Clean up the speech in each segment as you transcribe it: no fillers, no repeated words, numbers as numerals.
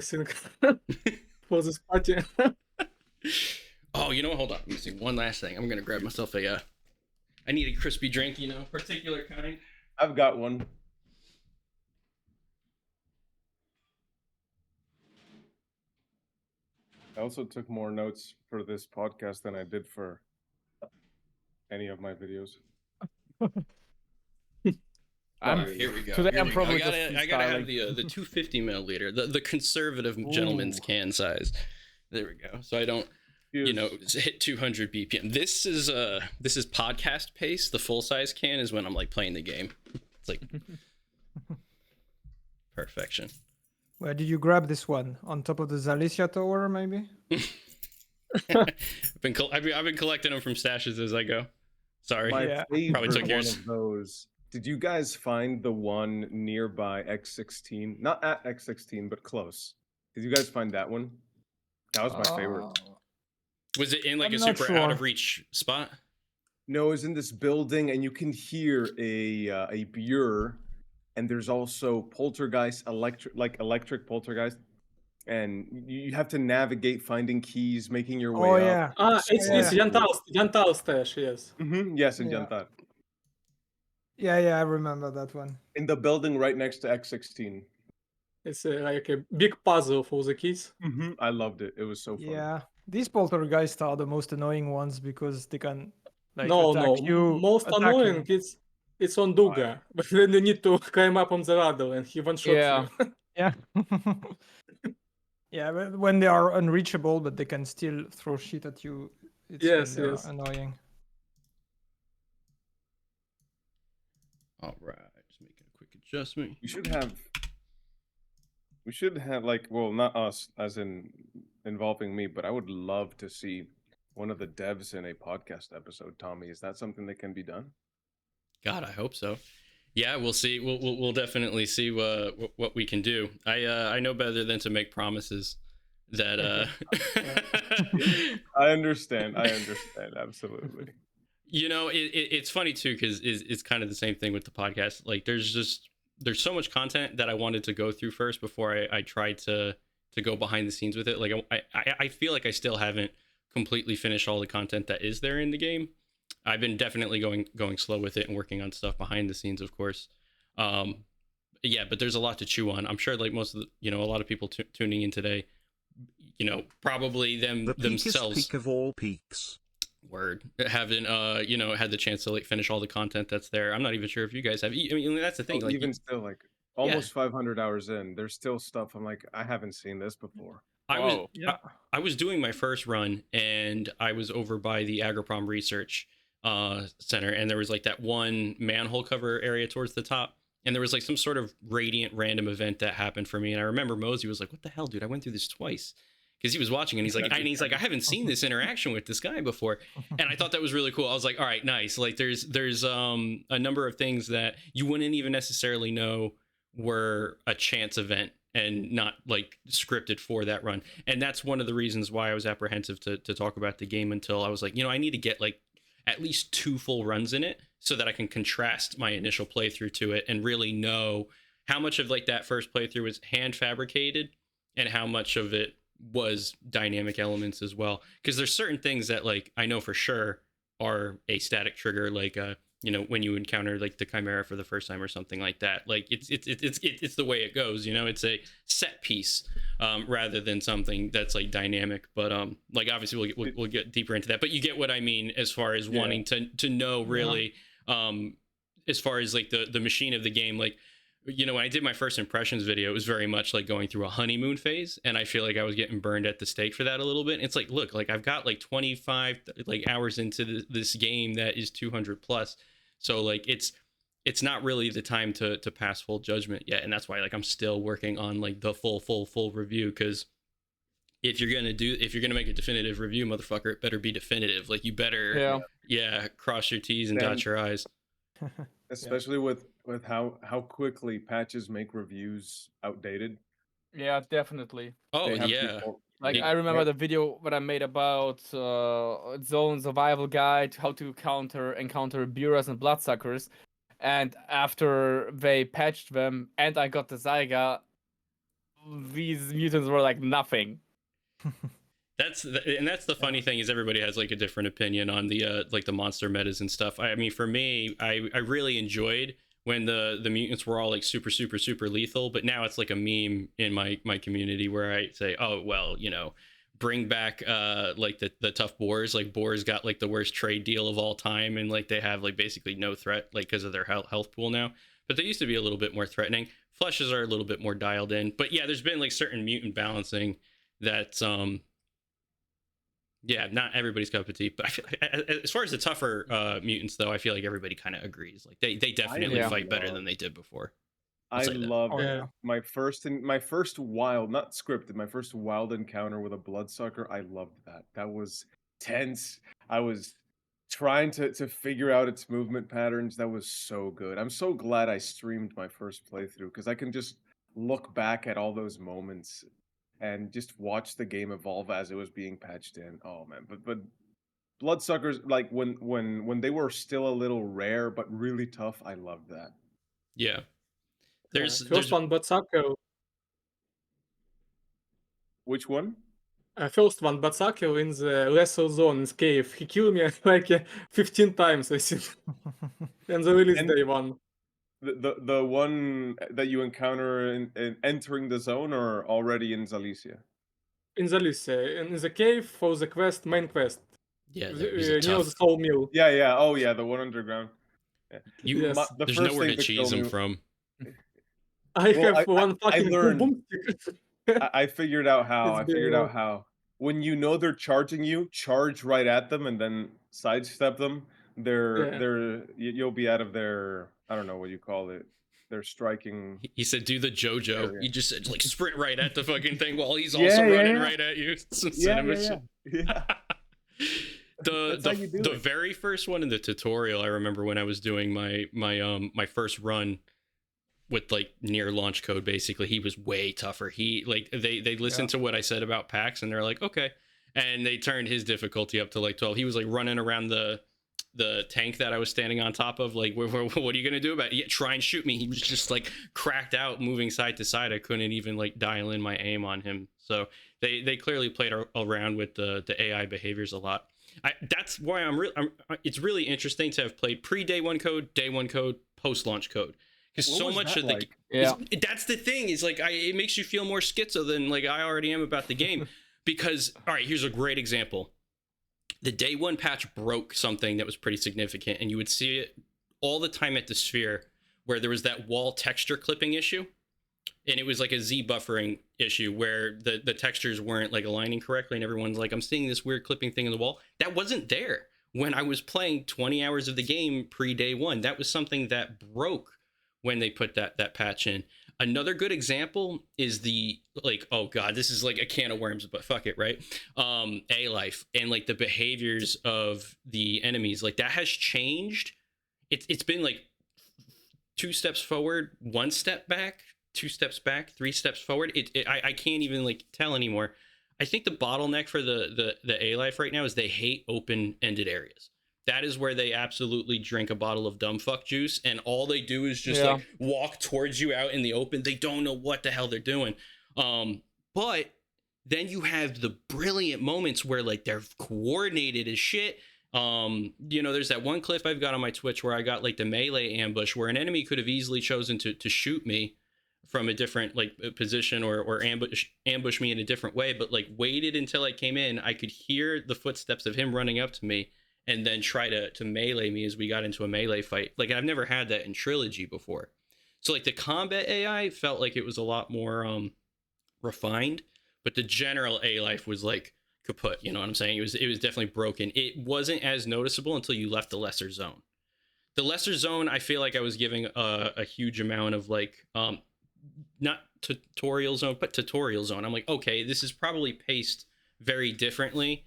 Think for this party. Oh, you know what? Hold on. Let me see. One last thing. I'm gonna grab myself a. I need a crispy drink, particular kind. I've got one. I also took more notes for this podcast than I did for any of my videos. Here we go. Today Here I'm we probably go. I gotta have the 250 milliliter, the conservative gentleman's can size. There we go. So I don't, hit 200 BPM. This is podcast pace. The full size can is when I'm like playing the game. It's like perfection. Where did you grab this one? On top of the Zalicia Tower, maybe? I've been collecting them from stashes as I go. Sorry, My favorite probably took yours. one of those. Did you guys find the one nearby X16? Not at X16, but close. Did you guys find that one? That was my favorite. Was it in like I'm a not super sure. out of reach spot? No, it was in this building, and you can hear a Buer, and there's also poltergeist, electric poltergeist, and you have to navigate, finding keys, making your way Oh, up. yeah. It's Yantal stash, yes. Yes, in Yeah. Jantar. Yeah, I remember that one. In the building right next to X16. It's like a big puzzle for the kids. I loved it. It was so fun. Yeah. These poltergeists are the most annoying ones because they can attack No. you. Most annoying it's on Duga, but then you need to climb up on the ladder and he one shots you. Yeah. Yeah, but when they are unreachable, but they can still throw shit at you. It's Yes, when they're yes. annoying. All right, just making a quick adjustment. We should have well, not us as in involving me, but I would love to see one of the devs in a podcast episode. Tommy, is that something that can be done? God, I hope so. Yeah, we'll see. We'll definitely see what we can do. I know better than to make promises. That I understand. Absolutely. It's funny too because it's kind of the same thing with the podcast. Like, there's so much content that I wanted to go through first before I tried to go behind the scenes with it. Like, I feel like I still haven't completely finished all the content that is there in the game. I've been definitely going slow with it and working on stuff behind the scenes, of course. Yeah, but there's a lot to chew on. I'm sure like most of the, a lot of people tuning in today, probably themselves. Peak of all peaks. Word. Haven't had the chance to like finish all the content that's there. I'm not even sure if you guys have. I mean, that's the thing. Even still, like almost 500 hours in, there's still stuff I'm like, I haven't seen this before. I was doing my first run, and I was over by the Agroprom Research Center, and there was like that one manhole cover area towards the top, and there was like some sort of radiant random event that happened for me. And I remember Mosey was like, "What the hell, dude? I went through this twice." Because he was watching, and he's like, I haven't seen this interaction with this guy before, and I thought that was really cool. I was like, all right, nice. Like, there's a number of things that you wouldn't even necessarily know were a chance event and not like scripted for that run. And that's one of the reasons why I was apprehensive to talk about the game until I was like, I need to get like at least 2 full runs in it so that I can contrast my initial playthrough to it and really know how much of like that first playthrough was hand fabricated and how much of it was dynamic elements as well. Because there's certain things that like I know for sure are a static trigger, like when you encounter like the Chimera for the first time or something like that. Like it's the way it goes. It's a set piece rather than something that's like dynamic. But like obviously we'll get deeper into that. But you get what I mean as far as wanting to know really as far as like the machine of the game. Like when I did my first impressions video, it was very much like going through a honeymoon phase, and I feel like I was getting burned at the stake for that a little bit. And it's like, look, like I've got like 25 like hours into this game that is 200 plus, so like it's not really the time to pass full judgment yet. And that's why like I'm still working on like the full review, because if you're gonna make a definitive review, motherfucker, it better be definitive. Like you better cross your T's and dot your I's. Especially with how quickly patches make reviews outdated. Yeah, definitely. Oh yeah. I remember the video that I made about zone survival guide, how to encounter Buras and bloodsuckers, and after they patched them and I got the Zyga, these mutants were like nothing. That's the funny thing is everybody has like a different opinion on the like the monster metas and stuff. I mean, for me, I really enjoyed when the mutants were all like super lethal, but now it's like a meme in my community where I say, oh well, you know, bring back like the tough boars. Like boars got like the worst trade deal of all time, and like they have like basically no threat like because of their health pool now. But they used to be a little bit more threatening. Flushes are a little bit more dialed in, but yeah, there's been like certain mutant balancing that yeah, not everybody's cup of tea, but I feel like, as far as the tougher mutants, though, I feel like everybody kind of agrees. Like they definitely fight better than they did before. I love Yeah. my first wild, not scripted, my first wild encounter with a bloodsucker. I loved that. That was tense. I was trying to figure out its movement patterns. That was so good. I'm so glad I streamed my first playthrough because I can just look back at all those moments and just watch the game evolve as it was being patched in. Oh man, but bloodsuckers, like when they were still a little rare but really tough, I loved that. Yeah, First there's one, Batsako. Which one? First one, Batsako in the lesser zone in the cave. He killed me like 15 times, I think. And the release And- day one. The one that you encounter in entering the zone or already in Zalicia? In the list, in the cave for the quest, main quest. yeah, The- there's a near tough. the soul mill. Yeah. Oh yeah, the one underground. Yeah. You Yes. The there's first nowhere to thing to cheese kill them me- from. I Well, have one fucking boom learned- boom stick. I figured out how. It's I figured been- out how. When you know they're charging you, charge right at them and then sidestep them. You'll be out of their, I don't know what you call it. They're striking. He said, "Do the JoJo." Area. He just said, like, sprint right at the fucking thing while he's Yeah, also yeah, running yeah. right at you. Some Yeah, cinema yeah, shit. yeah. That's how you do the it. very first one in the tutorial, I remember when I was doing my first run with like near launch code, basically he was way tougher. He like they listened to what I said about packs and they're like, okay, and they turned his difficulty up to like 12. He was like running around the tank that I was standing on top of, like, what are you gonna do about it? Yeah, try and shoot me. He was just like cracked out, moving side to side. I couldn't even like dial in my aim on him. So they clearly played around with the AI behaviors a lot. That's why it's really interesting to have played pre-day one code, day one code, post-launch code, because What so was much that of the like? Yeah. that's the thing is like it makes you feel more schizo than like I already am about the game. Because all right, here's a great example. The day one patch broke something that was pretty significant, and you would see it all the time at the Sphere, where there was that wall texture clipping issue, and it was like a Z buffering issue where the textures weren't like aligning correctly, and everyone's like, I'm seeing this weird clipping thing in the wall. That wasn't there when I was playing 20 hours of the game pre-day one. That was something that broke when they put that patch in. Another good example is the, like, oh god, this is like a can of worms, but fuck it, right? A-Life and like the behaviors of the enemies, like that has changed. It's been like 2 steps forward, 1 step back, 2 steps back, 3 steps forward. I can't even like tell anymore. I think the bottleneck for the A-Life right now is they hate open-ended areas. That is where they absolutely drink a bottle of dumb fuck juice, and all they do is just like walk towards you out in the open. They don't know what the hell they're doing. But then you have the brilliant moments where like they're coordinated as shit. You know, there's that one clip I've got on my Twitch where I got like the melee ambush where an enemy could have easily chosen to shoot me from a different like position or ambush me in a different way, but like waited until I came in. I could hear the footsteps of him running up to me and then try to melee me as we got into a melee fight. Like I've never had that in Trilogy before. So like the combat AI felt like it was a lot more refined, but the general A-Life was like kaput, you know what I'm saying? It was definitely broken. It wasn't as noticeable until you left the lesser zone. The lesser zone, I feel like I was giving a huge amount of like not tutorial zone, but tutorial zone. I'm like, okay, this is probably paced very differently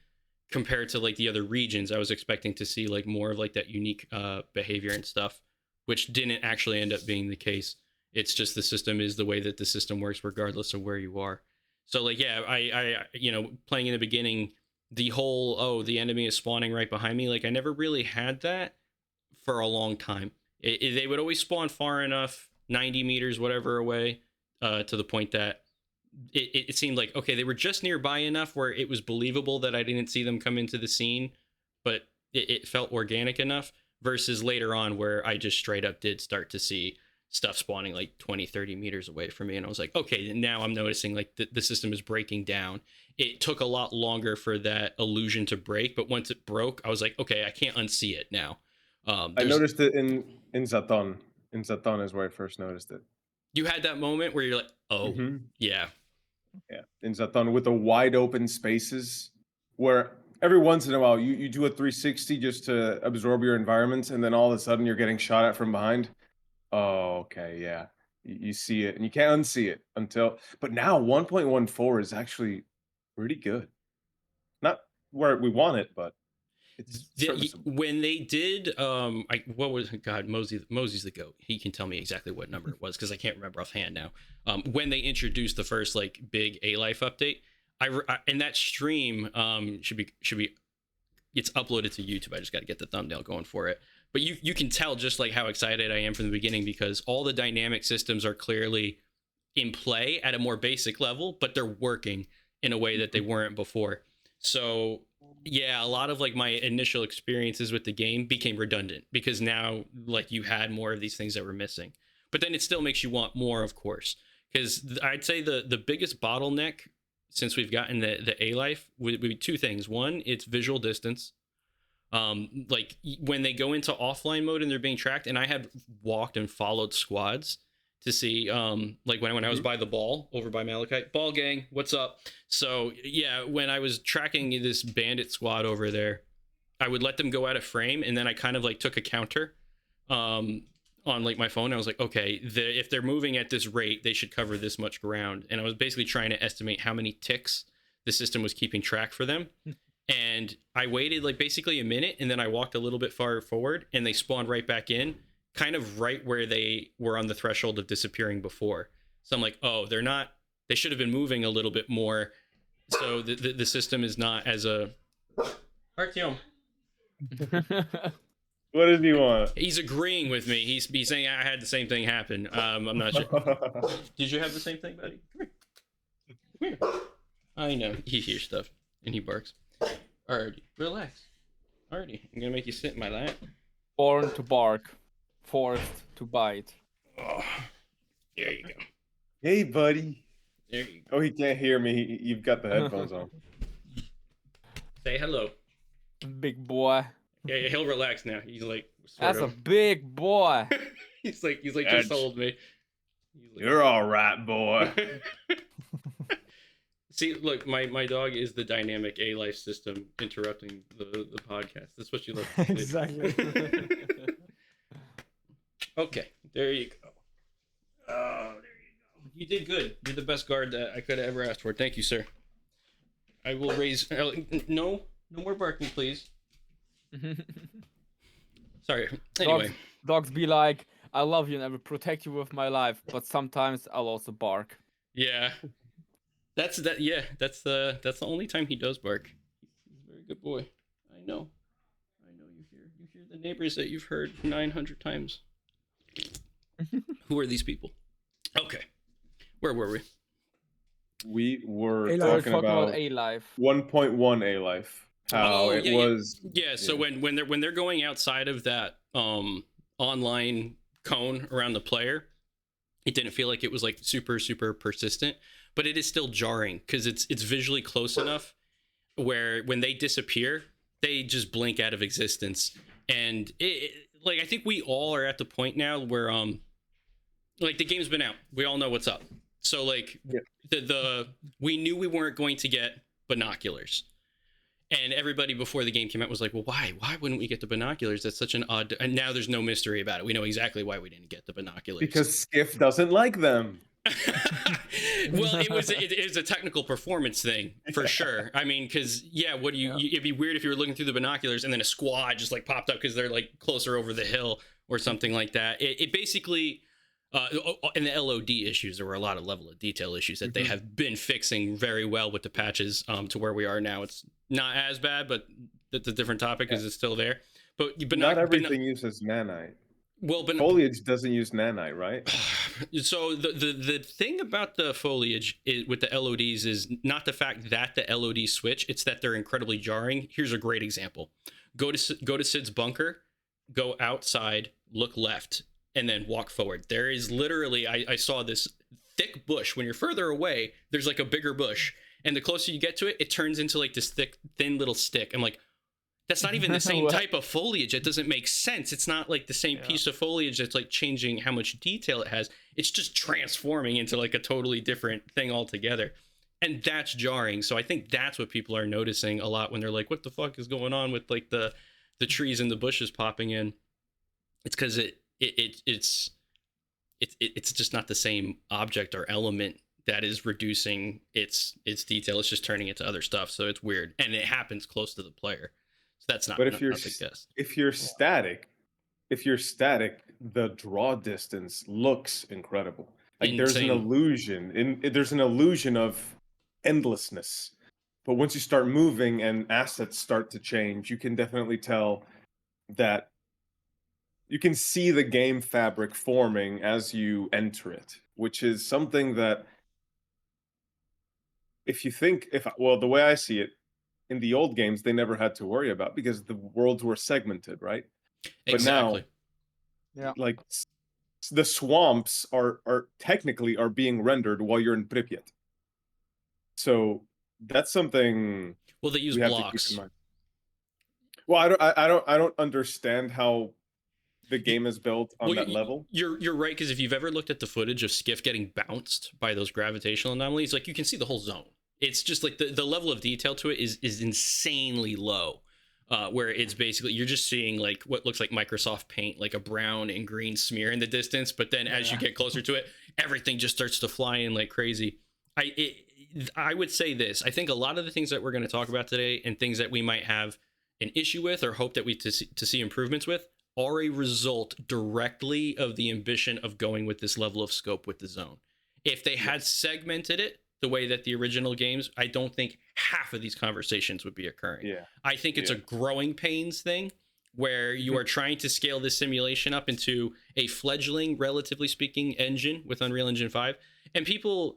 compared to like the other regions. I was expecting to see like more of like that unique behavior and stuff, which didn't actually end up being the case. It's just the system is the way that the system works regardless of where you are. So like, yeah, I you know, playing in the beginning, the whole, oh, the enemy is spawning right behind me. Like I never really had that for a long time. They would always spawn far enough, 90 meters, whatever away, to the point that it seemed like, okay, they were just nearby enough where it was believable that I didn't see them come into the scene, but it felt organic enough, versus later on where I just straight up did start to see stuff spawning like 20, 30 meters away from me. And I was like, okay, now I'm noticing like the system is breaking down. It took a lot longer for that illusion to break, but once it broke, I was like, okay, I can't unsee it now. I noticed it in Zaton. In Zaton is where I first noticed it. You had that moment where you're like, oh, yeah. Yeah, in Zaton with the wide open spaces where every once in a while you do a 360 just to absorb your environments, and then all of a sudden you're getting shot at from behind. Oh, okay, yeah. You see it and you can't unsee it until. But now 1.14 is actually pretty good. Not where we want it, but it's serviceable. When they did what was, God, Mosey's the goat. He can tell me exactly what number it was because I can't remember offhand now. When they introduced the first like big A-Life update, I and that stream should be it's uploaded to YouTube. I just got to get the thumbnail going for it. But you can tell just like how excited I am from the beginning, because all the dynamic systems are clearly in play at a more basic level, but they're working in a way that they weren't before. So yeah, a lot of like my initial experiences with the game became redundant because now like you had more of these things that were missing. But then it still makes you want more, of course, because I'd say the biggest bottleneck since we've gotten the A-Life would be two things. One, it's visual distance. Like when they go into offline mode and they're being tracked, and I had walked and followed squads to see like when I was by the ball over by Malachite, ball gang, what's up? So yeah, when I was tracking this bandit squad over there, I would let them go out of frame, and then I kind of like took a counter on like my phone. I was like, okay, if they're moving at this rate, they should cover this much ground, and I was basically trying to estimate how many ticks the system was keeping track for them. And I waited like basically a minute, and then I walked a little bit far forward, and they spawned right back in, kind of right where they were on the threshold of disappearing before. So I'm like, oh, they should have been moving a little bit more. So the system is not as a Artyom. What does he want? He's agreeing with me. He's saying I had the same thing happen. I'm not sure. Did you have the same thing, buddy? Come here. Come here. I know. He hears stuff and he barks. Alrighty, relax. Alrighty, I'm gonna make you sit in my lap. Born to bark, forced to bite. Oh, there you go. Hey, buddy. There you go. Oh, he can't hear me. You've got the headphones on. Say hello. Big boy. Yeah, he'll relax now. He's like, That's a big boy. he's like, just told me. You're all right, boy. See, look, my dog is the dynamic A-Life system interrupting the podcast. That's what you love to see. Exactly. Okay, there you go. Oh, there you go. You did good. You're the best guard that I could have ever asked for. Thank you, sir. I will raise... No more barking, please. Sorry. Anyway. Dogs be like, I love you and I will protect you with my life, but sometimes I'll also bark. Yeah. That's the only time he does bark. He's a very good boy. I know you hear the neighbors that you've heard 900 times. Who are these people? Okay, where were we? We were A-Life. talking about A-Life. 1.1 A-Life. How it was. Yeah. So when they're going outside of that online cone around the player, it didn't feel like it was like super persistent. But it is still jarring because it's visually close enough where when they disappear, they just blink out of existence. And like I think we all are at the point now where like the game's been out, we all know what's up. So like we knew we weren't going to get binoculars, and everybody before the game came out was like, well, why wouldn't we get the binoculars? That's such an odd. And now there's no mystery about it. We know exactly why we didn't get the binoculars. Because Skiff doesn't like them. Well, it is a technical performance thing for sure. I mean, because it'd be weird if you were looking through the binoculars and then a squad just like popped up because they're like closer over the hill or something like that. It basically in the LOD issues, there were a lot of level of detail issues that they have been fixing very well with the patches to where we are now. It's not as bad, but that's a different topic because it's still there. But not everything uses nanite. Well, but foliage doesn't use nanite, right? So the thing about the foliage with the LODs is not the fact that the LODs switch, it's that they're incredibly jarring. Here's a great example. Go to Sid's bunker, go outside, look left, and then walk forward. There is literally, I saw this thick bush. When you're further away, there's like a bigger bush. And the closer you get to it, it turns into like this thick, thin little stick. I'm like, that's not even the same type of foliage. It doesn't make sense. It's not like the same piece of foliage that's like changing how much detail it has. It's just transforming into like a totally different thing altogether. And that's jarring. So I think that's what people are noticing a lot when they're like, what the fuck is going on with like the trees and the bushes popping in? It's because it's just not the same object or element that is reducing its detail. It's just turning it to other stuff. So it's weird. And it happens close to the player. So that's not, But if you're not the guess. if you're static, the draw distance looks incredible. Like there's an Insane. illusion of endlessness. But once you start moving and assets start to change, you can definitely tell that you can see the game fabric forming as you enter it, which is something that the way I see it, in the old games, they never had to worry about because the worlds were segmented, right? Exactly. But now, like the swamps are technically being rendered while you're in Pripyat. So that's something. Well, they use blocks. Well, I don't understand how the game is built on that level. You're right, because if you've ever looked at the footage of Skiff getting bounced by those gravitational anomalies, like you can see the whole zone. It's just like the level of detail to it is insanely low, where it's basically you're just seeing like what looks like Microsoft Paint, like a brown and green smear in the distance. But then as you get closer to it, everything just starts to fly in like crazy. I would say this. I think a lot of the things that we're going to talk about today and things that we might have an issue with or hope that we to see improvements with are a result directly of the ambition of going with this level of scope with the zone. If they had segmented it the way that the original games, I don't think half of these conversations would be occurring. Yeah. I think it's a growing pains thing where you are trying to scale this simulation up into a fledgling, relatively speaking, engine with Unreal Engine 5. And people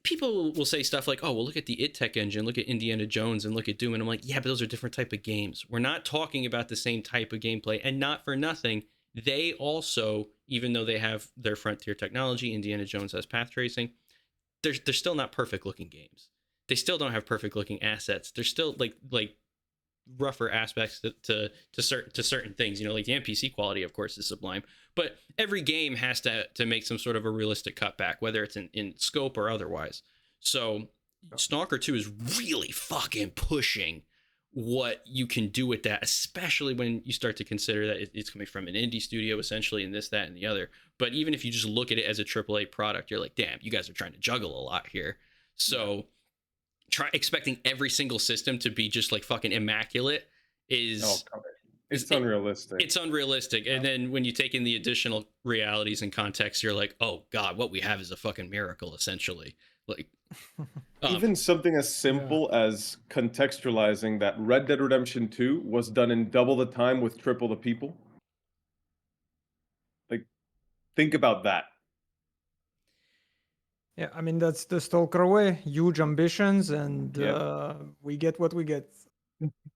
will say stuff like, oh, well, look at the Tech engine, look at Indiana Jones, and look at Doom. And I'm like, yeah, but those are different type of games. We're not talking about the same type of gameplay. And not for nothing, they also, even though they have their frontier technology, Indiana Jones has path tracing, they're still not perfect looking games. They still don't have perfect looking assets. There's still like rougher aspects to certain things. You know, like the NPC quality, of course, is sublime. But every game has to make some sort of a realistic cutback, whether it's in scope or otherwise. So S.T.A.L.K.E.R 2 is really fucking pushing what you can do with that, especially when you start to consider that it's coming from an indie studio, essentially, and this, that, and the other. But even if you just look at it as a AAA product, you're like, damn, you guys are trying to juggle a lot here. So expecting every single system to be just like fucking immaculate is... It's unrealistic. It's unrealistic. And then when you take in the additional realities and context, you're like, oh God, what we have is a fucking miracle, essentially. Like even something as simple as contextualizing that Red Dead Redemption 2 was done in double the time with triple the people. Like, think about that. Yeah, I mean, that's the S.T.A.L.K.E.R way. Huge ambitions, and we get what we get.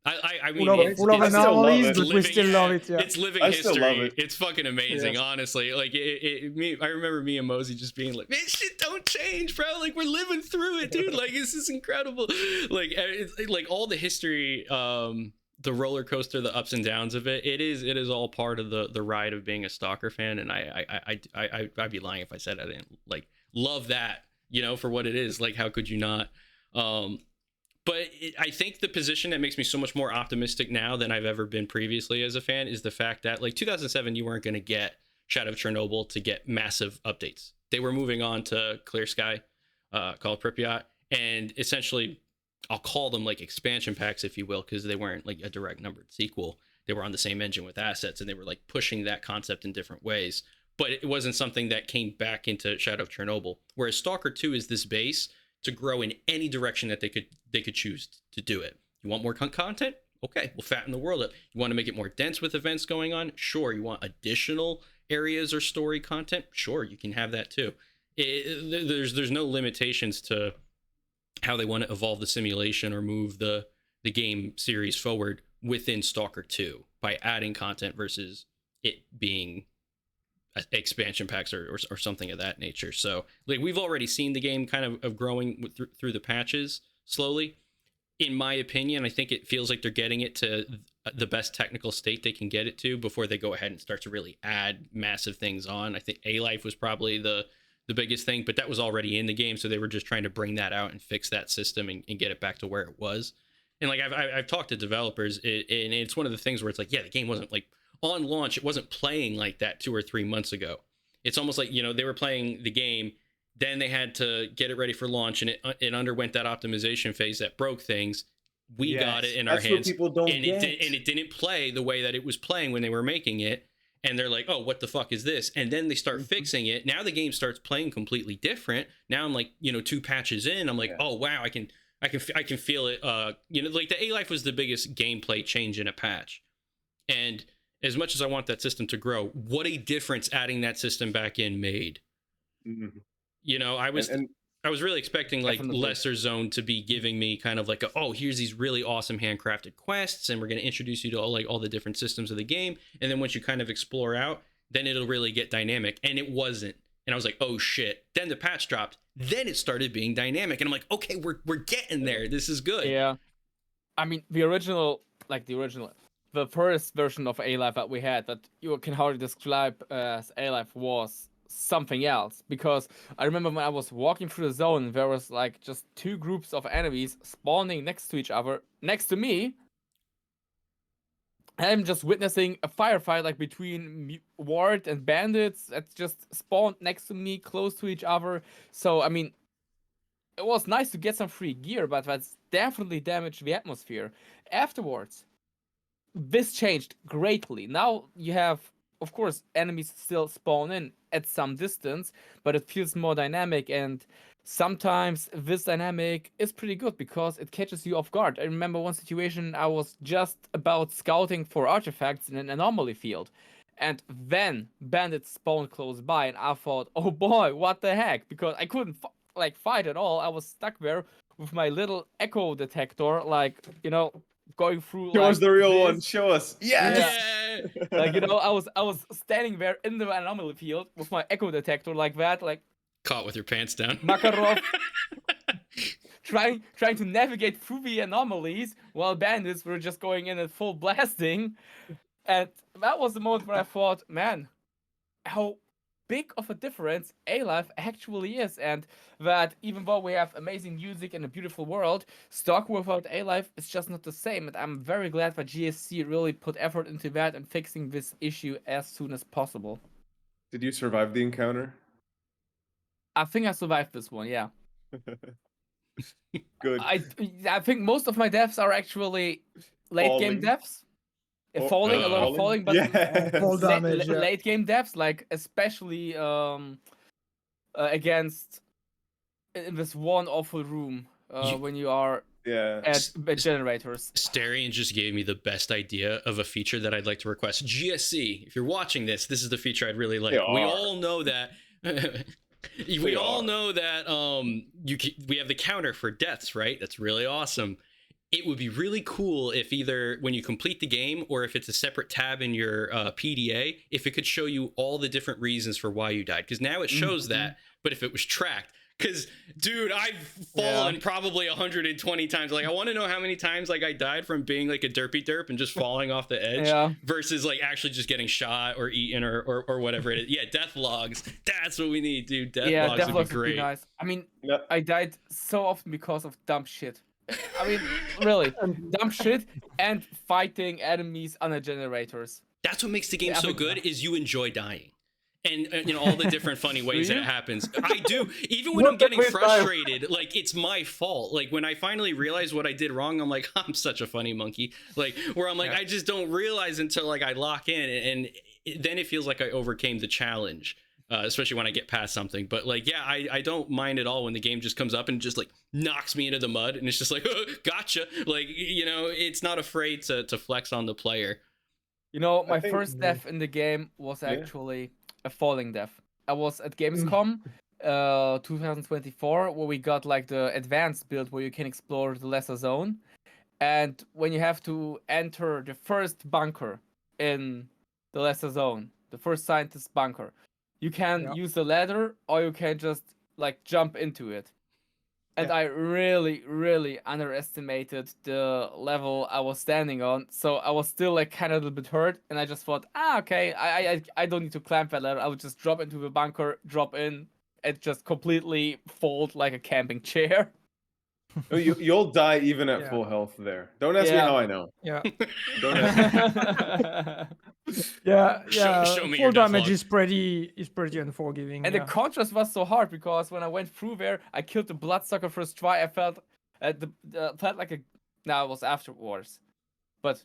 I mean, full of anomalies, but we still love it. Yeah, it's living history. Still love it. It's fucking amazing, honestly. Like I remember me and Mosey just being like, "Man, shit don't change, bro. Like we're living through it, dude. Like this is incredible. Like it's like all the history, the roller coaster, the ups and downs of it. It is all part of the ride of being a S.T.A.L.K.E.R fan. And I'd be lying if I said I didn't like love that, you know, for what it is. Like how could you not? But I think the position that makes me so much more optimistic now than I've ever been previously as a fan is the fact that, like, 2007, you weren't going to get Shadow of Chernobyl to get massive updates. They were moving on to Clear Sky, called Pripyat, and essentially, I'll call them, like, expansion packs, if you will, because they weren't, like, a direct numbered sequel. They were on the same engine with assets, and they were, like, pushing that concept in different ways. But it wasn't something that came back into Shadow of Chernobyl, whereas S.T.A.L.K.E.R 2 is this base to grow in any direction that they could choose to do it. You want more content? Okay, we'll fatten the world up. You want to make it more dense with events going on? Sure. You want additional areas or story content, sure, you can have that too. There's no limitations to how they want to evolve the simulation or move the game series forward within Stalker 2 by adding content versus it being expansion packs or something of that nature. So like we've already seen the game kind of growing through the patches slowly. In my opinion, I think it feels like they're getting it to the best technical state they can get it to before they go ahead and start to really add massive things on. I think A-Life was probably the biggest thing, but that was already in the game, so they were just trying to bring that out and fix that system and get it back to where it was. And like I've talked to developers, and it's one of the things where it's like, yeah, the game wasn't like on launch, it wasn't playing like that 2 or 3 months ago. It's almost like, you know, they were playing the game, then they had to get it ready for launch, and it underwent that optimization phase that broke things. We got it in our hands, what people don't and get. it didn't play the way that it was playing when they were making it. And they're like, oh, what the fuck is this? And then they start fixing it. Now the game starts playing completely different. Now I'm like, you know, 2 patches in, I'm like, oh wow, I can feel it. You know, like the A-Life was the biggest gameplay change in a patch. And as much as I want that system to grow, what a difference adding that system back in made. Mm-hmm. You know, I was really expecting like Definitely. Lesser Zone to be giving me kind of like oh, here's these really awesome handcrafted quests, and we're going to introduce you to all the different systems of the game, and then once you kind of explore out, then it'll really get dynamic. And it wasn't. And I was like, oh shit. Then the patch dropped. Then it started being dynamic, and I'm like, okay, we're getting there. This is good. Yeah. I mean, the first version of A-Life that we had that you can hardly describe as A-Life was something else, because I remember when I was walking through the zone, there was like just 2 groups of enemies spawning next to each other, next to me. I'm just witnessing a firefight like between Ward and bandits that just spawned next to me, close to each other. So I mean, it was nice to get some free gear, but that's definitely damaged the atmosphere. Afterwards, this changed greatly. Now you have, of course, enemies still spawn in at some distance, but it feels more dynamic, and sometimes this dynamic is pretty good because it catches you off guard. I remember one situation, I was just about scouting for artifacts in an anomaly field, and then bandits spawned close by, and I thought, oh boy, what the heck, because I couldn't fight at all. I was stuck there with my little echo detector, like, you know, going through. Show us the real one. this. Show us. Yes. Yeah. Like, you know, I was standing there in the anomaly field with my echo detector like that, like Caught with your pants down. Makarov, trying to navigate through the anomalies while bandits were just going in at full blasting. And that was the moment where I thought, man, how big of a difference A-Life actually is, and that even though we have amazing music and a beautiful world, Stalker without A-Life is just not the same. And I'm very glad that GSC really put effort into that and fixing this issue as soon as possible. Did you survive the encounter? I think I survived this one, yeah. Good. I think most of my deaths are actually late game Falling. deaths. Oh, Falling, a lot of falling, but yeah. Fall damage. Yeah. late game deaths, like especially against in this one awful room when you are Yeah. at generators. Starion just gave me the best idea of a feature that I'd like to request. GSC, if you're watching this is the feature I'd really like. They We are. all know that. We all know that we have the counter for deaths, right? That's really awesome. It would be really cool if either when you complete the game or if it's a separate tab in your PDA, if it could show you all the different reasons for why you died. Because now it shows that, but if it was tracked. Because, dude, I've fallen probably 120 times. Like, I want to know how many times like I died from being like a derpy derp and just falling off the edge versus like actually just getting shot or eaten or whatever it is. Yeah, death logs. That's what we need, dude. Death logs death would logs be great. nice. I mean, Yep. I died so often because of dumb shit. I mean, really, dumb shit and fighting enemies on the generators. That's what makes the game so think- good is you enjoy dying. And you know all the different funny ways that you? it happens. I do. Even when I'm getting frustrated, like it's my fault. Like when I finally realize what I did wrong, I'm like, I'm such a funny monkey. Like where I'm like, I just don't realize until like I lock in, and then it feels like I overcame the challenge. Especially when I get past something. But like, yeah, I don't mind at all when the game just comes up and just like knocks me into the mud, and it's just like, gotcha. Like, you know, it's not afraid to flex on the player. You know, I my think- first death in the game was Yeah. actually a falling death. I was at Mm. Gamescom 2024, where we got like the advanced build where you can explore the lesser zone. And when you have to enter the first bunker in the lesser zone, the first scientist bunker, you can Yeah. use the ladder or you can just like jump into it. And Yeah. I really, really underestimated the level I was standing on. So I was still like kind of a little bit hurt, and I just thought, okay, I don't need to climb that ladder. I would just drop into the bunker, drop in, and just completely fold like a camping chair. You'll die even at Yeah. full health there. Don't ask me Yeah. how I know. Yeah. Don't ask me. Yeah, yeah. show me Full your death damage log. is pretty unforgiving. And yeah. the contrast was so hard because when I went through there, I killed the bloodsucker first try. I felt felt like a. Now it was afterwards, but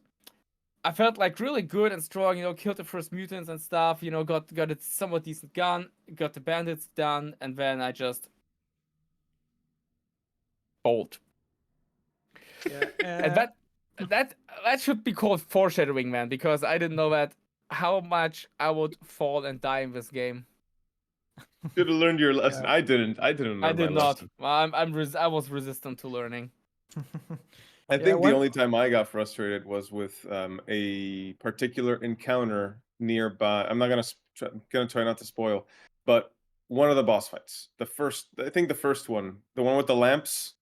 I felt like really good and strong. You know, killed the first mutants and stuff. You know, got a somewhat decent gun, got the bandits done, and then I just bolt. Yeah, And that should be called foreshadowing, man, because I didn't know that how much I would fall and die in this game. Should have learned your lesson. Yeah. I didn't. I didn't learn I did my not. lesson. I was resistant to learning. I Yeah, think when- the only time I got frustrated was with a particular encounter nearby. I'm not gonna try not to spoil, but one of the boss fights, I think the first one, the one with the lamps,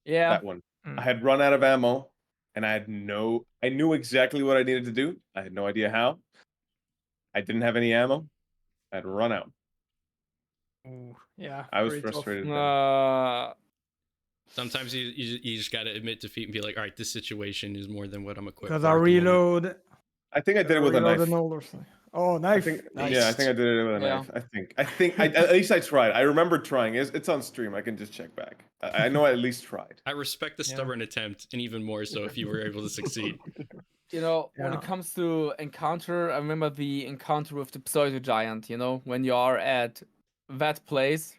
Yeah. that one. Mm. I had run out of ammo, and I knew exactly what I needed to do. I had no idea how. I didn't have any ammo. I had run out. Ooh, yeah, I was pretty tough. frustrated. then. Sometimes you just gotta admit defeat and be like, all right, this situation is more than what I'm equipped Because for I at the moment." reload. I think I did it with a reload knife. an older thing. Oh, I knife. think, Nice. yeah, I think I did it with a Yeah. knife. At least I tried. I remember trying. It's on stream. I can just check back. I know I at least tried. I respect the Yeah. stubborn attempt, and even more so if you were able to succeed. You know, when Yeah. it comes to encounter, I remember the encounter with the pseudo giant. You know, when you are at that place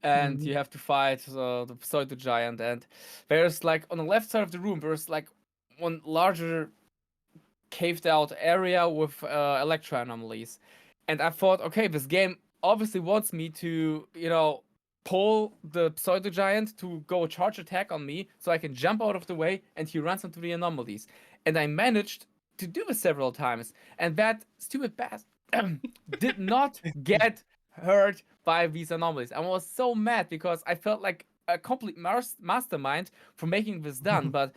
and Mhm. you have to fight the pseudo giant, and there's like on the left side of the room, there's like one larger caved out area with electro anomalies, and I thought, okay, this game obviously wants me to, you know, pull the pseudo giant to go charge attack on me so I can jump out of the way and he runs into the anomalies. And I managed to do this several times, and that stupid bastard did not get hurt by these anomalies. I was so mad because I felt like a complete mastermind for making this done, but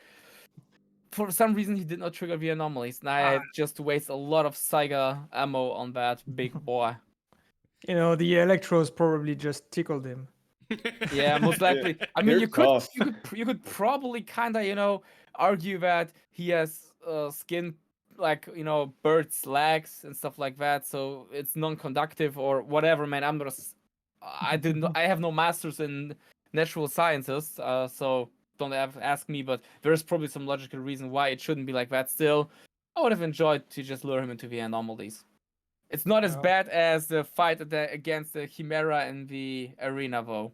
for some reason he did not trigger the anomalies, and I had just to waste a lot of Saiga ammo on that big boy. You know, the electros probably just tickled him. Yeah, most likely. I mean, They're you could tough. you could probably kind of, you know, argue that he has skin like, you know, bird's legs and stuff like that, so it's non-conductive or whatever, man. I'm not I have no masters in natural sciences, so don't ask me, but there's probably some logical reason why it shouldn't be like that. Still, I would have enjoyed to just lure him into the anomalies. It's not as Yeah. bad as the fight against the Chimera in the arena, though.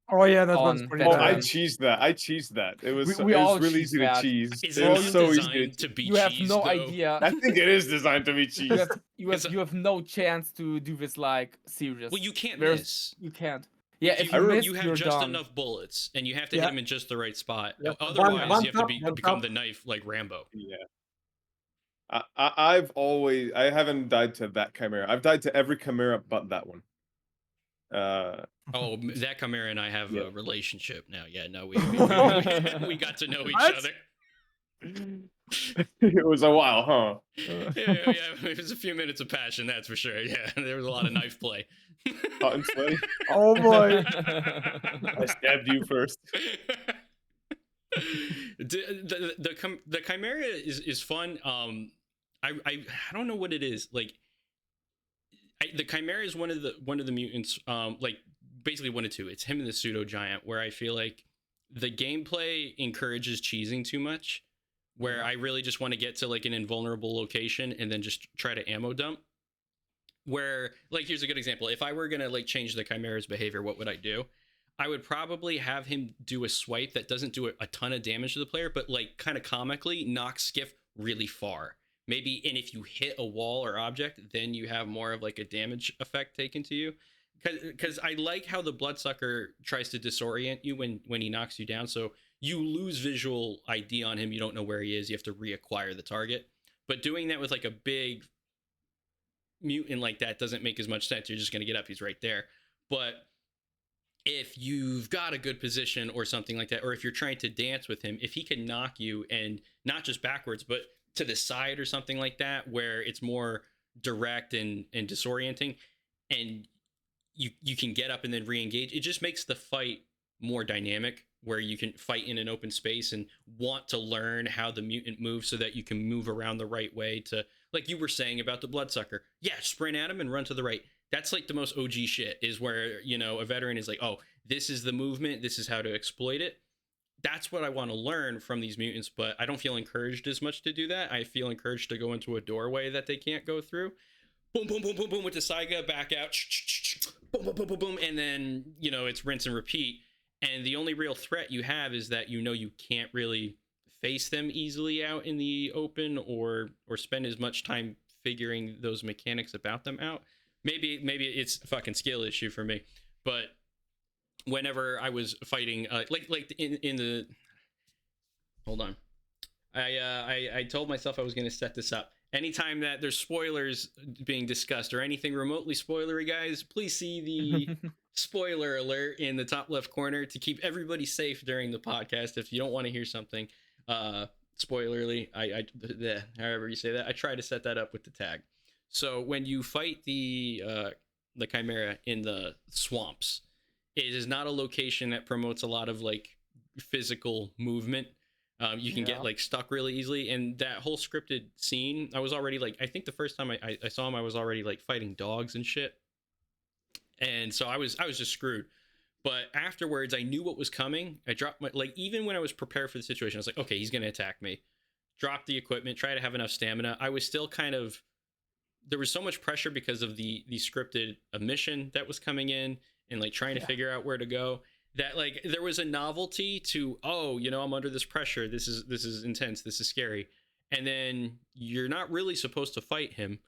Oh yeah, that was On pretty Oh, Veteran. I bad. cheesed that. I cheesed that. It was We it all was really cheese easy that. to cheese. Is It it was not so easy designed to be You have cheesed, no though? idea. I think it is designed to be You cheesed. have, you have no chance to do this like serious. Well, you can't There's- miss. You can't. Yeah, if you, you miss, you have you're just done. enough bullets, and you have to Yeah. hit him in just the right spot. Yeah. Otherwise, One you have to tap, one become tap. the knife like Rambo. Yeah. I haven't died to that chimera. I've died to every chimera but that one. Oh, that Chimera and I have Yeah. a relationship now. Yeah, no, we got to know each What? other. it was a while, huh? Yeah, it was a few minutes of passion, that's for sure. Yeah, there was a lot of knife play. Hot and sweaty. Oh boy. I stabbed you first. The Chimera is fun. I don't know what it is. Like, the Chimera is one of the mutants. Like basically one of two. It's him and the pseudo giant. Where I feel like the gameplay encourages cheesing too much. Where I really just want to get to like an invulnerable location and then just try to ammo dump. Where, like, here's a good example. If I were gonna like change the Chimera's behavior, what would I do? I would probably have him do a swipe that doesn't do a ton of damage to the player, but like kind of comically knock Skiff really far. maybe, and if you hit a wall or object, then you have more of like a damage effect taken to you. Because I like how the Bloodsucker tries to disorient you when he knocks you down. So you lose visual ID on him. You don't know where he is. You have to reacquire the target. But doing that with like a big mutant like that doesn't make as much sense. You're just going to get up. He's right there. But if you've got a good position or something like that, or if you're trying to dance with him, if he can knock you, and not just backwards, but to the side or something like that, where it's more direct and disorienting, and you can get up and then re-engage, it just makes the fight more dynamic, where you can fight in an open space and want to learn how the mutant moves so that you can move around the right way to, like you were saying about the Bloodsucker. Yeah, sprint at him and run to the right. That's like the most OG shit, is where, you know, a veteran is like, oh, this is the movement, this is how to exploit it. That's what I want to learn from these mutants, but I don't feel encouraged as much to do that. I feel encouraged to go into a doorway that they can't go through. Boom, boom, boom, boom, boom with the Saiga, back out. Boom, boom, boom, boom, boom. And then, you know, it's rinse and repeat. And the only real threat you have is that, you know, you can't really face them easily out in the open, or spend as much time figuring those mechanics about them out. Maybe it's a fucking skill issue for me, but whenever I was fighting, like in the, hold on, I told myself I was going to set this up. Anytime that there's spoilers being discussed or anything remotely spoilery, guys, please see the spoiler alert in the top left corner to keep everybody safe during the podcast. If you don't want to hear something spoilerly, however you say that, I try to set that up with the tag. So when you fight the Chimera in the swamps, it is not a location that promotes a lot of like physical movement. You can get like stuck really easily, and that whole scripted scene, I was already like, I think the first time I saw him, I was already like fighting dogs and shit, and so I was just screwed. But afterwards, I knew what was coming. I dropped my, like, even when I was prepared for the situation, I was like, okay, he's gonna attack me. Drop the equipment, try to have enough stamina. I was still kind of, there was so much pressure because of the scripted mission that was coming in, and like trying to figure out where to go, that like there was a novelty to, oh, you know, I'm under this pressure, this is intense, this is scary, and then you're not really supposed to fight him,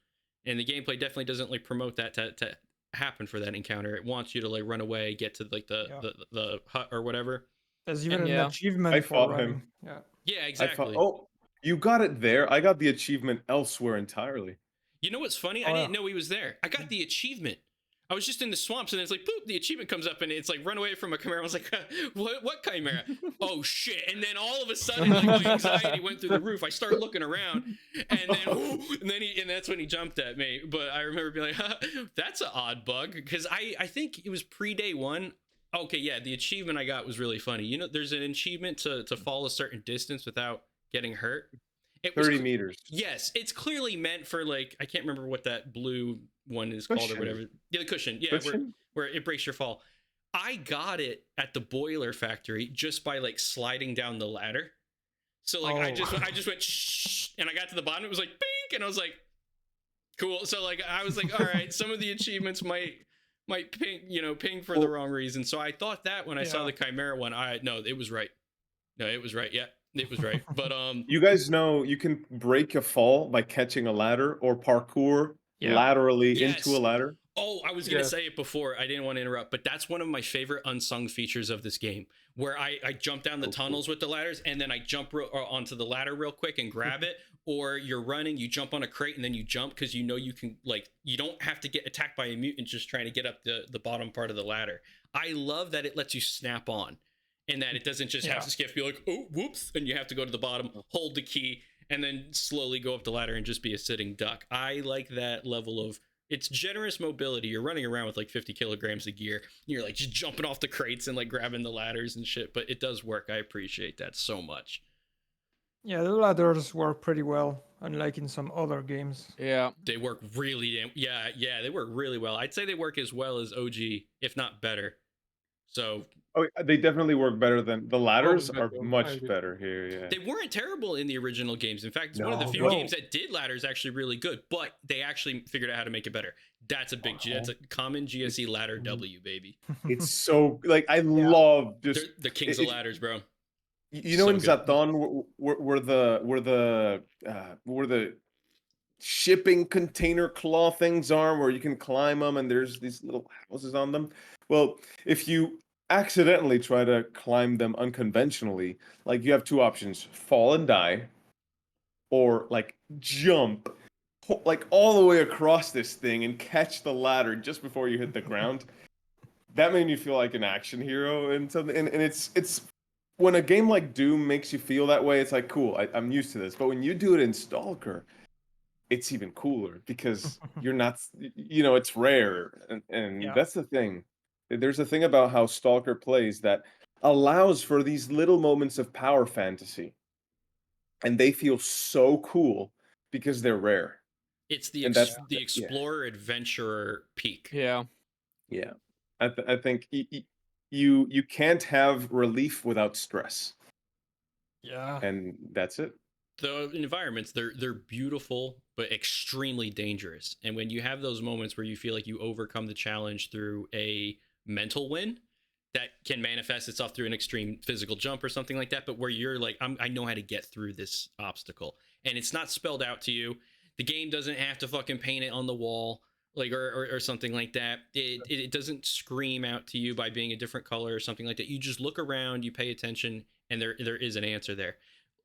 and the gameplay definitely doesn't like promote that to happen for that encounter. It wants you to like run away, get to like the hut or whatever. There's even an Yeah. achievement I for fought running. him. Yeah, I exactly. oh, you got it there. I got the achievement elsewhere entirely. You know what's funny? Oh, I didn't know he was there. I got the achievement. I was just in the swamps, and it's like, boop, the achievement comes up, and it's like, run away from a Chimera. I was like, what Chimera? Oh, shit. And then all of a sudden, like, my anxiety went through the roof. I started looking around, and then and that's when he jumped at me. But I remember being like, that's an odd bug, because I think it was pre-day one. Okay, yeah, the achievement I got was really funny. You know, there's an achievement to fall a certain distance without getting hurt. It was 30 meters. Yes, it's clearly meant for, like, I can't remember what that blue one is called or whatever. Yeah, the cushion. Yeah, Cushion? where it breaks your fall. I got it at the boiler factory just by like sliding down the ladder. So like I just went shh, and I got to the bottom. It was like bink, and I was like, cool. So like I was like, all right, some of the achievements might ping for the wrong reason. So I thought that when I saw the Chimera one, it was right. No, it was right. Yeah, it was right. But You guys know you can break a fall by catching a ladder or parkour laterally into a ladder. Oh, I was going to say it before. I didn't want to interrupt, but that's one of my favorite unsung features of this game, where I jump down the tunnels with the ladders, and then I jump onto the ladder real quick and grab it. Or you're running, you jump on a crate, and then you jump because you know you can, like, you don't have to get attacked by a mutant just trying to get up the bottom part of the ladder. I love that it lets you snap on, and that it doesn't just have to skip, be like, oh, whoops, and you have to go to the bottom, hold the key, and then slowly go up the ladder and just be a sitting duck. I like that level of, it's generous mobility. You're running around with like 50 kilograms of gear. You're like just jumping off the crates and like grabbing the ladders and shit, but it does work. I appreciate that so much. Yeah, the ladders work pretty well, unlike in some other games. Yeah. They work really they work really well. I'd say they work as well as OG, if not better. So they definitely work better than the ladders are much better here. Yeah, they weren't terrible in the original games. In fact, it's one of the few games that did ladders actually really good, but they actually figured out how to make it better. That's a big that's a common GSE ladder W, baby. It's so like I love just the kings of ladders, bro. You know, so in Zaton, where the shipping container claw things are, where you can climb them and there's these little houses on them. Well, if you accidentally try to climb them unconventionally, like you have two options: fall and die, or like jump like all the way across this thing and catch the ladder just before you hit the ground. That made me feel like an action hero and something. And it's when a game like Doom makes you feel that way, it's like cool. I'm used to this. But when you do it in Stalker, it's even cooler because you're not, it's rare, and Yeah. that's the thing. There's a thing about how Stalker plays that allows for these little moments of power fantasy, and they feel so cool because they're rare. It's the And that's the yeah, explorer adventurer peak. Yeah. yeah. I think you can't have relief without stress, Yeah. and that's it. The environments, they're beautiful but extremely dangerous. And when you have those moments where you feel like you overcome the challenge through a mental win, that can manifest itself through an extreme physical jump or something like that, but where you're like, I know how to get through this obstacle, and it's not spelled out to you. The game doesn't have to fucking paint it on the wall, like, or something like that. It doesn't scream out to you by being a different color or something like that. You just look around, you pay attention, and there is an answer there.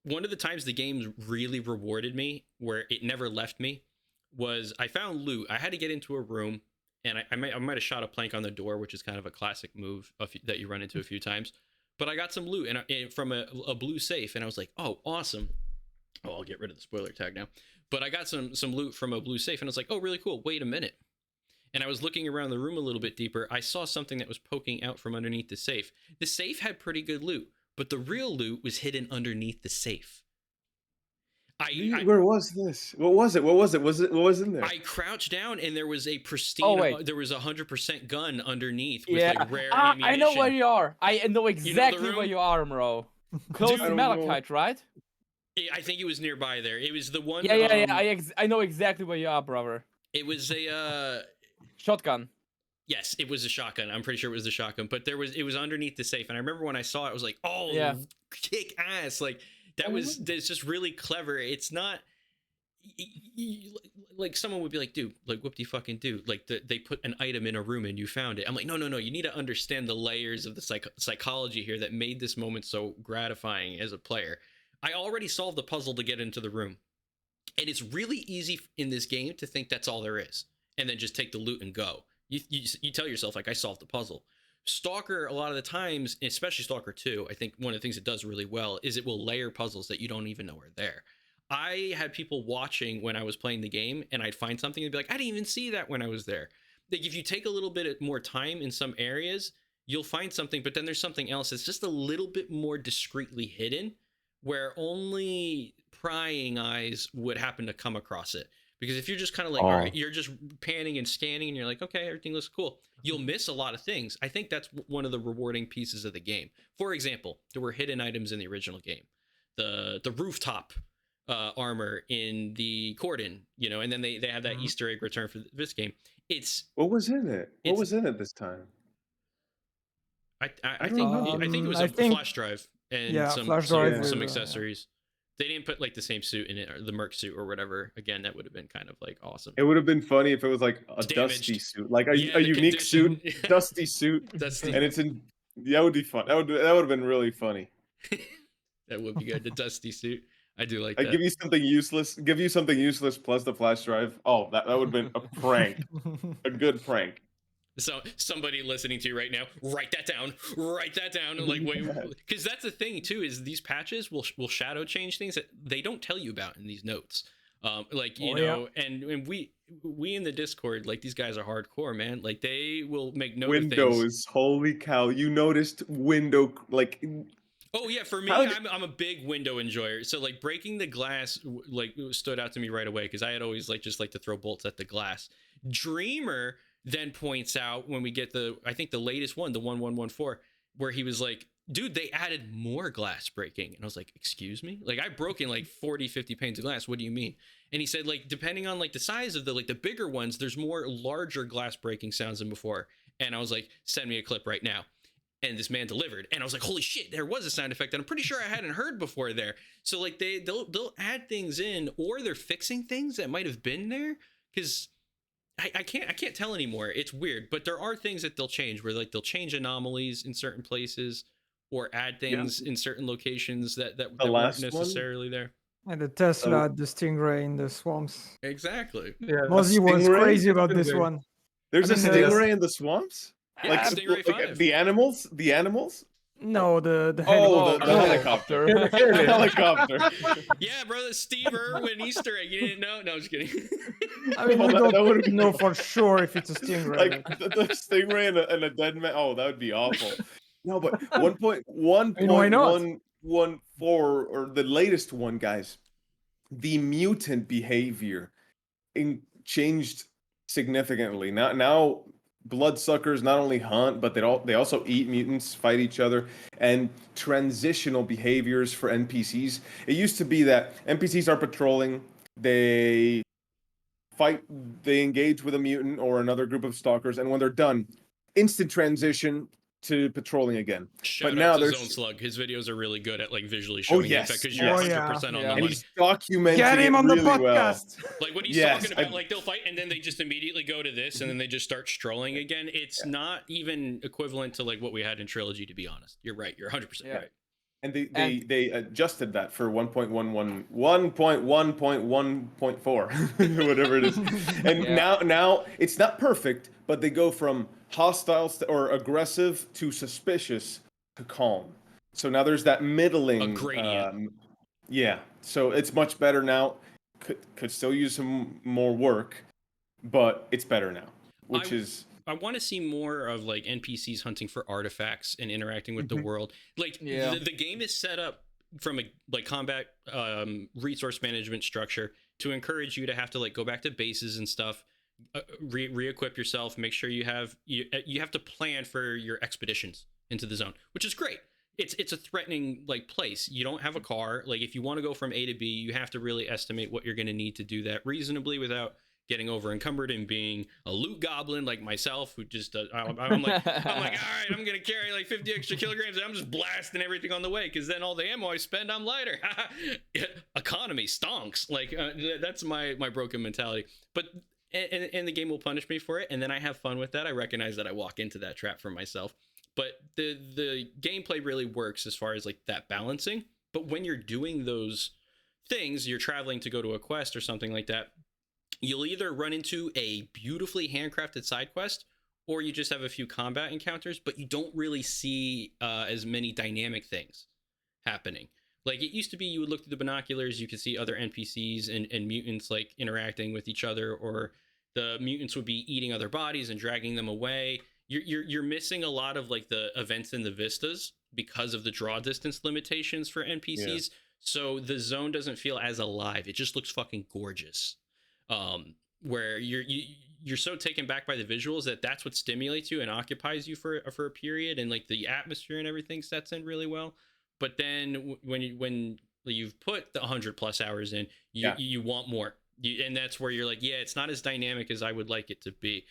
One of the times the game really rewarded me, where it never left me, was I found loot. I had to get into a room, and I might have shot a plank on the door, which is kind of a classic move that you run into a few times. But I got some loot and from a blue safe, and I was like, oh, awesome. Oh, I'll get rid of the spoiler tag now. But I got some loot from a blue safe, and I was like, oh, really cool. Wait a minute. And I was looking around the room a little bit deeper. I saw something that was poking out from underneath the safe. The safe had pretty good loot, but the real loot was hidden underneath the safe. Where was this? What was it? What was in there? I crouched down, and there was a pristine. wait. There was a 100% gun underneath with Yeah. like rare ammunition. I know where you are. I know exactly room? where you are, bro. Close Dude, to I don't know. Malachite, right? I think it was nearby there. It was the one. Yeah. I know exactly where you are, brother. It was a. Shotgun. Yes, it was a shotgun. I'm pretty sure it was the shotgun, but it was underneath the safe, and I remember when I saw it, I was like, "Oh, Yeah. kick ass!" Like that's just really clever. It's not like someone would be like, "Dude, like whoop de fucking do." Like they put an item in a room and you found it. I'm like, no. You need to understand the layers of the psychology here that made this moment so gratifying as a player. I already solved the puzzle to get into the room, and it's really easy in this game to think that's all there is, and then just take the loot and go. You tell yourself, like, I solved the puzzle. Stalker, a lot of the times, especially Stalker 2, I think one of the things it does really well is it will layer puzzles that you don't even know are there. I had people watching when I was playing the game, and I'd find something and be like, I didn't even see that when I was there. Like, if you take a little bit more time in some areas, you'll find something, but then there's something else that's just a little bit more discreetly hidden, where only prying eyes would happen to come across it. Because if you're just kind of like, all right, you're just panning and scanning, and you're like, okay, everything looks cool, you'll miss a lot of things. I think that's one of the rewarding pieces of the game. For example, there were hidden items in the original game. The rooftop armor in the Cordon, and then they have that Easter egg return for this game. What was in it? What was in it this time? I think it was a flash drive and some accessories. They didn't put like the same suit in it, or the Merc suit or whatever. Again, that would have been kind of like awesome. It would have been funny if it was like a dusty suit, like a unique suit, dusty suit, and it's in. That would be fun. That would have been really funny. That would be good. The dusty suit. I do like that. Give you something useless. Give you something useless plus the flash drive. Oh, that would have been a prank. A good prank. So somebody listening to you right now, write that down. And like, wait, because that's the thing too, is these patches will shadow change things that they don't tell you about in these notes. Like, and we in the Discord, like, these guys are hardcore, man. Like, they will make note of things. Holy cow! You noticed window, like. Oh yeah, for me, I'm a big window enjoyer. So like breaking the glass like stood out to me right away, because I had always just to throw bolts at the glass. Dreamer then points out when we get I think the latest one, the 1114, where he was like, dude, they added more glass breaking. And I was like, excuse me? Like, I've broken like 40, 50 panes of glass. What do you mean? And he said, like, depending on like the size of the bigger ones, there's more larger glass breaking sounds than before. And I was like, send me a clip right now. and this man delivered, and I was like, holy shit, there was a sound effect that I'm pretty sure I hadn't heard before there. So like they'll add things in, or they're fixing things that might have been there, because I can't tell anymore. It's weird, but there are things that they'll change, where like they'll change anomalies in certain places, or add things in certain locations that weren't last one? necessarily there. And the Tesla, the Stingray in the swamps. Exactly. Yeah. Mozzie was Stingray? crazy about this Stingray. one. There's I a mean, stingray in the swamps. Yeah, Like Stingray 5. the animals. The animals. No, the Oh, helicopter. the helicopter. Really? Helicopter. Yeah, bro, the Steve Irwin Easter egg. You didn't know? No, I'm just kidding. I mean, Oh, we that don't would've been know cool. for sure if it's a Stingray. Like but- the stingray and a dead man. Oh, that would be awful. No, but 1.1.1 mean, why not? 1.14 or the latest one, guys. The mutant behavior changed significantly. Now bloodsuckers not only hunt, but they also eat mutants, fight each other, and transitional behaviors for NPCs. It used to be that NPCs are patrolling, they fight, they engage with a mutant or another group of stalkers, and when they're done, instant transition to patrolling again. Shout now out to there's- Zone Slug. His videos are really good at like visually showing yes, the effect, because yes. you're Oh, yeah. 100% on Yeah. the and money. he's documenting Get him it on the really well. podcast. Like what he's Yes, talking about, like they'll fight and then they just immediately go to this and then they just start strolling again. It's not even equivalent to like what we had in Trilogy, to be honest. You're right. You're 100% Yeah. right. And they And- they adjusted that for 1.1.1.1.4, whatever it is. And Yeah. now it's not perfect, but they go from hostile or aggressive to suspicious to calm. So now there's that middling. A gradient. Yeah. So it's much better now. Could still use some more work, but it's better now, which is. I want to see more of like NPCs hunting for artifacts and interacting with the world. Like Yeah. the game is set up from a like combat resource management structure to encourage you to have to like go back to bases and stuff, re-equip yourself, make sure you have to plan for your expeditions into the zone, which is great. It's a threatening like place. You don't have a car. Like if you want to go from A to B, you have to really estimate what you're going to need to do that reasonably without getting over encumbered and being a loot goblin like myself, who just I'm like, all right, I'm gonna carry like 50 extra kilograms and I'm just blasting everything on the way, because then all the ammo I spend, I'm lighter. Economy stonks. Like that's my broken mentality. But and the game will punish me for it, and then I have fun with that. I recognize that I walk into that trap for myself. But the gameplay really works as far as like that balancing. But when you're doing those things, you're traveling to go to a quest or something like that, you'll either run into a beautifully handcrafted side quest, or you just have a few combat encounters, but you don't really see as many dynamic things happening. Like it used to be, you would look through the binoculars, you could see other NPCs and mutants like interacting with each other, or the mutants would be eating other bodies and dragging them away. You're missing a lot of like the events in the vistas because of the draw distance limitations for NPCs. Yeah. So the zone doesn't feel as alive. It just looks fucking gorgeous. Where you're so taken back by the visuals that's what stimulates you and occupies you for a period, and like the atmosphere and everything sets in really well. But then when you've put the 100+ hours in, you want more. And that's where you're like, yeah, it's not as dynamic as I would like it to be,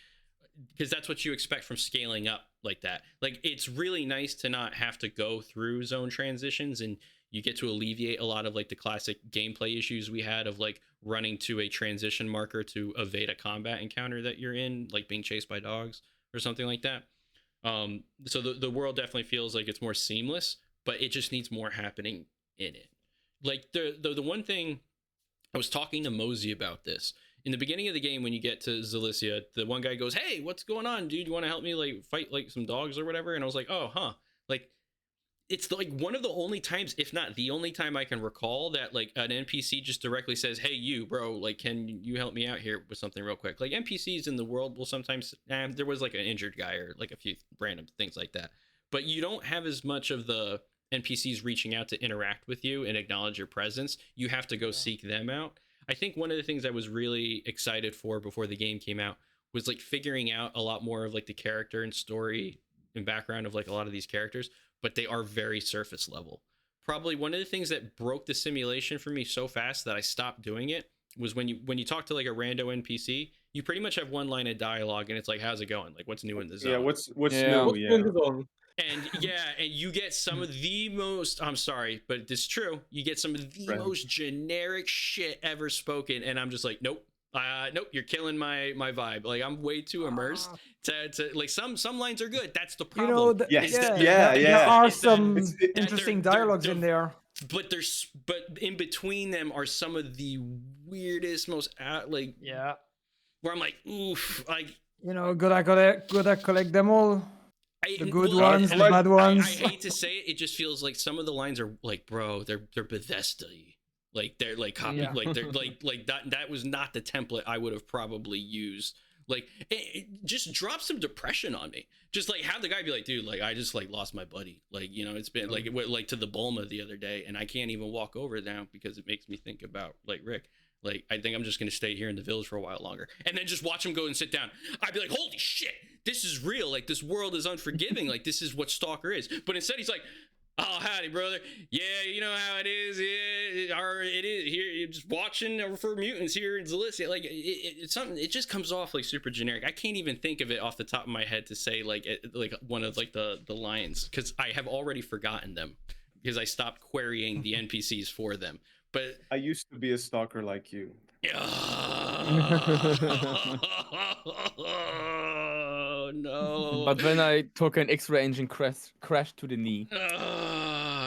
because that's what you expect from scaling up like that. Like it's really nice to not have to go through zone transitions, and you get to alleviate a lot of like the classic gameplay issues we had of like running to a transition marker to evade a combat encounter that you're in, like being chased by dogs or something like that. So the world definitely feels like it's more seamless, but it just needs more happening in it. Like the one thing, I was talking to Mosey about this. In the beginning of the game, when you get to Zalicia, the one guy goes, "Hey, what's going on, dude? You want to help me like fight like some dogs or whatever?" And I was like, "Oh, huh." Like it's like one of the only times, if not the only time, I can recall that like an NPC just directly says, "Hey, you, bro, like, can you help me out here with something real quick?" Like NPCs in the world will sometimes, there was like an injured guy or like a few random things like that, but you don't have as much of the NPCs reaching out to interact with you and acknowledge your presence. You have to go seek them out. I think one of the things I was really excited for before the game came out was like figuring out a lot more of like the character and story and background of like a lot of these characters, but they are very surface level. Probably one of the things that broke the simulation for me so fast that I stopped doing it was when you talk to like a rando NPC, you pretty much have one line of dialogue and it's like, "How's it going? Like, what's new in the zone?" Yeah, what's Yeah. new? What's Yeah. going on? And and you get some of the most, I'm sorry, but it's true, you get some of the Right. most generic shit ever spoken, and I'm just like, nope. Nope, you're killing my vibe. Like, I'm way too immersed to like, some lines are good. That's the You problem. know, Yes. is that- Yeah, there yeah. are is that- some It's- interesting they're- dialogues in there. but in between them are some of the weirdest, most like, Yeah. where I'm like, oof, like, You know, gotta collect them all. The good well, ones, the like, bad I ones. hate to say it, it just feels like some of the lines are like, bro, they're Bethesda, like they're like copy, Yeah. like they're like that was not the template I would have probably used. Like, it just dropped some depression on me. Just like have the guy be like, dude, like I just like lost my buddy. Like, you know, it's been like it went like to the Bulma the other day, and I can't even walk over now because it makes me think about like Rick. Like, I think I'm just gonna stay here in the village for a while longer, and then just watch him go and sit down. I'd be like, holy shit, this is real. Like, this world is unforgiving. Like, this is what Stalker is. But instead, he's like, oh, howdy, brother. Yeah, you know how it is. Yeah, it is here. You're just watching for mutants here in Zalissia. Like, it's something. It just comes off like super generic. I can't even think of it off the top of my head to say like one of like the lines, because I have already forgotten them because I stopped querying the NPCs for them. But I used to be a stalker like you. Oh no! But when I took an X-ray engine crash to the knee.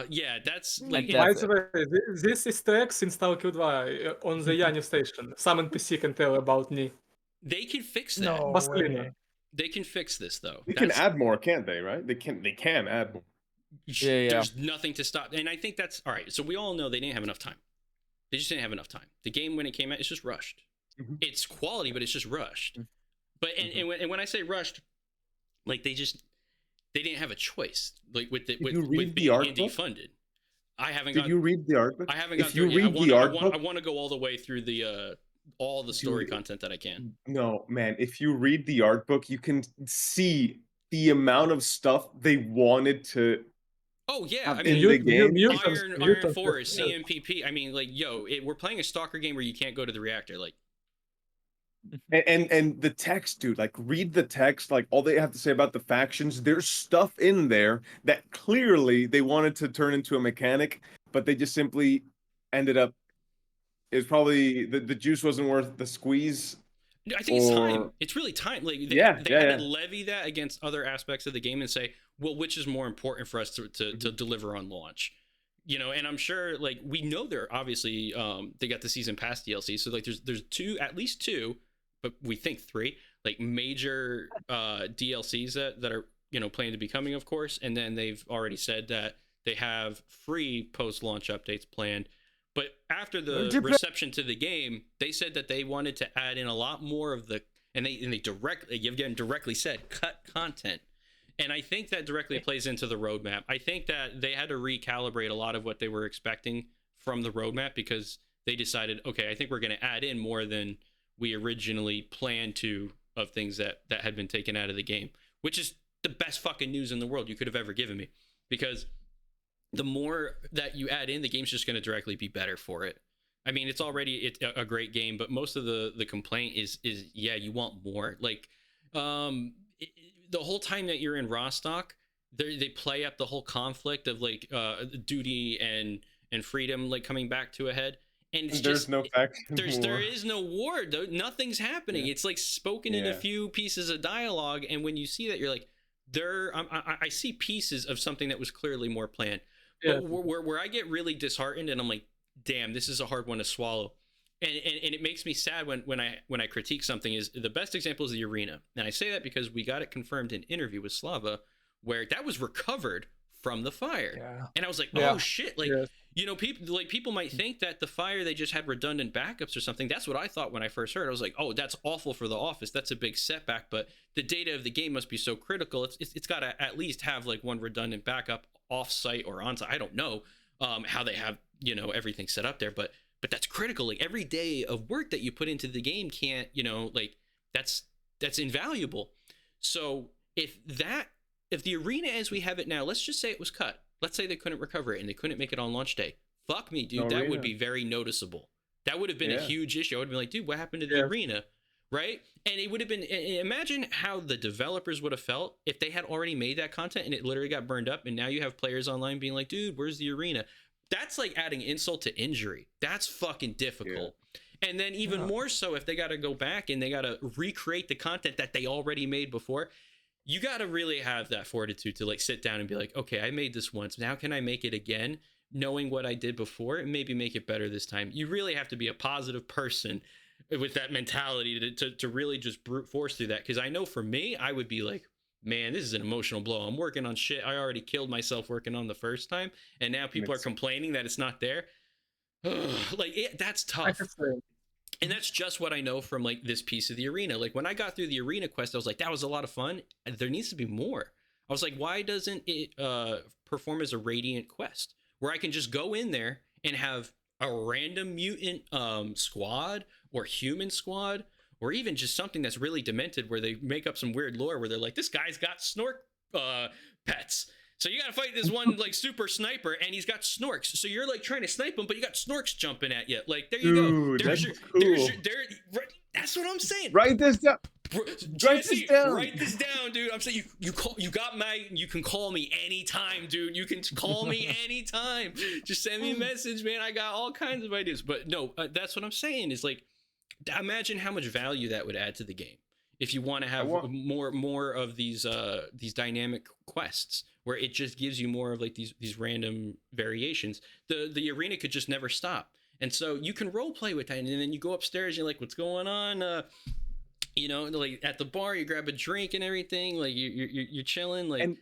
Yeah, that's And like By that's the way, this is text in S.T.A.L.K.E.R on the Yanni station. Some NPC can tell about me. they can fix that. No Baselina. way. They can fix this though. They can add more, can't they? Right? They can add more. Yeah. There's nothing to stop, and I think that's all right. So we all know they didn't have enough time. They just didn't have enough time. The game when it came out, it's just rushed. Mhm. It's quality, but it's just rushed. But and when I say rushed, like they didn't have a choice. Like with you read with the being art indie book? funded. I haven't Did gone. you read the art book? I haven't gone If through you it yet. read the art I book, want to go all the way through the all the story Dude, content that I can. no, man. If you read the art book, you can see the amount of stuff they wanted to Oh yeah, have I in mean, the game. Iron Forest, CMPP. I mean, like, yo, we're playing a stalker game where you can't go to the reactor. Like, And the text, dude, like read the text, like all they have to say about the factions. There's stuff in there that clearly they wanted to turn into a mechanic, but they just simply ended up. It's probably the juice wasn't worth the squeeze. I think it's time. Or- It's really time. Like they Yeah, had yeah, to levy that against other aspects of the game and say, well, which is more important for us to deliver on launch? You know, and I'm sure like we know they're obviously they got the season pass DLC, so like there's at least two, but we think three like major DLCs that are, you know, planning to be coming, of course, and then they've already said that they have free post-launch updates planned. But after the reception to the game, they said that they wanted to add in a lot more of the, and they directly said cut content. And I think that directly plays into the roadmap. I think that they had to recalibrate a lot of what they were expecting from the roadmap because they decided, okay, I think we're going to add in more than we originally planned to of things that had been taken out of the game, which is the best fucking news in the world you could have ever given me, because the more that you add in, the game's just going to directly be better for it. I mean, it's already a great game, but most of the complaint is yeah, you want more. Like, the whole time that you're in Rostock, they play up the whole conflict of like duty and freedom like coming back to a head. And it's there's just, no faction there war. is no war. Nothing's happening. Yeah. It's like spoken in a few pieces of dialogue, and when you see that, you're like, I see pieces of something that was clearly more planned. Yeah. But where I get really disheartened, and I'm like, damn, this is a hard one to swallow, and it makes me sad when I critique something. Is the best example is the arena, and I say that because we got it confirmed in an interview with Slava, where that was recovered from the fire. Yeah. And I was like, Yeah. oh shit, like, you know, people might think that the fire, they just had redundant backups or something. That's what I thought when I first heard. I was like, oh, that's awful for the office. That's a big setback. But the data of the game must be so critical. It's got to at least have like one redundant backup off-site or on-site. I don't know how they have, you know, everything set up there, but that's critical. Like every day of work that you put into the game can't, you know, like that's invaluable. So if the arena as we have it now, let's just say it was cut. Let's say they couldn't recover it and they couldn't make it on launch day. Fuck me, dude. No that arena. would be very noticeable. That would have been a huge issue. I would have been like, dude, what happened to the Yeah. arena? right? And it would have been, imagine how the developers would have felt if they had already made that content and it literally got burned up, and now you have players online being like, dude, where's the arena? That's like adding insult to injury. That's fucking difficult. And then even more so if they got to go back and they got to recreate the content that they already made before. You got to really have that fortitude to like sit down and be like, okay, I made this once. Now can I make it again? Knowing what I did before and maybe make it better this time. You really have to be a positive person with that mentality to really just brute force through that. Because I know for me, I would be like, man, this is an emotional blow. I'm working on shit I already killed myself working on the first time, and now people are complaining that it's not there. That's tough. And that's just what I know from like this piece of the arena. Like when I got through the arena quest, I was like, that was a lot of fun. There needs to be more. I was like, why doesn't it perform as a radiant quest where I can just go in there and have a random mutant squad or human squad, or even just something that's really demented where they make up some weird lore where they're like, this guy's got snork pets. So you got to fight this one like super sniper and he's got snorks. So you're like trying to snipe him, but you got snorks jumping at you. Like, there you go. That's what I'm saying. Write this down. Write this down, dude. I'm saying you can call me anytime, dude. You can call me anytime. Just send me a message, man. I got all kinds of ideas. But no, that's what I'm saying is like, imagine how much value that would add to the game if you want to have more of these dynamic quests where it just gives you more of like these random variations. The arena could just never stop, and so you can role play with that, and then you go upstairs, you're like, what's going on? You know, like at the bar, you grab a drink and everything, like you're chilling, like.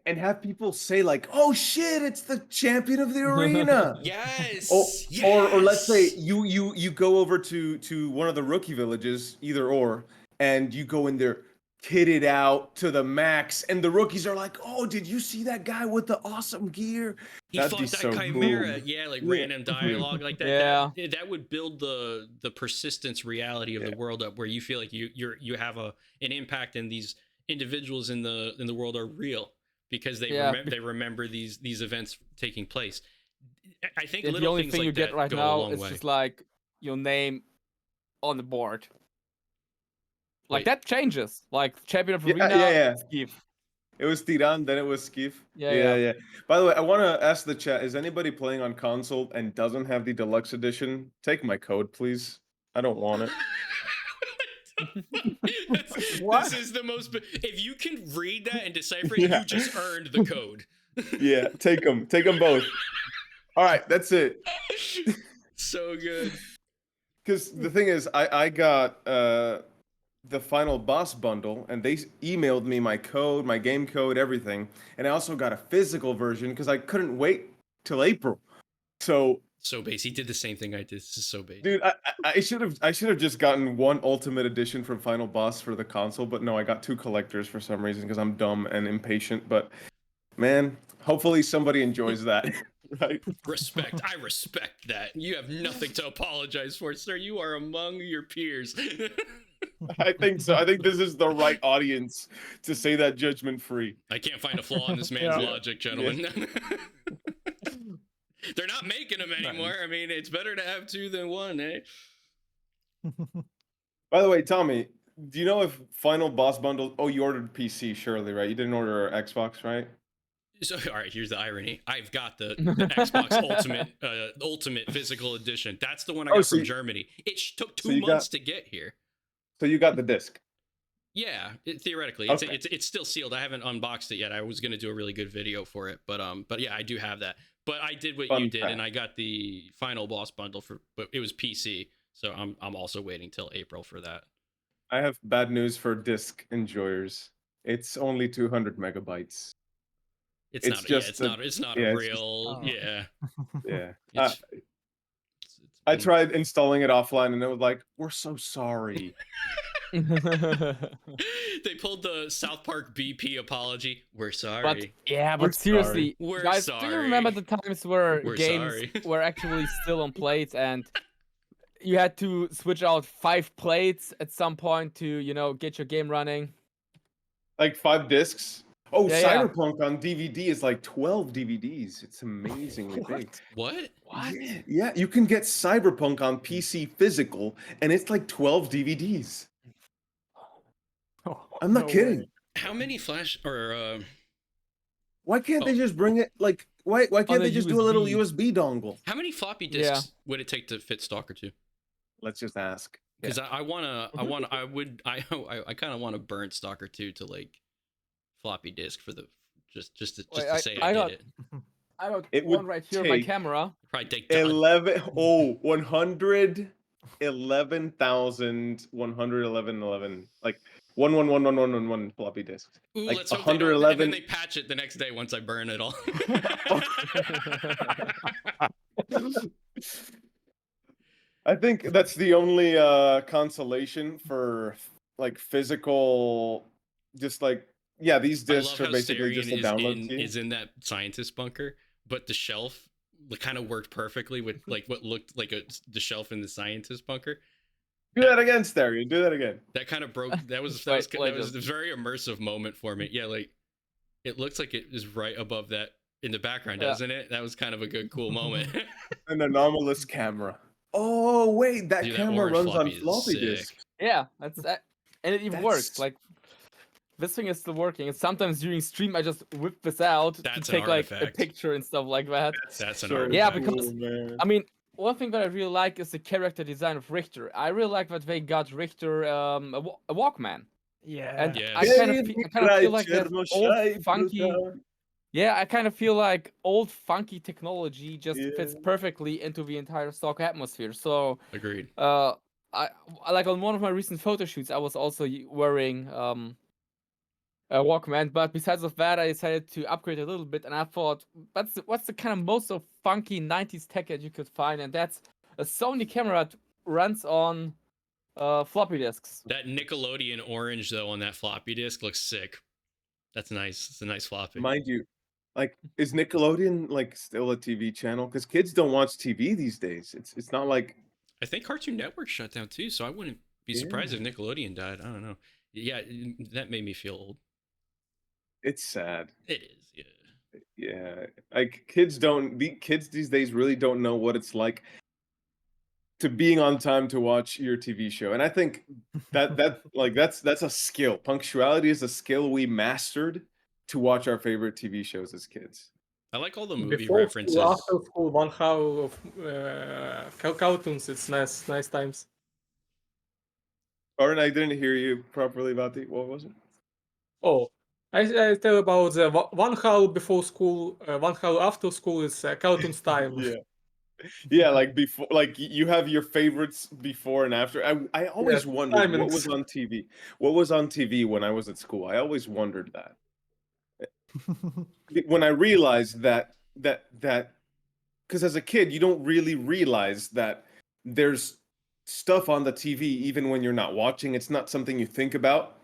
And have people say like, "Oh shit, it's the champion of the arena." Yes. Or let's say you go over to one of the rookie villages, either or, and you go in there kitted out to the max, and the rookies are like, "Oh, did you see that guy with the awesome gear? He fought that Chimera." Cool. Yeah, like random dialogue like that. Yeah. That would build the persistence reality of the world up, where you feel like you have an impact, and these individuals in the world are real. Because they remember these events taking place. I think the little only things thing like you get that right go a now long is way. just like your name on the board. Like Wait. that changes. Like champion of arena. Yeah. Skip. It was Tiran, then it was Skif. Yeah. By the way, I want to ask the chat: is anybody playing on console and doesn't have the deluxe edition? Take my code, please. I don't want it. This is the most. If you can read that and decipher it, you just earned the code. Yeah, take them both. All right, that's it. So good. Because the thing is, I got the final boss bundle, and they emailed me my code, my game code, everything, and I also got a physical version because I couldn't wait till April. So base. He did the same thing I did. This is so base. Dude, I should have just gotten one ultimate edition from Final Boss for the console, but no, I got two collectors for some reason because I'm dumb and impatient. But man, hopefully somebody enjoys that. Right? Respect. I respect that. You have nothing to apologize for, sir. You are among your peers. I think so. I think this is the right audience to say that judgment free. I can't find a flaw in this man's logic, gentlemen. They're not making them anymore. I mean, it's better to have two than one, eh? By the way, Tommy, do you know if Final Boss Bundle... Oh, you ordered PC, surely, right? You didn't order Xbox, right? So, all right, here's the irony. I've got the Xbox Ultimate Physical Edition. That's the one I got from Germany. It took 2 months to get here. So you got the disc? Yeah, theoretically, Okay. it's still sealed. I haven't unboxed it yet. I was gonna do a really good video for it, but yeah, I do have that. But I did what you did, and I got the Final Boss bundle but it was PC, so I'm also waiting till April for that. I have bad news for disc enjoyers. It's only 200 megabytes. It's not a real. Yeah. I tried installing it offline, and it was like, "We're so sorry." They pulled the South Park BP apology. We're sorry. But seriously, We're guys, sorry. do you remember the times where games were actually still on plates and you had to switch out 5 plates at some point to, get your game running? Like 5 discs? Oh, Yeah. Cyberpunk on DVD is like 12 DVDs. It's amazingly big. What? Yeah, you can get Cyberpunk on PC physical, and it's like 12 DVDs. I'm not No kidding. way. How many flash or Why can't they Oh. just bring it like why can't On a they just do a little USB. USB dongle? how many floppy Yeah. disks would it take to fit Stalker 2? Let's just ask. Because I kind of want to burn Stalker 2 to like floppy disk for the just to Wait, say I I got- did it. I got It one would right here on my take camera. Probably take 111 like 1 floppy disks. Ooh, Like let's hope they don't. And then 111. they patch it the next day once I burn it all. I think that's the only consolation for like physical, just like these I discs love are how basically just a Starion download key. is in that scientist bunker, but the shelf kind of worked perfectly with like what looked like the shelf in the scientist bunker. Do that again, Stereo. Do that again. That kind of broke. That was Wait, a very immersive moment for me. Yeah, like it looks like it is right above that in the background, Yeah. doesn't it? That was kind of a good, cool moment. An anomalous camera. Oh wait, that Dude, that camera orange runs on floppy is floppy sick. disk. Yeah, that's that, and it even works. That's- Like this thing is still working. And sometimes during stream, I just whip this out That's to an take like a artifact. picture and stuff like that. That's an so artifact. Yeah, cool, because- man. I mean, one thing that I really like is the character design of Richter. I really like that they got Richter a Walkman, Yeah. and Yes. I kind of feel like that old funky. Yeah, I kind of feel like old funky technology just fits Yeah. perfectly into the entire Stalker atmosphere. So, Agreed. I like on one of my recent photo shoots, I was also wearing a Walkman, but besides of that, I decided to upgrade a little bit, and I thought, what's the kind of most of funky 90s tech that you could find, and that's a Sony camera that runs on floppy disks. That Nickelodeon orange though on that floppy disk looks sick. That's nice. It's a nice floppy. Mind you, like, is Nickelodeon like still a TV channel? Because kids don't watch TV these days. It's not like I think Cartoon Network shut down too, so I wouldn't be surprised if Nickelodeon died. I don't know. Yeah, that made me feel old. it's sad. It is, yeah. Yeah, like kids these days really don't know what it's like to being on time to watch your TV show. And I think that like that's a skill. Punctuality is a skill we mastered to watch our favorite TV shows as kids. I like all the movie Before references. school, after school, 1 hour of cartoons. It's nice times. Oren, I didn't hear you properly about what was it? Oh, I tell about the 1 hour before school, 1 hour after school is cartoons time. Yeah, like before, like you have your favorites before and after. I always wondered what was on TV. What was on TV when I was at school? I always wondered that. When I realized that because as a kid you don't really realize that there's stuff on the TV even when you're not watching. It's not something you think about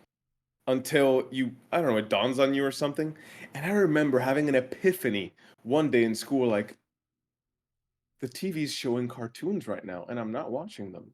until I don't know, it dawns on you or something. And I remember having an epiphany one day in school, like, the TV's showing cartoons right now and I'm not watching them.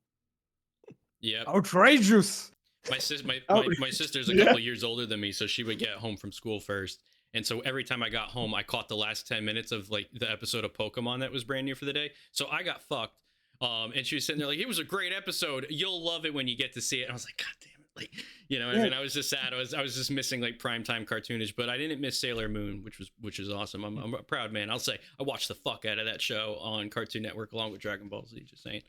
Yeah. Outrageous. My sister's a couple years older than me, so she would get home from school first. And so every time I got home, I caught the last 10 minutes of like the episode of Pokemon that was brand new for the day. So I got fucked. And she was sitting there like, it was a great episode. You'll love it when you get to see it. And I was like, God damn it. Like, you know, I mean, I was just sad. I was just missing like primetime cartoonage, but I didn't miss Sailor Moon, which is awesome. I'm a proud man. I'll say I watched the fuck out of that show on Cartoon Network along with Dragon Ball Z, just saying.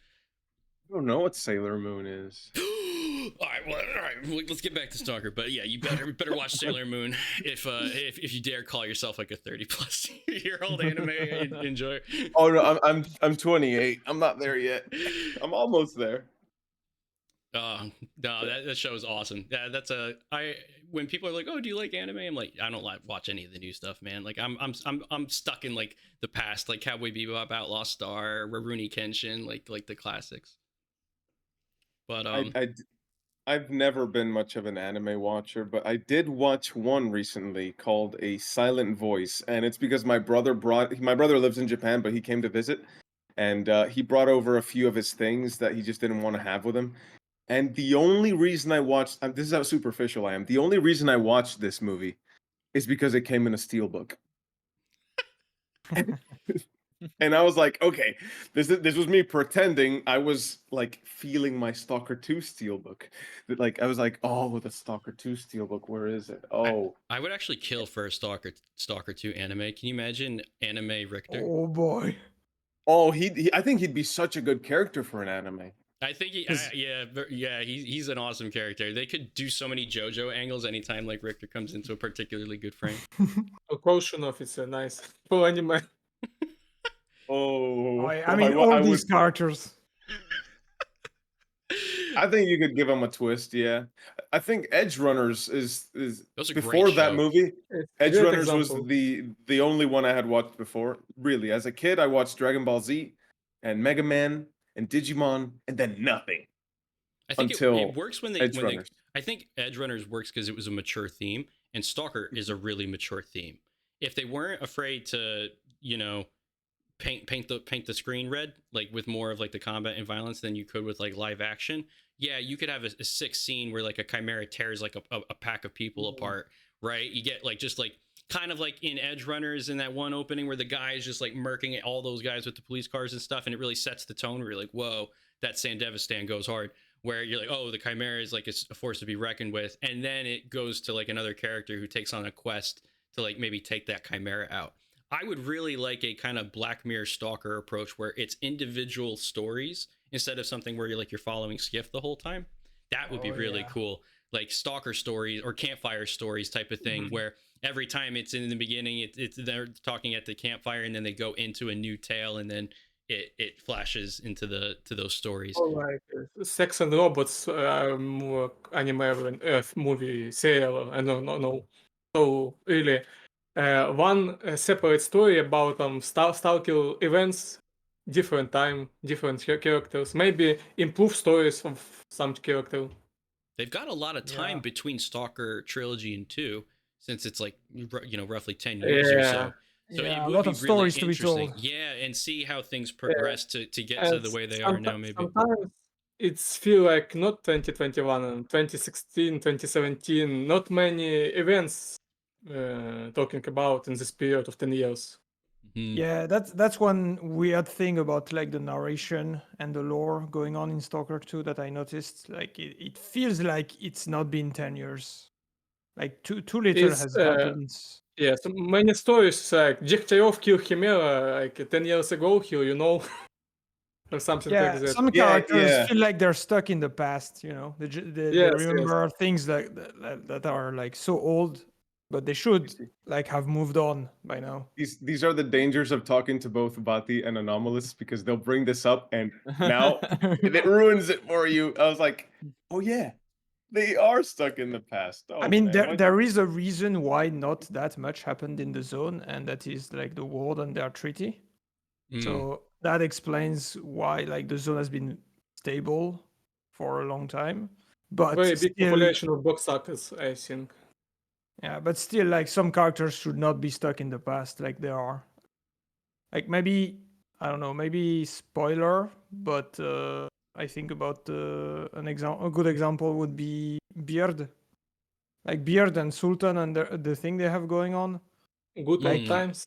I don't know what Sailor Moon is. All right, let's get back to Stalker. But yeah, you better watch Sailor Moon if you dare call yourself like a 30-plus-year-old anime enjoyer. Oh no, I'm 28. I'm not there yet. I'm almost there. No, that show is awesome. Yeah, when people are like, "Oh, do you like anime?" I'm like, I don't watch any of the new stuff, man. Like I'm stuck in like the past, like Cowboy Bebop, Outlaw Star, Rurouni Kenshin, like the classics. But I've never been much of an anime watcher, but I did watch one recently called A Silent Voice, and it's because my brother lives in Japan, but he came to visit, and he brought over a few of his things that he just didn't want to have with him. And the only reason I watched this is how superficial I am. The only reason I watched this movie is because it came in a steelbook. And I was like, okay, this was me pretending I was like feeling my Stalker 2 steelbook. Like I was like, oh, the Stalker 2 steelbook, where is it? Oh, I would actually kill for a Stalker 2 anime. Can you imagine anime Richter? Oh boy. oh, I think he'd be such a good character for an anime. I think he's an awesome character. They could do so many JoJo angles anytime like Richter comes into a particularly good frame. Oceanov is a nice for anime. Oh, I mean, all these characters. I think you could give him a twist. Yeah, I think Edge Runners is That was a before great that show. movie. It's a Edge great Runners was example. the only one I had watched before. Really, as a kid, I watched Dragon Ball Z and Mega Man and Digimon, and then nothing I think until it works when they Edge Runners. I think Edge Runners works because it was a mature theme, and Stalker is a really mature theme. If they weren't afraid to, you know, paint the screen red, like with more of like the combat and violence than you could with like live action, yeah, you could have a sick scene where like a chimera tears like a pack of people apart, right? You get like just like kind of like in Edge Runners in that one opening where the guy is just like murking at all those guys with the police cars and stuff, and it really sets the tone where you're like, whoa, that Sandevistan goes hard. Where you're like, oh, the chimera is like a force to be reckoned with, and then it goes to like another character who takes on a quest to like maybe take that chimera out. I would really like a kind of Black Mirror Stalker approach where it's individual stories instead of something where you're following Skiff the whole time. That would be really cool. Like Stalker stories or campfire stories type of thing, where every time it's in the beginning, it's they're talking at the campfire, and then they go into a new tale, and then it flashes into those stories. Or like Sex and Robots anime movie serial. I don't know. So really, one separate story about Stalker events, different time, different characters. Maybe improve stories of some character. They've got a lot of time between Stalker trilogy and 2, since it's like roughly 10 years or so. So Yeah, it a would lot be of really stories to be interesting. told. Yeah, and see how things progress to get to the way they are now, maybe. Sometimes it's feel like not 2021 and 2016, 2017, not many events talking about in this period of 10 years. Yeah, that's one weird thing about like the narration and the lore going on in Stalker 2 that I noticed. Like it feels like it's not been 10 years. Like too little Is has happened. yes, many stories like Degtyaryov killed Chimera like 10 years ago here, or something like Yeah, that. some Yeah, characters yeah. feel like they're stuck in the past. They Yes, remember things that are like so old, but they should like have moved on by now. These are the dangers of talking to both Bati and Anomalous, because they'll bring this up and now it ruins it for you. I was like, oh yeah, they are stuck in the past. Oh I mean, man, there is a reason why not that much happened in the zone, and that is like the war and their treaty. So that explains why like the zone has been stable for a long time. But very big still, population of box suckers, I think. yeah, but still, like some characters should not be stuck in the past, like they are. Like maybe I don't know, maybe spoiler, but I think about a good example would be Beard, like Beard and Sultan and the thing they have going on. Good old times.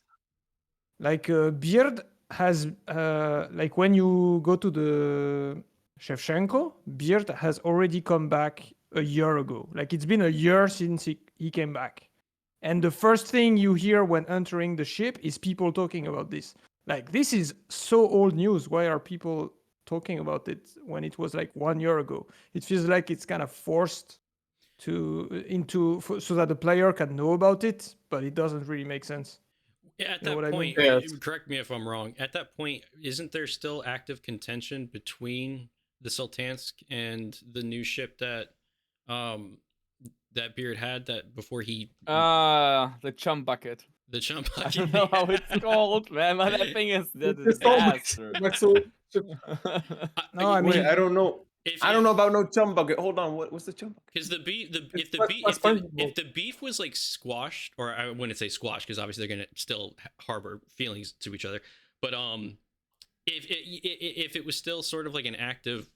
Like Beard has like when you go to the Shevchenko, Beard has already come back a year ago. Like it's been a year since he came back. And the first thing you hear when entering the ship is people talking about this. Like this is so old news. Why are people talking about it when it was like 1 year ago? It feels like it's kind of forced so that the player can know about it, but it doesn't really make sense. Yeah, at You know that what I mean? point, Yes. correct me if I'm wrong. At that point, isn't there still active contention between the Sultansk and the new ship that that Beard had that before he The chum bucket. the chump I don't know how it's called, man. But that thing is a disaster. No, I mean, wait, I don't know. If, I don't know about no chum bucket. Hold on, what's the chum bucket? because SpongeBob. if the beef was like squashed, or I wouldn't say squashed because obviously they're gonna still harbor feelings to each other, but if it was still sort of like an active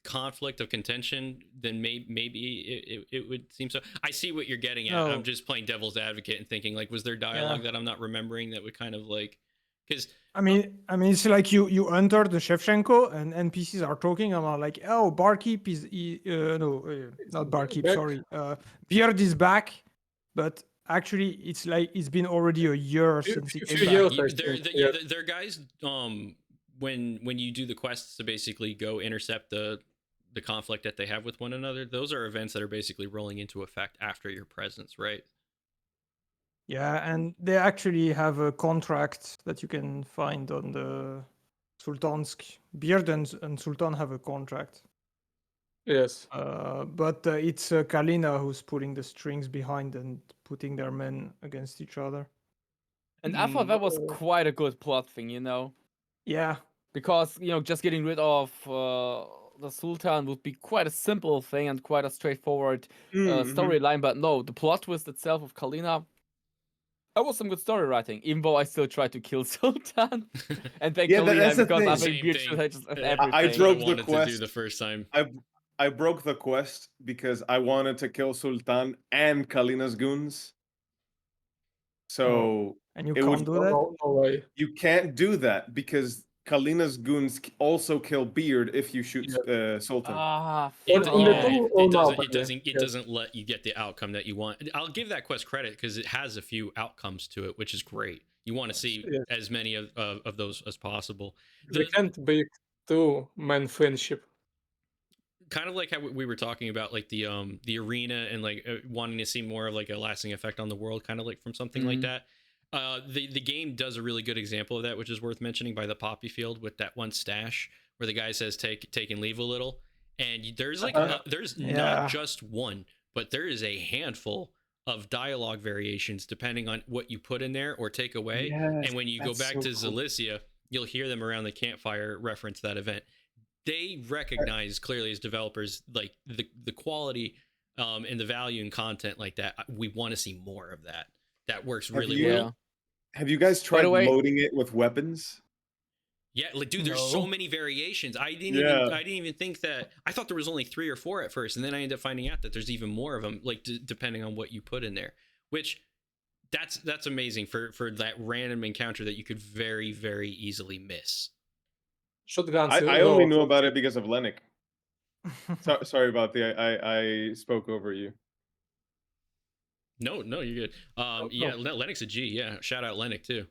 conflict of contention, then maybe it would seem so. I see what you're getting at. No. I'm just playing devil's advocate and thinking like, was there dialogue that I'm not remembering that would kind of like, because I mean, it's like you enter the Shevchenko and NPCs are talking and are like, oh, Barkeep is not Barkeep, back. sorry, Beard is back, but actually it's like it's been already a year since he came Few back. years, I They're, think. yeah, Yeah. they're guys. When you do the quests to basically go intercept the conflict that they have with one another, those are events that are basically rolling into effect after your presence, right? Yeah, and they actually have a contract that you can find on the Sultansk. Beard and Sultan have a contract. Yes. But it's Kalina who's pulling the strings behind and putting their men against each other. And I thought that was No. quite a good plot thing, you know, Yeah, because just getting rid of the Sultan would be quite a simple thing and quite a straightforward Mhm. storyline. But no, the plot twist itself of Kalina. That was some good story writing, even though I still tried to kill Sultan and then Yeah, Kalina that's the because I thing. think Beard Same should thing. have just I everything. that's what I broke the wanted to do quest. the first time. I broke the quest because I wanted to kill Sultan and Kalina's goons. So and you it can't would do that. No way. you can't do that because Kalina's goons also kill Beard if you shoot Sultan. Ah, But in the fuck. two or now, It yes. doesn't let you get the outcome that you want. I'll give that quest credit because it has a few outcomes to it, which is great. You want to see Yes. as many of those as possible. They can't break two man friendship. Kind of like how we were talking about like the arena and like wanting to see more of like a lasting effect on the world, kind of like from something like that. The game does a really good example of that, which is worth mentioning, by the poppy field with that one stash where the guy says take and leave a little, and there's like there's not just one, but there is a handful of dialogue variations depending on what you put in there or take away. Yes, And when you go that's back so to cool. Zalicia, you'll hear them around the campfire reference that event. They recognize clearly as developers like the quality and the value in content like that. We want to see more of that. That works really you- well. Have you guys By tried the way- loading it with weapons? Yeah, like dude, there's so No. many variations. I didn't Yeah. even think that. I thought there was only 3 or 4 at first, and then I ended up finding out that there's even more of them, like depending on what you put in there. Which that's amazing for that random encounter that you could very very easily miss. Shotguns. I only knew about it because of Lennox. Sorry about I spoke over you. No, you're good. Yeah, Lennox a G. Yeah, shout out Lennox too.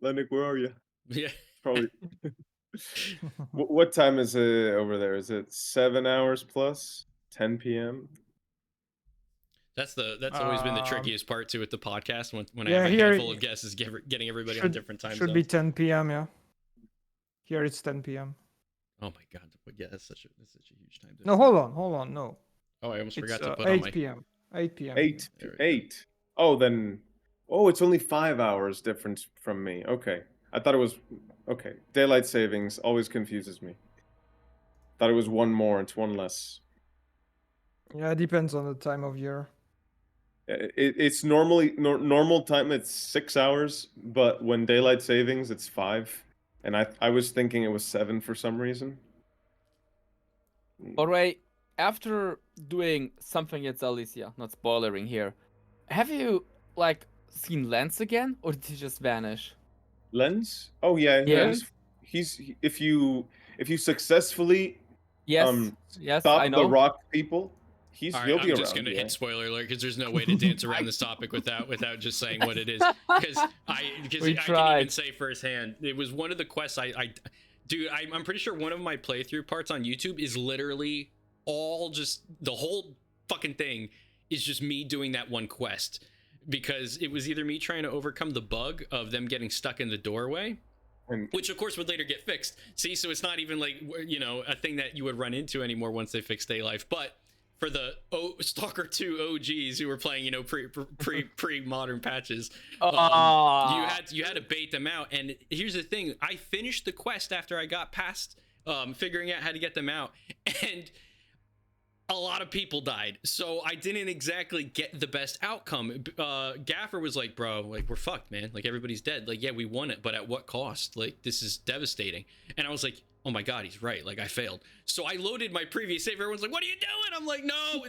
Lennox, where are you? Yeah. Probably. What time is it over there? Is it 7 hours plus? 10 p.m. That's always been the trickiest part too with the podcast when I yeah, have a here handful of guests is getting everybody on different time should zones. be 10 p.m. Yeah, here it's 10 p.m. Oh my god! But yeah, that's such a huge time difference. No, hold on, no. Oh, I almost It's forgot to put 8 on my. p.m. 8 p.m. 8 There we go. 8. Oh, then it's only 5 hours difference from me. Okay. I thought it was okay. Daylight savings always confuses me. Thought it was one more, it's one less. Yeah, it depends on the time of year. It's normally normal time it's 6 hours, but when daylight savings it's 5. And I was thinking it was 7 for some reason. Alright, after doing something at Zalicia, not spoilering here, have you like seen Lance again, or did he just vanish? Lens? Oh yeah, Yeah. he's if you successfully Yes, yes, stop I know. the rock people, All right, he'll be I'm around. just gonna yeah. hit spoiler alert because there's no way to dance around this topic without just saying what it is. Because I can even tried. say firsthand, it was one of the quests I'm pretty sure one of my playthrough parts on YouTube is literally all just the whole fucking thing is just me doing that one quest, because it was either me trying to overcome the bug of them getting stuck in the doorway, which of course would later get fixed. See, so it's not even like, a thing that you would run into anymore once they fix day life. But for the Stalker 2 OGs who were playing, pre modern patches, you had to bait them out. And here's the thing: I finished the quest after I got past figuring out how to get them out, and a lot of people died, so I didn't exactly get the best outcome. Gaffer was like, bro, like, we're fucked, man. Like, everybody's dead. Like, yeah, we won it, but at what cost? Like, this is devastating. And I was like, oh my god, he's right. Like I failed. So I loaded my previous save. Everyone's like, what are you doing? I'm like, no,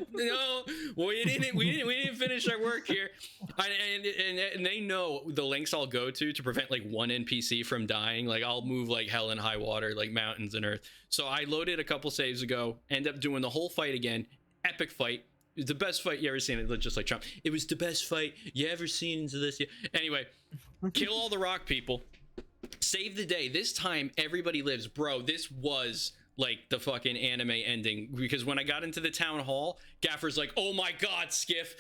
we didn't finish our work here. And they know the lengths I'll go to prevent like one NPC from dying. Like I'll move like hell and high water, like mountains and earth. So I loaded a couple saves ago, end up doing the whole fight again. Epic fight. It was the best fight you ever seen. It just like Trump. It was the best fight you ever seen into this year. Anyway, kill all the rock people. Save the day. This time everybody lives. Bro, this was like the fucking anime ending, because when I got into the town hall, Gaffer's like, oh my god, Skiff,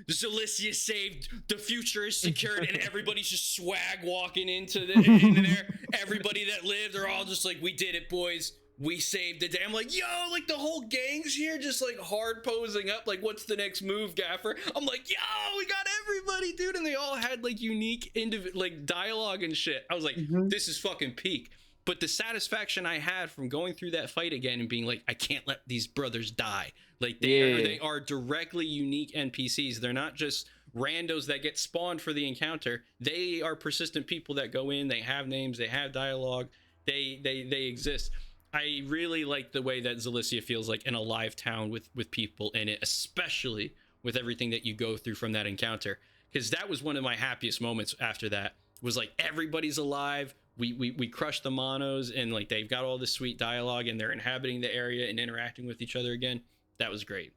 Zalicia saved, the future is secured, and everybody's just swag walking into there. Everybody that lived, they're all just like, we did it, boys, we saved the day. I'm like, yo, like the whole gang's here just like hard posing up, like what's the next move, Gaffer? I'm like, yo, we got everybody, dude. And they all had like unique like dialogue and shit. I was like, this is fucking peak. But the satisfaction I had from going through that fight again and being like, I can't let these brothers die. Like they are directly unique NPCs. They're not just randos that get spawned for the encounter. They are persistent people that go in, they have names, they have dialogue, they exist. I really like the way that Zalicia feels like an alive town with people in it, especially with everything that you go through from that encounter. Because that was one of my happiest moments after that, was like everybody's alive. We crushed the monos, and like they've got all this sweet dialogue, and they're inhabiting the area and interacting with each other again. That was great.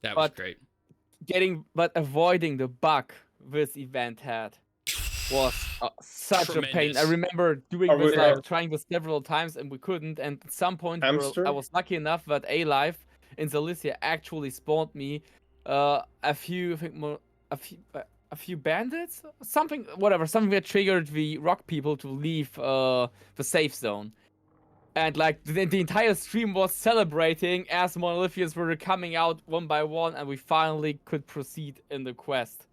That was great. Avoiding the bug this event had was such a pain. I remember doing this, like trying this several times, and we couldn't. And at some point, I was lucky enough that A-Life in Zalicia actually spawned me a few bandits, something that triggered the rock people to leave the safe zone. And like the entire stream was celebrating as Monolithians were coming out one by one, and we finally could proceed in the quest.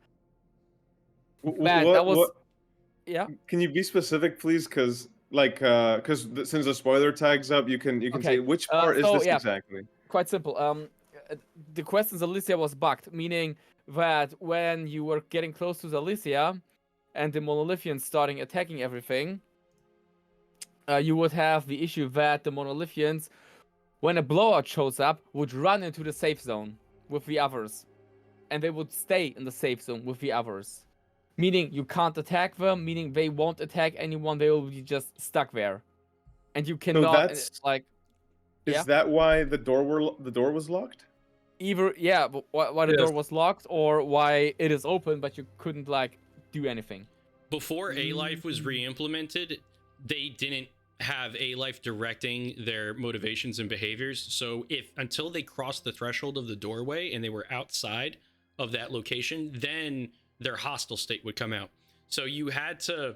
Man, that was. Yeah. Can you be specific, please? Because since the spoiler tag's up, you can say which part is this exactly. Quite simple. The quest in Zalicia was bugged, meaning that when you were getting close to Zalicia and the Monolithians starting attacking everything, you would have the issue that the Monolithians, when a blowout shows up, would run into the safe zone with the others, and they would stay in the safe zone with the others. Meaning you can't attack them, meaning they won't attack anyone, they will be just stuck there. And you cannot, Is that why the door was locked? Either, why the door was locked, or why it is open, but you couldn't, like, do anything. Before A-Life was re-implemented, they didn't have A-Life directing their motivations and behaviors. So until they crossed the threshold of the doorway and they were outside of that location, then their hostile state would come out. So you had to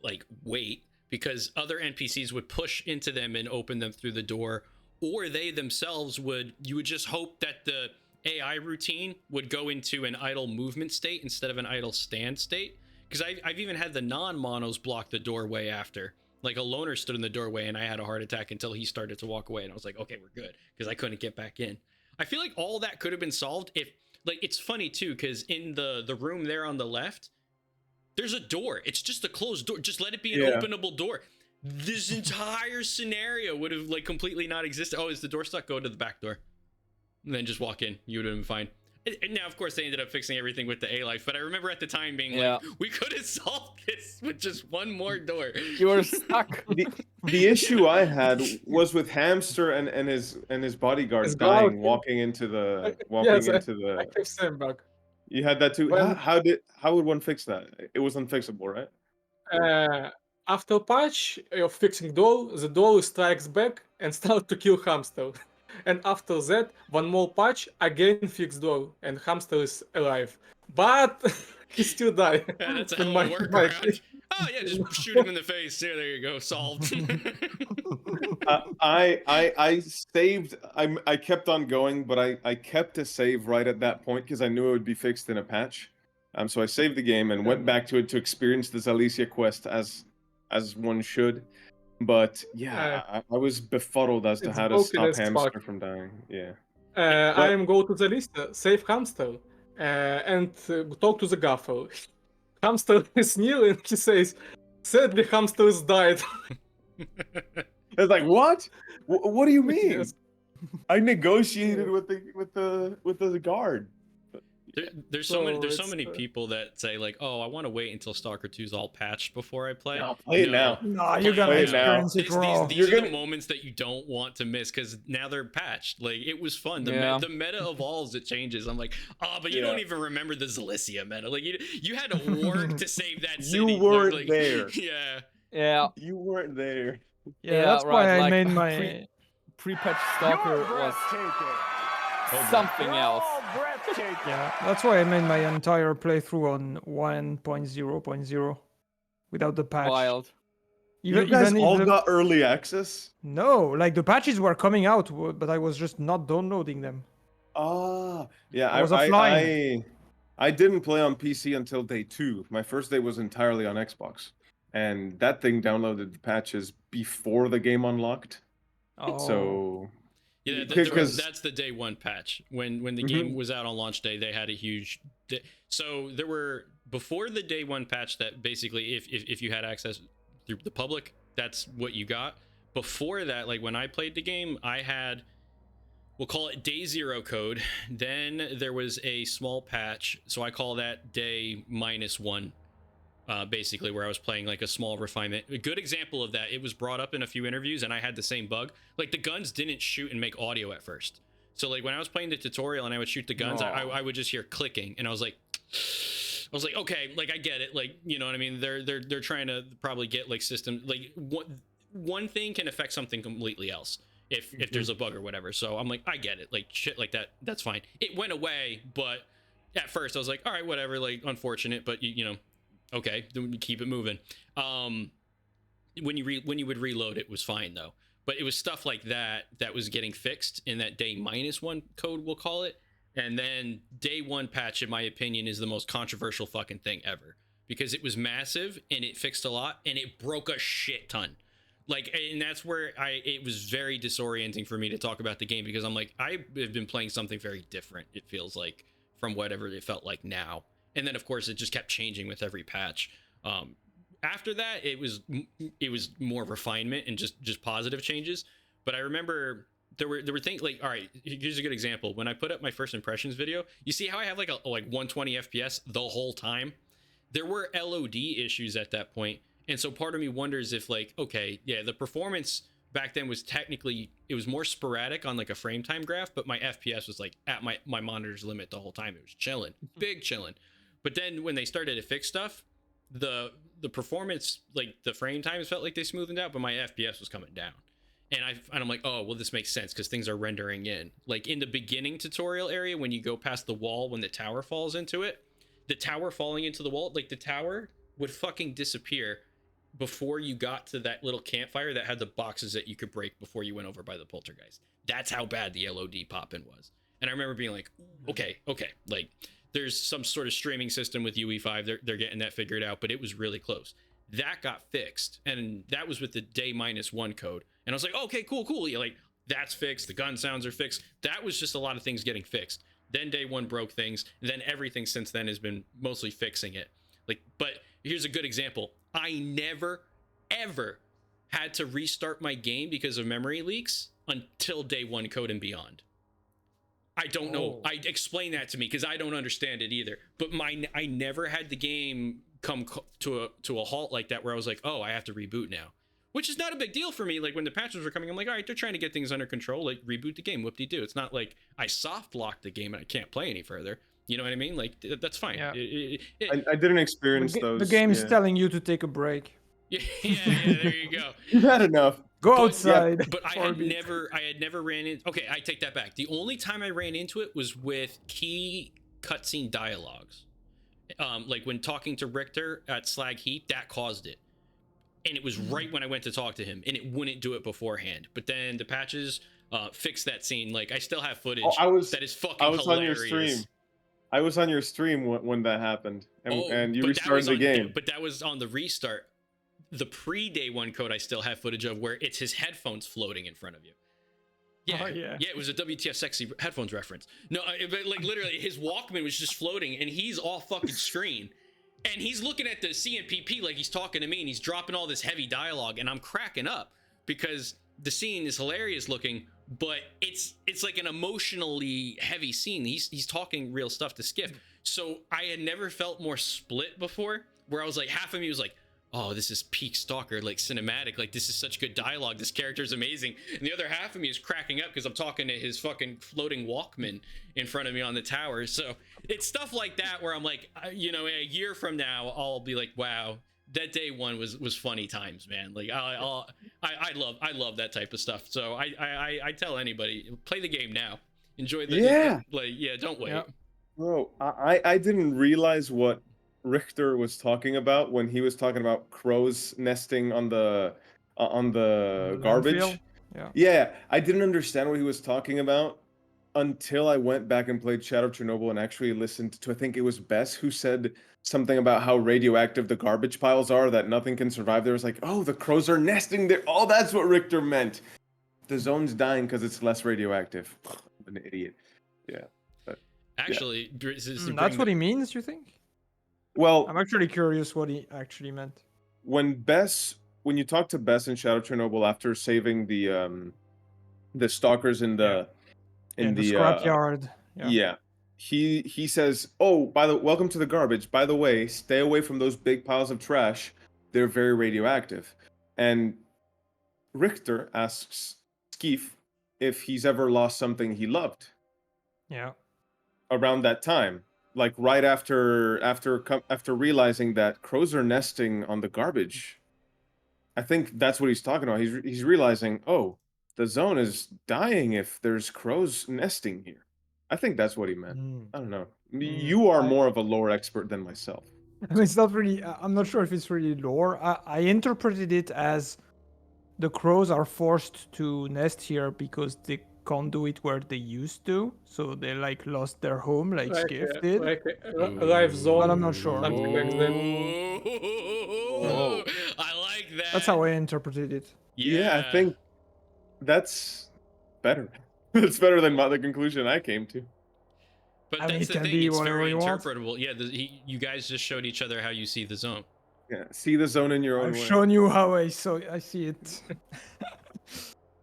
like wait, because other NPCs would push into them and open them through the door, or they themselves you would just hope that the AI routine would go into an idle movement state instead of an idle stand state. Because I've even had the non-monos block the doorway after. Like a loner stood in the doorway and I had a heart attack until he started to walk away, and I was like, okay, we're good, because I couldn't get back in. I feel like all that could have been solved if, like, it's funny too, because in the room there on the left, there's a door. It's just a closed door. Just let it be an openable door. This entire scenario would have like completely not existed. Oh, is the door stuck? Go to the back door. And then just walk in. You would have been fine. And now, of course, they ended up fixing everything with the A-Life, but I remember at the time being like, we could have solved this with just one more door. You were stuck. The issue I had was with Hamster and his bodyguard dying, walking into the I fixed the bug. You had that too. How would one fix that? It was unfixable, right? After patch of fixing door, the door strikes back and starts to kill Hamster. And after that, one more patch, again fix door, and Hamster is alive. But he still died. Yeah, that's a hell of a workaround. Oh yeah, just shoot him in the face. Yeah, there you go, solved. I saved. I kept on going, but I kept a save right at that point because I knew it would be fixed in a patch. So I saved the game and went back to it to experience the Zalicia quest as one should. But I was befuddled as to how to stop Hamster from dying. Yeah. I am go to the list, save Hamster, and talk to the Gaffer. Hamster is near and he says, sadly Hamster is died. It's like, what? What do you mean? Yes. I negotiated with the guard. There's So so many it's, people that say like, oh, I want to wait until Stalker 2 is all patched before I play. No, play it now. No, you're gonna Play it now. experience it raw. These You're are gonna- the moments that you don't want to miss because now they're patched. Like it was fun. Yeah. The meta evolves, it changes. I'm like, oh, but you Yeah. don't even remember the Zalicia meta. Like you had to work to save that city. You weren't like, there. Yeah. Yeah. You weren't there. Yeah, that's right, why I like, made my. Pre-patch Stalker was something else. Yeah, that's why I made my entire playthrough on 1.0.0 without the patch. Wild. You guys if all the- got early access? No, like the patches were coming out, but I was just not downloading them. Ah, yeah. I was offline. I didn't play on PC until day 2. My first day was entirely on Xbox, and that thing downloaded the patches before the game unlocked. Oh, So Yeah, because that's the day 1 patch. When the Mhm. game was out on launch day, they had a huge. So there were before the day 1 patch that basically, if you had access through the public, that's what you got. Before that, like when I played the game, I had, we'll call it day 0 code. Then there was a small patch, so I call that day -1. Basically, where I was playing like a small refinement. A good example of that, it was brought up in a few interviews, and I had the same bug. Like the guns didn't shoot and make audio at first. So like when I was playing the tutorial and I would shoot the guns, I would just hear clicking, and I was like, okay, like I get it. Like, you know what I mean? They're trying to probably get like system, like one thing can affect something completely else if there's a bug or whatever. So I'm like, I get it. Like shit like that, that's fine. It went away, but at first I was like, all right, whatever. Like unfortunate, but you know. Okay, then we keep it moving. When you would reload, it was fine though. But it was stuff like that that was getting fixed in that day -1 code, we'll call it. And then day 1 patch, in my opinion, is the most controversial fucking thing ever because it was massive and it fixed a lot and it broke a shit ton. Like, and that's where it was very disorienting for me to talk about the game because I'm like, I have been playing something very different. It feels like from whatever it felt like now. And then, of course, it just kept changing with every patch. After that, it was more refinement and just positive changes. But I remember there were things like, all right, here's a good example. When I put up my first impressions video, you see how I have like 120 FPS the whole time? There were LOD issues at that point. And so part of me wonders if like, okay, yeah, the performance back then was technically, it was more sporadic on like a frame time graph, but my FPS was like at my monitor's limit the whole time. It was chilling, big chilling. But then when they started to fix stuff, the performance, like the frame times felt like they smoothed out, but my FPS was coming down. And I'm like, oh, well, this makes sense because things are rendering in. Like in the beginning tutorial area, when you go past the wall, when the tower falls into it, the tower falling into the wall, like the tower would fucking disappear before you got to that little campfire that had the boxes that you could break before you went over by the poltergeist. That's how bad the LOD pop-in was. And I remember being like, okay, like there's some sort of streaming system with UE5. They're getting that figured out, but it was really close. That got fixed, and that was with the day -1 code. And I was like, okay, cool. Yeah, like that's fixed. The gun sounds are fixed. That was just a lot of things getting fixed. Then day 1 broke things. And then everything since then has been mostly fixing it. Like, but here's a good example. I never, ever had to restart my game because of memory leaks until day 1 code and beyond. I don't know. Explain that to me because I don't understand it either. But I never had the game come to a halt like that where I was like, oh, I have to reboot now, which is not a big deal for me. Like when the patches were coming, I'm like, all right, they're trying to get things under control. Like reboot the game, whoop-de-doo. It's not like I soft locked the game and I can't play any further. You know what I mean? Like that's fine. Yeah. I didn't experience those. The game's yeah. telling you to take a break. Yeah, there you go. You've had enough. Go outside. But I for a had bit. never ran into. Okay, I take that back. The only time I ran into it was with key cutscene dialogues, like when talking to Richter at Slag Heat. That caused it, and it was right when I went to talk to him, and it wouldn't do it beforehand. But then the patches fixed that scene. Like I still have footage that is fucking hilarious. On your stream. I was on your stream when that happened, and you but restarted the game. But that was on the restart. The pre-day 1 code I still have footage of where it's his headphones floating in front of you. Yeah, yeah, it was a WTF sexy headphones reference. No, but like literally his Walkman was just floating and he's off fucking screen. And he's looking at the CNPP like he's talking to me and he's dropping all this heavy dialogue and I'm cracking up because the scene is hilarious looking, but it's like an emotionally heavy scene. He's talking real stuff to Skiff. So I had never felt more split before, where I was like, half of me was like, oh, this is peak Stalker, like cinematic, like this is such good dialogue, this character's amazing. And the other half of me is cracking up because I'm talking to his fucking floating Walkman in front of me on the tower. So it's stuff like that where I'm like, you know, a year from now, I'll be like, wow, that day one was funny times, man. Like I love that type of stuff. So I tell anybody, play the game now, enjoy the don't wait. Yeah. Bro, I didn't realize what Richter was talking about when he was talking about crows nesting on the garbage. Landfill? Yeah. Yeah, I didn't understand what he was talking about until I went back and played Shadow of Chernobyl and actually listened to, I think it was Bess who said something about how radioactive the garbage piles are, that nothing can survive there. It was like, oh, the crows are nesting there. Oh, that's what Richter meant. The zone's dying because it's less radioactive. I'm an idiot. Yeah. Actually, That's what he means, you think? Well, I'm actually curious what he actually meant. when you talk to Bess in Shadow of Chernobyl after saving the stalkers in the In the scrapyard. yeah, he says, "Oh, welcome to the garbage. By the way, stay away from those big piles of trash. They're very radioactive." And Richter asks Skeef if he's ever lost something he loved Yeah. around that time, like right after realizing that crows are nesting on the garbage. I think that's what he's talking about. He's realizing, oh, the zone is dying if there's crows nesting here. I think that's what he meant. I don't know. You are more of a lore expert than myself. I mean, it's not really. I'm not sure if it's really lore. I interpreted it as the crows are forced to nest here because they can't do it where they used to, so they like lost their home, like Skiff did. Like a live zone. But I'm not sure. Something like that. Oh, I like that. That's how I interpreted it. Yeah, I think that's better. It's better than the conclusion I came to. But I mean, that's it the can thing, be it's whatever very you want. interpretable. Yeah, you guys just showed each other how you see the zone. Yeah, see the zone in your own I've way. shown you how I see it.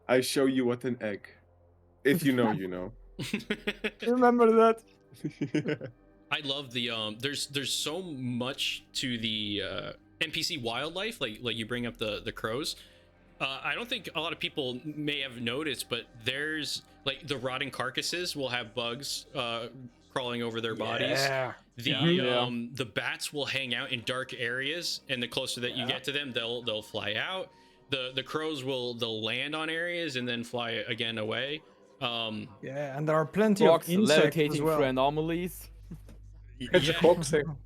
I show you what an egg. If you know, you know. Remember that? I love the there's so much to the NPC wildlife, like you bring up the crows. I don't think a lot of people may have noticed, but there's like the rotting carcasses will have bugs crawling over their bodies. Yeah. The bats will hang out in dark areas, and the closer that you get to them, they'll fly out. The crows they'll land on areas and then fly again away. Yeah, and there are plenty Rocks of insects levitating as well. through anomalies. It's a hoaxing.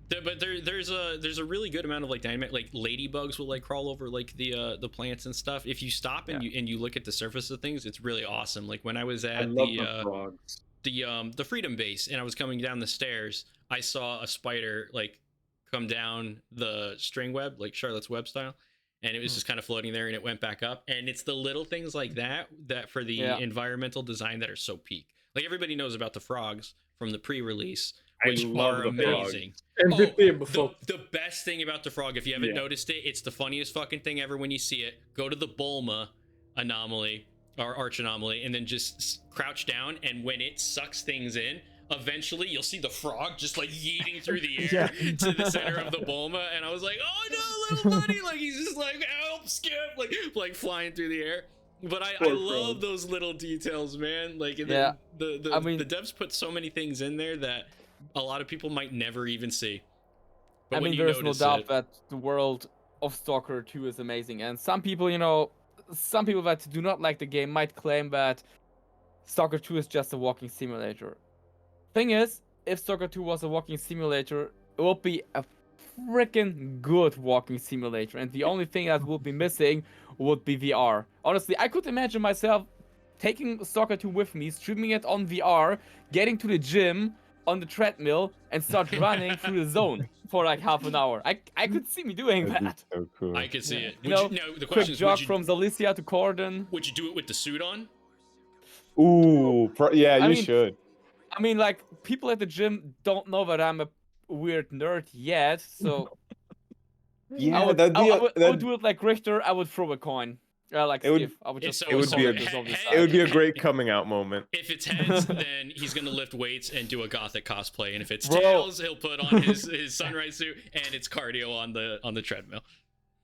But there's a really good amount of like dynamic, like ladybugs will like crawl over like the plants and stuff. If you stop and you look at the surface of things, it's really awesome. Like when I was at the Freedom Base and I was coming down the stairs, I saw a spider like come down the string web, like Charlotte's Web style, and it was just kind of floating there and it went back up. And it's the little things like that for the environmental design that are so peak. Like everybody knows about the frogs from the pre-release, which are amazing. MVP before. The best thing about the frog, if you haven't noticed it, it's the funniest fucking thing ever when you see it. Go to the Bulma anomaly or arch anomaly and then just crouch down, and when it sucks things in, eventually you'll see the frog just like yeeting through the air to the center of the Bulma, and I was like, oh no, little buddy, like he's just like, help, Skip, like flying through the air. But I love those little details, man. Like the devs put so many things in there that a lot of people might never even see. But I mean, there's no doubt that the world of Stalker 2 is amazing, and some people that do not like the game might claim that Stalker 2 is just a walking simulator. Thing is, if Stalker 2 was a walking simulator, it would be a freaking good walking simulator, and the only thing that would be missing would be VR. Honestly, I could imagine myself taking Stalker 2 with me, streaming it on VR, getting to the gym on the treadmill, and start running through the zone for like half an hour. I could see me doing that. So cool. I could see it. The Quick question is, jog from Zalicia to Cordon. would you do it with the suit on? Ooh, you should. I mean, like, people at the gym don't know that I'm a weird nerd yet, so... Yeah, I would do it like Richter, I would throw a coin. Like It would- Skiff. I would just so- It would call be a- it this obvious It It would side. be a great coming out moment. If it's heads, then he's gonna lift weights and do a gothic cosplay, and if it's Bro. tails, he'll put on his sunrise suit and it's cardio on the treadmill.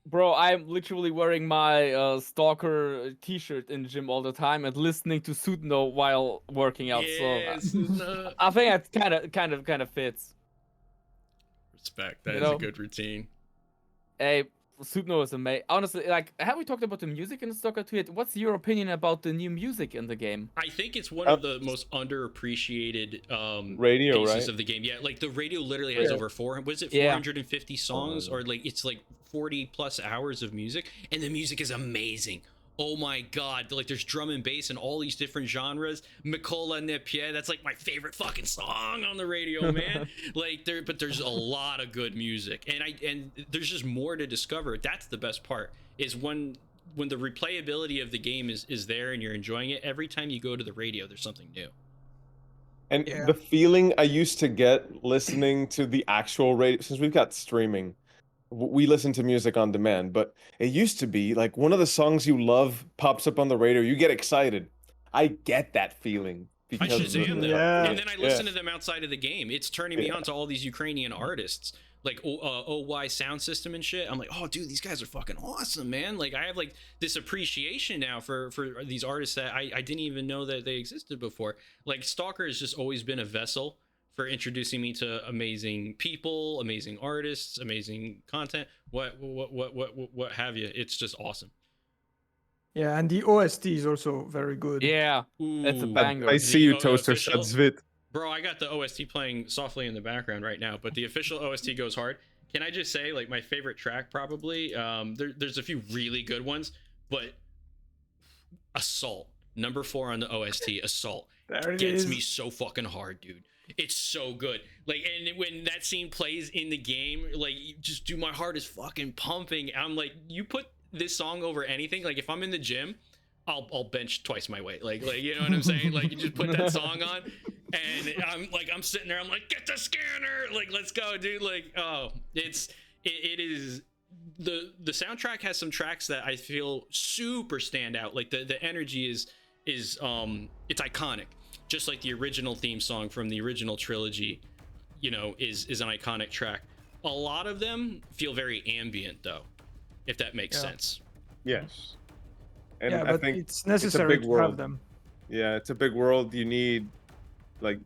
Bro, I'm literally wearing my Stalker t-shirt in the gym all the time and listening to Sudno while working out. Yes, So I think that kind of fits. respect. That You is a know? good routine. Hey, Sudno is amazing. Honestly, like, have we talked about the music in Stalker 2 yet? What's your opinion about the new music in the game? I think it's one of the most underappreciated Radio, pieces right? of the game. Yeah, like the radio literally has Yeah. over 400 Yeah. 450 songs, or like it's like 40 plus hours of music, and the music is amazing. Oh my god, like there's drum and bass in all these different genres. Mikola Nepie, that's like my favorite fucking song on the radio, man. Like but there's a lot of good music, and there's just more to discover. That's the best part, is when the replayability of the game is there and you're enjoying it. Every time you go to the radio, there's something new. And Yeah. the feeling I used to get listening to the actual radio, since we've got streaming, we listen to music on demand, but it used to be like one of the songs you love pops up on the radio, you get excited. I get that feeling I because of Shazam them, Yeah. and then I listen Yeah. to them outside of the game. It's turning me Yeah. on to all these Ukrainian artists, like OY Sound System and shit. I'm like, oh, dude, these guys are fucking awesome, man. Like, I have like this appreciation now for these artists that I didn't even know that they existed before. Like, Stalker has just always been a vessel for introducing me to amazing people, amazing artists, amazing content. What have you? It's just awesome. Yeah, and the OST is also very good. Yeah, it's a Ooh. banger. I see you, The Toaster official- Shadzvit. Bro, I got the OST playing softly in the background right now, but the official OST goes hard. Can I just say, like, my favorite track probably, there's a few really good ones, but Assault, number 4 on the OST, Assault, There it gets is. me so fucking hard, dude. It's so good. Like, and when that scene plays in the game, like, just do my heart is fucking pumping. I'm like, you put this song over anything, like, if I'm in the gym, I'll bench twice my weight. Like you know what I'm saying? Like, you just put that song on, and I'm sitting there. I'm like, get the scanner. Like, let's go, dude. Like, oh, it is the soundtrack has some tracks that I feel super stand out. Like the energy is it's iconic, just like the original theme song from the original trilogy. You know, is an iconic track. A lot of them feel very ambient, though, if that makes Yeah. sense. Yes. And Yeah, I but think it's necessary big to world. have them. yeah, it's a big world. You need like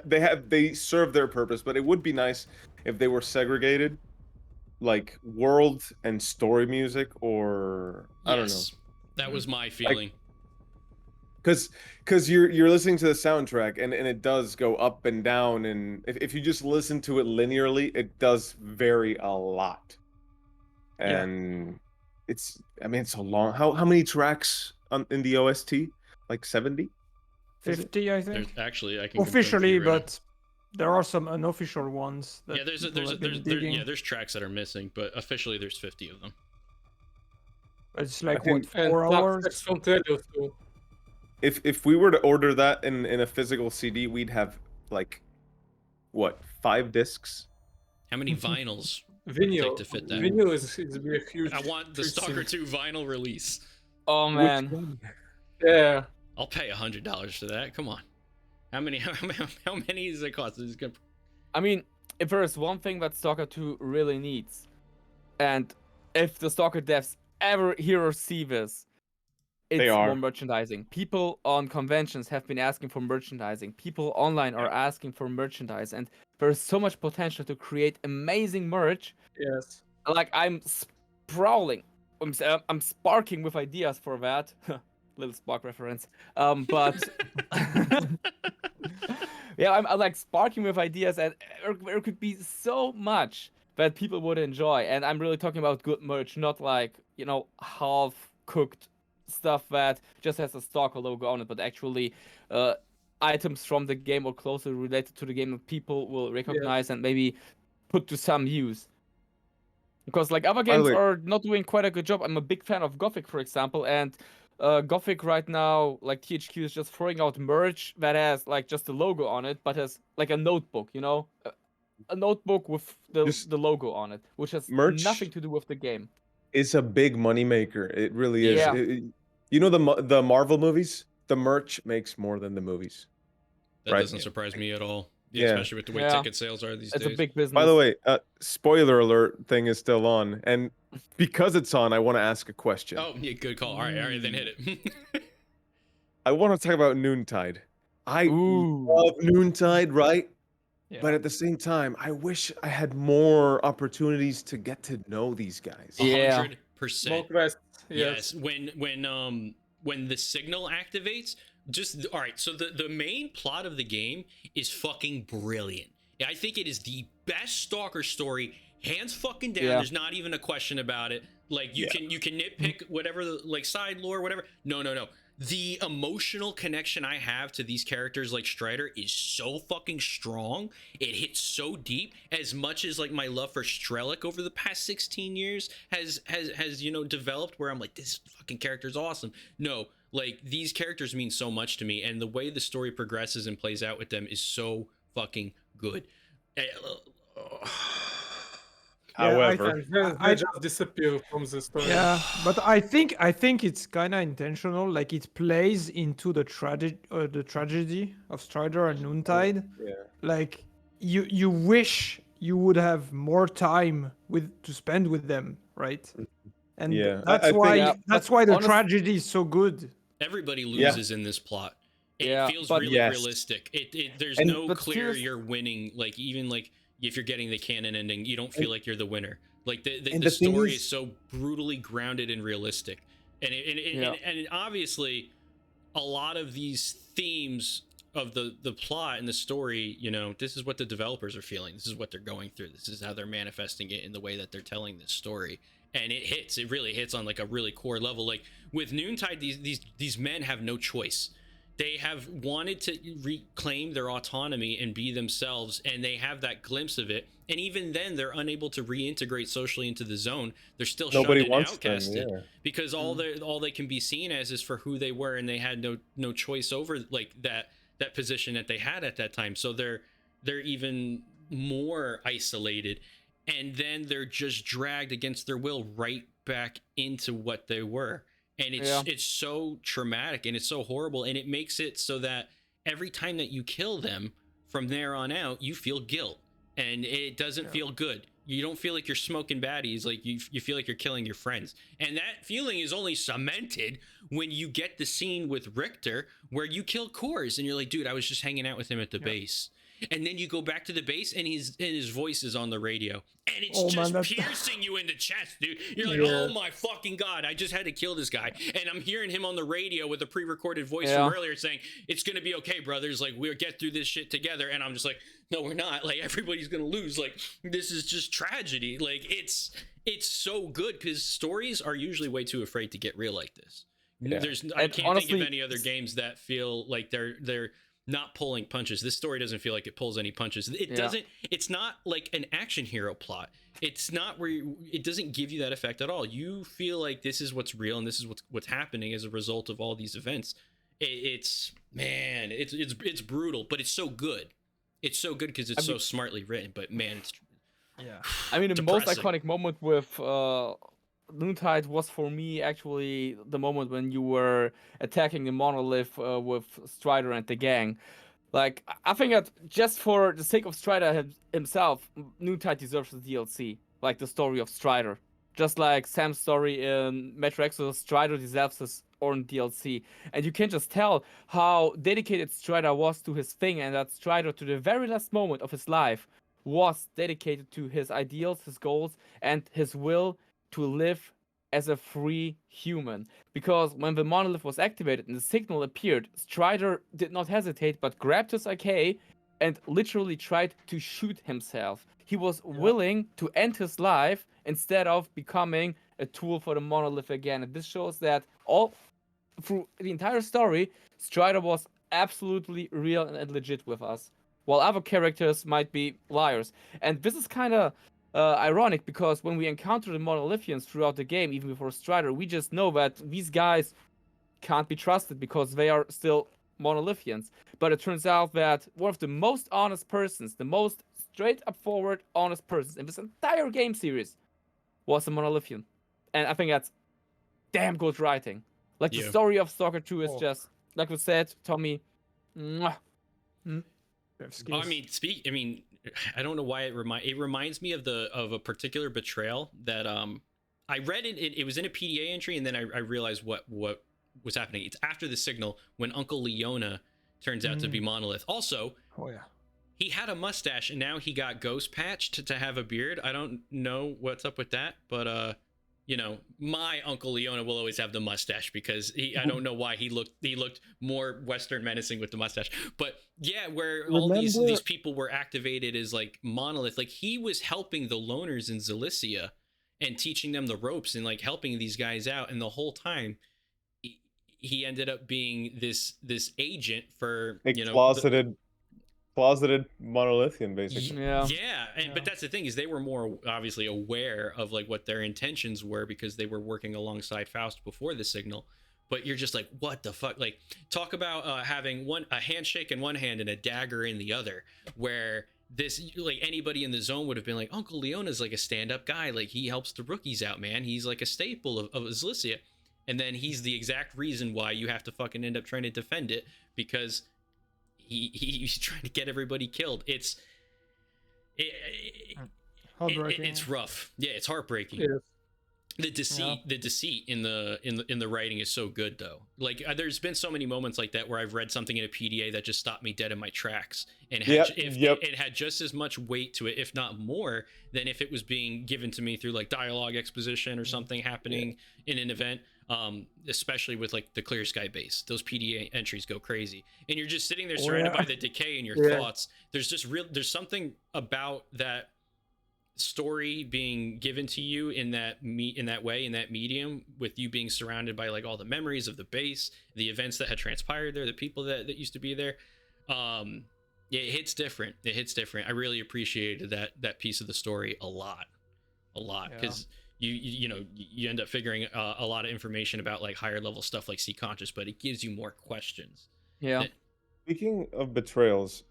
they serve their purpose, but it would be nice if they were segregated, like world and story music, or I don't know. Yes, that was my feeling. Because you're listening to the soundtrack and it does go up and down, and if you just listen to it linearly, it does vary a lot. Yeah. And it's a long, how many tracks in the OST? Like 70? 50, I There's think. actually I can confirm for Officially, you right now. but there are some unofficial ones. That Yeah, people have been digging. there's tracks that are missing, but officially there's 50 of them. It's like think- what, 4 And hours? tracks from trailers too. If we were to order that in a physical CD, we'd have like what, 5 discs? How many vinyls? Vinyl. to fit that. Vinyl is be a huge. I want the huge Stalker thing. 2 vinyl release. Oh Which man, one? Yeah. I'll pay $100 for that. Come on. How many does it cost? It's gonna... I mean, if there is one thing that Stalker 2 really needs, and if the Stalker devs ever hear or see this, They it's are. more merchandising. People on conventions have been asking for merchandising. People online are asking for merchandise, and there's so much potential to create amazing merch. Yes. Like, I'm sprawling. I'm sparking with ideas for that. Little Spark reference. But yeah, I'm like sparking with ideas, and there could be so much that people would enjoy. And I'm really talking about good merch, not like, you know, half-cooked stuff that just has a Stalker logo on it, but actually items from the game or closely related to the game that people will recognize and maybe put to some use. Because like other games way- are not doing quite a good job. I'm a big fan of Gothic, for example, and Gothic right now, like THQ is just throwing out merch that has like just the logo on it, but has like a notebook, you know, a notebook with the Just logo on it, which has merch- nothing to do with the game. It's a big moneymaker. It really is. Yeah. You know the Marvel movies? The merch makes more than the movies. That Right. doesn't surprise me at all, Yeah. especially with the way Yeah. ticket sales are these It's a days. big business. By the way, spoiler alert thing is still on, and because it's on, I want to ask a question. Oh, yeah, good call. All right, then hit it. I want to talk about Noontide. I Ooh. love Noontide, right? Yeah. But at the same time, I wish I had more opportunities to get to know these guys. Yeah. 100%. More quests. Yes, when the signal activates, just all right. So the main plot of the game is fucking brilliant. I think it is the best Stalker story, hands fucking down. Yeah. There's not even a question about it. Like you can nitpick whatever like side lore, whatever. No. The emotional connection I have to these characters like Strider is so fucking strong. It hits so deep. As much as like my love for S.T.A.L.K.E.R over the past 16 years has developed, where I'm like, this fucking character is awesome. No, like these characters mean so much to me, and the way the story progresses and plays out with them is so fucking good. However, And they just disappear from the story. Yeah, but I think it's kind of intentional. Like it plays into the tragedy of Strider and Noontide. yeah. Like you wish you would have more time to spend with them, right? And Yeah, that's I think- why Yeah, that's but why the honest- tragedy is so good. Everybody Yeah. loses in this plot. It Yeah, feels but- really Yes. realistic. There's And- no but clear serious- you're winning. Like even like if you're getting the canon ending, you don't feel like you're the winner. Like the and the thing story is- is so brutally grounded and realistic, and Yeah. and obviously a lot of these themes of the plot and the story, you know, this is what the developers are feeling. This is what they're going through. This is how they're manifesting it in the way that they're telling this story. And it really hits on like a really core level. Like with Noontide, these men have no choice. They have wanted to reclaim their autonomy and be themselves, and they have that glimpse of it. And even then, they're unable to reintegrate socially into the zone. They're still Nobody shunned and wants them, outcasted yeah. because all they can be seen as is for who they were, and they had no choice over like that position that they had at that time. So they're even more isolated, and then they're just dragged against their will right back into what they were. And it's so traumatic and it's so horrible, and it makes it so that every time that you kill them from there on out, you feel guilt, and it doesn't feel good. You don't feel like you're smoking baddies. Like you feel like you're killing your friends, and that feeling is only cemented when you get the scene with Richter where you kill Kors, and you're like, dude, I was just hanging out with him at the base. And then you go back to the base, and his voice is on the radio, and it's just piercing you in the chest, dude. You're like, oh my fucking god, I just had to kill this guy, and I'm hearing him on the radio with a pre-recorded voice from earlier saying, "It's gonna be okay, brothers. Like we'll get through this shit together." And I'm just like, no, we're not. Like everybody's gonna lose. Like this is just tragedy. Like it's so good because stories are usually way too afraid to get real like this. Yeah. I can't think of any other games that feel like they're not pulling punches. This story doesn't feel like it pulls any punches. It doesn't. It's not like an action hero plot. It's not where it doesn't give you that effect at all. You feel like this is what's real and this is what's happening as a result of all these events. It's brutal, but it's so good. It's so good because it's so smartly written. But man, it's I mean, the most depressing. iconic moment with Noontide was for me actually the moment when you were attacking the monolith with Strider and the gang. Like, I think that just for the sake of Strider himself, Noontide deserves the DLC, like the story of Strider. Just like Sam's story in Metro Exodus, Strider deserves his own DLC. And you can just tell how dedicated Strider was to his thing, and that Strider, to the very last moment of his life, was dedicated to his ideals, his goals, and his will to live as a free human. Because when the monolith was activated and the signal appeared, Strider did not hesitate but grabbed his AK and literally tried to shoot himself. He was willing to end his life instead of becoming a tool for the monolith again. And this shows that all through the entire story, Strider was absolutely real and legit with us, while other characters might be liars. And this is kind of ironic, because when we encounter the Monolithians throughout the game, even before Strider, we just know that these guys can't be trusted because they are still Monolithians. But it turns out that one of the most honest persons, the most straight up forward honest persons in this entire game series was a Monolithian. and I think that's damn good writing. Like the Yeah. story of Stalker 2 is Oh. just like we said, Tommy. Mwah. I mean, I don't know why it reminds me of a particular betrayal that I read it was in a PDA entry, and then I realized what was happening. It's after the signal when Uncle Leona turns out to be Monolith. Also, Oh yeah. he had a mustache and now he got ghost patched to have a beard. I don't know what's up with that, but you know, my Uncle Leona will always have the mustache because I don't know why he looked more Western menacing with the mustache. But yeah, where all these people were activated as like Monolith, like he was helping the loners in Zalicia and teaching them the ropes and like helping these guys out, and the whole time he ended up being this agent for, A you know, closeted monolithian, basically. yeah, but that's the thing, is they were more obviously aware of like what their intentions were because they were working alongside Faust before the signal. But you're just like, what the fuck? Like, talk about having a handshake in one hand and a dagger in the other, where this, like, anybody in the zone would have been like, Uncle Leona's like a stand-up guy, like he helps the rookies out, man, he's like a staple of Zalicia. And then he's the exact reason why you have to fucking end up trying to defend it, because he's trying to get everybody killed. It's rough. Yeah, it's heartbreaking. Yes. The deceit in the writing is so good though. Like there's been so many moments like that where I've read something in a PDA that just stopped me dead in my tracks, and it had just as much weight to it, if not more, than if it was being given to me through like dialogue exposition or something happening in an event. Especially with like the Clear Sky base, those PDA entries go crazy, and you're just sitting there surrounded by the decay in your thoughts. There's something about that story being given to you in that medium, with you being surrounded by like all the memories of the base, the events that had transpired there, the people that used to be there. It hits different. I really appreciated that piece of the story a lot because you end up figuring a lot of information about like higher level stuff like Sea Conscious, but it gives you more questions. Speaking of betrayals,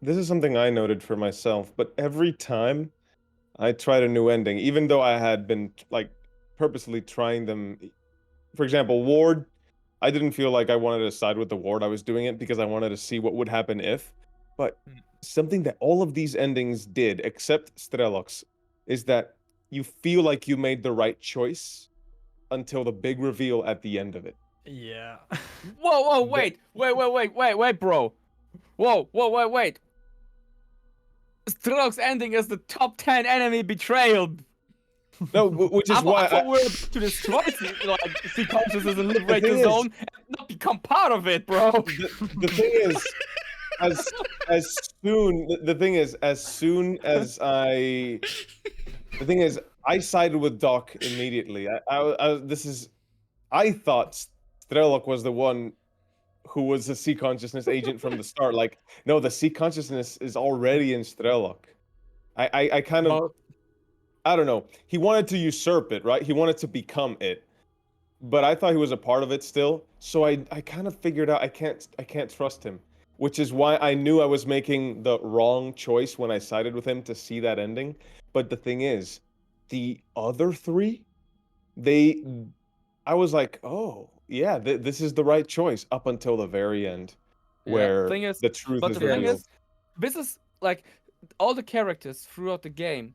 this is something I noted for myself, but every time I tried a new ending, even though I had been like purposely trying them. For example, Ward, I didn't feel like I wanted to side with the Ward. I was doing it because I wanted to see what would happen if. But something that all of these endings did, except S.T.A.L.K.E.R, is that you feel like you made the right choice until the big reveal at the end of it. Yeah. Whoa, wait, bro. Wait. S.T.A.L.K.E.'s ending is the top 10 enemy betrayal. No, which is why I thought we were to destroy Sea Consciousness and liberate the zone and not become part of it, bro. The thing is, I sided with Doc immediately. I thought S.T.A.L.K.E.R was the one who was a Sea Consciousness agent from the start. Like, no, the Sea Consciousness is already in S.T.A.L.K.E.R. I kind of, I don't know. He wanted to usurp it, right? He wanted to become it. But I thought he was a part of it still. So I kind of figured out I can't trust him. Which is why I knew I was making the wrong choice when I sided with him to see that ending. But the thing is, the other three, I was like, oh, yeah, this is the right choice up until the very end, where the truth is revealed. This is like all the characters throughout the game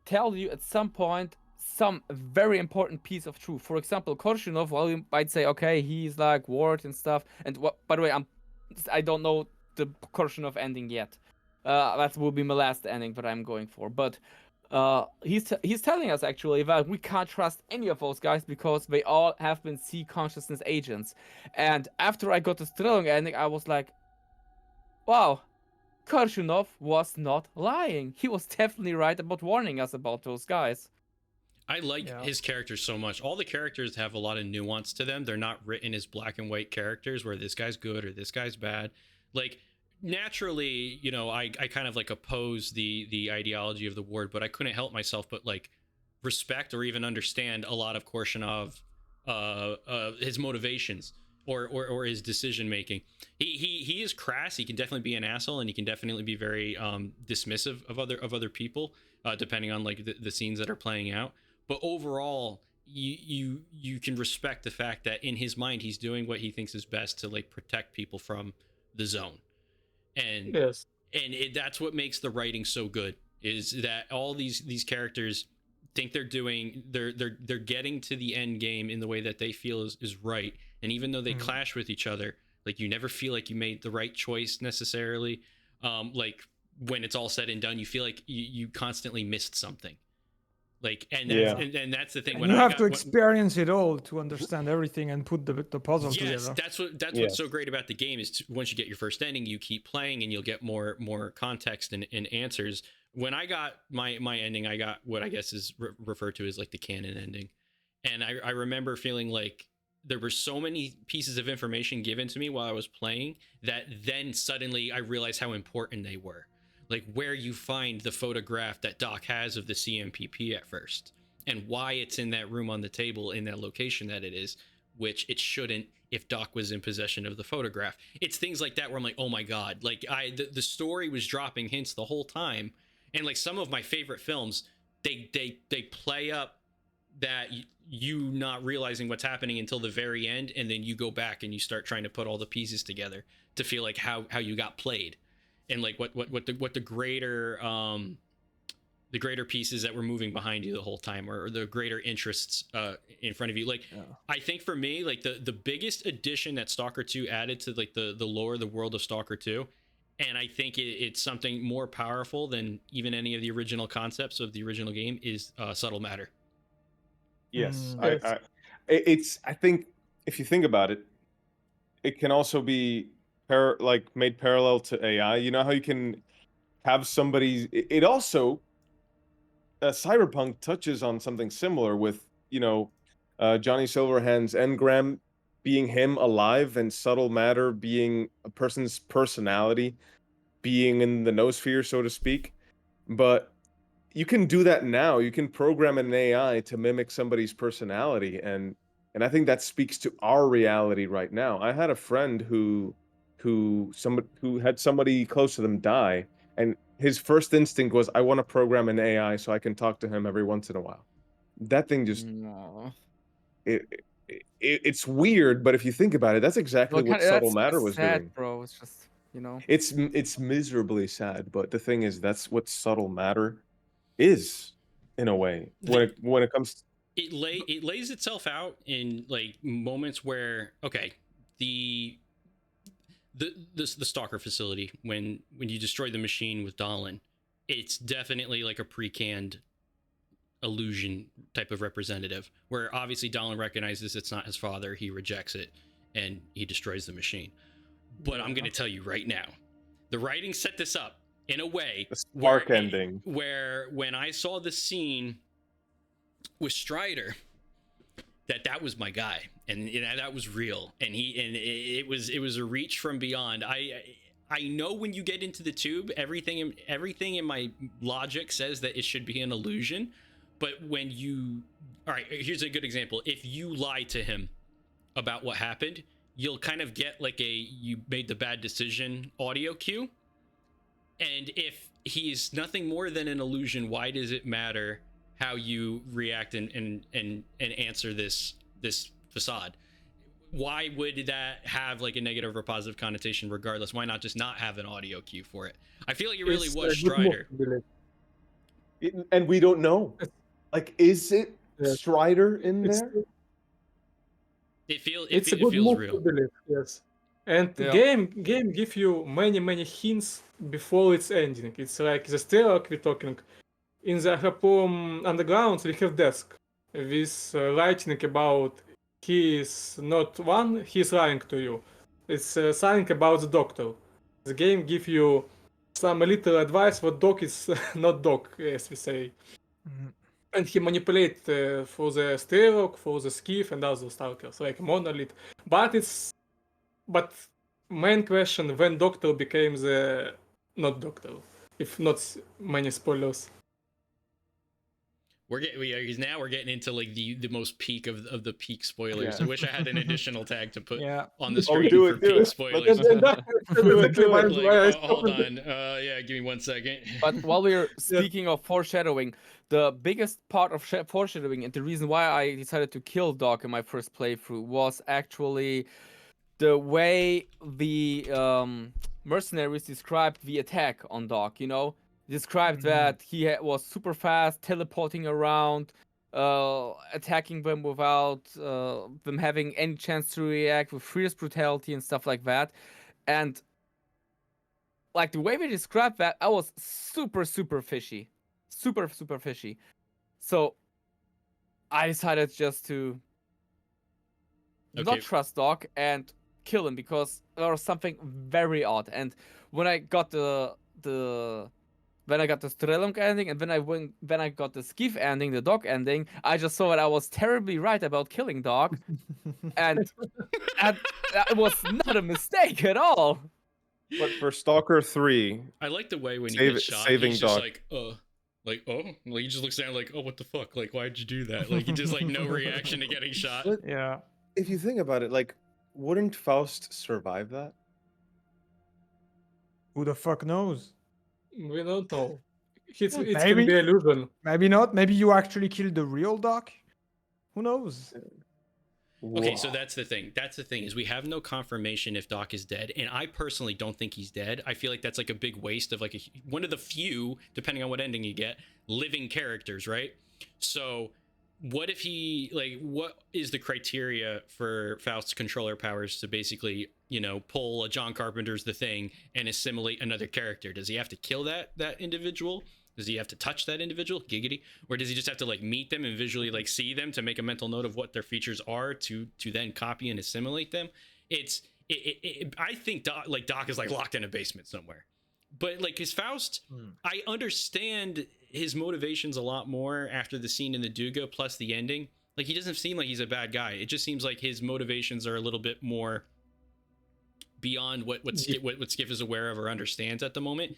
tell you at some point some very important piece of truth. For example, Korshunov, well, you might say, okay, he's like Ward and stuff. And by the way, I don't know the Korshunov ending yet. That will be my last ending that I'm going for. But he's telling us actually that we can't trust any of those guys because they all have been Sea Consciousness agents. And after I got the S.T.A.L.K.E.R ending, I was like, wow, Korshunov was not lying. He was definitely right about warning us about those guys. I like his characters so much. All the characters have a lot of nuance to them. They're not written as black and white characters where this guy's good or this guy's bad. Like, naturally, you know, I kind of like oppose the ideology of the Ward, but I couldn't help myself but like respect or even understand a lot of Korshunov, his motivations or his decision making. He is crass. He can definitely be an asshole, and he can definitely be very dismissive of other people, depending on like the scenes that are playing out. But overall, you can respect the fact that in his mind he's doing what he thinks is best to like protect people from the zone. And Yes. that's what makes the writing so good, is that all these characters think they're getting to the end game in the way that they feel is right, and even though they clash with each other, like you never feel like you made the right choice necessarily. Like when it's all said and done, you feel like you constantly missed something. Like, and that's, and that's the thing. And when you I have got, to experience it all to understand everything and put the puzzle yes, together. that's what's so great about the game is once you get your first ending, you keep playing and you'll get more context and answers. When I got my ending, I got what I guess is referred to as like the canon ending, and I remember feeling like there were so many pieces of information given to me while I was playing that then suddenly I realized how important they were. Like where you find the photograph that Doc has of the CMPP at first, and why it's in that room on the table in that location that it is, which it shouldn't if Doc was in possession of the photograph. It's things like that where I'm like, oh my god, like the story was dropping hints the whole time, and like some of my favorite films, they play up that you not realizing what's happening until the very end, and then you go back and you start trying to put all the pieces together to feel like how you got played, and like what the greater pieces that were moving behind you the whole time, or the greater interests in front of you. Like I think for me, like the biggest addition that Stalker 2 added to like the lore, the world of Stalker 2, and I think it's something more powerful than even any of the original concepts of the original game, is subtle matter. Yes, Yes. I think if you think about it, it can also be made parallel to AI. You know how you can have somebody. It also Cyberpunk touches on something similar with Johnny Silverhand's engram being him alive and subtle matter being a person's personality, being in the noosphere, so to speak. But you can do that now. You can program an AI to mimic somebody's personality, and I think that speaks to our reality right now. I had a friend who had somebody close to them die, and his first instinct was, I want to program an AI so I can talk to him every once in a while. That thing just No. it's weird, but if you think about it, that's exactly Well, what subtle that's matter was sad, doing. bro. It's just, you know. It's miserably sad, but the thing is, that's what subtle matter is, in a way, when it comes It lays itself out in like moments where, okay, the Stalker facility, when you destroy the machine with Dahlin, it's definitely like a pre-canned illusion type of representative, where obviously Dahlin recognizes it's not his father, he rejects it, and he destroys the machine. But I'm going to tell you right now, the writing set this up in a way the spark ending. where when I saw the scene with Strider, that was my guy, and that was real, and it was a reach from beyond. I know when you get into the tube, everything in my logic says that it should be an illusion, but when you, all right, here's a good example. If you lie to him about what happened, you'll kind of get like a you made the bad decision audio cue, and if he's nothing more than an illusion, why does it matter how you react and answer this facade? Why would that have like a negative or positive connotation regardless? Why not just not have an audio cue for it? I feel like it really was Strider. And we don't know. Like, is it Strider in there? It feels real. Believe, yes. And the Yeah. game give you many hints before its ending. It's like the S.T.A.L.K.E.R we're talking. In the Agroprom Underground we have desk with writing about he is not one, he is lying to you. It's something about the doctor. The game give you some little advice what doc is not doc, as we say. And he manipulate for the S.T.A.L.K.E.R, for the Skiff and other stalkers like Monolith. But main question, when doctor became the not doctor, if not many spoilers. Now we're getting into like the most peak of the peak spoilers. Yeah. I wish I had an additional tag to put Yeah. on the Oh, screen do for it, do peak it. spoilers. That's exactly why Like, I hold stopped. on. Yeah, give me 1 second. But while we're speaking of foreshadowing, the biggest part of foreshadowing and the reason why I decided to kill Doc in my first playthrough was actually the way the mercenaries described the attack on Doc. You know, described that he was super fast, teleporting around, attacking them without them having any chance to react, with fierce brutality and stuff like that. And like the way we described that, I was super fishy, super fishy. So I decided just to not trust Doc and kill him because there was something very odd. And when I got the when I got the S.T.A.L.K.E.R ending and when I got the Skiff ending, the Doc ending, I just saw that I was terribly right about killing Doc, and that was not a mistake at all. But for Stalker 3, I like the way when he Save- gets shot, saving he's just Doc. like, he just looks down like, oh, what the fuck? Like, why'd you do that? Like, he just like no reaction to getting shot. But Yeah. if you think about it, like, wouldn't Faust survive that? Who the fuck knows? We don't know. It can Maybe. be illusion. Maybe not. Maybe you actually killed the real Doc. Who knows? Okay, so that's the thing. That's the thing is we have no confirmation if Doc is dead, and I personally don't think he's dead. I feel like that's like a big waste of like one of the few, depending on what ending you get, living characters, right? So what if he like what is the criteria for Faust's controller powers to basically, you know, pull a John Carpenter's The Thing and assimilate another character? Does he have to kill that individual? Does he have to touch that individual, giggity, or does he just have to like meet them and visually like see them to make a mental note of what their features are to then copy and assimilate them? I think Doc is like locked in a basement somewhere, but like his Faust, I understand his motivations a lot more after the scene in the Duga plus the ending. Like he doesn't seem like he's a bad guy. It just seems like his motivations are a little bit more beyond what Skiff is aware of or understands at the moment.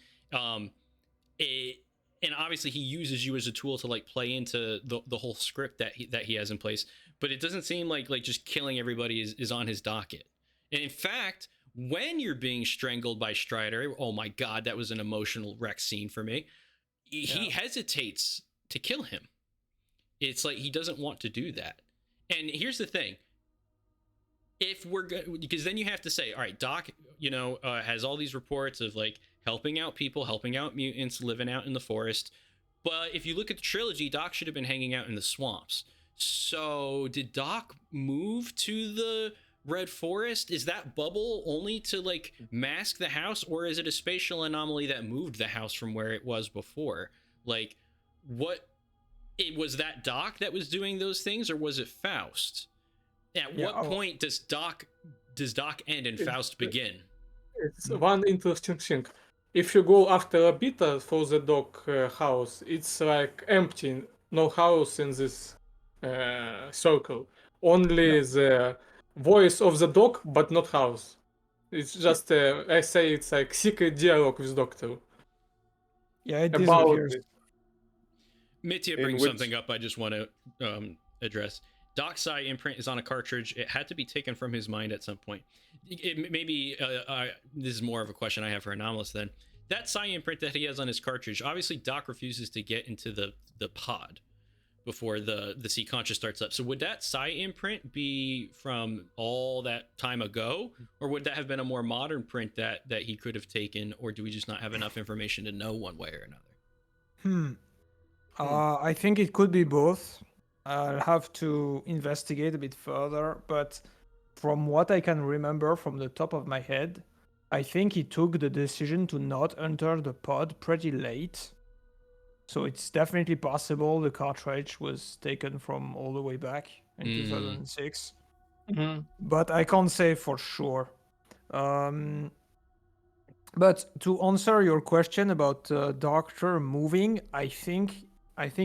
And obviously he uses you as a tool to like play into the whole script that he has in place, but it doesn't seem like just killing everybody is on his docket. And in fact, when you're being strangled by Strider, oh my god, that was an emotional wreck scene for me. He hesitates to kill him. It's like he doesn't want to do that. And here's the thing. If we're good, because then you have to say, all right, Doc, you know, has all these reports of like helping out people, helping out mutants, living out in the forest. But if you look at the trilogy, Doc should have been hanging out in the swamps. So did Doc move to the Red Forest? Is that bubble only to like mask the house, or is it a spatial anomaly that moved the house from where it was before? Like, was that Doc that was doing those things, or was it Faust? At what point does Doc end and Faust begin? It's one interesting thing. If you go after a beta for the Doc house, it's like empty, no house in this circle. Only the voice of the Doc, but not house. It's just I say it's like secret dialogue with Doctor. Yeah, it about disappears. it. Mitya brings something up I just want to address. Doc's Psi imprint is on a cartridge. It had to be taken from his mind at some point. Maybe this is more of a question I have for Anomalous then. That Psi imprint that he has on his cartridge, obviously Doc refuses to get into the pod before the Sea Conscious starts up. So would that Psi imprint be from all that time ago? Or would that have been a more modern print that he could have taken? Or do we just not have enough information to know one way or another? I think it could be both. I'll have to investigate a bit further, but from what I can remember from the top of my head, I think he took the decision to not enter the pod pretty late. So it's definitely possible the cartridge was taken from all the way back in 2006. But I can't say for sure. But to answer your question about Doctor moving, I think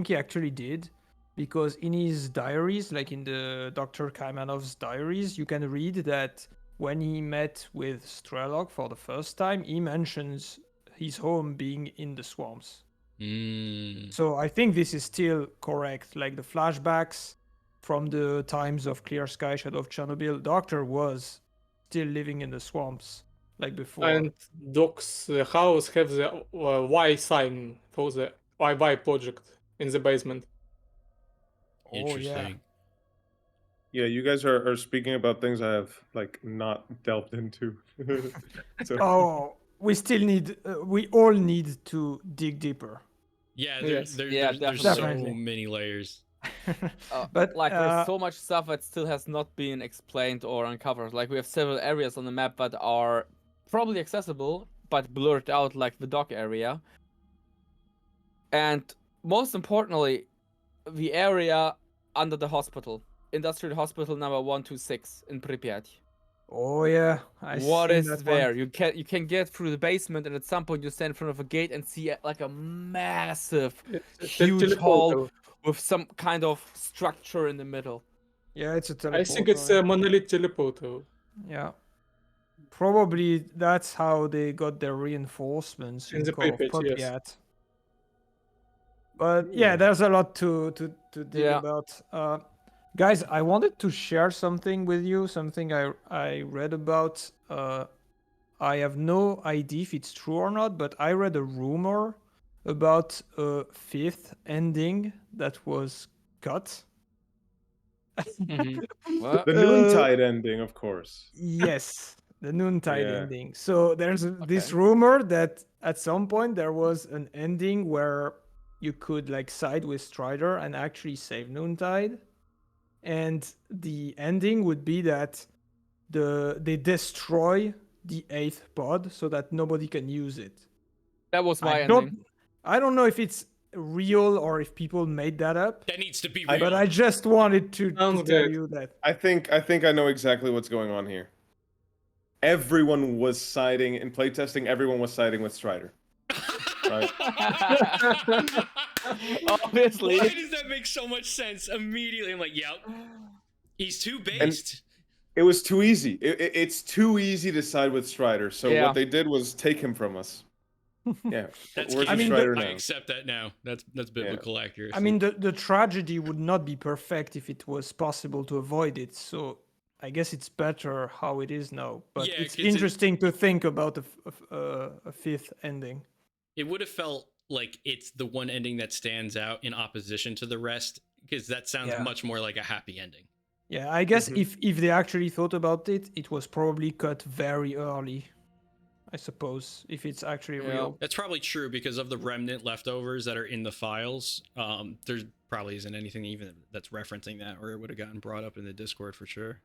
he actually did. Because in his diaries, like in the Dr. Kaimanov's diaries, you can read that when he met with S.T.A.L.K.E.R for the first time, he mentions his home being in the swamps. Mm. So I think this is still correct. Like the flashbacks from the times of Clear Sky, Shadow of Chernobyl, Doctor was still living in the swamps like before. And Doc's house have the Y sign for the Y project in the basement. Oh yeah. Interesting. Yeah, you guys are speaking about things I have like not delved into. So Oh, we still need. We all need to dig deeper. Yeah, Yes. there's Definitely. so many layers. But Like there's so much stuff that still has not been explained or uncovered. Like we have several areas on the map that are probably accessible but blurred out, like the dock area. And most importantly, the area under the hospital, industrial hospital number 126 in Pripyat. oh yeah, What is that there? one. You can get through the basement, and at some point you stand in front of a gate and see like a massive, It's a huge hall teleporter. with some kind of structure in the middle. Yeah, it's a teleporter. I think it's a monolith teleporter. Yeah. Probably that's how they got their reinforcements In in the Core of Pripyat, yes. Pripyat. But yeah, there's a lot to dig Yeah. about. Guys, I wanted to share something with you, something I read about. I have no idea if it's true or not, but I read a rumor about a fifth ending that was cut. What? the noontide ending, of course. Yes, the noontide Yeah. ending. So there's this Okay. rumor that at some point there was an ending where you could like side with Strider and actually save noontide, and the ending would be that they destroy the eighth pod so that nobody can use it. That was my I ending. don't know if it's real or if people made that up, That needs to be I- real. but I just wanted to Sounds tell good. you that. I think I know exactly what's going on here. Everyone was siding in playtesting. Everyone was siding with Strider. Right. Obviously. Why does that make so much sense? Immediately, I'm like, yep. He's too based. It was too easy. It's too easy to side with Strider. So Yeah. what they did was take him from us. Yeah. That's Where's canon. Strider I now? accept that now. That's biblical accuracy. I mean, the tragedy would not be perfect if it was possible to avoid it. So I guess it's better how it is now. But Yeah, it's 'cause interesting to think about a fifth ending. it would have felt like it's the one ending that stands out in opposition to the rest, because that sounds Yeah. much more like a happy ending. Yeah, I guess Mhm. if they actually thought about it, it was probably cut very early. I suppose if it's actually Yeah. real. That's probably true because of the remnant leftovers that are in the files. There probably isn't anything even that's referencing that, or it would have gotten brought up in the Discord for sure.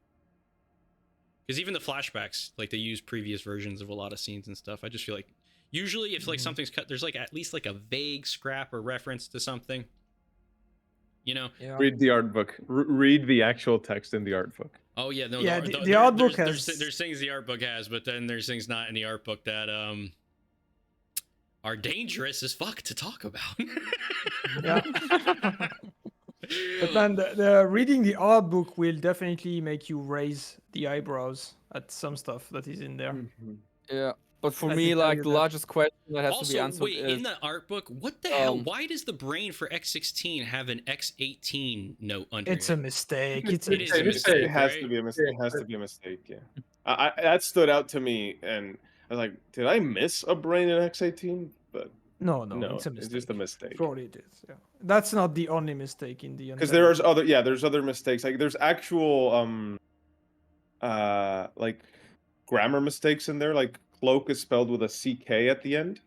Because even the flashbacks, like they use previous versions of a lot of scenes and stuff. I just feel like usually if like something's cut, there's like at least like a vague scrap or reference to something. You know? Yeah. Read the art book. Read the actual text in the art book. Oh yeah, no. Yeah, the art book there's has- there's things the art book has, but then there's things not in the art book that are dangerous as fuck to talk about. Yeah. But man, the reading the art book will definitely make you raise the eyebrows at some stuff that is in there. Mhm. Yeah. But for I me, can tell like you the that. largest question that has to be Also, answered wait, is in the art book, what the hell? um, Why does the brain for X16 have an X18 note under It's it? a mistake. It's It is a It mistake, has to right? be a mistake. It has to be a mistake. Yeah. That stood out to me, and I was like, did I miss a brain in X18? But No, no, it's a it's mistake. just a mistake. Surely it is. Yeah, that's not the only mistake in the. Because entire- there's other mistakes. Like there's actual like grammar mistakes in there. Like cloak is spelled with a CK at the end.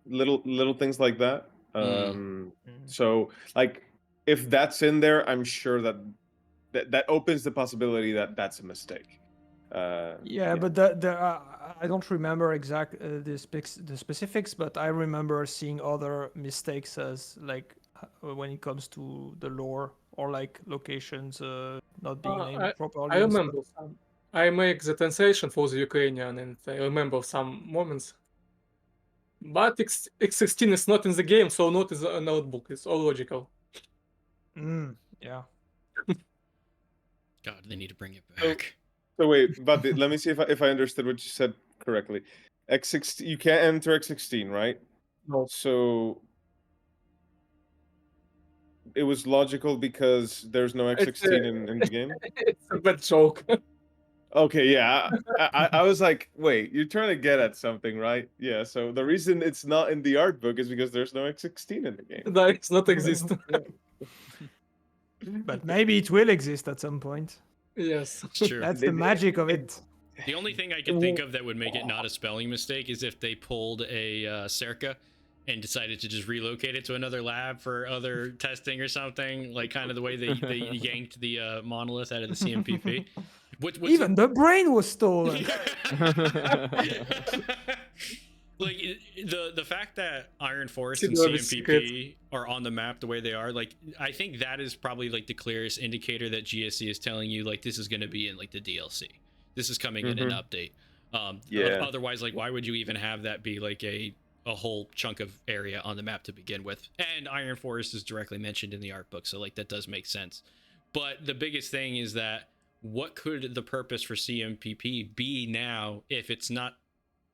Little things like that. Mm. So like if that's in there, I'm sure that opens the possibility that that's a mistake. Yeah, but I don't remember the specifics, but I remember seeing other mistakes as like when it comes to the lore or like locations not being named properly. I and stuff. remember some. I make the translation for the Ukrainian, and I remember some moments. But X16 is not in the game, so not in the notebook. It's all logical. Yeah. God, they need to bring it So- back. So wait, but let me see if I understood what you said correctly. X16, you can't enter X16, right? No. So it was logical because there's no X16 in the game? It's a bad joke. Okay, yeah. I was like, wait, you're trying to get at something, right? Yeah, so the reason it's not in the art book is because there's no X16 in the game. No, it's not exist. But maybe it will exist at some point. Yes. It's true. That's the magic of it. The only thing I can think of that would make it not a spelling mistake is if they pulled a S.T.A.L.K.E.R and decided to just relocate it to another lab for other testing or something, like kind of the way they yanked the monolith out of the CMPP. Even the brain was stolen. Like the fact that Iron Forest See, and that is CMPP are on the map the way they are, like I think that is probably like the clearest indicator that GSC is telling you like this is going to be in like the DLC. This is coming in an update. Yeah. Otherwise, like, why would you even have that be like a whole chunk of area on the map to begin with? And Iron Forest is directly mentioned in the art book, so like that does make sense. But the biggest thing is that what could the purpose for CMPP be now if it's not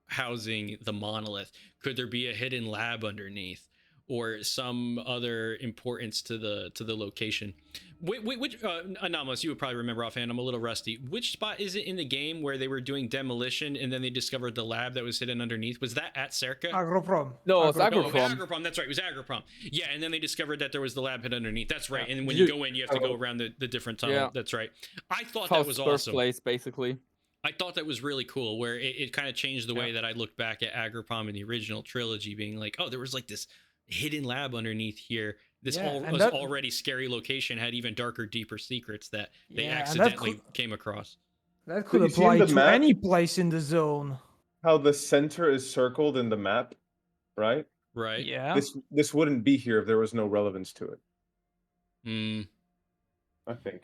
housing the monolith? Could there be a hidden lab underneath or some other importance to the location? Which Anomalous, you would probably remember offhand, I'm a little rusty. Which spot is it in the game where they were doing demolition and then they discovered the lab that was hidden underneath? Was that at S.T.A.L.K.E.R? Agroprom. No, it's Oh, Agroprom. Agroprom, that's right, it was Agroprom. Yeah, and then they discovered that there was the lab hid underneath. That's right, Yeah. and when you go in, you have to go around the different tunnel. Yeah. That's right. I thought Faust's that was awesome. birthplace, basically. I thought that was really cool, where it kind of changed the way that I looked back at Agroprom in the original trilogy, being like, oh, there was like this hidden lab underneath here. This already scary location had even darker, deeper secrets that they accidentally came across. That could you see in apply the to map- any place in the zone. How the center is circled in the map, right? Right. Yeah. This wouldn't be here if there was no relevance to it. Hmm. I think.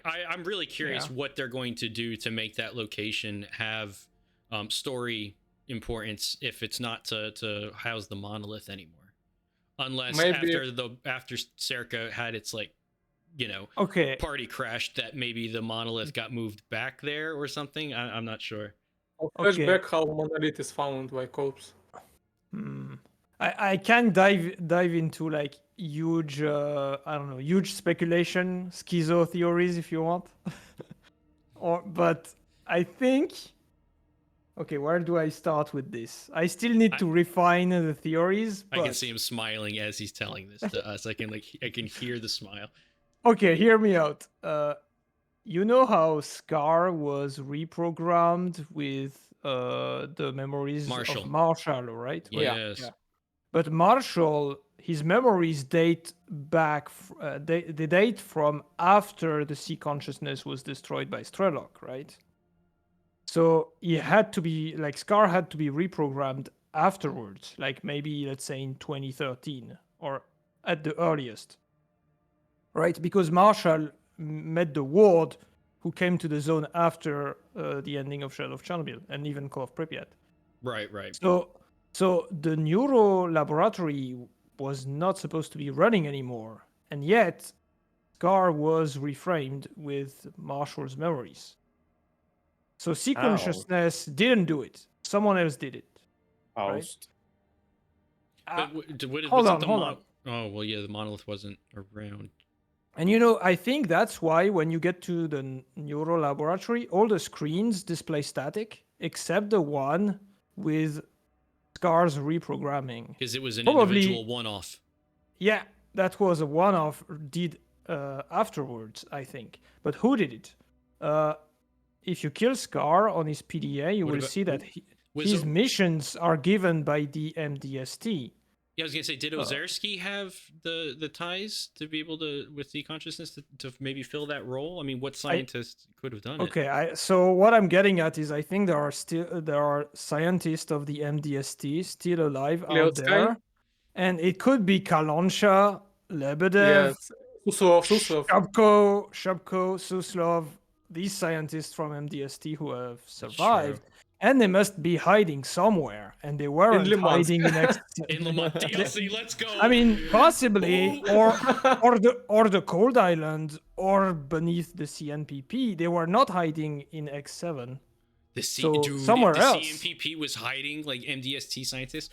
I'm really curious what they're going to do to make that location have story importance if it's not to house the monolith anymore. Unless Maybe- after S.T.A.L.K.E.R had its like, you know, Okay. party crashed, that maybe the monolith got moved back there or something. I'm not sure. Flashback how monolith is found by corpse. I can dive into like huge I don't know, huge speculation, schizo theories if you want. But I think, okay, where do I start with this? I still need to refine the theories. I can but- see him smiling as he's telling this to us. I can hear the smile. Okay, hear me out. You know how S.T.A.L.K.E.R was reprogrammed with the memories Marshall. of Marshall, right? Yes. Yeah. But Marshall, his memories date back. They date from after the sea consciousness was destroyed by S.T.A.L.K.E.R, right? So he had to be like S.T.A.L.K.E.R had to be reprogrammed afterwards, like maybe let's say in 2013 or at the earliest, right? Because Marshall met the ward who came to the zone after the ending of Shadow of Chernobyl and even Call of Pripyat. Right. So the neuro laboratory was not supposed to be running anymore, and yet S.T.A.L.K.E.R was reframed with Marshall's memories. So sea consciousness didn't do it; someone else did it. Housed. But Hold on. Oh well, yeah, the monolith wasn't around. And you know, I think that's why when you get to the neuro laboratory, all the screens display static except the one with S.T.A.L.K.E.R's reprogramming. Because it was an Probably- individual one-off. Yeah, that was a one-off did afterwards, I think. But who did it? If you kill S.T.A.L.K.E.R on his PDA, you will see that his missions are given by the MDST. Yeah, I was gonna say, did Ozerski have the ties to be able to, with the consciousness, to maybe fill that role? I mean, what scientist could have done it? Okay, so what I'm getting at is I think there are scientists of the MDST still alive out there, and it could be Kalonsha, Lebedev, Yes. Suslov. Shubko, Suslov, these scientists from MDST who have survived. And they must be hiding somewhere, and they weren't hiding in in Lamont DLC. Let's go. I mean, possibly, or the cold island, or beneath the CNPP. They were not hiding in X7. Dude, somewhere if the else. CMPP was hiding like MDST scientists.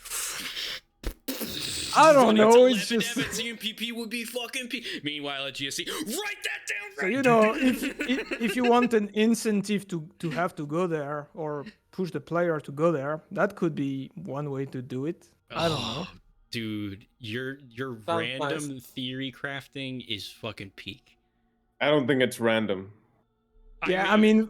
I don't know, it's 11 just- at CMPP would be fucking Meanwhile at GSC, write that down. So right? if you want an incentive to have to go there or push the player to go there, that could be one way to do it. I don't know. Dude, your Sounds random nice. theory crafting is fucking peak. I don't think it's random. Yeah, I mean,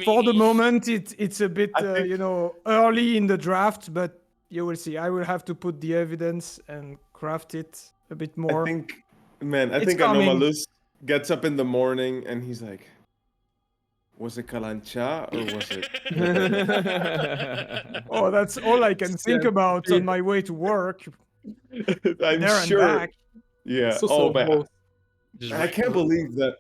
for the moment, it's a bit I think- early in the draft, but you will see. I will have to put the evidence and craft it a bit more. I think, man, I It's think coming. Anomalous gets up in the morning and he's like, was it Kalancha or was it? Oh, that's all I can think about on my way to work. I'm There and sure. back. Yeah. So Oh man, both. Just I write- can't believe that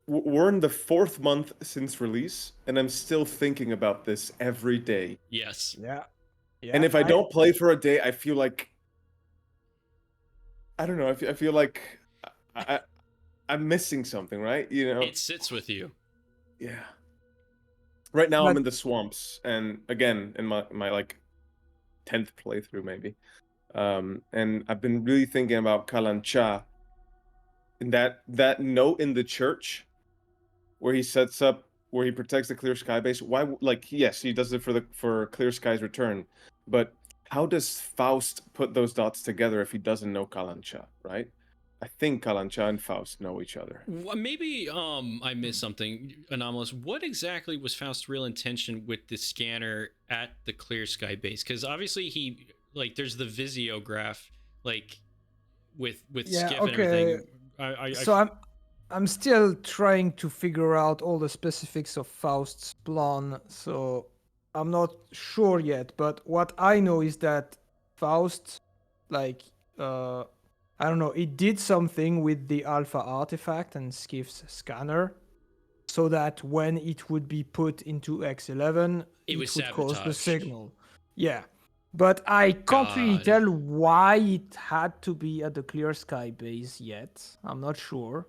we're in the 4th month since release, and I'm still thinking about this every day. Yes. Yeah. Yeah. And if I don't play for a day, I feel like I don't know. I feel like I'm missing something, right? You know? It sits with you. Yeah. Right now I'm But- in the swamps, and again in my like 10th playthrough maybe, and I've been really thinking about Kalancha. And that note in the church, where he sets up, where he protects the Clear Sky base. Why? Like, yes, he does it for Clear Sky's return, but how does Faust put those dots together if he doesn't know Kalancha, right? I think Kalancha and Faust know each other. Maybe I missed something, Anomalous. What exactly was Faust's real intention with the scanner at the Clear Sky base? Because obviously he there's the visiograph with Yeah, Skiff and okay. everything. So I'm still trying to figure out all the specifics of Faust's plan, so I'm not sure yet. But what I know is that Faust, I don't know, it did something with the Alpha artifact and Skiff's scanner, so that when it would be put into X11, It was would cause the sabotaged. signal. Yeah. But I can't really God. tell why it had to be at the Clear Sky base yet. I'm not sure.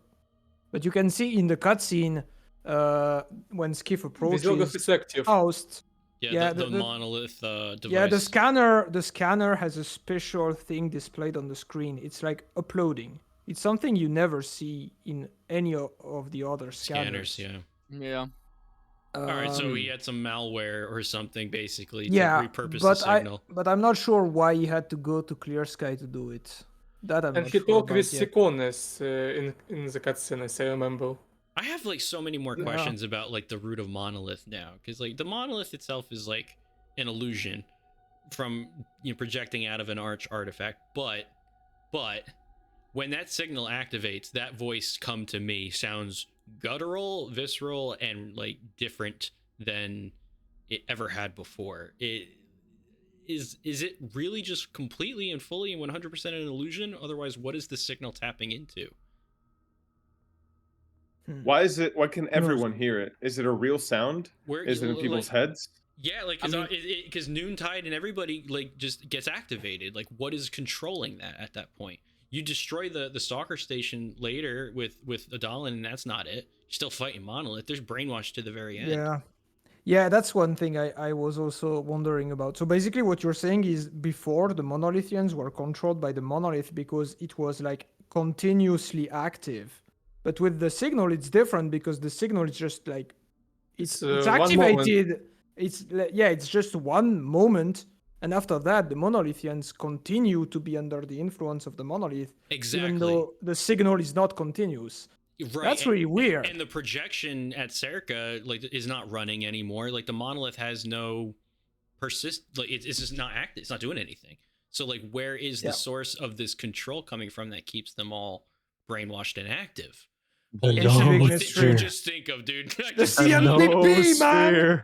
But you can see in the cutscene when Skiff approaches Visiograph is active. Faust. yeah, the the- monolith device. Yeah, the scanner has a special thing displayed on the screen. It's like uploading. It's something you never see in any of the other scanners. scanners. Yeah. Yeah. All right, so he Um, had some malware or something basically yeah, to repurpose but the signal. but I'm not sure why he had to go to Clear Sky to do it. That I'm And not he sure talked about with yet. Sikones in the cutscene, as I remember. I have so many more Yeah. questions about the root of monolith now, because the monolith itself is an illusion from projecting out of an arch artifact, but when that signal activates, that voice come to me sounds guttural, visceral, and different than it ever had before. Is it really just completely and fully and 100% an illusion? Otherwise, what is the signal tapping into? Why can everyone hear it? Is it a real sound? Where Is it in people's heads? Yeah, because Noontide and everybody just gets activated. What is controlling that at that point? You destroy the stalker station later with Adalin, and that's not it. You're still fighting Monolith. There's brainwash to the very end. Yeah, that's one thing I was also wondering about. So basically what you're saying is before the Monolithians were controlled by the Monolith because it was continuously active. But with the signal, it's different because the signal is just it's one moment. activated. It's just one moment. And after that, the Monolithians continue to be under the influence of the Monolith. Exactly. Even though the signal is not continuous. Right. That's really weird. And the projection at S.T.A.L.K.E.R is not running anymore. The monolith has no it's just not active. It's not doing anything. So where is the source of this control coming from that keeps them all brainwashed and active? Holy It's a big what mystery. did you just think of, dude? The CMPP, man!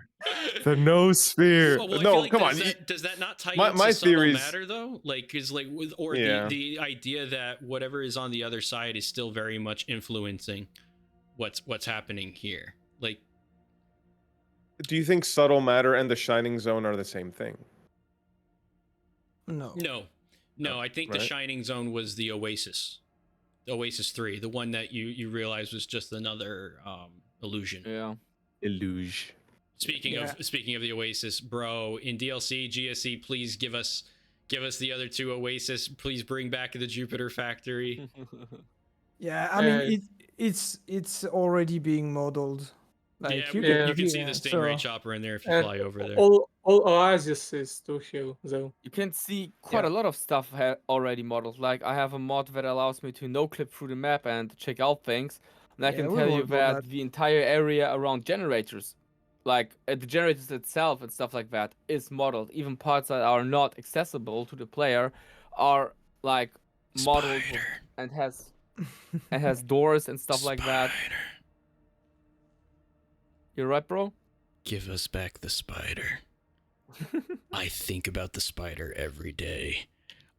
The noosphere. Oh, well, I No, feel like come on. does that not tie My- into my subtle theories- matter though? Yeah. The idea that whatever is on the other side is still very much influencing what's happening here. Do you think subtle matter and the shining zone are the same thing? No. No, I think the Right. Shining Zone was the Oasis 3, the one that you realize was just another illusion. Yeah. Illusion. Speaking of the Oasis, bro, in DLC GSC, please give us Give us the other two Oasis. Please bring back the Jupiter factory. Yeah, I mean Uh, it's already being modeled. Yeah, Like you yeah, you can can see yeah, the so Stingray chopper in there if you and fly over there. all Oasis is too here, though. You can see quite Yeah. a lot of stuff already modeled. Like I have a mod that allows me to no-clip through the map and check out things. And I yeah, can we tell you worked on that that. the entire area around generators, like the generators itself and stuff like that, is modeled. Even parts that are not accessible to the player are like modeled and has doors and stuff like that. You're right, bro? Give us back the spider. I think about the spider every day.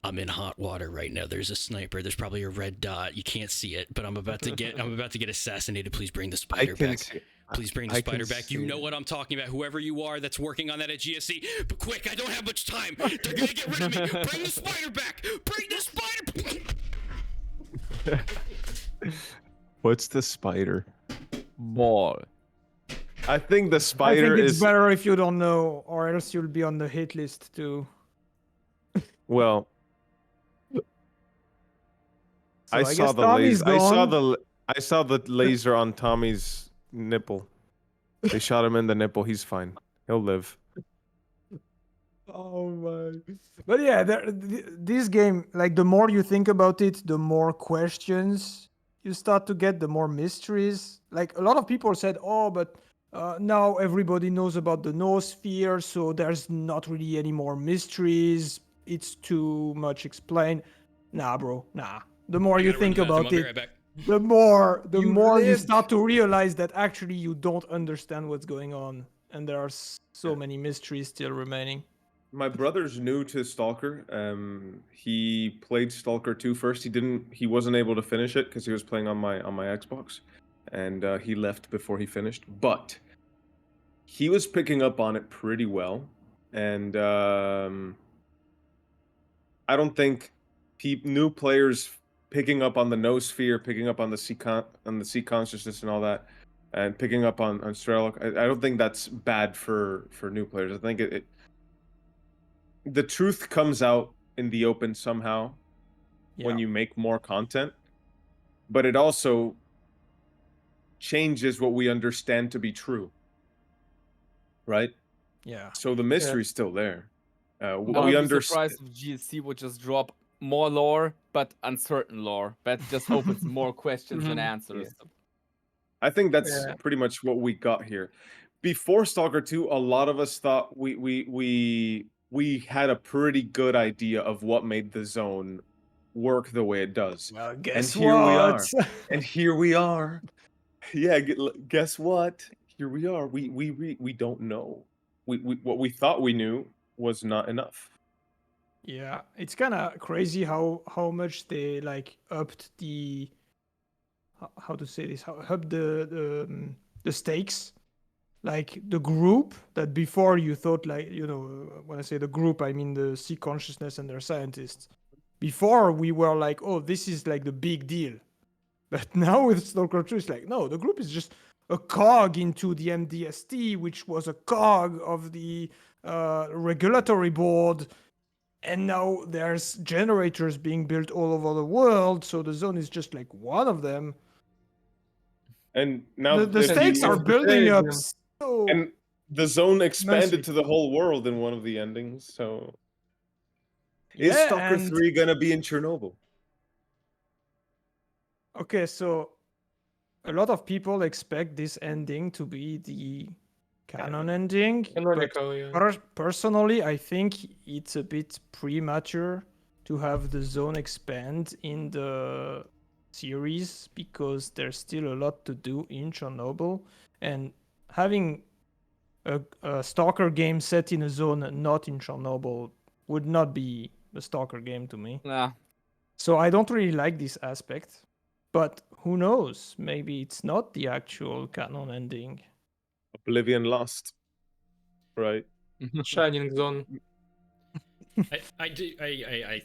I'm in hot water right now. There's a sniper. There's probably a red dot. You can't see it, but I'm about to get assassinated. Please bring the spider back. Please bring the spider back. You know what I'm talking about. Whoever you are that's working on that at GSC. But quick, I don't have much time. They're gonna get rid of me. Bring the spider back. Bring the spider. What's the spider? Ball. I think the I spider think it's is better if you don't know, or else you'll be on the hit list too. well. So I I saw guess the Tommy's laser. gone. I saw the laser on Tommy's nipple. They shot him in the nipple. He's fine. He'll live. Oh my! But yeah, this game, like the more you think about it, the more questions you start to get, the more mysteries. Like a lot of people said, "Oh, but now everybody knows about the noosphere, so there's not really any more mysteries. It's too much explained." Nah, bro, nah. The more I you gotta run to think the bathroom. about I'll be it, right back. the more You you lived. start to realize that actually you don't understand what's going on, and there are so Yeah. many mysteries still remaining. My brother's new to Stalker. He played Stalker 2 first. He wasn't able to finish it because he was playing on my Xbox, and he left before he finished. But he was picking up on it pretty well, and I don't think new players picking up on the noosphere, picking up on the sea consciousness and all that, and picking up on S.T.A.L.K.E.R. I don't think that's bad for new players. I think the truth comes out in the open somehow when you make more content, but it also changes what we understand to be true, right? Yeah. So the mystery's still there. I We wouldn't be understand. surprised if GSC would just drop more lore, but uncertain lore. That just opens more questions than Mhm. answers. I think that's Yeah. pretty much what we got here. Before Stalker 2, a lot of us thought we had a pretty good idea of what made the zone work the way it does. Well, And guess here we what? are. And here we are. Yeah, guess what? Here we are. We don't know. We what we thought we knew was not enough. Yeah, it's kind of crazy how much they like upped the how to say this, how upped the stakes. Like the group that before you thought, like, you know, when I say the group, I mean the sea consciousness and their scientists. Before we were like, oh, this is like the big deal. But now with Stalker 2, it's like, no, the group is just a cog into the MDST, which was a cog of the regulatory board. And now there's generators being built all over the world, so the zone is just like one of them. And now The if stakes you are building up Stadium. so and the zone expanded immensely. to the whole world in one of the endings, so is Yeah, Stalker and 3 gonna be in Chernobyl? okay, so a lot of people expect this ending to be the canon ending, but Canonical, yeah. personally, I think it's a bit premature to have the zone expand in the series because there's still a lot to do in Chernobyl, and having a Stalker game set in a zone not in Chernobyl would not be a Stalker game to me. Nah. So I don't really like this aspect. But who knows? Maybe it's not the actual canon ending. Oblivion Lost, right? Shining Zone. I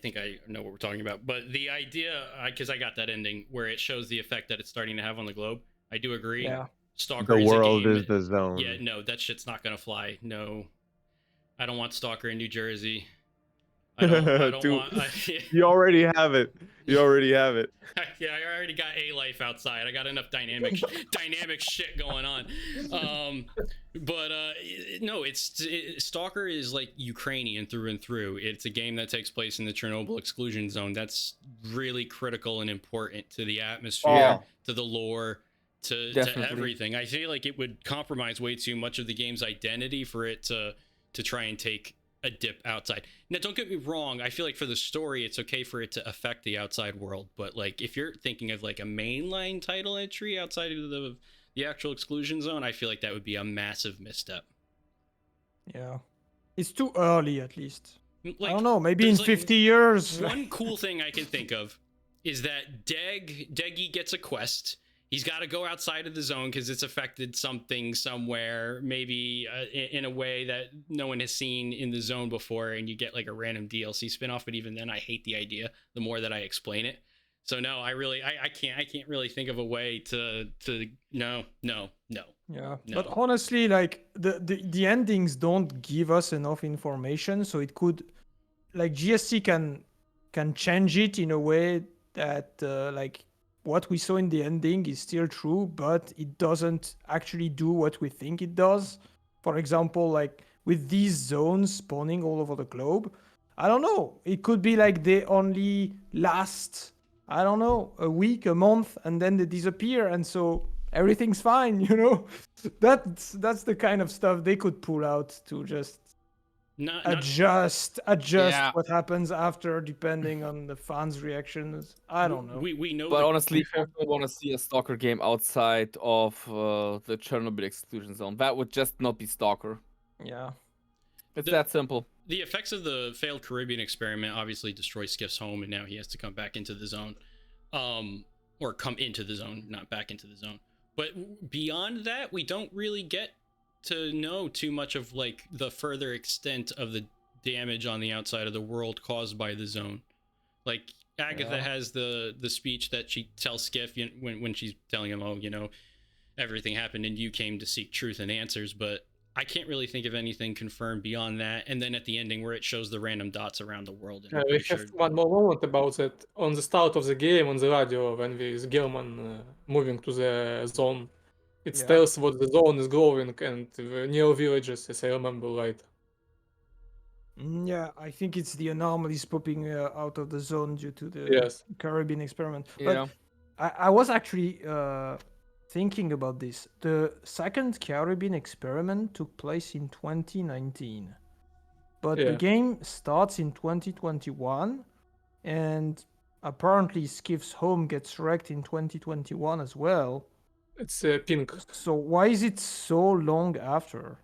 think I know what we're talking about, but the idea, because I got that ending where it shows the effect that it's starting to have on the globe. I do agree. Yeah. Stalker The is world a game. is the zone. Yeah, no, that shit's not gonna fly. No, I don't want Stalker in New Jersey. I don't Dude, want. you already have it. You already have it. Yeah, I already got a life outside. I got enough dynamic shit going on. But no, Stalker is like Ukrainian through and through. It's a game that takes place in the Chernobyl exclusion zone. That's really critical and important to the atmosphere, to the lore, to everything. I feel like it would compromise way too much of the game's identity for it to try and take a dip outside. Now, don't get me wrong. I feel like for the story, it's okay for it to affect the outside world. But like, if you're thinking of like a mainline title entry outside of the actual exclusion zone, I feel like that would be a massive misstep. Yeah, it's too early, at least. Like, I don't know. Maybe in like 50 years. One cool thing I can think of is that Deggy gets a quest. He's got to go outside of the zone because it's affected something somewhere, maybe in a way that no one has seen in the zone before, and you get like a random DLC spinoff. But even then, I hate the idea the more that I explain it. So no, I can't really think of a way to no. Yeah, No. but honestly, like the endings don't give us enough information, so it could, like, GSC can change it in a way that like what we saw in the ending is still true, but it doesn't actually do what we think it does. For example, like with these zones spawning all over the globe, I don't know. It could be like they only last, I don't know, a week, a month, and then they disappear, and so everything's fine, you know? That's the kind of stuff they could pull out to just adjust what happens after, depending on the fans' reactions. I don't know. We know, but honestly, I don't want to see a Stalker game outside of the Chernobyl exclusion zone. That would just not be Stalker. Yeah, it's that simple. The effects of the failed Caribbean experiment obviously destroy Skiff's home, and now he has to come back into the zone, or come into the zone, not back into the zone. But beyond that, we don't really get to know too much of like the further extent of the damage on the outside of the world caused by the zone. Like Agatha has the speech that she tells Skiff when she's telling him, oh, you know, everything happened and you came to seek truth and answers, but I can't really think of anything confirmed beyond that. And then at the ending where it shows the random dots around the world. And we have one more moment about that. On the start of the game, on the radio, when with German moving to the zone, it tells what the zone is growing and near villages, as I remember right. Yeah, I think it's the anomalies popping out of the zone due to the Caribbean experiment. Yeah. But I was actually thinking about this. The second Caribbean experiment took place in 2019. But the game starts in 2021, and apparently Skiff's home gets wrecked in 2021 as well. It's pink. So why is it so long after?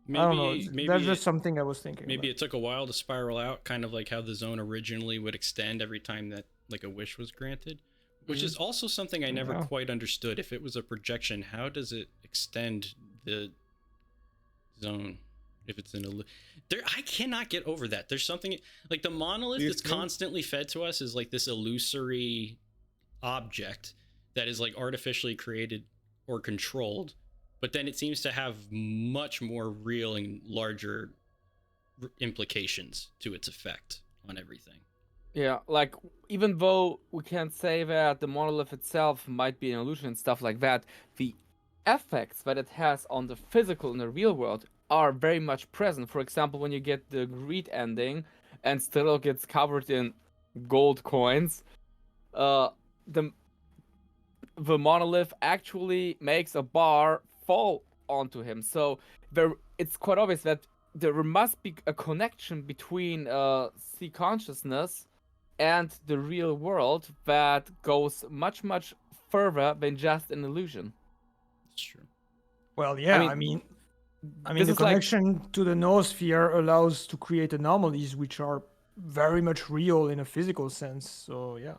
Maybe, I don't know. That's just something I was thinking. Maybe it took a while to spiral out, kind of like how the zone originally would extend every time that like a wish was granted, which is also something I never quite understood. If it was a projection, how does it extend the zone? If it's in I cannot get over that. There's something like the monolith that's constantly fed to us is like this illusory object that is like artificially created or controlled, but then it seems to have much more real and larger implications to its effect on everything. Yeah, like even though we can say that the monolith itself might be an illusion and stuff like that, the effects that it has on the physical in the real world are very much present. For example, when you get the greed ending and St.A.L.K.E.R gets covered in gold coins, the monolith actually makes a bar fall onto him. So it's quite obvious that there must be a connection between sea consciousness and the real world that goes much, much further than just an illusion. It's true. Well, yeah, I mean the connection to the noosphere allows to create anomalies which are very much real in a physical sense. So yeah.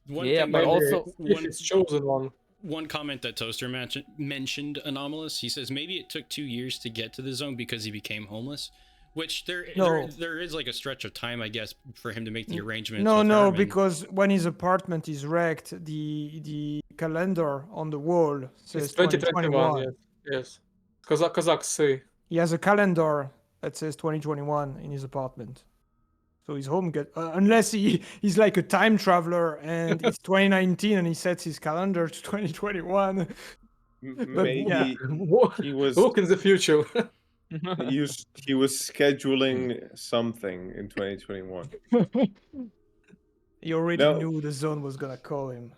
But also it's chosen one comment that Toaster mentioned Anomalous. He says maybe it took 2 years to get to the zone because he became homeless, which there is like a stretch of time, I guess, for him to make the arrangements. No, because when his apartment is wrecked, the calendar on the wall says 2021. Yes. Kazakhs say. He has a calendar that says 2021 in his apartment. So his home get unless he's like a time traveler and it's 2019 and he sets his calendar to 2021. But yeah, Maybe he was Look in the future. he was scheduling something in 2021. he already No, knew the zone was gonna call him.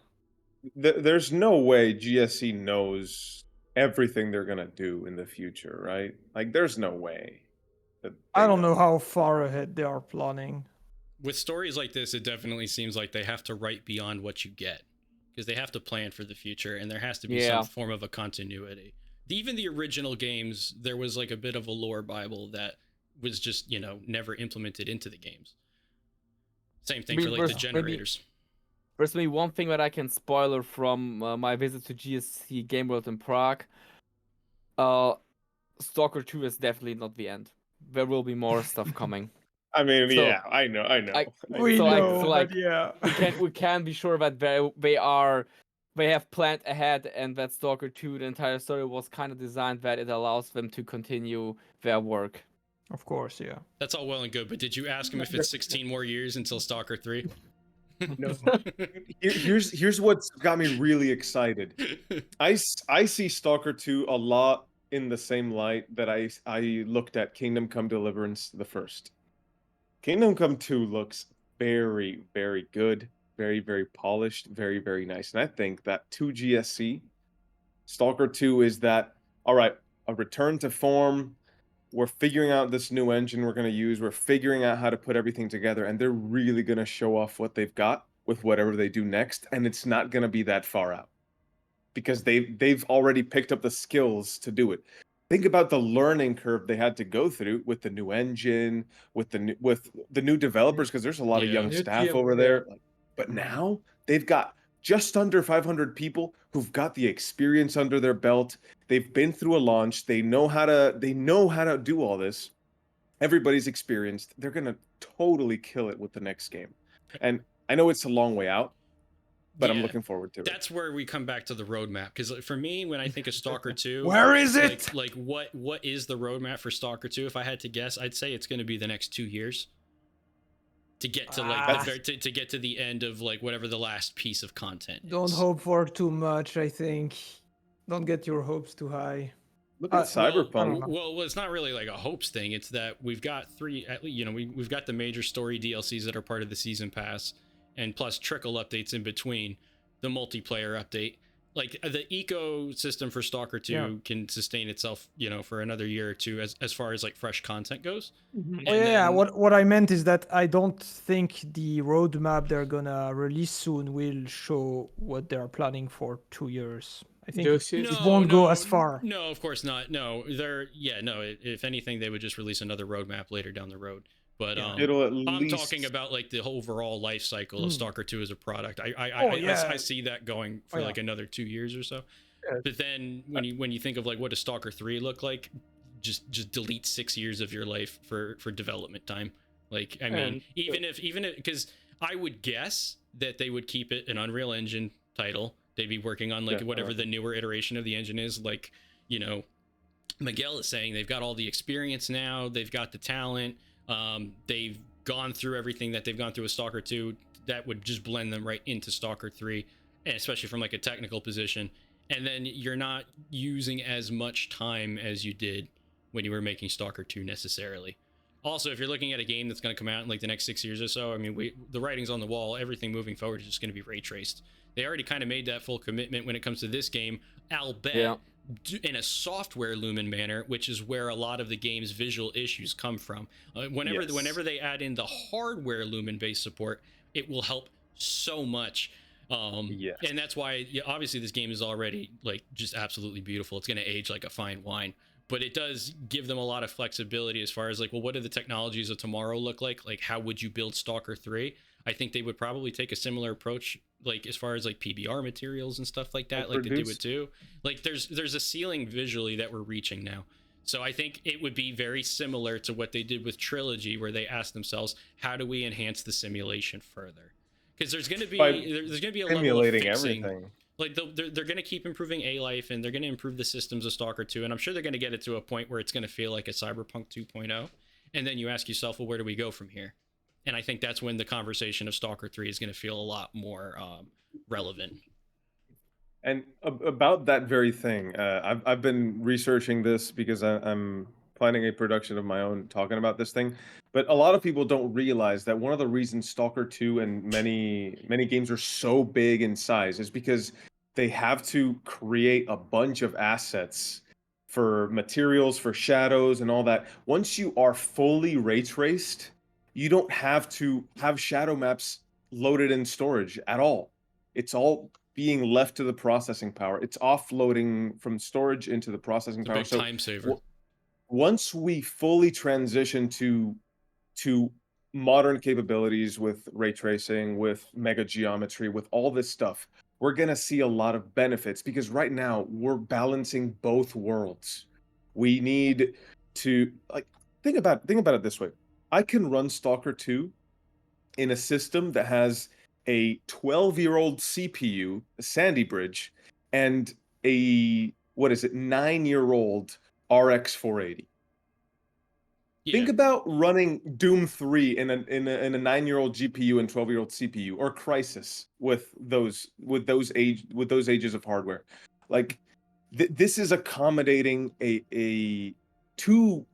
there's no way GSC knows everything they're gonna do in the future, right? Like, there's no way that I they don't know how far ahead they are planning. With stories like this, it definitely seems like they have to write beyond what you get, because they have to plan for the future, and there has to be some form of a continuity. Even the original games, there was like a bit of a lore bible that was just, you know, never implemented into the games. Same thing for like the generators. Personally, one thing that I can spoiler from my visit to GSC Game World in Prague, Stalker 2 is definitely not the end. There will be more stuff coming. I mean, So, yeah, I know. We know, but yeah. we can be sure that they have planned ahead, and that Stalker 2, the entire story was kind of designed that it allows them to continue their work. Of course, yeah. That's all well and good, but did you ask him if it's 16 more years until Stalker 3? No. Here's what's got me really excited. I see Stalker 2 a lot in the same light that I looked at Kingdom Come Deliverance the first. Kingdom Come 2 looks very, very good, very, very polished, very, very nice. And I think that 2GSC, Stalker 2 is that, all right, a return to form. We're figuring out this new engine we're going to use. We're figuring out how to put everything together, and they're really going to show off what they've got with whatever they do next, and it's not going to be that far out because they've already picked up the skills to do it. Think about the learning curve they had to go through with the new engine, with the new developers, because there's a lot of young New staff team, over yeah. there. But now they've got just under 500 people who've got the experience under their belt. They've been through a launch. They know how to do all this. Everybody's experienced. They're gonna totally kill it with the next game. And I know it's a long way out, but I'm Yeah, looking forward to it. That's where we come back to the roadmap, because for me, when I think of Stalker 2, Where is it? Like what is the roadmap for Stalker 2? If I had to guess, I'd say it's going to be the next 2 years to get to like to get to the end of like whatever the last piece of content Don't is. hope for too much, I think. Don't get your hopes too high. Look at Cyberpunk. Well, it's not really like a hopes thing. It's that we've got we've got the major story DLCs that are part of the season pass, and plus trickle updates in between, the multiplayer update. Like the ecosystem for Stalker 2 can sustain itself, you know, for another year or two as far as like fresh content goes. Oh, yeah, what I meant is that I don't think the roadmap they're gonna release soon will show what they're planning for 2 years. I think it won't go as far. No, of course not. No, if anything, they would just release another roadmap later down the road. But it'll at I'm least... talking about like the overall life cycle of Stalker 2 as a product. I see that going for like another 2 years or so. Yeah. But then when you think of like what does Stalker 3 look like, just delete 6 years of your life for development time. Like, I mean, even if because I would guess that they would keep it an Unreal Engine title. They'd be working on like whatever the newer iteration of the engine is. Like, you know, Miguel is saying they've got all the experience now. They've got the talent. They've gone through everything that they've gone through with Stalker 2. That would just blend them right into Stalker 3, and especially from like a technical position. And then you're not using as much time as you did when you were making Stalker 2 necessarily. Also, if you're looking at a game that's going to come out in like the next 6 years or so, I mean, the writing's on the wall. Everything moving forward is just going to be ray traced. They already kind of made that full commitment when it comes to this game, I'll bet, in a software lumen manner, which is where a lot of the game's visual issues come from. Whenever they add in the hardware lumen based support, it will help so much. And that's why obviously this game is already like just absolutely beautiful. It's going to age like a fine wine, but it does give them a lot of flexibility as far as like, well, what do the technologies of tomorrow look like? Like, how would you build Stalker 3? I think they would probably take a similar approach, like as far as like PBR materials and stuff like that, like they do it too. Like there's a ceiling visually that we're reaching now. So I think it would be very similar to what they did with Trilogy, where they asked themselves, how do we enhance the simulation further? Because there's going to be a level of fixing. Everything. Like they're going to keep improving A-Life, and they're going to improve the systems of Stalker 2, and I'm sure they're going to get it to a point where it's going to feel like a Cyberpunk 2.0. And then you ask yourself, well, where do we go from here? And I think that's when the conversation of Stalker 3 is going to feel a lot more relevant. And about that very thing, I've been researching this because I'm planning a production of my own talking about this thing. But a lot of people don't realize that one of the reasons Stalker 2 and many games are so big in size is because they have to create a bunch of assets for materials, for shadows, and all that. Once you are fully ray traced, you don't have to have shadow maps loaded in storage at all. It's all being left to the processing power. It's offloading from storage into the processing It's a power. big So time saver. once we fully transition to modern capabilities with ray tracing, with mega geometry, with all this stuff, we're gonna see a lot of benefits because right now we're balancing both worlds. We need to think about it this way. I can run Stalker 2 in a system that has a 12-year-old CPU, a Sandy Bridge, and a 9-year-old RX 480. Yeah. Think about running Doom 3 in a 9-year-old GPU and 12-year-old CPU, or Crysis with those ages of hardware. Like this is accommodating a two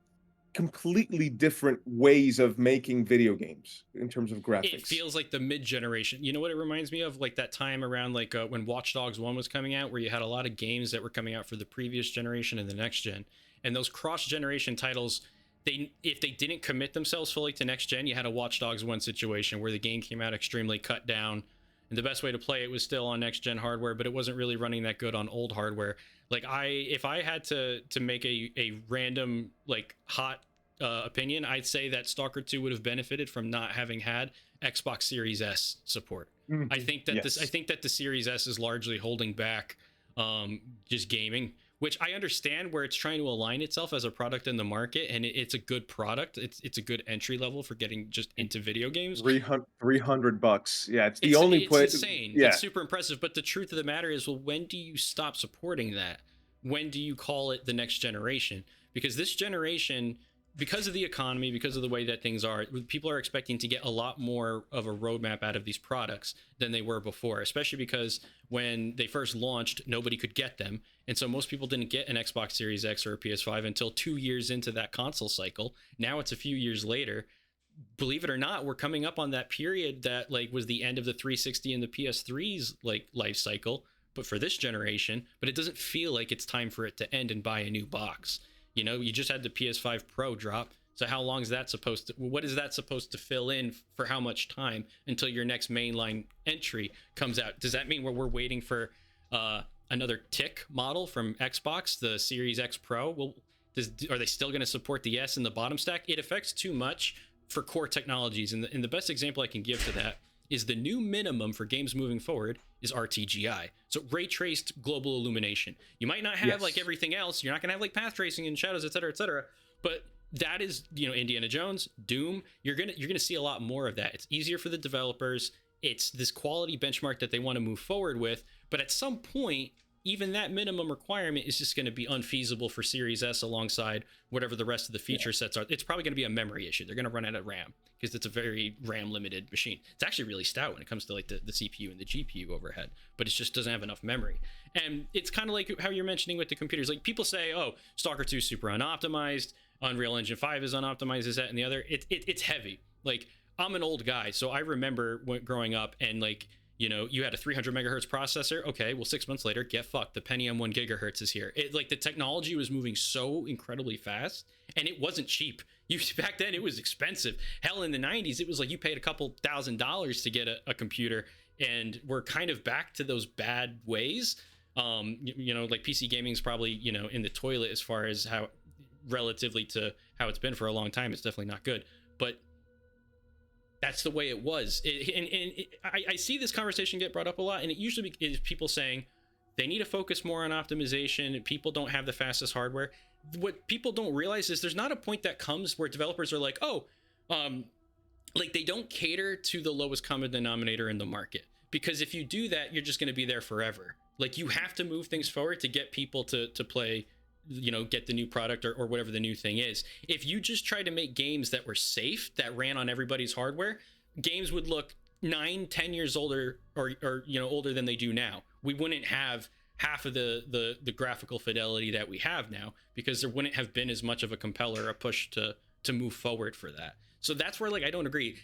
completely different ways of making video games in terms of graphics. It feels like the mid-generation. You know what it reminds me of? Like that time around like when Watch Dogs 1 was coming out, where you had a lot of games that were coming out for the previous generation and the next gen. And those cross-generation titles, if they didn't commit themselves fully to next gen, you had a Watch Dogs 1 situation where the game came out extremely cut down. And the best way to play it was still on next gen hardware, but it wasn't really running that good on old hardware. Like if I had to make a random like hot opinion, I'd say that Stalker 2 would have benefited from not having had Xbox Series S support. I think that Yes. I think that the Series S is largely holding back just gaming, which I understand where it's trying to align itself as a product in the market, and it's a good product. It's a good entry level for getting just into video games. $300. Yeah, it's the only It's place. insane. Yeah. It's super impressive. But the truth of the matter is, well, when do you stop supporting that? When do you call it the next generation? Because this generation, because of the economy, because of the way that things are, people are expecting to get a lot more of a roadmap out of these products than they were before, especially because when they first launched, nobody could get them. And so most people didn't get an Xbox Series X or a PS5 until 2 years into that console cycle. Now it's a few years later. Believe it or not, we're coming up on that period that like was the end of the 360 and the PS3's like life cycle, but for this generation, but it doesn't feel like it's time for it to end and buy a new box. You know, you just had the PS5 Pro drop. So how long is that supposed to, what is that supposed to fill in for how much time until your next mainline entry comes out? Does that mean we're waiting for another tick model from Xbox, the Series X Pro? Well, are they still going to support the S in the bottom stack? It affects too much for core technologies. And the best example I can give to that is the new minimum for games moving forward is RTGI. So ray traced global illumination. You might not have like everything else. You're not gonna have like path tracing and shadows, etc., but that is, you know, Indiana Jones, Doom. You're gonna see a lot more of that. It's easier for the developers. It's this quality benchmark that they want to move forward with. But at some point, even that minimum requirement is just going to be unfeasible for Series S alongside whatever the rest of the feature sets are. It's probably going to be a memory issue. They're going to run out of RAM because it's a very RAM limited machine. It's actually really stout when it comes to like the CPU and the GPU overhead, but it just doesn't have enough memory. And it's kind of like how you're mentioning with the computers. Like people say, oh, Stalker 2 is super unoptimized, Unreal Engine 5 is unoptimized, is that and the other. It's heavy. Like I'm an old guy, so I remember growing up and like, you know, you had a 300 megahertz processor. Okay, well, 6 months later, get fucked. The Pentium 1 gigahertz is here. Like the technology was moving so incredibly fast, and it wasn't cheap. Back then, it was expensive. Hell, in the 90s, it was like you paid a couple $1,000s to get a computer, and we're kind of back to those bad ways. You know, like PC gaming is probably, you know, in the toilet as far as how relatively to how it's been for a long time. It's definitely not good, but that's the way it was. I see this conversation get brought up a lot, and it usually is people saying they need to focus more on optimization. People don't have the fastest hardware. What people don't realize is there's not a point that comes where developers are like, oh, like they don't cater to the lowest common denominator in the market. Because if you do that, you're just going to be there forever. Like you have to move things forward to get people to play get the new product or whatever the new thing is. If you just tried to make games that were safe, that ran on everybody's hardware, games would look 9-10 years older or older than they do now. We wouldn't have half of the graphical fidelity that we have now, because there wouldn't have been as much of a compeller, a push to move forward for that. So that's where, like, I don't agree.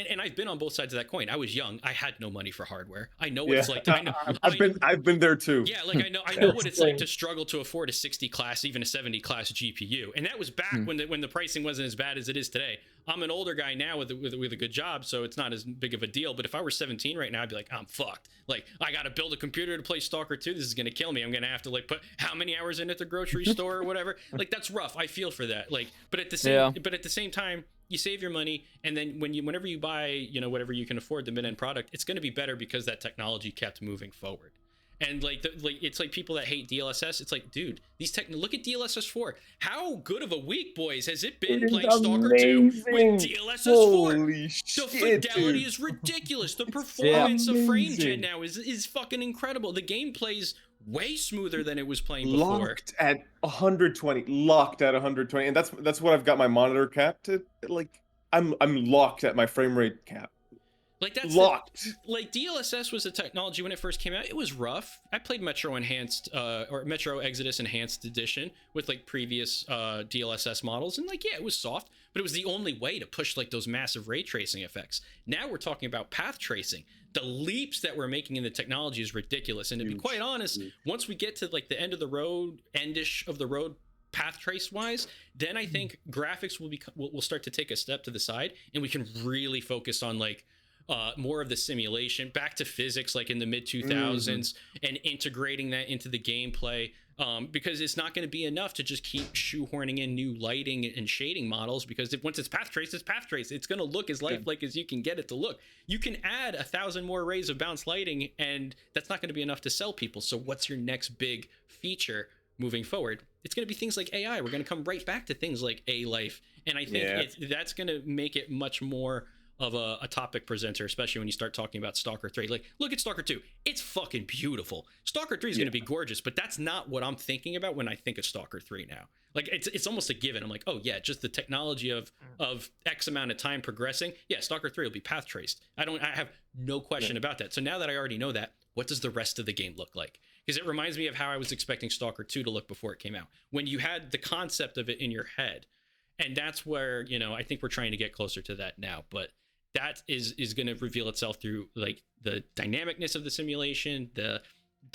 And I've been on both sides of that coin. I was young. I had no money for hardware. I know what it's like. I've been there too. Yeah, like I know what it's like to struggle to afford a 60 class, even a 70 class GPU. And that was back when the pricing wasn't as bad as it is today. I'm an older guy now with a good job, so it's not as big of a deal. But if I were 17 right now, I'd be like, I'm fucked. Like, I got to build a computer to play Stalker 2. This is going to kill me. I'm going to have to like put how many hours in at the grocery store or whatever. Like, that's rough. I feel for that. Like, but at the same time, you save your money, and then whenever you buy, whatever you can afford, the mid-end product, it's going to be better because that technology kept moving forward. And it's like people that hate DLSS. It's like, dude, look at DLSS 4. How good of a week, boys, has it been playing Stalker 2 with DLSS 4? Holy The fidelity is ridiculous. The performance of frame gen now is fucking incredible. The game plays way smoother than it was playing before. Locked at 120, and that's what I've got my monitor capped at. Like, I'm locked at my frame rate cap. Like, that's locked. Like, DLSS was a technology when it first came out. It was rough. I played Metro Enhanced or Metro Exodus Enhanced Edition with like previous DLSS models, and like, yeah, it was soft, but it was the only way to push like those massive ray tracing effects. Now we're talking about path tracing. The leaps that we're making in the technology is ridiculous. And to be quite honest, once we get to like the end of the road, endish of the road, path trace wise, then I think graphics will start to take a step to the side, and we can really focus on like more of the simulation, back to physics like in the mid 2000s, and integrating that into the gameplay, because it's not going to be enough to just keep shoehorning in new lighting and shading models, because once it's path traced, it's going to look as lifelike as you can get it to look. You can add 1,000 more rays of bounce lighting, and that's not going to be enough to sell people. So what's your next big feature moving forward? It's going to be things like AI. We're going to come right back to things like A-Life, and I think that's going to make it much more of a topic presenter, especially when you start talking about Stalker 3. Like, look at Stalker 2. It's fucking beautiful. Stalker 3 is going to be gorgeous, but that's not what I'm thinking about when I think of Stalker 3 now. Like, it's almost a given. I'm like, oh yeah, just the technology of X amount of time progressing. Yeah, Stalker 3 will be path traced. I have no question about that. So now that I already know that, what does the rest of the game look like? Because it reminds me of how I was expecting Stalker 2 to look before it came out, when you had the concept of it in your head. And that's where, I think we're trying to get closer to that now. But that is going to reveal itself through like the dynamicness of the simulation, the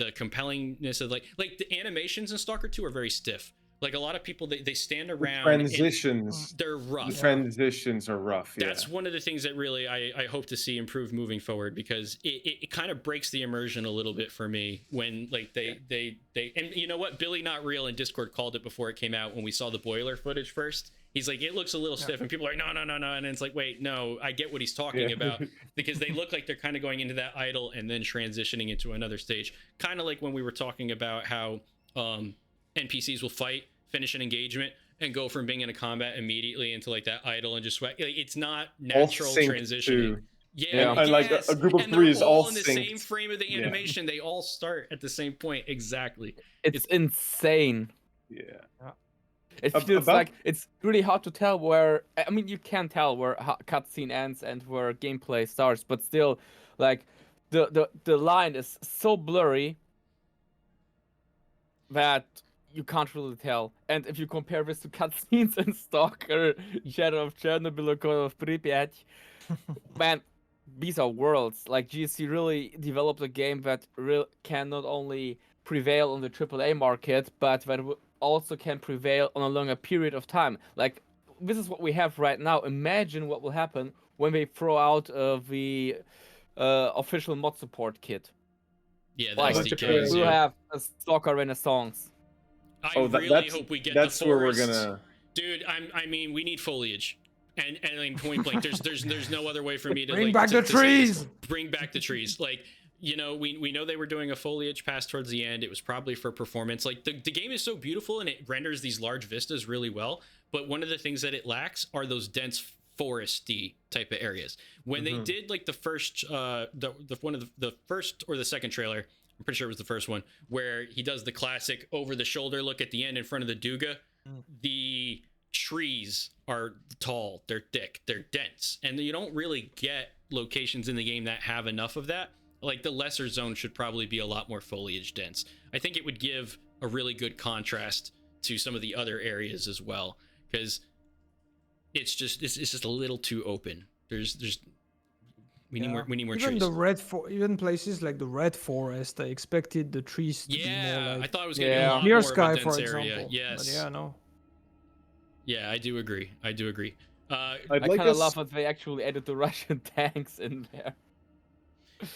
compellingness of like the animations in Stalker 2 are very stiff. Like, a lot of people, they stand around. Transitions. They're rough. The transitions are rough. That's one of the things that really I hope to see improve moving forward, because it kind of breaks the immersion a little bit for me when like they and you know what, Billy Not Real in Discord called it before it came out, when we saw the boiler footage first. He's like, it looks a little stiff, and people are like, no, and it's like, wait, no, I get what he's talking about, because they look like they're kind of going into that idle and then transitioning into another stage, kind of like when we were talking about how NPCs will fight, finish an engagement, and go from being in a combat immediately into like that idle and just sweat. Like, it's not natural transitioning. Yeah, and like a group of three is all in the same frame of the animation. They all start at the same point. Exactly. It's insane. Yeah. It feels like it's really hard to tell where. I mean, you can tell where cutscene ends and where gameplay starts, but still, like the line is so blurry that you can't really tell. And if you compare this to cutscenes in Stalker, Shadow of Chernobyl, or Code of Pripyat, man, these are worlds. Like, GSC really developed a game that can not only prevail on the AAA market, but that also can prevail on a longer period of time. Like, this is what we have right now. Imagine what will happen when they throw out the official mod support kit. Yeah, like, SDKs, we'll have a Stalker Renaissance. I really hope we get that's the forest. Where we're gonna. Dude, I mean, we need foliage, and like, point blank, there's no other way for me to bring back the trees. Bring back the trees, like. We know they were doing a foliage pass towards the end. It was probably for performance. Like, the game is so beautiful and it renders these large vistas really well. But one of the things that it lacks are those dense foresty type of areas. When they did like the first, one of the first or the second trailer, I'm pretty sure it was the first one, where he does the classic over the shoulder look at the end in front of the Duga. The trees are tall, they're thick, they're dense, and you don't really get locations in the game that have enough of that. Like the lesser zone should probably be a lot more foliage dense. I think it would give a really good contrast to some of the other areas as well, because it's just a little too open. We need more Even trees. even places like the red forest, I expected the trees to be more like I thought it was gonna be a Yeah. lot clear more sky, of a dense for area. example. Yes. But yeah, no. Yeah, I do agree. I'd I like kind of us. love that they actually added the Russian tanks in there.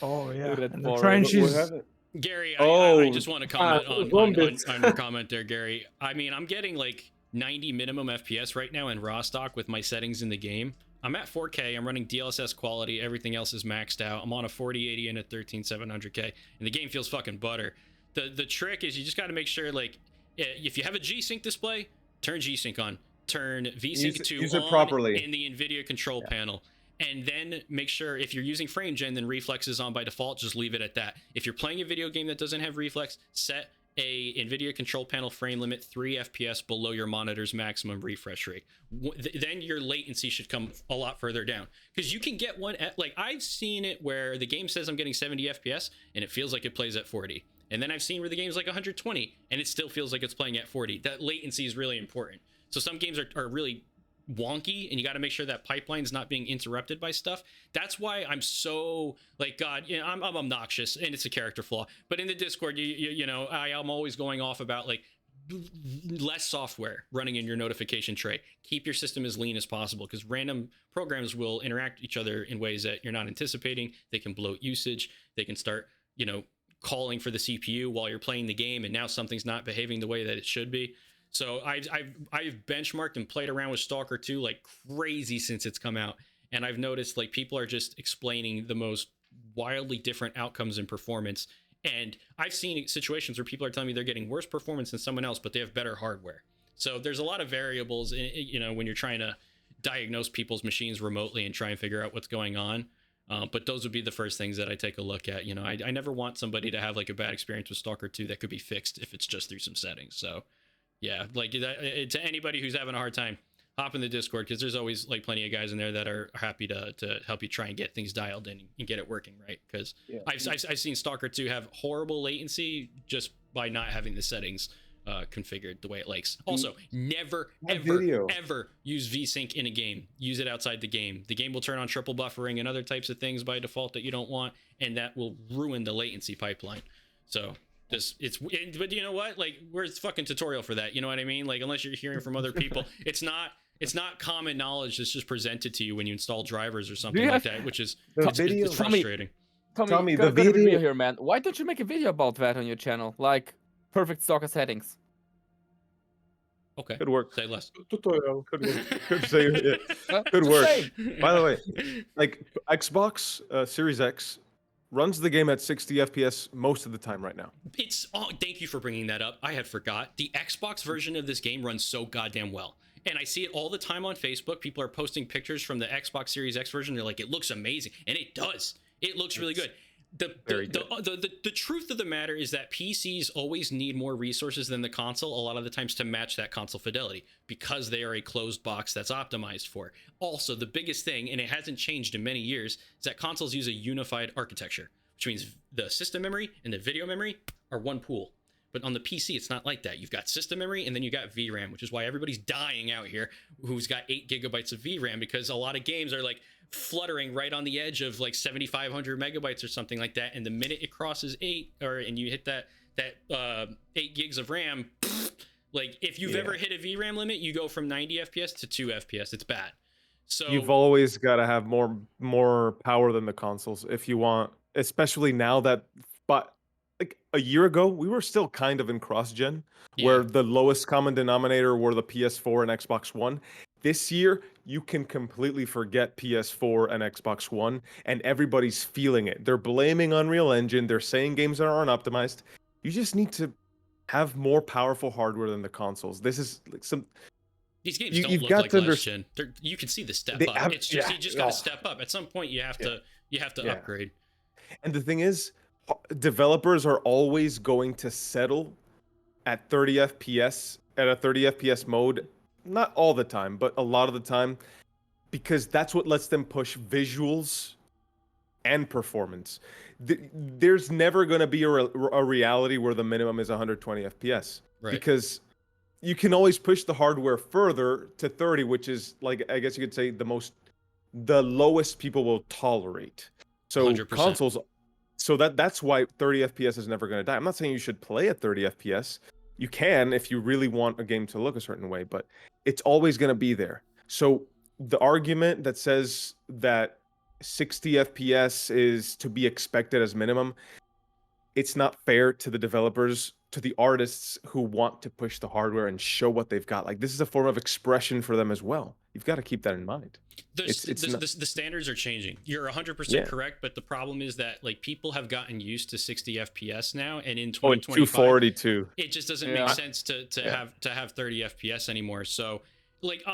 Oh yeah, Red and the forest. trenches. happened? Gary, Oh, I just want to comment on zombies. your comment there, Gary. I mean, I'm getting like 90 minimum FPS right now in raw stock with my settings in the game. I'm at 4K. I'm running DLSS quality. Everything else is maxed out. I'm on a 4080 and a 13700K, and the game feels fucking butter. The trick is you just got to make sure, like, if you have a G-Sync display, turn G-Sync on. Turn VSync to use it on properly. in the NVIDIA control panel. And then make sure if you're using frame gen, then reflex is on by default. Just leave it at that. If you're playing a video game that doesn't have reflex, set a NVIDIA control panel frame limit 3 FPS below your monitor's maximum refresh rate. Then your latency should come a lot further down, because you can get one at, like, I've seen it where the game says I'm getting 70 FPS and it feels like it plays at 40. And then I've seen where the game's like 120 and it still feels like it's playing at 40. That latency is really important. So some games are really wonky, and you got to make sure that pipeline's not being interrupted by stuff. That's why I'm so, like, God, you know, I'm obnoxious, and it's a character flaw. But in the Discord, you know, I'm always going off about, like, less software running in your notification tray. Keep your system as lean as possible, because random programs will interact with each other in ways that you're not anticipating. They can bloat usage. They can start, you know, calling for the CPU while you're playing the game, and now something's not behaving the way that it should be. So I've benchmarked and played around with S.T.A.L.K.E.R 2 like crazy since it's come out, and I've noticed, like, people are just explaining the most wildly different outcomes in performance. And I've seen situations where people are telling me they're getting worse performance than someone else, but they have better hardware. So there's a lot of variables, you know, when you're trying to diagnose people's machines remotely and try and figure out what's going on. But those would be the first things that I take a look at. You know, I never want somebody to have like a bad experience with S.T.A.L.K.E.R 2 that could be fixed if it's just through some settings. So yeah, like, to anybody who's having a hard time, hop in the Discord, because there's always like plenty of guys in there that are happy to help you try and get things dialed in and get it working right. Because I've seen S.T.A.L.K.E.R 2 have horrible latency just by not having the settings configured the way it likes. Also, never ever use VSync in a game. Use it outside the game. The game will turn on triple buffering and other types of things by default that you don't want, and that will ruin the latency pipeline. So but you know what? Like, where's the fucking tutorial for that? You know what I mean? Like, unless you're hearing from other people, it's not common knowledge that's just presented to you when you install drivers or something like that, which is it's frustrating. Tommy, the video video here, man. Why don't you make a video about that on your channel? Like, perfect S.T.A.L.K.E.R settings. Okay. Could work. Say less. Tutorial could work. Could say could Just work. saying. By the way, like, Xbox Series X runs the game at 60 FPS most of the time right now. Thank you for bringing that up. I had forgot. The Xbox version of this game runs so goddamn well. And I see it all the time on Facebook. People are posting pictures from the Xbox Series X version. They're like, it looks amazing. And it does. It looks really good. The truth of the matter is that PCs always need more resources than the console a lot of the times to match that console fidelity, because they are a closed box that's optimized for. Also, the biggest thing, and it hasn't changed in many years, is that consoles use a unified architecture, which means the system memory and the video memory are one pool. But on the PC, it's not like that. You've got system memory, and then you got VRAM, which is why everybody's dying out here who's got 8 gigabytes of VRAM, because a lot of games are like fluttering right on the edge of like 7,500 megabytes or something like that. And the minute it crosses 8, and you hit that 8 gigs of RAM, like, if you've ever hit a VRAM limit, you go from 90 FPS to 2 FPS. It's bad. So You've always got to have more power than the consoles if you want, especially now that, but like a year ago, we were still kind of in cross-gen, where the lowest common denominator were the PS4 and Xbox One. This year, you can completely forget PS4 and Xbox One, and everybody's feeling it. They're blaming Unreal Engine. They're saying games that aren't optimized. You just need to have more powerful hardware than the consoles. This is like these games don't look like last gen. You can see the step up. It's just you just got to step up. At some point, you have to upgrade. And the thing is, developers are always going to settle at 30 FPS at a 30 FPS mode, not all the time, but a lot of the time, because that's what lets them push visuals and performance. There's never going to be a reality where the minimum is 120 FPS, Right. because you can always push the hardware further to 30, which is, like, I guess you could say the lowest people will tolerate. So 100%. consoles, so that's why 30 FPS is never going to die. I'm not saying you should play at 30 FPS. You can if you really want a game to look a certain way, but it's always going to be there. So the argument that says that 60 FPS is to be expected as minimum, it's not fair to the developers, to the artists who want to push the hardware and show what they've got. Like, this is a form of expression for them as well. You've got to keep that in mind. The standards are changing. You're 100% correct, but the problem is that, like, people have gotten used to 60 FPS now, and in 2025, 240 too. it just doesn't make sense to have 30 FPS anymore. So, like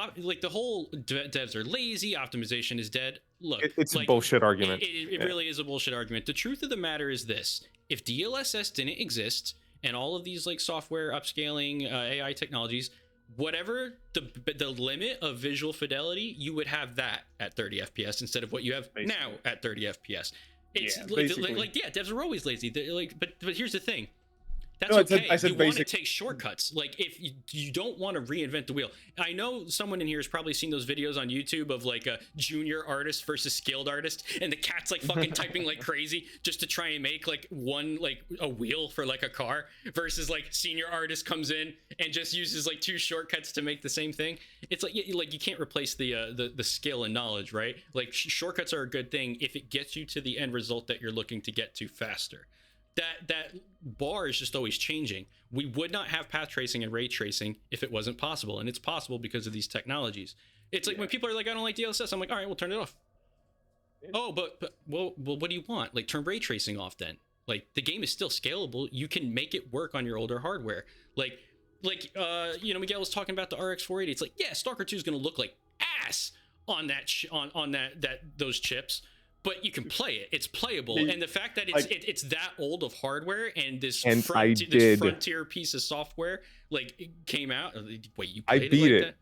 the whole devs are lazy, optimization is dead. Look, it's like, a bullshit argument. It really is a bullshit argument. The truth of the matter is this: if DLSS didn't exist and all of these, like, software upscaling AI technologies, whatever the limit of visual fidelity, you would have that at 30 FPS instead of what you have now at 30 FPS. It's devs are always lazy. But here's the thing. That's okay. You want to take shortcuts. Like, if you don't want to reinvent the wheel. I know someone in here has probably seen those videos on YouTube of, like, a junior artist versus skilled artist, and the cat's, like, fucking typing like crazy just to try and make, like, a wheel for, like, a car, versus, like, senior artist comes in and just uses, like, 2 shortcuts to make the same thing. It's like you can't replace the skill and knowledge, right? Like, shortcuts are a good thing if it gets you to the end result that you're looking to get to faster. That bar is just always changing. We would not have path tracing and ray tracing if it wasn't possible, and it's possible because of these technologies. It's like when people are like, I don't like DLSS, I'm like, all right, we'll turn it off. Oh, but what do you want? Like, turn ray tracing off then. Like, the game is still scalable. You can make it work on your older hardware. Like Miguel was talking about the RX 480. It's like, yeah, Stalker 2 is going to look like ass on that those chips. But you can play it. It's playable, and the fact that it's that old of hardware and this frontier piece of software, like, it came out. Wait, you played it?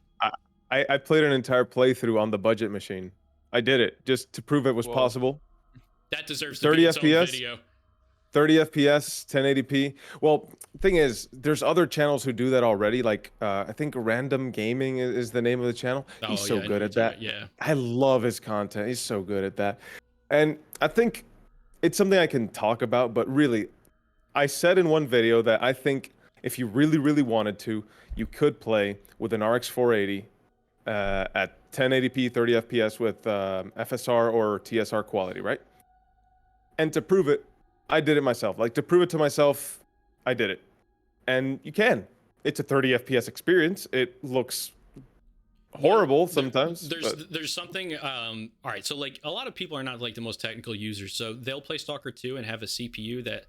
I played an entire playthrough on the budget machine. I did it just to prove it was possible. That deserves 30 FPS video. 30 FPS, 1080p. Well, thing is, there's other channels who do that already. Like, I think Random Gaming is the name of the channel. He's so good at that. Yeah, I love his content. He's so good at that. And I think it's something I can talk about, but really, I said in one video that I think if you really, really wanted to, you could play with an RX 480 at 1080p, 30 FPS with FSR or TSR quality, right? And to prove it, I did it myself. Like, to prove it to myself, I did it. And you can. It's a 30 FPS experience. It looks horrible sometimes. There's something all right, so, like, a lot of people are not, like, the most technical users, so they'll play Stalker 2 and have a CPU that,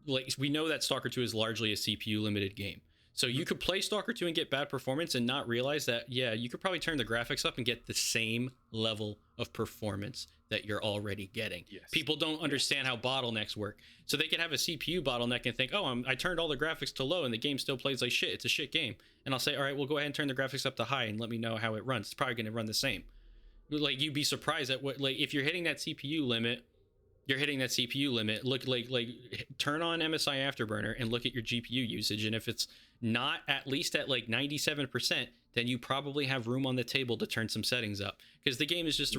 like, we know that Stalker 2 is largely a CPU limited game. So you could play Stalker 2 and get bad performance and not realize that, yeah, you could probably turn the graphics up and get the same level of performance that you're already getting. Yes. People don't understand how bottlenecks work. So they can have a CPU bottleneck and think, oh, I turned all the graphics to low and the game still plays like shit. It's a shit game. And I'll say, all right, well, go ahead and turn the graphics up to high and let me know how it runs. It's probably going to run the same. Like, you'd be surprised at what, like, if you're hitting that CPU limit, Look, like turn on MSI Afterburner and look at your GPU usage, and if it's not at least at, like, 97%, then you probably have room on the table to turn some settings up, because the game is just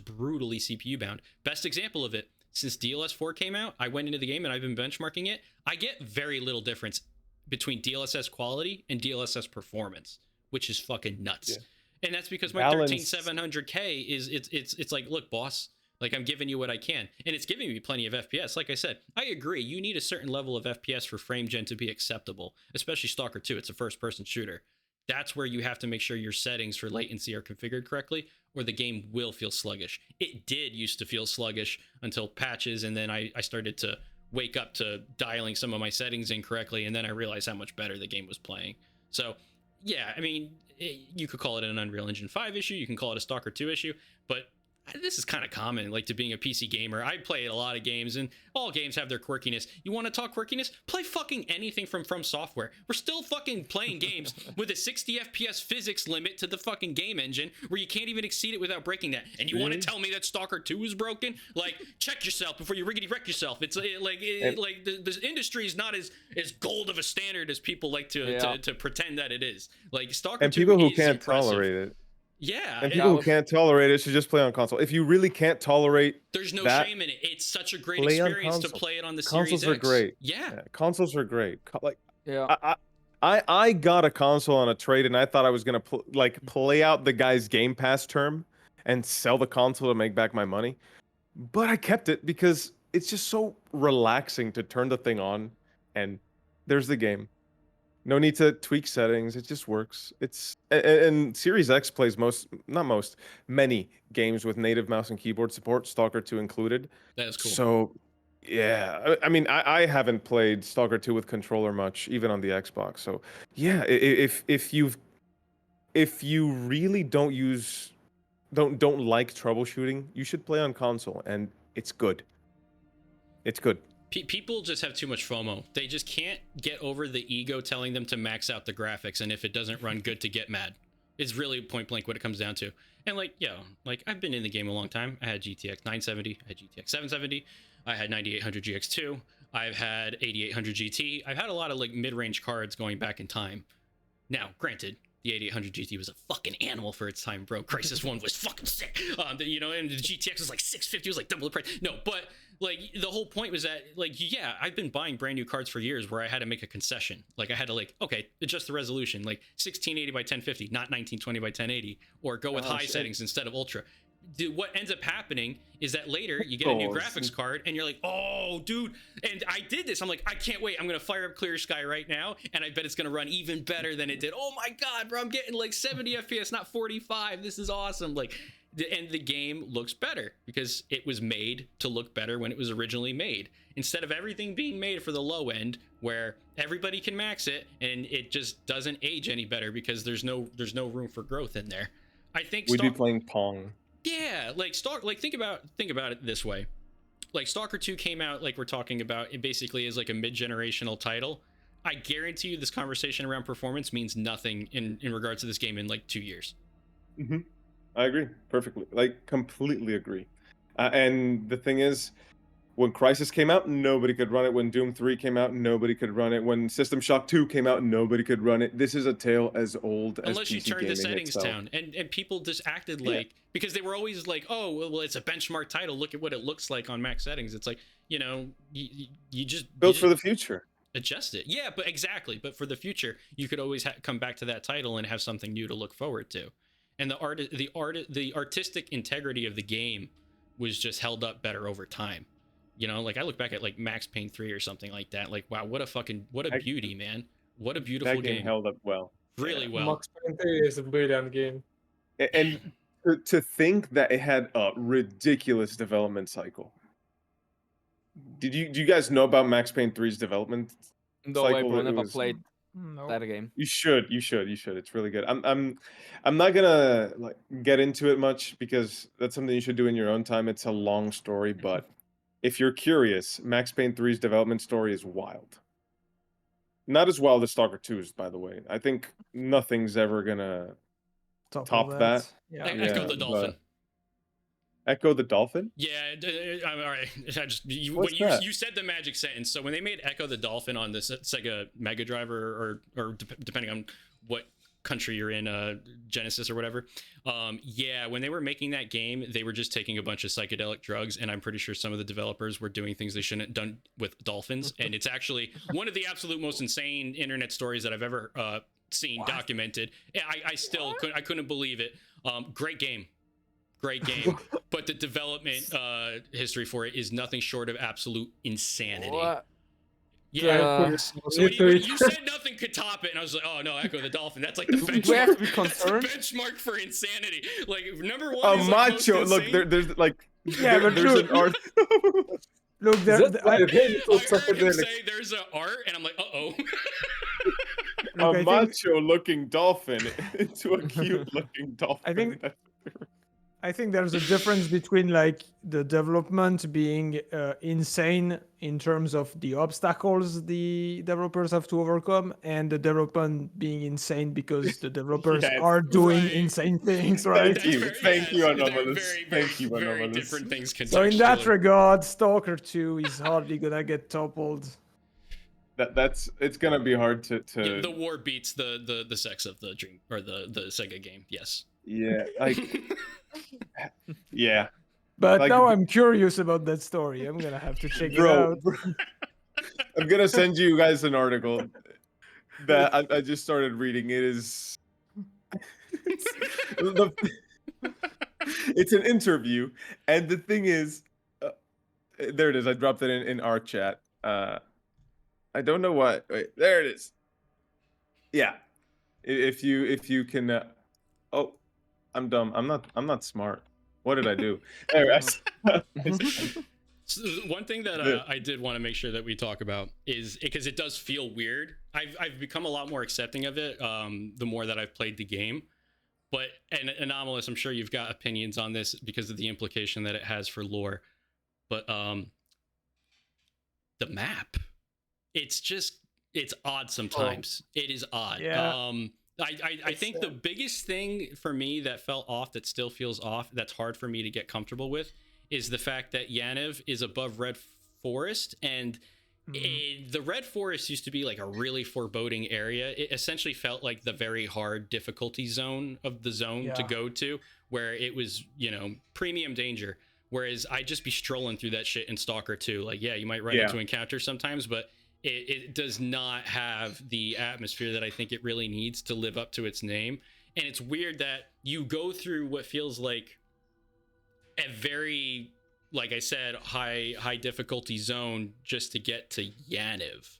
brutally CPU bound. Best example of it, since DLS4 came out, I went into the game and I've been benchmarking it. I get very little difference between DLSS quality and DLSS performance, which is fucking nuts. Yeah. And that's because my 13700K it's like, look, boss, like, I'm giving you what I can, and it's giving me plenty of FPS. Like I said, I agree. You need a certain level of FPS for frame gen to be acceptable, especially Stalker 2. It's a first-person shooter. That's where you have to make sure your settings for latency are configured correctly, or the game will feel sluggish. It did used to feel sluggish until patches, and then I started to wake up to dialing some of my settings incorrectly, and then I realized how much better the game was playing. So, yeah, I mean, you could call it an Unreal Engine 5 issue, you can call it a Stalker 2 issue, but this is kind of common, like to being a PC gamer. I play a lot of games, and all games have their quirkiness. You want to talk quirkiness? Play fucking anything from Software. We're still fucking playing games with a 60 FPS physics limit to the fucking game engine, where you can't even exceed it without breaking that. And you want to tell me that Stalker 2 is broken? Like, check yourself before you riggedy wreck yourself. It's like the industry is not as gold of a standard as people like to pretend that it is. Like Stalker 2 and people who is can't impressive. tolerate it. Yeah, And people who can't tolerate it should just play on console. If you really can't tolerate there's no that, shame in it. It's such a great play on experience to console. play it on the Consoles Series are X. great. Yeah. Consoles are great. Like, Yeah. I got a console on a trade, and I thought I was gonna play out the guy's Game Pass term and sell the console to make back my money, but I kept it because it's just so relaxing to turn the thing on, and there's the game. No need to tweak settings. It just works. And Series X plays many games with native mouse and keyboard support, Stalker 2 included. That is cool. So, yeah, I mean, I haven't played Stalker 2 with controller much, even on the Xbox. So, yeah, if you really don't like troubleshooting, you should play on console, and it's good. It's good. People just have too much FOMO. They just can't get over the ego telling them to max out the graphics, and if it doesn't run good, to get mad. It's really point blank what it comes down to. And like, like I've been in the game a long time. I had GTX 970, I had GTX 770, I had 9800 GX2, I've had 8800 GT. I've had a lot of like mid-range cards going back in time. Now, granted, the 8800 GT was a fucking animal for its time, bro. Crisis 1 was fucking sick. And the GTX was like 650, it was like double the price. No, but like the whole point was that like, yeah, I've been buying brand new cards for years where I had to make a concession. Like I had to adjust the resolution, like 1680 by 1050, not 1920 by 1080, or go with high settings instead of ultra. Dude, what ends up happening is that later you get a new graphics card and you're like, oh, dude. And I did this. I'm like, I can't wait. I'm going to fire up Clear Sky right now. And I bet it's going to run even better than it did. Oh my God, bro. I'm getting like 70 FPS, not 45. This is awesome. Like, and the game looks better because it was made to look better when it was originally made. Instead of everything being made for the low end where everybody can max it and it just doesn't age any better because there's no room for growth in there. I think we'd be playing Pong. Yeah, like think about it this way. Like Stalker 2 came out, like we're talking about, it basically is like a mid-generational title. I guarantee you this conversation around performance means nothing in regards to this game in like 2 years. Mm-hmm. I agree perfectly, like completely agree. And the thing is, when Crysis came out, nobody could run it. When Doom 3 came out, nobody could run it. When System Shock 2 came out, nobody could run it. This is a tale as old as unless you PC turn the gaming settings itself. down, and people just acted like, because they were always like, oh well, it's a benchmark title, look at what it looks like on max settings. It's like, you just built for the future, adjust it. Yeah, but exactly, but for the future you could always come back to that title and have something new to look forward to. And the artistic integrity of the game was just held up better over time. Like I look back at like Max Payne 3 or something like that. Like, wow, what a beauty, man. What a beautiful that game. Held up well. Really well. Max Payne 3 is a brilliant game. And to think that it had a ridiculous development cycle. Do you guys know about Max Payne 3's development No, I cycle? never played No. that game. You should. It's really good. I'm not gonna like get into it much because that's something you should do in your own time. It's a long story, but if you're curious, Max Payne 3's development story is wild. Not as wild as Stalker 2's, by the way. I think nothing's ever gonna top that. Yeah. Echo the Dolphin. Echo the Dolphin? Yeah, all right. You said the magic sentence. So when they made Echo the Dolphin on this Sega Mega Drive or depending on what country you're in, Genesis or whatever, when they were making that game, they were just taking a bunch of psychedelic drugs, and I'm pretty sure some of the developers were doing things they shouldn't have done with dolphins. And it's actually one of the absolute most insane internet stories that I've ever seen documented. I still couldn't believe it. Great game, but the development history for it is nothing short of absolute insanity. What? Yeah, so when you said nothing could top it, and I was like, oh no, Echo the Dolphin. That's like the benchmark. Do we have to be That's the concerned? benchmark for insanity. Like number one. Is macho. Like look, there's like but there's an art. Look, I heard him say there's an art, and I'm like, uh-oh. A macho-looking dolphin into a cute-looking dolphin. I think I think there's a difference between like the development being insane in terms of the obstacles the developers have to overcome, and the development being insane because the developers Yes. are doing Right. insane things, right? Thank you. Thank you, They're Anomalous. Thank you, very Anomalous. different things contextually. So in that regard, Stalker 2 is hardly gonna get toppled. It's gonna be hard to Yeah, the war beats the sex of the dream or the Sega game. Yes. yeah, like yeah. But Like, now I'm curious about that story. I'm gonna have to check it out. bro, I'm gonna send you guys an article that I just started reading. It is it's an interview, and the thing is, there it is. I dropped it in our chat. I don't know what. Wait, there it is. Yeah, if you can. Oh, I'm dumb. I'm not smart. What did I do? There, So one thing that I did want to make sure that we talk about is because it does feel weird. I've become a lot more accepting of it the more that I've played the game. But and Anomalous, I'm sure you've got opinions on this because of the implication that it has for lore. But the map, it's odd sometimes. It is odd. Yeah. I think the biggest thing for me that felt off, that still feels off, that's hard for me to get comfortable with, is the fact that Yaniv is above Red Forest, and the Red Forest used to be like a really foreboding area. It essentially felt like the very hard difficulty zone of the zone to go to, where it was, you know, premium danger. Whereas I'd just be strolling through that shit in Stalker 2. Like, yeah, you might run into encounters sometimes, but it does not have the atmosphere that I think it really needs to live up to its name. And it's weird that you go through what feels like a very, like I said, high difficulty zone just to get to Yaniv,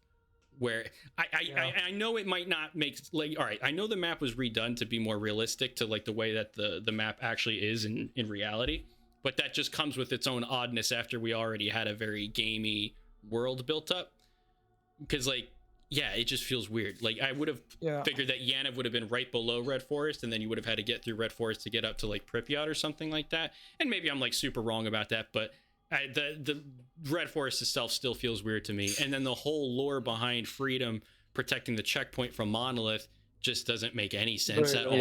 where I know it might not make, like, all right, I know the map was redone to be more realistic to like the way that the map actually is in reality, but that just comes with its own oddness after we already had a very gamey world built up. Because like, yeah, it just feels weird. Like I would have figured that Yaniv would have been right below Red Forest, and then you would have had to get through Red Forest to get up to like Pripyat or something like that. And maybe I'm like super wrong about that, but the Red Forest itself still feels weird to me. And then the whole lore behind Freedom protecting the checkpoint from Monolith just doesn't make any sense at all.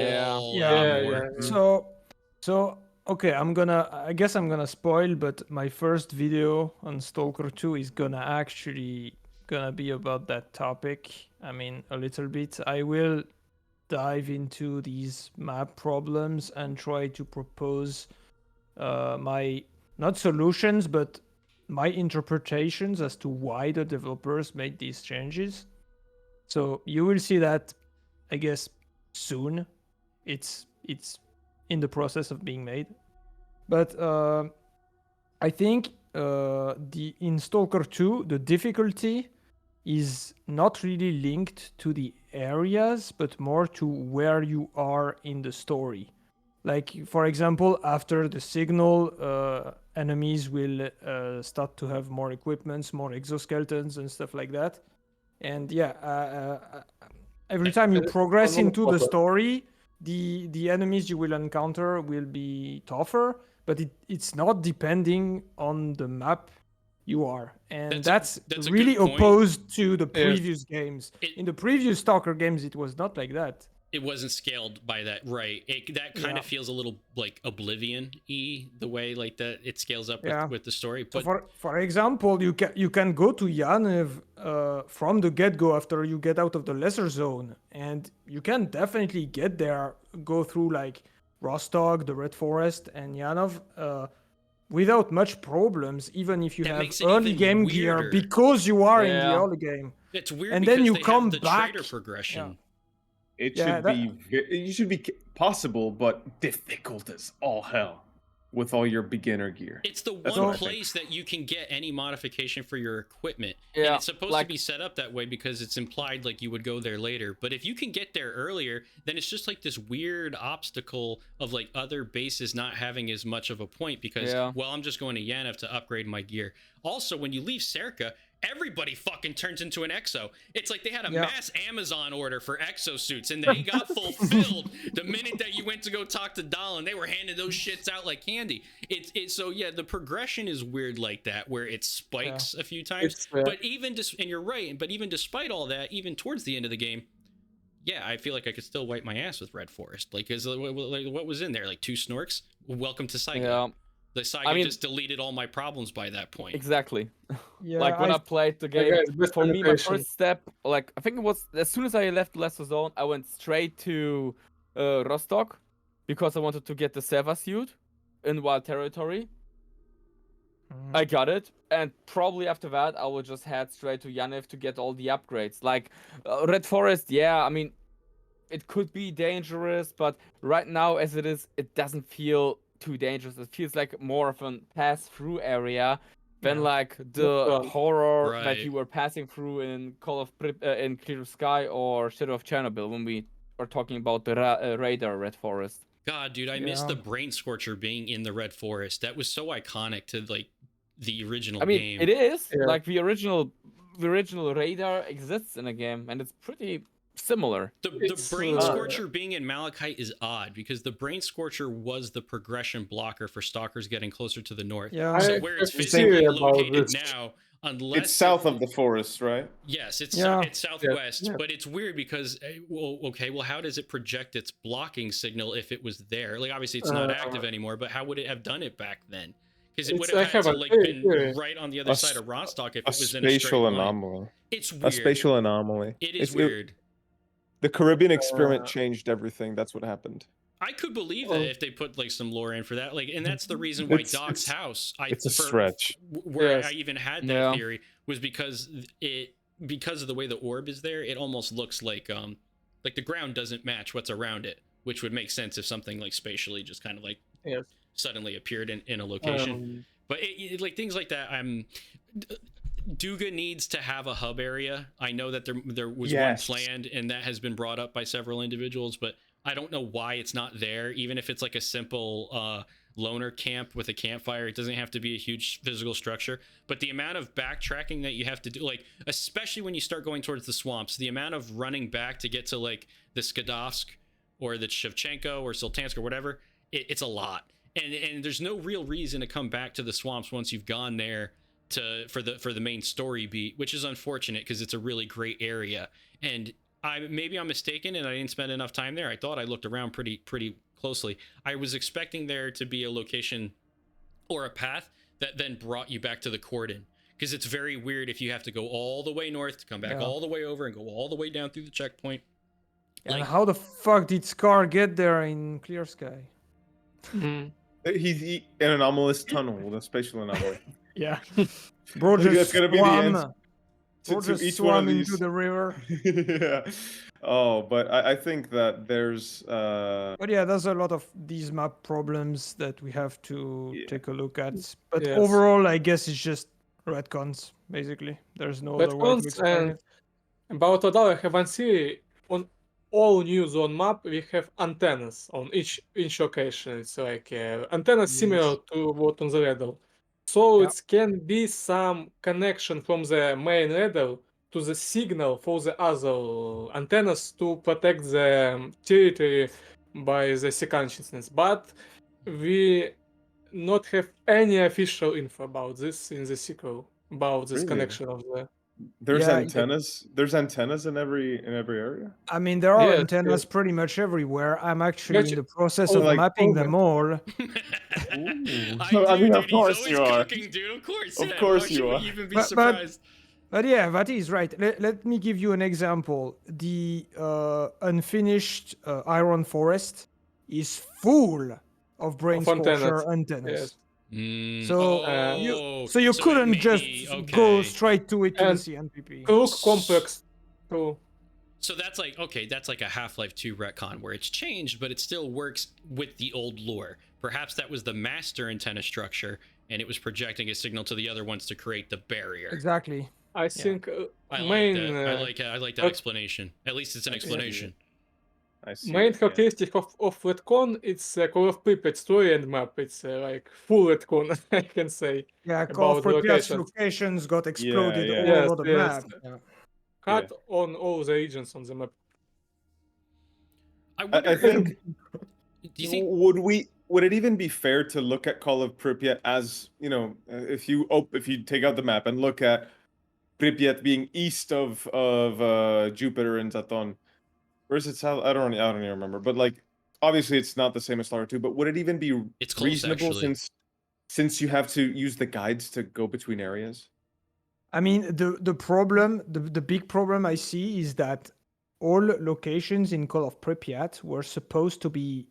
Anymore. So okay, I guess I'm gonna spoil, but my first video on Stalker 2 is gonna be about that topic. I mean, a little bit. I will dive into these map problems and try to propose my, not solutions, but my interpretations as to why the developers made these changes. So you will see that, I guess, soon. It's in the process of being made. But I think in Stalker 2, the difficulty is not really linked to the areas, but more to where you are in the story. Like, for example, after the signal, enemies will start to have more equipments, more exoskeletons and stuff like that. And every time you progress into the story, the enemies you will encounter will be tougher, but it's not depending on the map you are, and that's really opposed to the previous games. In the previous Stalker games, it was not like that. It wasn't scaled by that, right? That kind of feels a little like Oblivion-y, the way like that it scales up with the story. But so for example, you can go to Yaniv from the get-go after you get out of the lesser zone, and you can definitely get there, go through like Rostog, the Red Forest, and Yaniv without much problems, even if you have early game gear, because you are in the early game. It's weird, and because then you they come have the back. trader progression. It should be possible, but difficult as all hell with all your beginner gear. It's the one place that you can get any modification for your equipment. And it's supposed to be set up that way because it's implied like you would go there later. But if you can get there earlier, then it's just like this weird obstacle of like other bases not having as much of a point because, well, I'm just going to Yaniv to upgrade my gear. Also, when you leave S.T.A.L.K.E.R, everybody fucking turns into an exo. It's like they had a mass Amazon order for exosuits and they got fulfilled the minute that you went went to go talk to Dahl, and they were handing those shits out like candy. So yeah, the progression is weird like that, where it spikes a few times. It's But and you're right. But even despite all that, even towards the end of the game, yeah, I feel like I could still wipe my ass with Red Forest. Like, what was in there? Like 2 Snorks? Welcome to Saiga. Yeah, The Saiga I mean- just deleted all my problems by that point. exactly. Yeah, Like when I played the game, guys, best for me, my penetration. first step, like I think it was as soon as I left Lesser Zone, I went straight to Rostock because I wanted to get the Seva suit in Wild Territory. I got it, and probably after that, I will just head straight to Yaniv to get all the upgrades. Like Red Forest, yeah, I mean, it could be dangerous, but right now, as it is, it doesn't feel too dangerous. It feels like more of a pass-through area than Yeah. like the Right. horror that Right. you were passing through in in Clear Sky or Shadow of Chernobyl when we were talking about the radar Red Forest. God, dude, I miss Yeah. the Brain Scorcher being in the Red Forest. That was so iconic to like the original I mean, game. it is Yeah. like the original radar exists in a game, and it's pretty similar. The It's, Brain uh, Scorcher being in Malachite is odd because the Brain Scorcher was the progression blocker for stalkers getting closer to the north. Yeah. So I where it's have physically theory about located this. now, unless It's south of the forest, right? Yes, it's Yeah. it's southwest, yeah. but it's weird because well, how does it project its blocking signal if it was there? Like obviously it's not active anymore, but how would it have done it back then? Because it would I have had have to a like theory, been theory. right on the other side of Rostock if A it was in a straight spatial line. anomaly. It's A weird. spatial anomaly. It is It- weird. the Caribbean experiment changed everything. That's what happened. I could believe Oh. that if they put like some lore in for that, like, and that's the reason why It's- Doc's it's- house. it's a stretch. Where Yes. I even had that Yeah. theory was because of the way the orb is there, it almost looks like the ground doesn't match what's around it, which would make sense if something like spatially just kind of like Yes. suddenly appeared in a location. But like things like that, Duga needs to have a hub area. I know that there was Yes. one planned, and that has been brought up by several individuals, but I don't know why it's not there. Even if it's like a simple loner camp with a campfire, it doesn't have to be a huge physical structure. But the amount of backtracking that you have to do, like especially when you start going towards the swamps, the amount of running back to get to like the Skadovsk or the Shevchenko or Sultansk or whatever, it's a lot. And there's no real reason to come back to the swamps once you've gone there for the main story beat, which is unfortunate because it's a really great area. And maybe I'm mistaken and I didn't spend enough time there. I thought I looked around pretty closely. I was expecting there to be a location or a path that then brought you back to the cordon, because it's very weird if you have to go all the way north to come back all the way over and go all the way down through the checkpoint. And Like- how the fuck did Scar get there in Clear Sky? He's an anomalous tunnel with a spatial anomaly. Yeah. Bro I think just that's gonna be the swam. answer Bro to just each one of swam into these. the river. Yeah. Oh, but I think that there's But yeah, there's a lot of these map problems that we have to Yeah. take a look at. But Yes. overall, I guess it's just retcons, basically. There's no other way to Retcons explain and it. about Odal, I have one theory. On all new zone map, we have antennas on each location. It's like antennas similar to what on the radar. So Yep. it can be some connection from the main radar to the signal for the other antennas to protect the territory by the sea consciousness. But we not have any official info about this in the sequel about this Really? connection of the. there's Yeah, antennas. There's antennas in every area. I mean, there are Yes, antennas yes. pretty much everywhere. I'm actually But in the process oh, of like, mapping them all. Ooh. I mean, do, of dude. course He's you always are. cooking, dude. Of course. Of Yeah. course Why you should we are. even be But- surprised? But yeah, Vati is right. Let me give you an example. The unfinished Iron Forest is full of Brain Of antennas, Scorcher antennas. yes. So you so it couldn't may just be- go okay. straight to it to the And CNPP. Crook complex too. So that's like, okay, that's like a Half-Life 2 retcon where it's changed, but it still works with the old lore. Perhaps that was the master antenna structure, and it was projecting a signal to the other ones to create the barrier. Exactly. I think I main like that. I like that but- explanation. At least it's an explanation. I see. main it, yeah. characteristic of retcon it's a Call of Pripyat story and map. It's like full retcon, I can say. Yeah, Call of About the Pripyat's locations. locations got exploded yeah. all Yes, over the yes. map. Yeah. Cut on all the regions on the map. I wonder I think Do you think Would it even be fair to look at Call of Pripyat as, if you take out the map and look at Pripyat being east of Jupiter and Zaton, or is it south? I don't even remember. But like, obviously, it's not the same as StarCraft 2. But would it even be it's close, reasonable actually? since you have to use the guides to go between areas? I mean, the problem, the big problem I see is that all locations in Call of Pripyat were supposed to be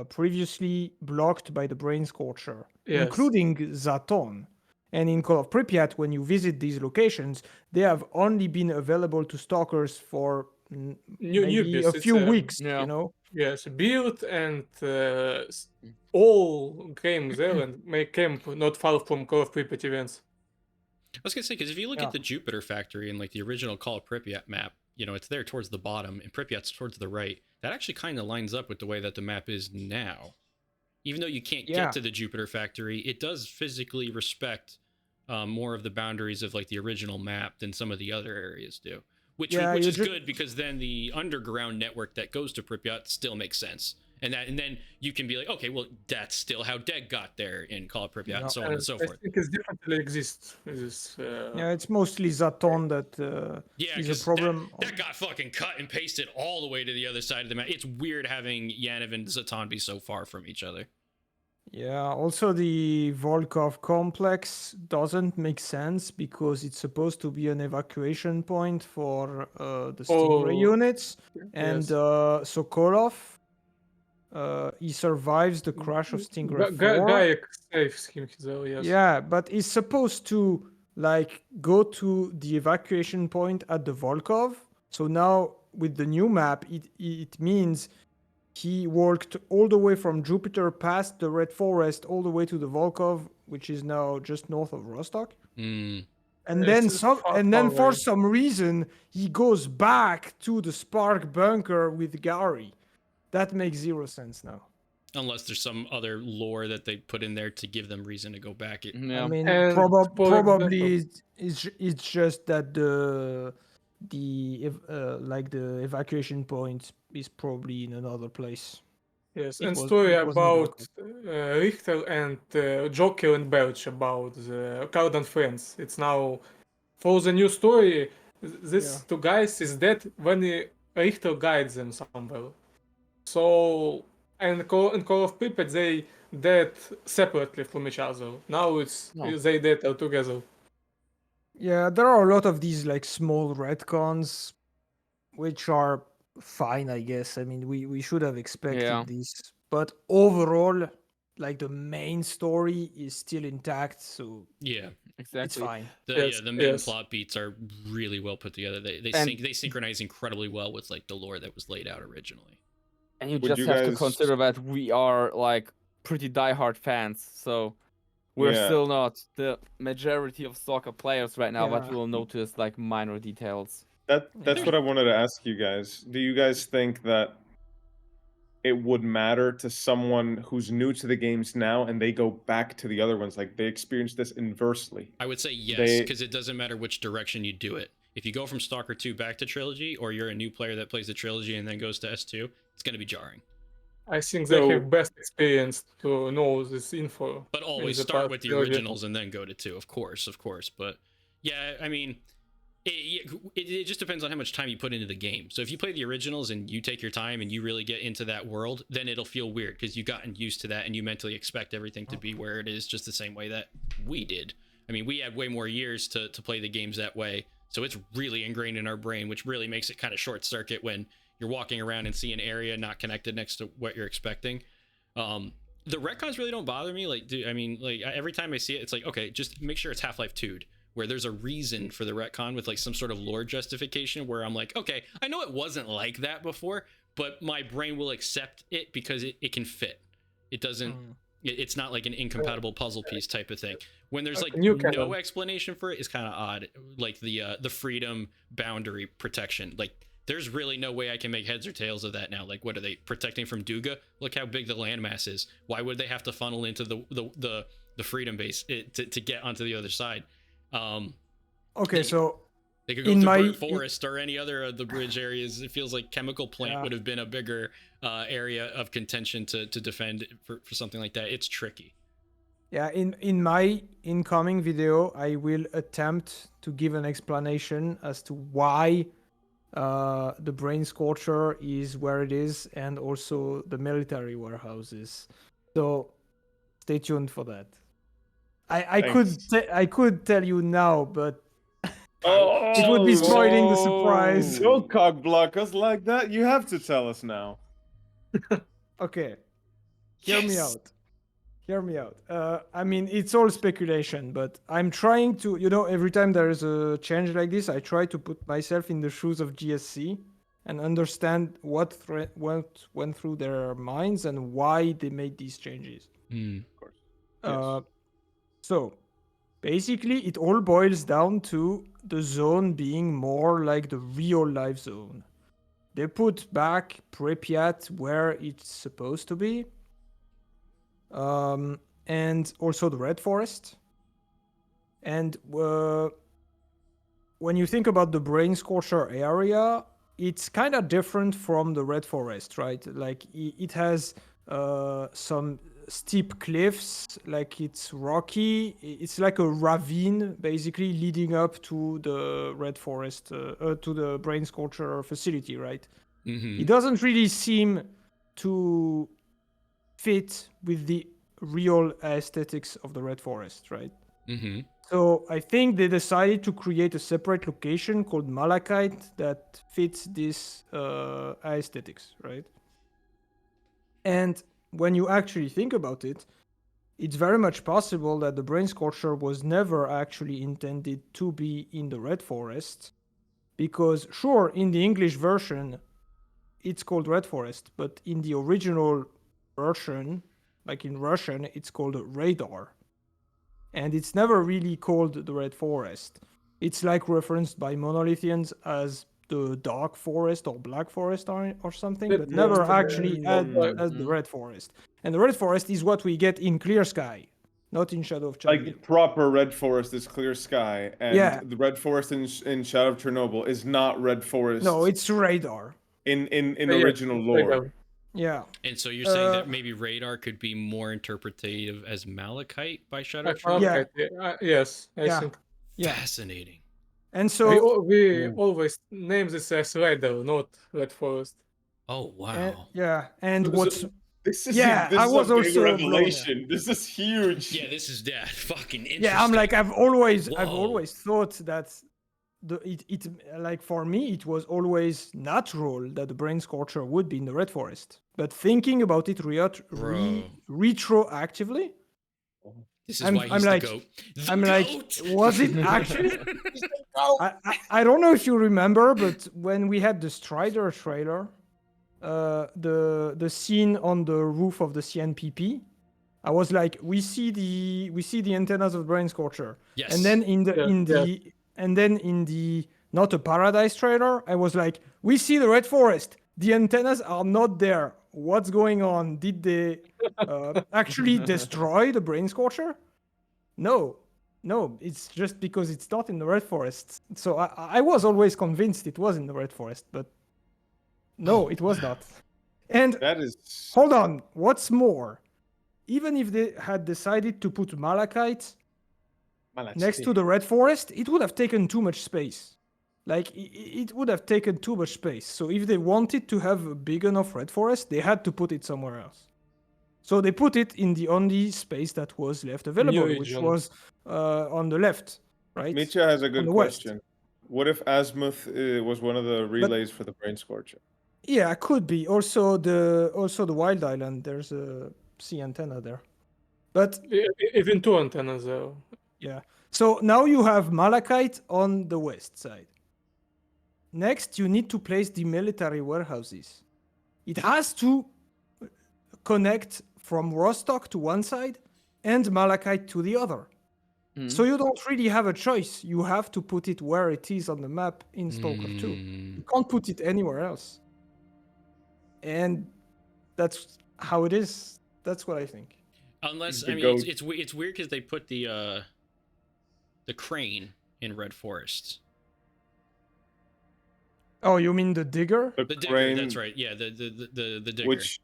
previously blocked by the Brain Scorcher, Yes. including Zaton. And in Call of Pripyat, when you visit these locations, they have only been available to stalkers for maybe newbies. a few weeks, Yeah. you know? Yes, build and all game there and make camp not far from Call of Pripyat events. I was gonna say, because if you look at the Jupiter factory in like the original Call of Pripyat map, it's there towards the bottom and Pripyat's towards the right. That actually kind of lines up with the way that the map is now. Even though you can't get to the Jupiter factory, it does physically respect more of the boundaries of like the original map than some of the other areas do. Which is good, because then the underground network that goes to Pripyat still makes sense. And then you can be like, okay, well, that's still how Deg got there in Call of Pripyat, and so on and so forth. I think it's differently exists. Yeah, it's mostly Zaton that is a problem. That got fucking cut and pasted all the way to the other side of the map. It's weird having Yaniv and Zaton be so far from each other. Yeah, also the Volkov complex doesn't make sense because it's supposed to be an evacuation point for the Stingray units. And Sokolov, he survives the crash of Stingray 4. Gayak saves him though, yes. Yeah, but he's supposed to like go to the evacuation point at the Volkov. So now with the new map, it means he walked all the way from Jupiter past the Red Forest all the way to the Volkov, which is now just north of Rostock. And then for some reason he goes back to the Spark bunker with Gary. That makes zero sense now. Unless there's some other lore that they put in there to give them reason to go back. I mean, probably it's just that the evacuation point is probably in another place. Yes, and story about Richter and Joker and Belch about the Cardan friends. It's now for the new story. These two guys is dead when Richter guides them somewhere. So in Call of Pripyat they dead separately from each other. Now they dead all together. Yeah, there are a lot of these like small retcons, which are fine, I guess. I mean, we should have expected this, but overall, like the main story is still intact. So exactly, it's fine. The main plot beats are really well put together. They synchronize incredibly well with like the lore that was laid out originally. And you just have to consider that we are like pretty diehard fans, so we're still not the majority of soccer players right now, but we'll notice like minor details. That's what I wanted to ask you guys. Do you guys think that it would matter to someone who's new to the games now and they go back to the other ones, like they experience this inversely? I would say yes, because it doesn't matter which direction you do it. If you go from Stalker 2 back to Trilogy, or you're a new player that plays the Trilogy and then goes to S2, it's going to be jarring. I think they have best experience to know this info. But always start with the originals and then go to 2, of course. But yeah, I mean, it just depends on how much time you put into the game. So if you play the originals and you take your time and you really get into that world, then it'll feel weird because you've gotten used to that and you mentally expect everything to be where it is, just the same way that we did. I mean, we had way more years to play the games that way, so it's really ingrained in our brain, which really makes it kind of short circuit when you're walking around and see an area not connected next to what you're expecting. The retcons really don't bother me. Like, every time I see it, it's like, okay, just make sure it's Half-Life 2'd, where there's a reason for the retcon with like some sort of lore justification where I'm like, okay, I know it wasn't like that before, but my brain will accept it because it can fit. It doesn't, it's not like an incompatible puzzle piece type of thing. When there's like no explanation for it, it's kind of odd. Like the freedom boundary protection, like there's really no way I can make heads or tails of that now. Like, what are they protecting from Duga? Look how big the landmass is. Why would they have to funnel into the freedom base to get onto the other side? Okay, so They could go In through my- burnt forest or any other of the bridge areas. It feels like chemical plant Yeah. would have been a bigger area of contention to defend for something like that. It's tricky. Yeah, in my incoming video, I will attempt to give an explanation as to why the brain scorcher is where it is, and also the military warehouses. So stay tuned for that. I could tell you now, but Oh, it would be spoiling the surprise. Don't cock block us like that. You have to tell us now. Okay, hear me out. Hear me out. I mean, it's all speculation, but I'm trying to, every time there is a change like this, I try to put myself in the shoes of GSC and understand what went through their minds and why they made these changes. Of course. Yes. So, basically, it all boils down to the zone being more like the real life zone. They put back Pripyat where it's supposed to be. And also the Red Forest. And when you think about the Brain Scorcher area, it's kind of different from the Red Forest, right? Like it has some steep cliffs, like it's rocky. It's like a ravine, basically leading up to the Red Forest, to the Brain Scorcher facility, right? Mm-hmm. It doesn't really seem to fit with the real aesthetics of the Red Forest, right? Mm-hmm. So I think they decided to create a separate location called Malachite that fits this aesthetics, right? And when you actually think about it, it's very much possible that the Brain Scorcher was never actually intended to be in the Red Forest, because sure, in the English version, it's called Red Forest, but in the original version, like in Russian, it's called Radar. And it's never really called the Red Forest. It's like referenced by Monolithians as the Dark Forest or Black Forest or something, but never actually as the Red Forest. And the Red Forest is what we get in Clear Sky, not in Shadow of Chernobyl. Like proper Red Forest is Clear Sky, and Yeah. the Red Forest in Shadow of Chernobyl is not Red Forest. No, it's Radar. in Yeah, original lore. Yeah. And so you're saying that maybe Radar could be more interpretative as Malachite by Shadow of Chernobyl? Yes, I Yeah. think. Yeah. Fascinating. And so We always name this as Radar, not Red Forest. Oh wow. and So- what's This is Yeah, this I is was a big also blown, revelation. This is huge. Yeah, this is fucking interesting. yeah, I'm like I've always Whoa. thought that it like for me it was always natural that the Brain Scorcher would be in the Red Forest. But thinking about it retroactively, This is I'm- why he's I'm the like- goat. The I'm like, goat! was it actually? I don't know if you remember, but when we had the Strider trailer, the scene on the roof of the CNPP, I was like, we see the antennas of Brain Scorcher, Yes. and then in the Not a Paradise trailer, I was like, we see the Red Forest. The antennas are not there. What's going on? Did they actually destroy the Brain Scorcher? No, it's just because it's not in the Red Forest. So I was always convinced it was in the Red Forest, but no, it was not. And That is hold on, what's more? Even if they had decided to put Malachite next to the Red Forest, it would have taken too much space. Like, it would have taken too much space. So if they wanted to have a big enough Red Forest, they had to put it somewhere else. So they put it in the only space that was left available, which region. was on the left, right? Mitya has a good the west. question. What if Azimuth was one of the relays for the Brain Scorcher? Yeah, could be. Also the Wild Island, there's a sea antenna there. But Even two antennas there. yeah. So now you have Malachite on the west side. Next, you need to place the military warehouses. It has to connect from Rostock to one side and Malachite to the other. So you don't really have a choice. You have to put it where it is on the map in Stalker 2. You can't put it anywhere else. And that's how it is. That's what I think. Unless The I mean, goat. it's weird because they put the crane in Red Forest. Oh, you mean the digger? The digger, that's right. Yeah, the digger. Which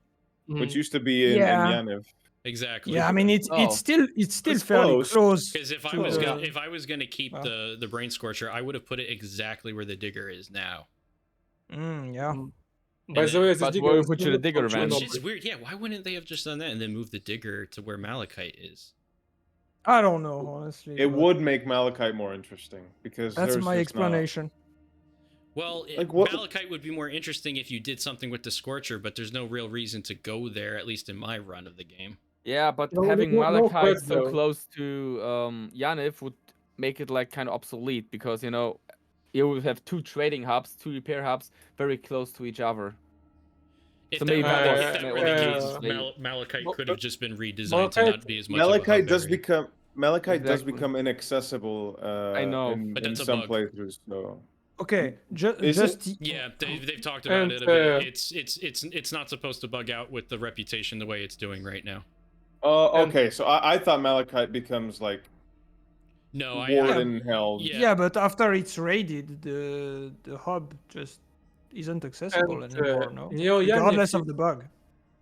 Mhm. used to be in Yeah. Yaniv. Exactly. Yeah, I mean it's Oh. still It's fairly close. close. Because if I to was the- gonna, if I was gonna keep well. the brain scorcher, I would have put it exactly where the digger is now. Yeah. By the way, this But digger where is put you the not digger, from man? Which Chernobyl. is weird. Yeah, why wouldn't they have just done that and then move the digger to where Malachite is? I don't know, honestly. It but would make Malachite more interesting because That's there's my just not- explanation. Well, Like, what- Malachite would be more interesting if you did something with the Scorcher, but there's no real reason to go there, at least in my run of the game. Yeah, but No, having no Malachite quest, so though. close to Yaniv would make it like kind of obsolete because you would have two trading hubs, two repair hubs, very close to each other. If So that, maybe were, that the- was- if that were the case, they- Malachite Well, could have just been redesigned to Malachite- not be as much of a Malachite hub does area. become does Exactly. become inaccessible. I know. in, But in that's a some bug. playthroughs. So Okay, Is just Yeah, they've talked about And, it a bit. It's not supposed to bug out with the reputation the way it's doing right now. And- okay, so I thought Malachite becomes like No, warden held. yeah. yeah, but after it's raided, the hub just isn't accessible And, anymore. No, Neo regardless Yaniv, of the bug.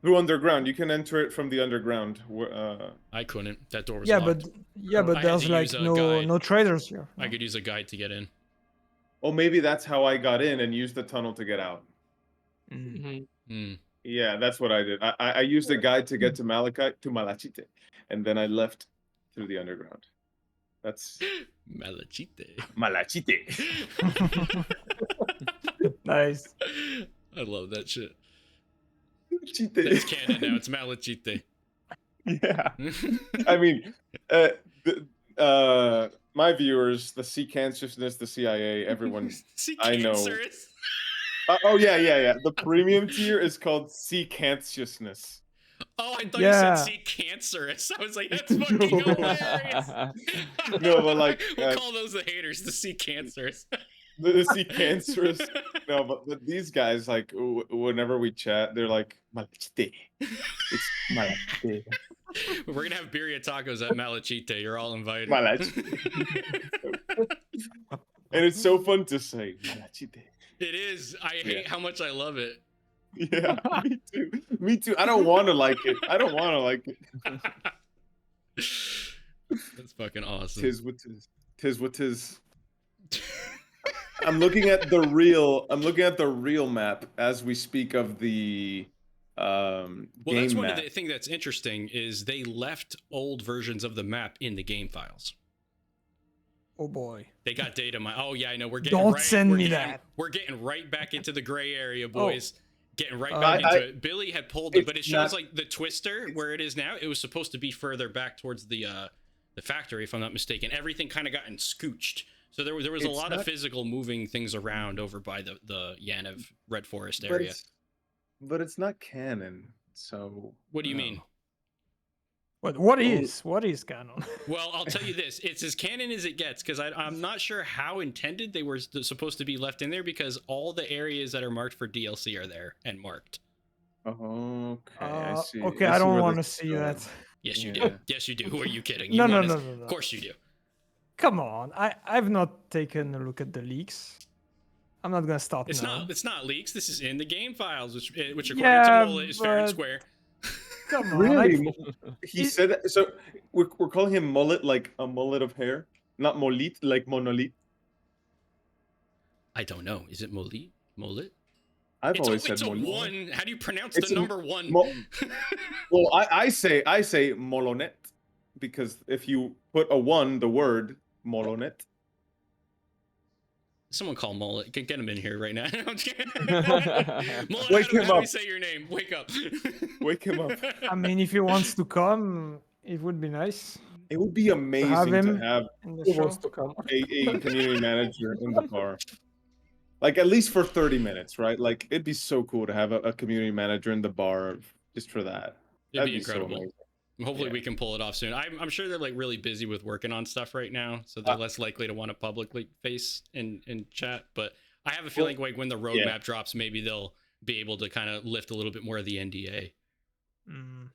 Through underground, you can enter it from the underground. I couldn't. That door was Yeah, locked. but I had there's to like use a no guide. traders here. I could use a guide to get in. Oh, maybe that's how I got in and used the tunnel to get out. Mhm. Hmm. Yeah, that's what I did. I used a guide to get to Malachite, and then I left through the underground. That's Malachite. Malachite. Nice. I love that shit. Malachite. That's canon now. It's Malachite. Yeah. I mean, my viewers, the C-Cancerous, the CIA, everyone. See, I know. cancerous. Oh yeah. The premium tier is called C-Cancerous. Oh, I thought Yeah. you said see cancerous. I was like, that's fucking hilarious. No, but like, we'll call those the haters, the see cancerous. the C-Cancerous. No, but these guys, like, whenever we chat, they're like, Malachite. It's Malachite. We're gonna have birria tacos at Malachite. You're all invited. Malachite. And it's so fun to say, Malachite. It is. I hate how much I love it. Yeah, me too. Me too. I don't want to like it. That's fucking awesome. Tis what tis. Tis what tis. I'm looking at the real map as we speak of the Well, game that's one map. of the thing that's interesting is they left old versions of the map in the game files. Oh boy. They got data mine. Oh yeah, I know. We're getting Don't right, send we're me getting- that. We're getting right back into the gray area, boys. Getting right Uh, back I- into it. Billy had pulled it, but it it's shows not- like the twister where it is now. It was supposed to be further back towards the factory, if I'm not mistaken. Everything kind of gotten scooched. So there was a It's lot of not- physical moving things around over by the Yaniv Red Forest But area. it's not canon. So What do you mean? What is canon? Well, I'll tell you this. It's as canon as it gets, because I'm not sure how intended they were supposed to be left in there, because all the areas that are marked for DLC are there and marked. Okay, I see. Okay, I I see don't where want to this is see going. that. Yes, you Yeah. do. Yes, you do. Who are you kidding? No, You no, want no, us- no, no. Of course you do. Come on, I've not taken a look at the leaks. I'm not gonna stop It's now. not leaks. This is in the game files, which according Yeah, to Mola is fair and but- square. Come on. Really? He It- said that. So we're calling him mullet, like a mullet of hair, not molit, like monolith. I don't know. Is it Molit? Molit? I've It's always a, said it's a molit. one. How do you pronounce It's the a number one? Well, I say molonet because if you put a one, the word molonet. Someone call Mullet. Get him in here right now. I'm just kidding. Mullet, Wake him how do we up. say your name? Wake up. Wake him up. I mean, if he wants to come, it would be nice It would be amazing to him. have in the Who show. wants to come? a community manager in the bar. Like at least for 30 minutes, right? Like it'd be so cool to have a community manager in the bar just for that. It'd be That'd so incredible. amazing. Hopefully Yeah. we can pull it off soon. I'm sure they're like really busy with working on stuff right now, so they're less likely to want to publicly face and chat. But I have a feeling like when the roadmap drops, maybe they'll be able to kind of lift a little bit more of the NDA. Mm.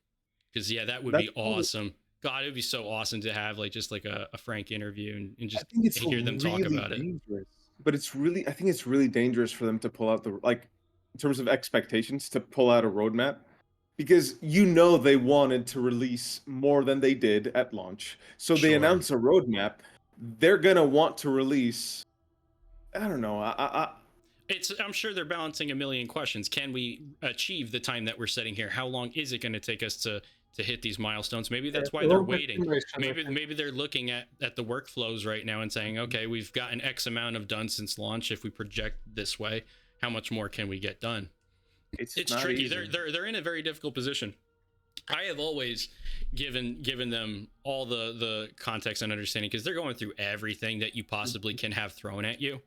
Because that would That's be awesome. God, it would be so awesome to have like just like a frank interview and I just think it's hear them talk really about it. dangerous. but it's really, I think it's really dangerous for them to pull out the, like, in terms of expectations, to pull out a roadmap, because they wanted to release more than they did at launch. So they Sure. announce a roadmap. They're gonna want to release. I don't know. I'm sure they're balancing a million questions. Can we achieve the time that we're setting here? How long is it going to take us to hit these milestones? Maybe that's why they're waiting. Maybe they're looking at the workflows right now and saying, okay, we've gotten X amount of done since launch. If we project this way, how much more can we get done? It's tricky. Easy. They're in a very difficult position. I have always given them all the context and understanding, because they're going through everything that you possibly can have thrown at you.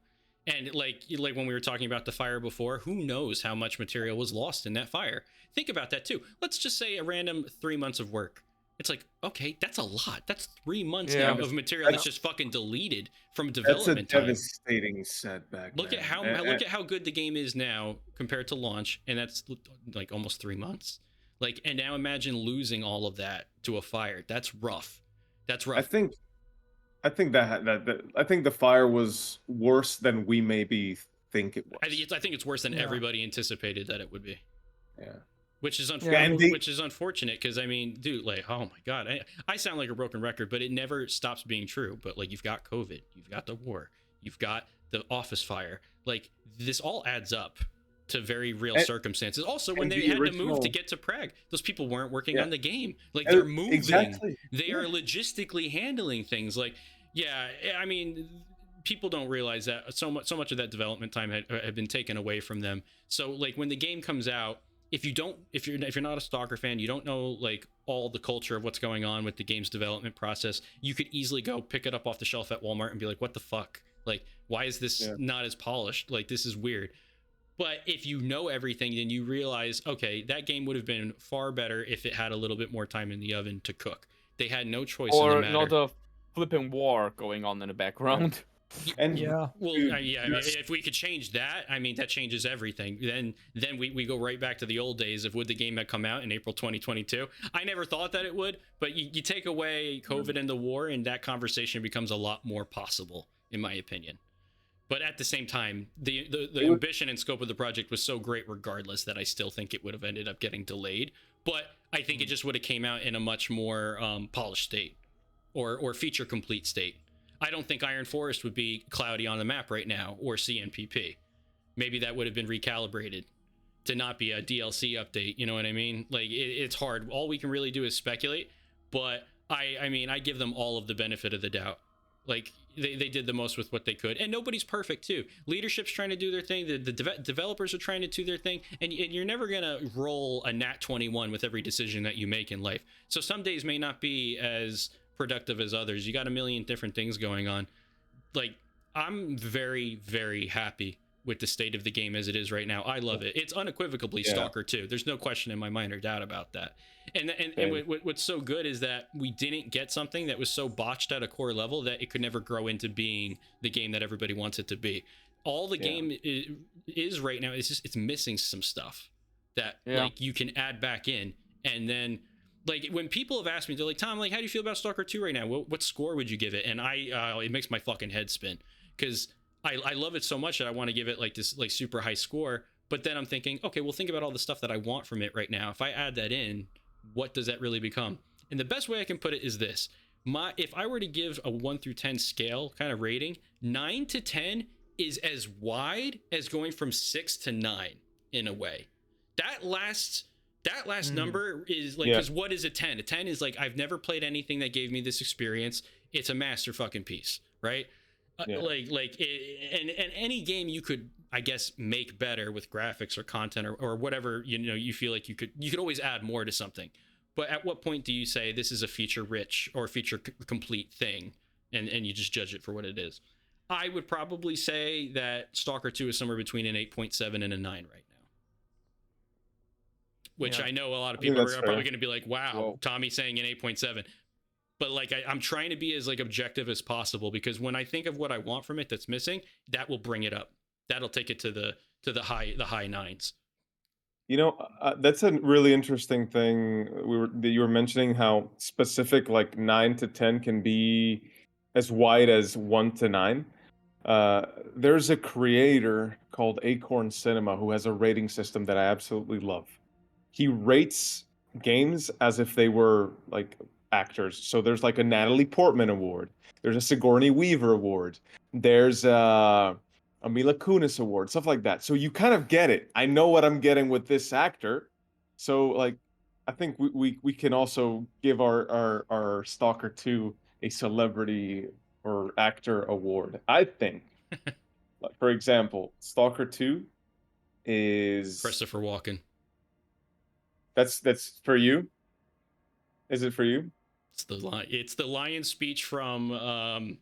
And like when we were talking about the fire before, who knows how much material was lost in that fire? Think about that too. Let's just say a random 3 months of work. It's like, okay, that's a lot. That's 3 months now of material that's just fucking deleted from development time. That's a devastating setback. Look at how good the game is now compared to launch, and that's like almost 3 months. Like, and now imagine losing all of that to a fire. That's rough. That's rough. I think the fire was worse than we maybe think it was. I think it's worse than everybody anticipated that it would be. Yeah. Which is unfortunate, because I mean, dude, like, oh my god, I sound like a broken record, but it never stops being true. But like, you've got COVID, you've got the war, you've got the office fire. Like, this all adds up to very real circumstances. Also, when they had to move to get to Prague, those people weren't working on the game. Like, they're moving. Exactly. They are logistically handling things. Like, yeah, I mean, people don't realize that so much of that development time had been taken away from them. So like, when the game comes out, if you're not a S.T.A.L.K.E.R fan, you don't know like all the culture of what's going on with the game's development process, you could easily go pick it up off the shelf at Walmart and be like, what the fuck? Like, why is this not as polished? Like, this is weird. But if you know everything, then you realize, okay, that game would have been far better if it had a little bit more time in the oven to cook. They had no choice in the matter. Or not a flipping war going on in the background. And if we could change that, I mean, that changes everything. Then we go right back to the old days of, would the game have come out in April 2022? I never thought that it would, but you take away COVID and the war, and that conversation becomes a lot more possible, in my opinion. But at the same time, the ambition and scope of the project was so great regardless, that I still think it would have ended up getting delayed. But I think it just would have came out in a much more polished state, or feature complete state. I don't think Iron Forest would be cloudy on the map right now, or CNPP. Maybe that would have been recalibrated to not be a DLC update. You know what I mean? Like, it's hard. All we can really do is speculate. But I mean, I give them all of the benefit of the doubt. Like, they did the most with what they could, and nobody's perfect too. Leadership's trying to do their thing, the developers are trying to do their thing, and you're never gonna roll a nat 21 with every decision that you make in life. So some days may not be as productive as others. You got a million different things going on. Like, I'm very, very happy with the state of the game as it is right now. I love it. It's unequivocally S.T.A.L.K.E.R 2. There's no question in my mind or doubt about that. And what's so good is that we didn't get something that was so botched at a core level that it could never grow into being the game that everybody wants it to be. All the game is right now, it's missing some stuff that like you can add back in. And then, like, when people have asked me, they're like, Tom, like, how do you feel about S.T.A.L.K.E.R 2 right now? What score would you give it? And it makes my fucking head spin, because I love it so much that I want to give it like this like super high score. But then I'm thinking, okay, well, think about all the stuff that I want from it right now. If I add that in, what does that really become? And the best way I can put it is this: if I were to give a 1 through 10 scale kind of rating, 9 to 10 is as wide as going from 6 to 9 in a way. That last number is like, because what is a 10? A 10 is like, I've never played anything that gave me this experience. It's a master fucking piece, right? And any game you could, I guess, make better with graphics or content or whatever, you feel like you could always add more to something. But at what point do you say this is a feature rich or feature complete thing, and you just judge it for what it is? I would probably say that S.T.A.L.K.E.R 2 is somewhere between an 8.7 and a 9 right now. Which I know a lot of people are probably going to be like, wow, Tommy's saying an 8.7. But like, I'm trying to be as like objective as possible, because when I think of what I want from it that's missing, that will bring it up. That'll take it to the high nines. That's a really interesting thing. That you were mentioning how specific like 9 to 10 can be as wide as 1 to 9. There's a creator called Acorn Cinema who has a rating system that I absolutely love. He rates games as if they were like actors. So there's like a Natalie Portman award. There's a Sigourney Weaver award. There's a Mila Kunis award, stuff like that. So you kind of get it. I know what I'm getting with this actor. So like, I think we can also give our Stalker 2 a celebrity or actor award. I think, like, for example, Stalker 2 is Christopher Walken. that's for you. Is it for you? It's the lion speech from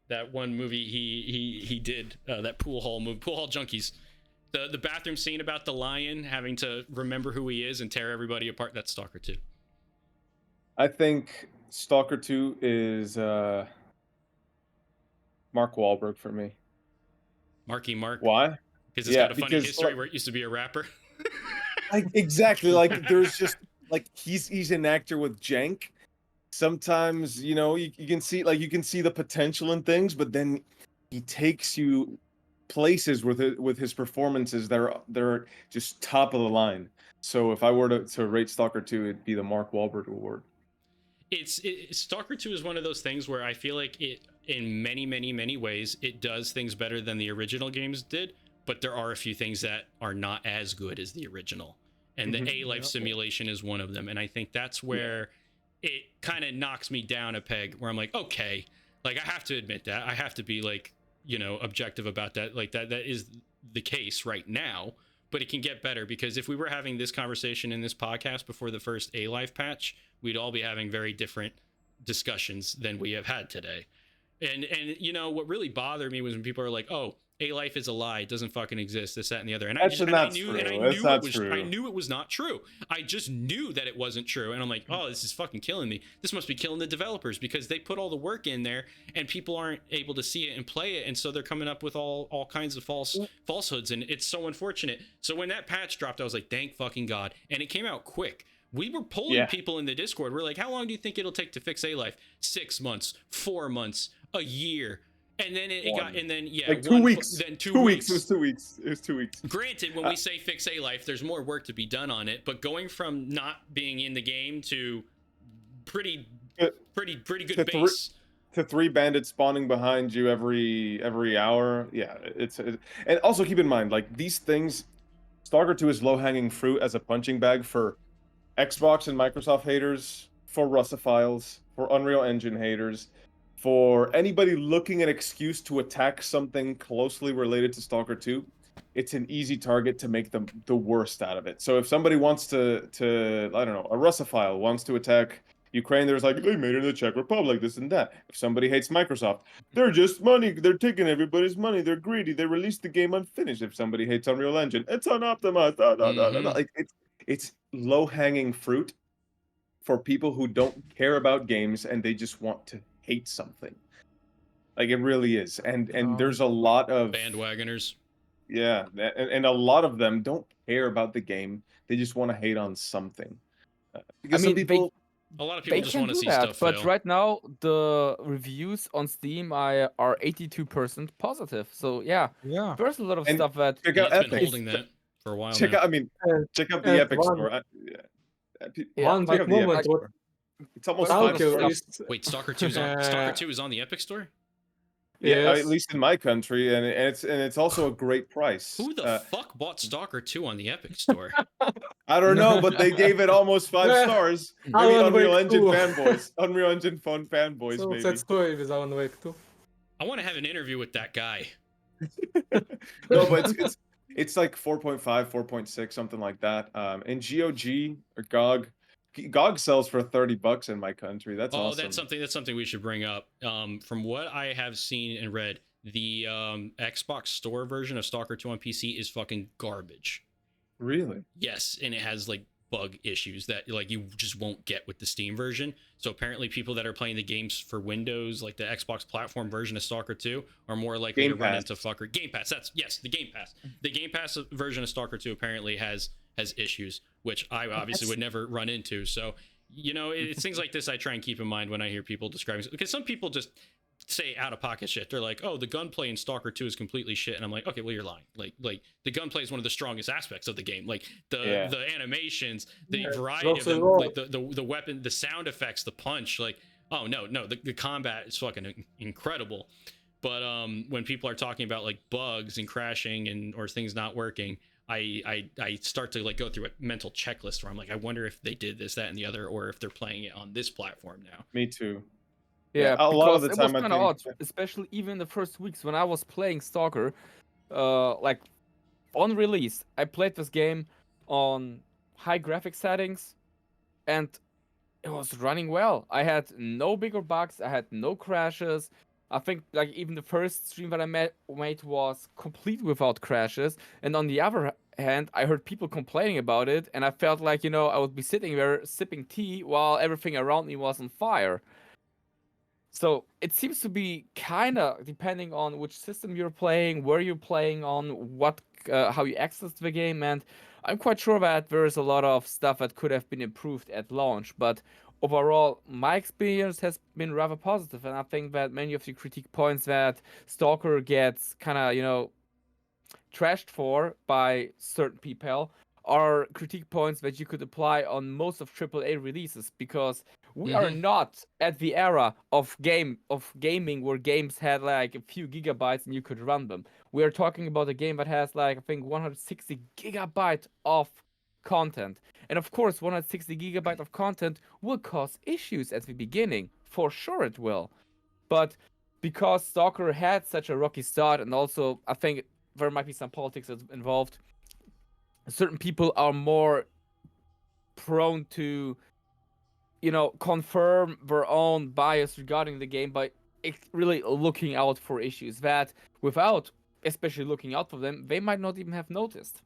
that one movie he did, that pool hall junkies. The bathroom scene about the lion having to remember who he is and tear everybody apart. That's Stalker 2. I think Stalker 2 is Mark Wahlberg for me. Marky Mark. Why? Because it's got a funny history where it used to be a rapper. Like, exactly. Like, there's just like he's an actor with jank. Sometimes, you know, you can see the potential in things, but then he takes you places with his performances that are just top of the line. So if I were to rate Stalker 2, it'd be the Mark Wahlberg award. Stalker 2 is one of those things where I feel like it, in many ways, it does things better than the original games did, but there are a few things that are not as good as the original. And the A-Life simulation is one of them. And I think that's where it kind of knocks me down a peg, where I'm like, okay, like, I have to admit that. I have to be, like, you know, objective about that. Like, that is the case right now, but it can get better, because if we were having this conversation in this podcast before the first A-Life patch, we'd all be having very different discussions than we have had today. And you know, what really bothered me was when people are like, oh, A-Life is a lie, it doesn't fucking exist, this, that, and the other. And I knew it was not true. I just knew that it wasn't true. And I'm like, oh, this is fucking killing me. This must be killing the developers, because they put all the work in there and people aren't able to see it and play it. And so they're coming up with all kinds of falsehoods. And it's so unfortunate. So when that patch dropped, I was like, thank fucking God. And it came out quick. We were polling people in the Discord. We're like, how long do you think it'll take to fix A-Life? 6 months, 4 months, a year. And then like 2 weeks. Then 2 weeks. weeks. It was 2 weeks. Granted, when we say fix A-Life, there's more work to be done on it. But going from not being in the game to pretty good base. To 3 bandits spawning behind you every hour. Yeah, it's and also keep in mind, like, these things, Stalker 2 is low-hanging fruit as a punching bag for Xbox and Microsoft haters, for Russophiles, for Unreal Engine haters, for anybody looking at an excuse to attack something closely related to Stalker 2. It's an easy target to make the worst out of it. So if somebody wants to I don't know, a Russophile wants to attack Ukraine, there's like, they made it in the Czech Republic, this and that. If somebody hates Microsoft, they're just money. They're taking everybody's money. They're greedy. They released the game unfinished. If somebody hates Unreal Engine, it's unoptimized. Like, it's low-hanging fruit for people who don't care about games and they just want to hate something. Like, it really is. And there's a lot of bandwagoners. Yeah, and a lot of them don't care about the game. They just want to hate on something. Because I mean, some people... A lot of people just can want to do see that, stuff but fail. right now the reviews on Steam are 82% positive. So yeah, there's a lot of And stuff that check out It's been Epic. holding that for a while Check now. out, I mean, check out the Epic one- Store. One check big out the moment. Epic Store. It's almost Well, 5 Stalker stars. is Wait, Stalker 2 is on Stalker 2 is on the Epic Store? Yeah, yes. at least in my country, and it's also a great price. Who the fuck bought Stalker 2 on the Epic Store? I don't know, but they gave it almost 5 Yeah. stars. Maybe Alan Unreal Wake Engine 2. fanboys, Unreal Engine fanboys, So maybe. that story with Alan Wake 2. I want to have an interview with that guy. No, but it's like 4.5, 4.6, something like that. And GOG or GOG sells for $30 in my country. That's awesome. That's something we should bring up. From what I have seen and read, the Xbox Store version of Stalker 2 on PC is fucking garbage. Really? Yes, and it has like bug issues that like you just won't get with the Steam version. So apparently people that are playing the games for Windows, like the Xbox platform version of Stalker 2, are more likely Game to run Pass. into fucker. Game Pass, the Game Pass. The Game Pass version of Stalker 2 apparently has issues, which I obviously would never run into. So, you know, it's things like this I try and keep in mind when I hear people describing, because some people just say out of pocket shit. They're like, oh, the gunplay in Stalker 2 is completely shit, and I'm like, okay, well, you're lying. Like the gunplay is one of the strongest aspects of the game. Like the animations, the Yeah, variety of also them, raw. like the weapon, the sound effects, the punch. Like, oh no, the combat is fucking incredible. But when people are talking about like bugs and crashing and or things not working, I start to like go through a mental checklist where I'm like, I wonder if they did this, that, and the other, or if they're playing it on this platform now. Me too. Yeah, a lot of because the it was time I kind of think. odd, especially even the first weeks when I was playing Stalker. Like on release, I played this game on high graphic settings, and it was running well. I had no bigger bugs. I had no crashes. I think like even the first stream that I made was complete without crashes. And on the other hand, I heard people complaining about it, and I felt like I would be sitting there sipping tea while everything around me was on fire. So it seems to be kind of depending on which system you're playing, where you're playing on, how you access the game, and I'm quite sure that there is a lot of stuff that could have been improved at launch. But overall, my experience has been rather positive, and I think that many of the critique points that Stalker gets kind of trashed for by certain people are critique points that you could apply on most of AAA releases, because we are not at the era of gaming where games had like a few gigabytes and you could run them. We are talking about a game that has like I think 160 gigabyte of content. And of course, 160 gigabyte of content will cause issues at the beginning. For sure it will. But because Stalker had such a rocky start, and also I think there might be some politics involved, certain people are more prone to confirm their own bias regarding the game by really looking out for issues that without especially looking out for them, they might not even have noticed.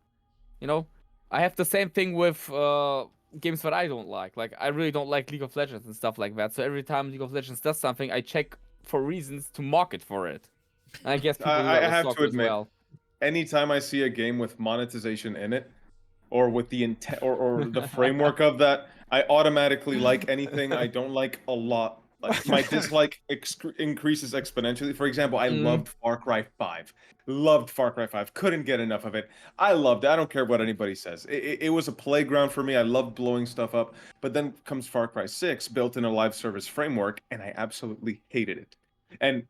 I have the same thing with games that I don't like. Like, I really don't like League of Legends and stuff like that. So every time League of Legends does something, I check for reasons to mock it for it. And I guess people do that I with have to Stalker as admit, well. anytime I see a game with monetization in it, or with the intent or the framework of that, I automatically like anything I don't like a lot. Like my dislike increases exponentially. For example, I loved Far Cry 5. Loved Far Cry 5. Couldn't get enough of it. I loved it. I don't care what anybody says. It was a playground for me. I loved blowing stuff up. But then comes Far Cry 6, built in a live service framework, and I absolutely hated it. And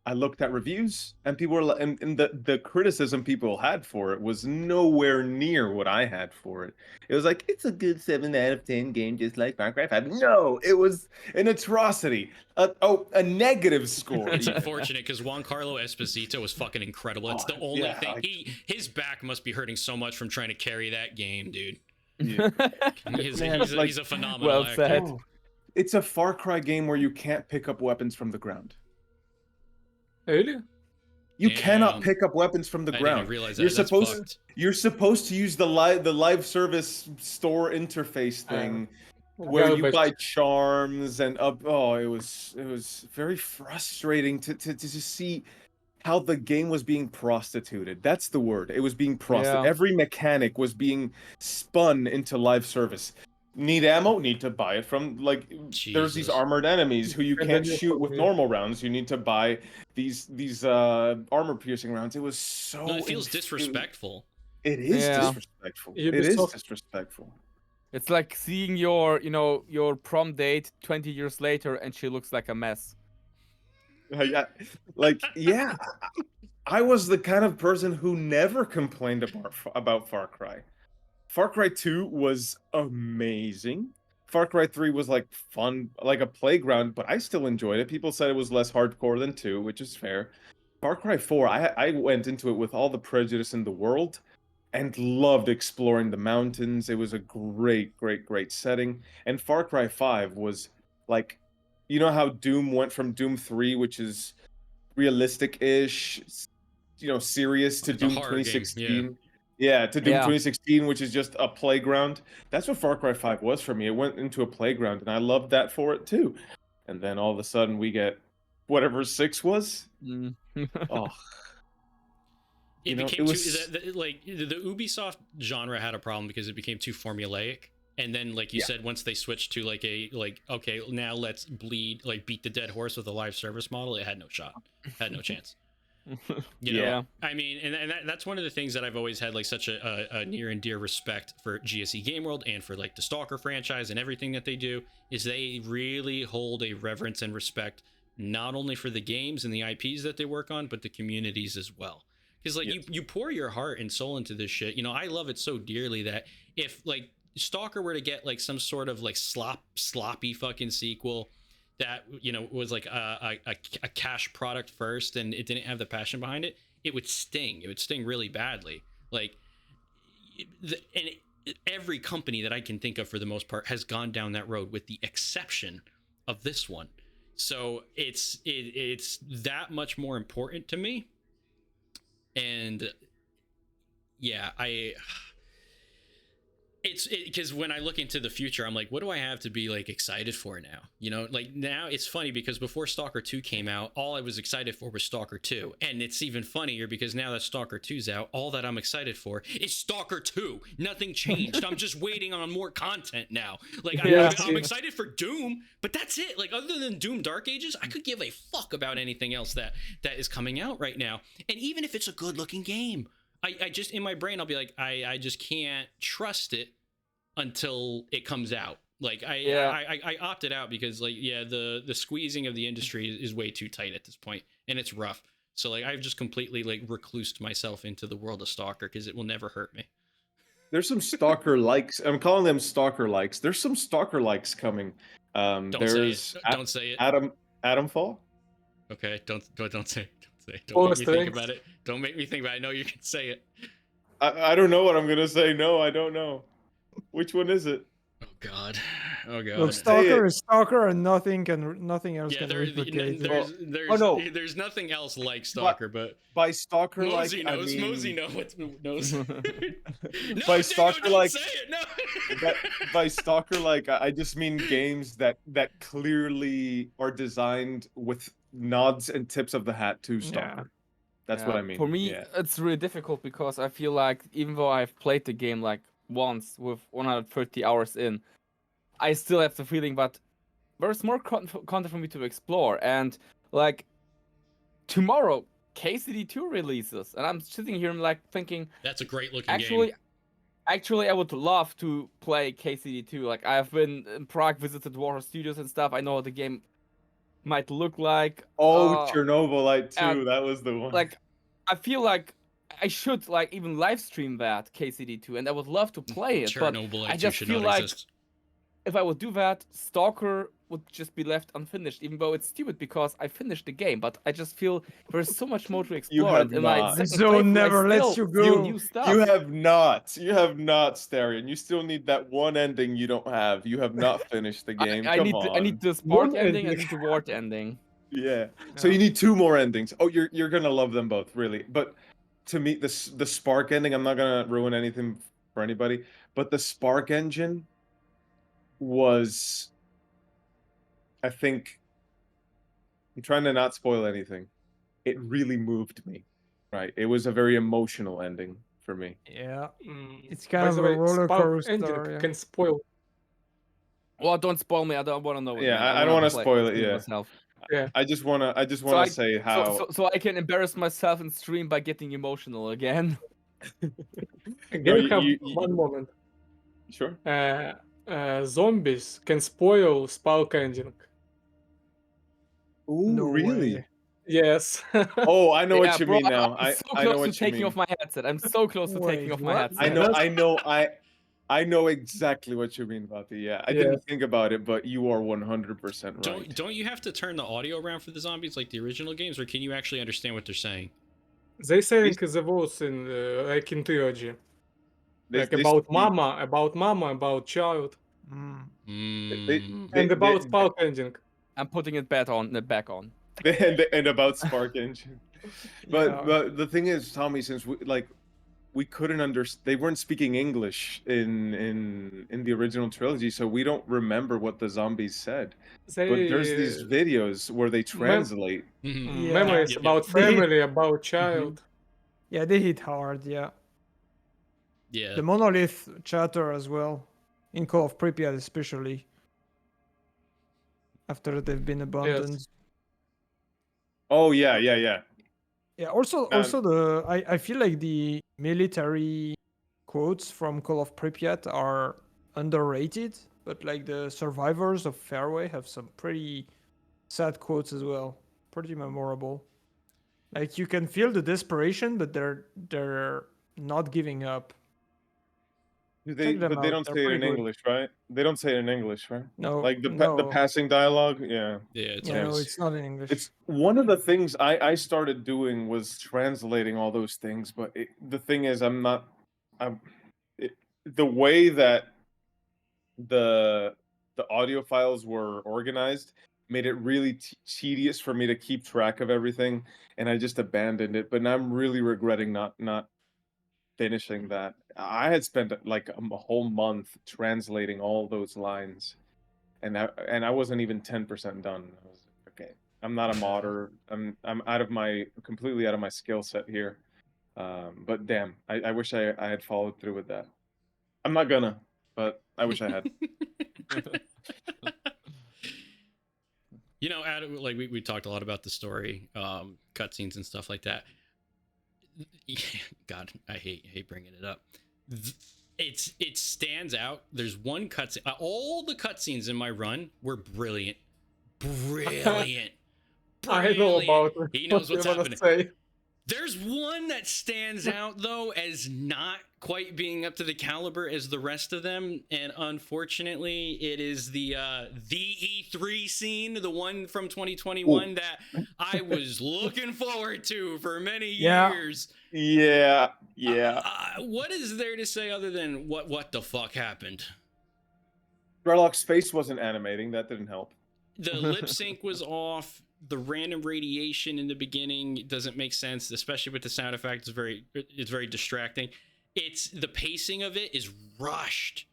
I looked at reviews, and people were, and the criticism people had for it was nowhere near what I had for it. It was like, it's a good 7 out of 10 game, just like Far Cry 5. No, it was an atrocity. A negative score. It's even. unfortunate because Juan Carlo Esposito was fucking incredible. It's the only yeah, thing. like- His back must be hurting so much from trying to carry that game, dude. Yeah. He's like- a phenomenal Well actor. said. Oh, it's a Far Cry game where you can't pick up weapons from the ground. Really? You Damn. cannot pick up weapons from the I ground. didn't realize that. You're That's supposed fucked. you're supposed to use the live service store interface thing where you Garbage. buy charms and it was very frustrating to just see how the game was being prostituted. That's the word. It was being prostituted. Yeah. Every mechanic was being spun into live service. Need ammo? Need to buy it from there's these Jesus. armored enemies who you And can't then you shoot with forget. normal rounds. You need to buy these armor piercing rounds. It was so No, it feels disrespectful. It is Yeah. disrespectful. It is Ubisoft- disrespectful. It's like seeing your prom date 20 years later and she looks like a mess. Yeah, I was the kind of person who never complained about Far Cry. Far Cry 2 was amazing. Far Cry 3 was like fun, like a playground, but I still enjoyed it. People said it was less hardcore than 2, which is fair. Far Cry 4, I went into it with all the prejudice in the world and loved exploring the mountains. It was a great, great, great setting. And Far Cry 5 was like, you know how Doom went from Doom 3, which is realistic-ish, serious, to Like the Doom horror game, 2016. Yeah, to Doom Yeah. 2016, which is just a playground. That's what Far Cry 5 was for me. It went into a playground, and I loved that for it too. And then all of a sudden, we get whatever 6 was. Mm. Oh, It You know, became it too was- the Ubisoft genre had a problem because it became too formulaic. And then, like you said, once they switched to okay, now let's beat the dead horse with a live service model, it had no shot, had no chance. You know, I mean, and that's one of the things that I've always had like such a near and dear respect for GSE Game World and for like the Stalker franchise and everything that they do is they really hold a reverence and respect not only for the games and the IPs that they work on, but the communities as well. Because like you pour your heart and soul into this shit. You know, I love it so dearly that if like Stalker were to get like some sort of like sloppy fucking sequel that, you know, was like a cash product first and it didn't have the passion behind it, it would sting. It would sting really badly. Like, every company that I can think of for the most part has gone down that road with the exception of this one. So it's that much more important to me. And yeah, it's because when I look into the future, I'm like, what do I have to be like excited for now? You know, like now it's funny because before Stalker 2 came out, all I was excited for was Stalker 2. And it's even funnier because now that Stalker 2's out, all that I'm excited for is Stalker 2. Nothing changed. I'm just waiting on more content now. Like I'm excited for Doom, but that's it. Like other than Doom Dark Ages, I could give a fuck about anything else that is coming out right now. And even if it's a good looking game, I just, in my brain, I'll be like, I just can't trust it until it comes out. Like I opted out because like, the squeezing of the industry is way too tight at this point and it's rough. So like, I've just completely like reclused myself into the world of Stalker because it will never hurt me. There's some Stalker likes. I'm calling them Stalker likes. There's some Stalker likes coming. Don't say it. Adam Fall. Okay, don't say it. All Don't make me think strength. about it. Don't make me think about it. I know you can say it. I don't know what I'm gonna say. No, I don't know. Which one is it? Oh God. Oh God. Look, Stalker is Stalker, and nothing else can replicate it. There's nothing else like Stalker, but by Stalker Mosey like knows. I mean, Mosey knows. No, by Stalker don't like say it. No. by Stalker like I just mean games that clearly are designed with nods and tips of the hat to Stalker. That's what I mean. For me, it's really difficult because I feel like even though I've played the game like once with 130 hours in, I still have the feeling that there's more content for me to explore. And like tomorrow, KCD2 releases, and I'm sitting here and like thinking, that's a great looking game. Actually, I would love to play KCD2. Like I've been in Prague, visited Warhol Studios and stuff. I know what the game might look like. Chernobylite 2, that was the one. Like, I feel like I should like even live stream that KCD2, and I would love to play it. But I just feel like if I would do that, Stalker would just be left unfinished, even though it's stupid because I finished the game. But I just feel there's so much more to explore. You have not. The zone never lets you go. New stuff. You have not, Starion. You still need that one ending you don't have. You have not finished the game. I need the Spark ending. I need the Ward ending. Yeah. So you need 2 more endings. Oh, you're gonna love them both, really. But to me, the Spark ending, I'm not gonna ruin anything for anybody, but the Spark engine was, I think, I'm trying to not spoil anything. It really moved me, right? It was a very emotional ending for me. Yeah, it's By kind of the a way, roller Spark coaster. engine can spoil. Well, don't spoil me. I don't want to know. I don't want to spoil it. Yeah. Myself. Yeah. I just wanna say how. So I can embarrass myself in stream by getting emotional again. Again, you have one moment. Sure. Zombies can spoil Spark ending. Ooh, No really? way. Yes. Oh, I know what you bro, mean now. I'm so I know close what to you taking mean. off my headset. I'm so close to taking off my Wait, what? headset. I know exactly what you mean about the I didn't think about it, but you are 100% right. Don't you have to turn the audio around for the zombies like the original games, or can you actually understand what they're saying? They saying the words in like in trilogy. About mama, about child, and about Spark ending. I'm putting it back on. and about Spark engine. But the thing is, Tommy, since we couldn't understand, they weren't speaking English in the original trilogy, so we don't remember what the zombies said. But there's these videos where they translate memories about family, about child. Yeah, they hit hard. Yeah. Yeah. The monolith chatter as well. in Call of Pripyat, especially after they've been abandoned. Oh yeah, yeah, yeah. Yeah. Also, Man. I feel like the military quotes from Call of Pripyat are underrated, but like the survivors of Fairway have some pretty sad quotes as well. Pretty memorable. Like you can feel the desperation, but they're not giving up. Check them But they out. don't They're say it pretty in good. English, right? They don't say it in English, right? No, Like the no. passing dialogue, yeah. Yeah, it's Yeah, no, always it's not in English. It's one of the things I started doing was translating all those things, but the thing is, I'm the way that the audio files were organized made it really tedious for me to keep track of everything, and I just abandoned it. But now I'm really regretting not finishing that. I had spent like a whole month translating all those lines, and I wasn't even 10% done. I was okay. I'm not a modder. I'm completely out of my skill set here. But damn, I wish I had followed through with that. I'm not gonna, but I wish I had. You know, Adam, like we talked a lot about the story, cutscenes and stuff like that. God, I hate bringing it up. It stands out. There's one cutscene. All the cutscenes in my run were brilliant, brilliant. I know about it. He knows what's you wanna happening. say. There's one that stands out though as not quite being up to the caliber as the rest of them, and unfortunately, it is the E3 scene, the one from 2021 that I was looking forward to for many years. Yeah. What is there to say other than what the fuck happened? Sherlock's face wasn't animating. That didn't help. The lip sync was off. The random radiation in the beginning doesn't make sense, especially with the sound effect. It's very distracting. It's the pacing of it is rushed,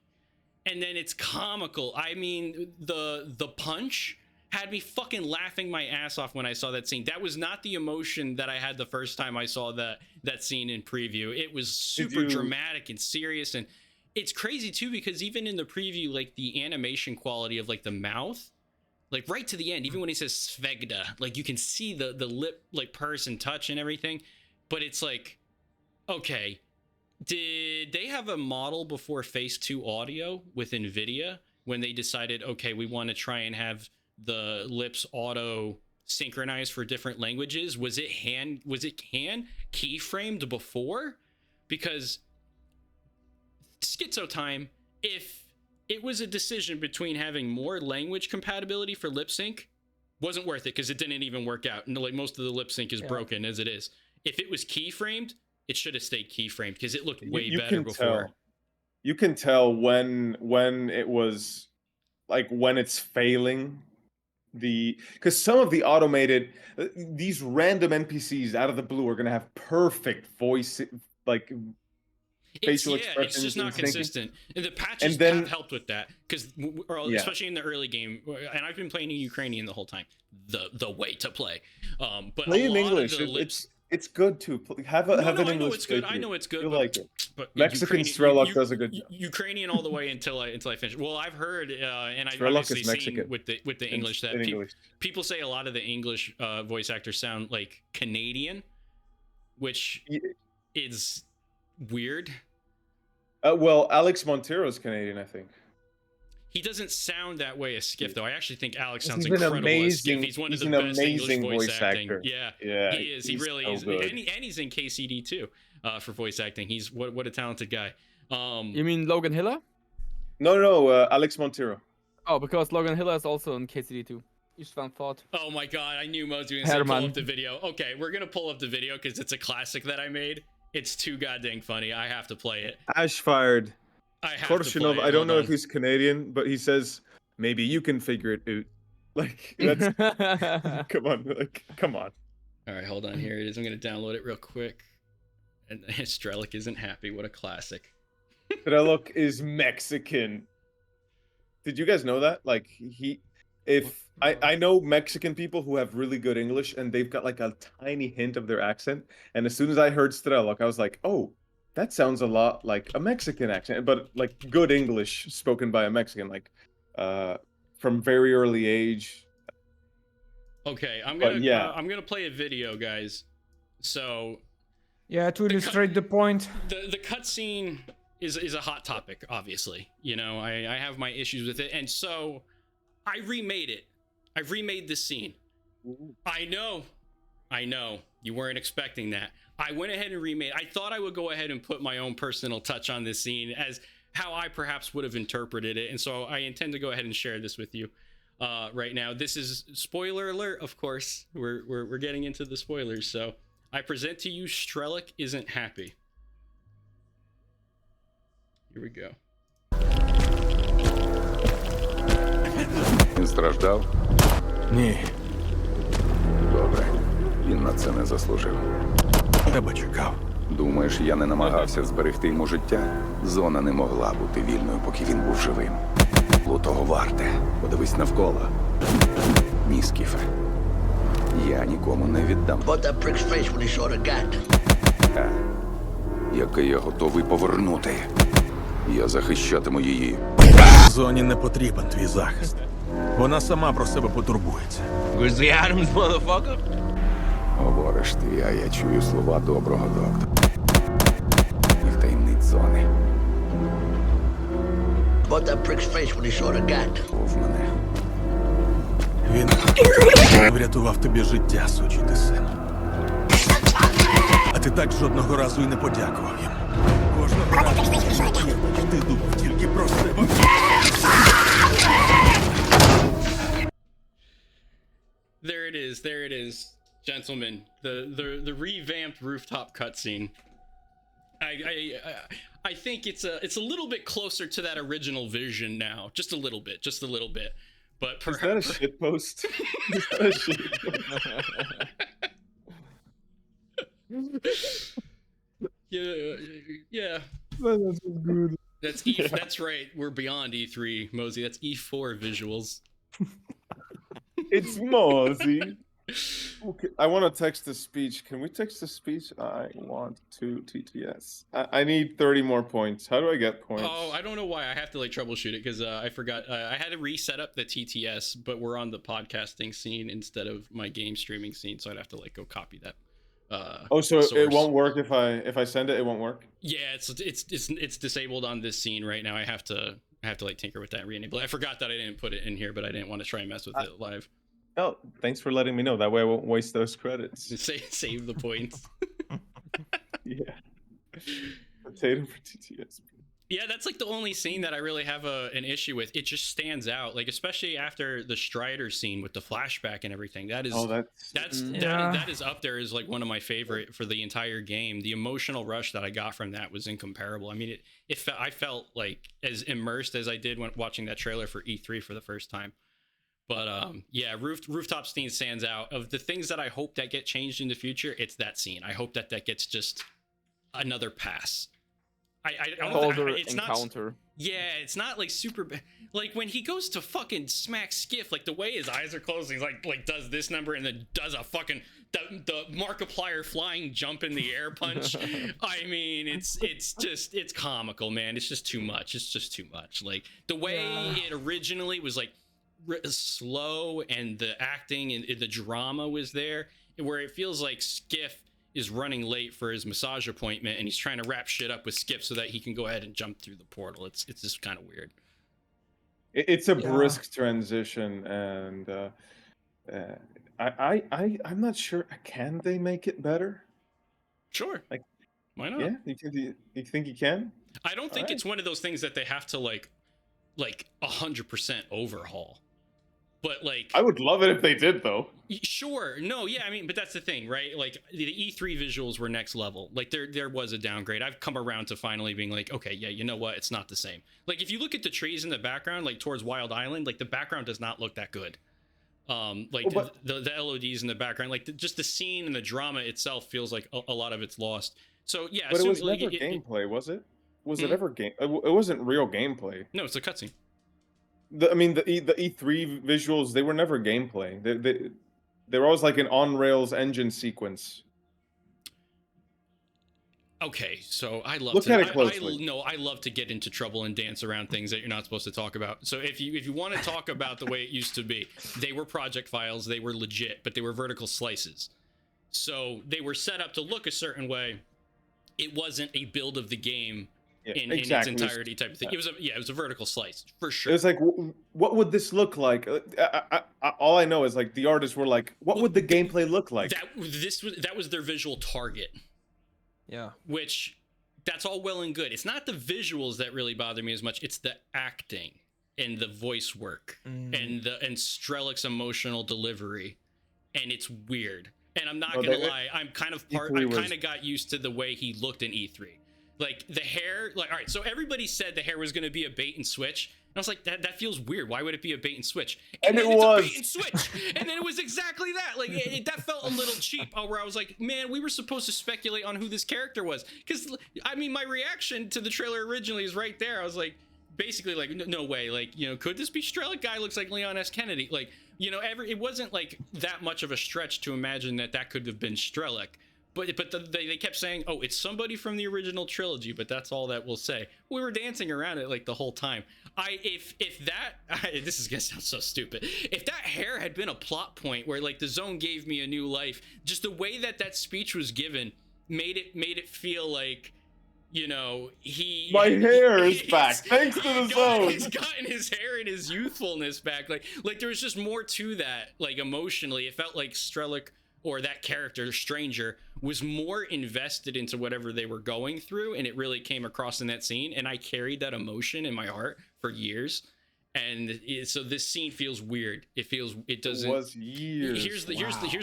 and then it's comical. I mean, the punch had me fucking laughing my ass off when I saw that scene. That was not the emotion that I had the first time I saw that scene in preview. It was super dramatic and serious, and it's crazy too because even in the preview, like the animation quality of like the mouth. Like right to the end, even when he says Svegda, like you can see the lip like purse and touch and everything, but it's like, okay, did they have a model before Phase 2 audio with NVIDIA when they decided, okay, we want to try and have the lips auto synchronized for different languages? Was it hand keyframed before? Because schizo time, if it was a decision between having more language compatibility for lip sync, wasn't worth it because it didn't even work out. And like most of the lip sync is broken as it is. If it was keyframed, it should have stayed keyframed because it looked way better before. You can tell when it was like when it's failing. Because some of the automated these random NPCs out of the blue are gonna have perfect voice like facial expressions. It's just not consistent. And the patches have helped with that because, especially in the early game, and I've been playing in Ukrainian the whole time. The way to play, but play in English. It's good to have an English. I know it's good. I know it's good. You like it. But Mexican S.T.A.L.K.E.R does a good job. Ukrainian all the way until I finish. Well, I've heard, and I've obviously seen with the English that people say a lot of the English voice actors sound like Canadian, which is weird. Well, Alex Montero's Canadian, I think. He doesn't sound that way as Skiff, though. I actually think Alex sounds incredible as Skiff. He's one of the best English voice acting. Yeah, he is. He really is. And he's in KCD too for voice acting. He's what a talented guy. You mean Logan Hiller? No, Alex Montero. Oh, because Logan Hiller is also in KCD too. Just one thought. Oh my god, I knew Mo was going to say pull up the video. Okay, we're going to pull up the video because it's a classic that I made. It's too goddamn funny. I have to play it. Ash fired. I have to play it. I don't know if he's Canadian, but he says maybe you can figure it out. Like that's come on. All right, hold on. Here it is. I'm gonna download it real quick. And S.T.A.L.K.E.R isn't happy. What a classic. S.T.A.L.K.E.R is Mexican. Did you guys know that? Like I know Mexican people who have really good English and they've got like a tiny hint of their accent. And as soon as I heard S.T.A.L.K.E.R, I was like, oh, that sounds a lot like a Mexican accent, but like good English spoken by a Mexican, like from very early age. Okay, But yeah. I'm gonna play a video, guys. So Yeah, to illustrate the point. the cutscene is a hot topic, obviously. You know, I have my issues with it, and so I remade it. I remade this scene. I know you weren't expecting that. I went ahead and remade. I thought I would go ahead and put my own personal touch on this scene as how I perhaps would have interpreted it, and so I intend to go ahead and share this with you right now. This is spoiler alert, of course. We're getting into the spoilers, so I present to you S.T.A.L.K.E.R isn't happy. Here we go. Він страждав? Ні, Добре. Він на це не заслужив. тебе чекав. Думаєш, я не намагався зберегти йому життя? Зона не могла бути вільною, поки він був живим. Було того варте. Подивись навколо. Ні, Скіфе. Я нікому не віддам. Bought that prick's face when he saw the gat. Який я готовий повернути. Я захищатиму її. Зоні не потрібен твій захист. Вона сама про себе потурбується. Grizzly Adams, motherfucker. Говориш ти, а я чую слова доброго доктора. І таємниць зони. Bought that prick's face when he saw the gat. Пов мене. Він врятував тобі життя, сучий ти син. А ти так жодного разу і не подякував йому. Кожного разу, ти думав тільки про себе. There it is, gentlemen. The revamped rooftop cutscene. I think it's a little bit closer to that original vision now, just a little bit. But Is that a shit post? Is that a shit post? Yeah. That's good. That's right. We're beyond E3, Mosey. That's E4 visuals. It's Mozzie. Okay, I want to text to speech. Can we text to speech? I want to TTS. I need 30 more points. How do I get points? Oh, I don't know why. I have to like troubleshoot it because I forgot. I had to reset up the TTS, but we're on the podcasting scene instead of my game streaming scene, so I'd have to like go copy that. Oh, so source. it won't work if I send it. It won't work. Yeah, it's disabled on this scene right now. I have to like tinker with that and re-enable it. I forgot that I didn't put it in here, but I didn't want to try and mess with it live. Oh, thanks for letting me know. That way I won't waste those credits. Save the points. Yeah. Potato for TTS. Yeah, that's like the only scene that I really have an issue with. It just stands out, like especially after the Strider scene with the flashback and everything. That is that is up there as like one of my favorite for the entire game. The emotional rush that I got from that was incomparable. I mean, I felt like as immersed as I did when watching that trailer for E3 for the first time. But yeah, rooftop scene stands out. Of the things that I hope that get changed in the future, it's that scene. I hope that gets just another pass. It's encounter. Not, yeah, it's not like super like when he goes to fucking smack Skiff, like the way his eyes are closed, he's like does this number and then does a fucking the Markiplier flying jump in the air punch. I mean, it's comical, man. It's just too much. It's just too much. Like the way it originally was like slow and the acting and the drama was there, where it feels like Skiff is running late for his massage appointment and he's trying to wrap shit up with Skip so that he can go ahead and jump through the portal. It's just kind of weird. It's a brisk transition, and I'm not sure. Can they make it better? Sure. Like, why not? Yeah, you think you can? I don't think it's one of those things that they have to like 100% overhaul. But like, I would love it if they did, though. Sure, no, yeah, I mean, but that's the thing, right? Like the E3 visuals were next level. Like there was a downgrade. I've come around to finally being like, okay, yeah, you know what? It's not the same. Like if you look at the trees in the background, like towards Wild Island, like the background does not look that good. Like the LODs in the background, like just the scene and the drama itself feels like a lot of it's lost. So yeah, but it was never gameplay, was it? Was it ever game? It wasn't real gameplay. No, it's a cutscene. The E3 visuals, they were never gameplay. They were always like an on-rails engine sequence. Okay, so I love Look to. at it closely. I love to get into trouble and dance around things that you're not supposed to talk about. So if you want to talk about the way it used to be, they were project files. They were legit, but they were vertical slices. So they were set up to look a certain way. It wasn't a build of the game in its entirety type of thing. It was a vertical slice for sure. It was like, what would this look like? All I know is like the artists were like, what would the gameplay look like? That was their visual target. Yeah. Which, that's all well and good. It's not the visuals that really bother me as much. It's the acting and the voice work and S.T.A.L.K.E.R's emotional delivery, and it's weird. And I'm not gonna lie, I kind of got used to the way he looked in E3. Like the hair, like all right. So everybody said the hair was gonna be a bait and switch. And I was like, that feels weird. Why would it be a bait and switch? And then it's a bait and switch. And then it was exactly that. Like that felt a little cheap. Where I was like, man, we were supposed to speculate on who this character was. Because I mean, my reaction to the trailer originally is right there. I was like, basically like, no way. Like, you know, could this be S.T.A.L.K.E.R? Guy looks like Leon S. Kennedy. Like, you know, it wasn't like that much of a stretch to imagine that could have been S.T.A.L.K.E.R. But they kept saying, oh, it's somebody from the original trilogy, but that's all that we'll say. We were dancing around it like the whole time. This is gonna sound so stupid. If that hair had been a plot point where like the zone gave me a new life, just the way that speech was given made it feel like, you know, my hair is back thanks to the zone. He's gotten his hair and his youthfulness back. Like there was just more to that. Like emotionally, it felt like S.T.A.L.K.E.R or that character, Stranger, was more invested into whatever they were going through, and it really came across in that scene, and I carried that emotion in my heart for years. And so this scene feels weird. It doesn't. It was years. Here's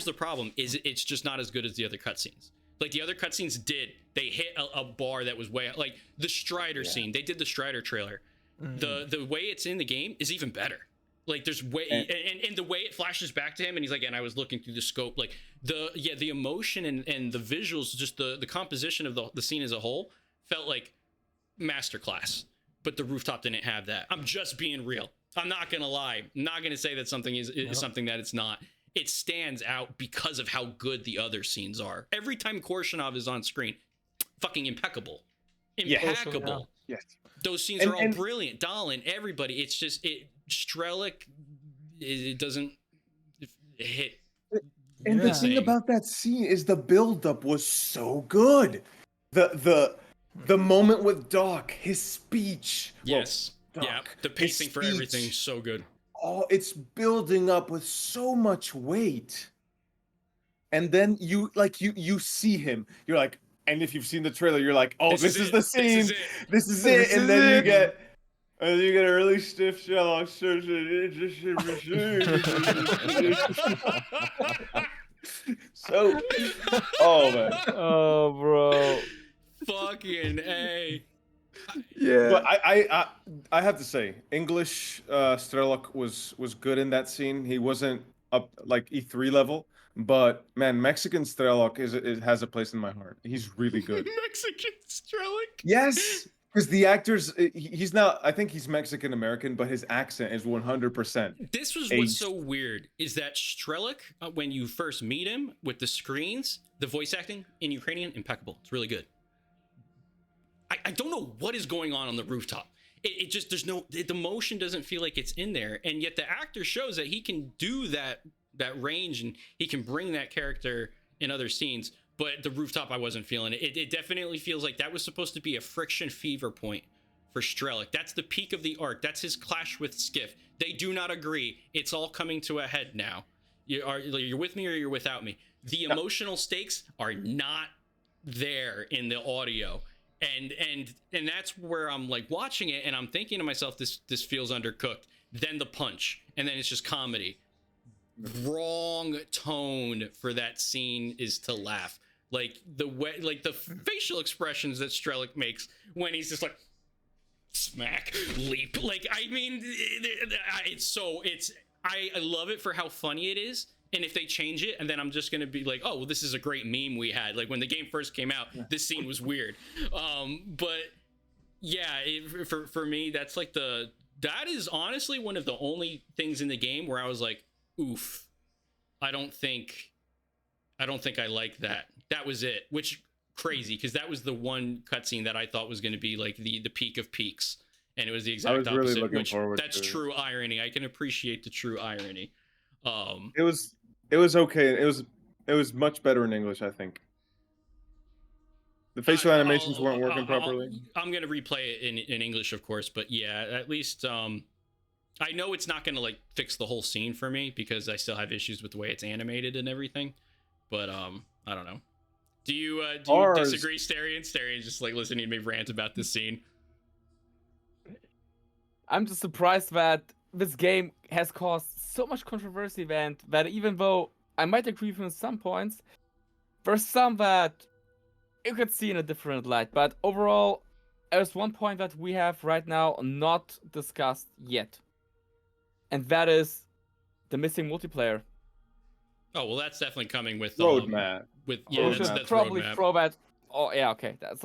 the problem. It's just not as good as the other cutscenes. Like the other cutscenes they hit a bar that was way, like the Strider scene. They did the Strider trailer. The way it's in the game is even better. Like there's way and the way it flashes back to him and he's like, and I was looking through the scope, like the emotion and the visuals, just the composition of the scene as a whole felt like masterclass. But the rooftop didn't have that. I'm just being real. I'm not gonna lie. I'm not gonna say that something is something that it's not. It stands out because of how good the other scenes are. Every time Korshunov is on screen, fucking impeccable. Impeccable. Yes. Those scenes are all brilliant. Dahlin, everybody. It's just S.T.A.L.K.E.R, it doesn't hit. And the thing about that scene is the buildup was so good. The moment with Doc, his speech. Yes. Doc, yeah. The pacing for everything so good. Oh, it's building up with so much weight. And then you see him. You're like, and if you've seen the trailer, you're like, oh, this is the scene. This is it. And then you get a really stiff shell. So, oh man, Oh, bro. Fucking A. Yeah. But I have to say, English S.T.A.L.K.E.R was good in that scene. He wasn't up like E3 level, but man, Mexican S.T.A.L.K.E.R has a place in my heart. He's really good. Mexican S.T.A.L.K.E.R. Yes, because the actors, he's not. I think he's Mexican American, but his accent is 100%. This was what's so weird is that S.T.A.L.K.E.R, when you first meet him with the screens, the voice acting in Ukrainian, impeccable. It's really good. I don't know what is going on the rooftop. It just, the motion doesn't feel like it's in there. And yet the actor shows that he can do that range and he can bring that character in other scenes. But the rooftop, I wasn't feeling it. It definitely feels like that was supposed to be a friction fever point for S.T.A.L.K.E.R. That's the peak of the arc. That's his clash with Skiff. They do not agree. It's all coming to a head now. You're with me or you're without me. The emotional stakes are not there in the audio. And that's where I'm like watching it and I'm thinking to myself, this feels undercooked. Then the punch, and then it's just comedy. Wrong tone for that scene is to laugh. Like the way, like the facial expressions that S.T.A.L.K.E.R makes when he's just like smack, leap. Like, I mean, I love it for how funny it is. And if they change it, and then I'm just going to be like, oh, well, this is a great meme we had. Like when the game first came out, this scene was weird. But yeah, for me, that's like that is honestly one of the only things in the game where I was like, oof, I don't think I like that. That was it, which crazy because that was the one cutscene that I thought was going to be like the peak of peaks, and it was the exact was really opposite. looking Which forward that's to it. true irony. I can appreciate the true irony. It was okay. It was much better in English, I think. The facial animations weren't working properly. I'm gonna replay it in English, of course, but yeah, at least I know it's not gonna like fix the whole scene for me because I still have issues with the way it's animated and everything. But I don't know. Do you disagree, Starion? Starion's just like listening to me rant about this scene. I'm just surprised that this game has caused so much controversy, that even though I might agree with some points, there's some that you could see in a different light. But overall, there's one point that we have right now not discussed yet, and that is the missing multiplayer. Oh well, that's definitely coming with Roadmap. With We should that's probably roadmap. throw that. Oh yeah, okay. That's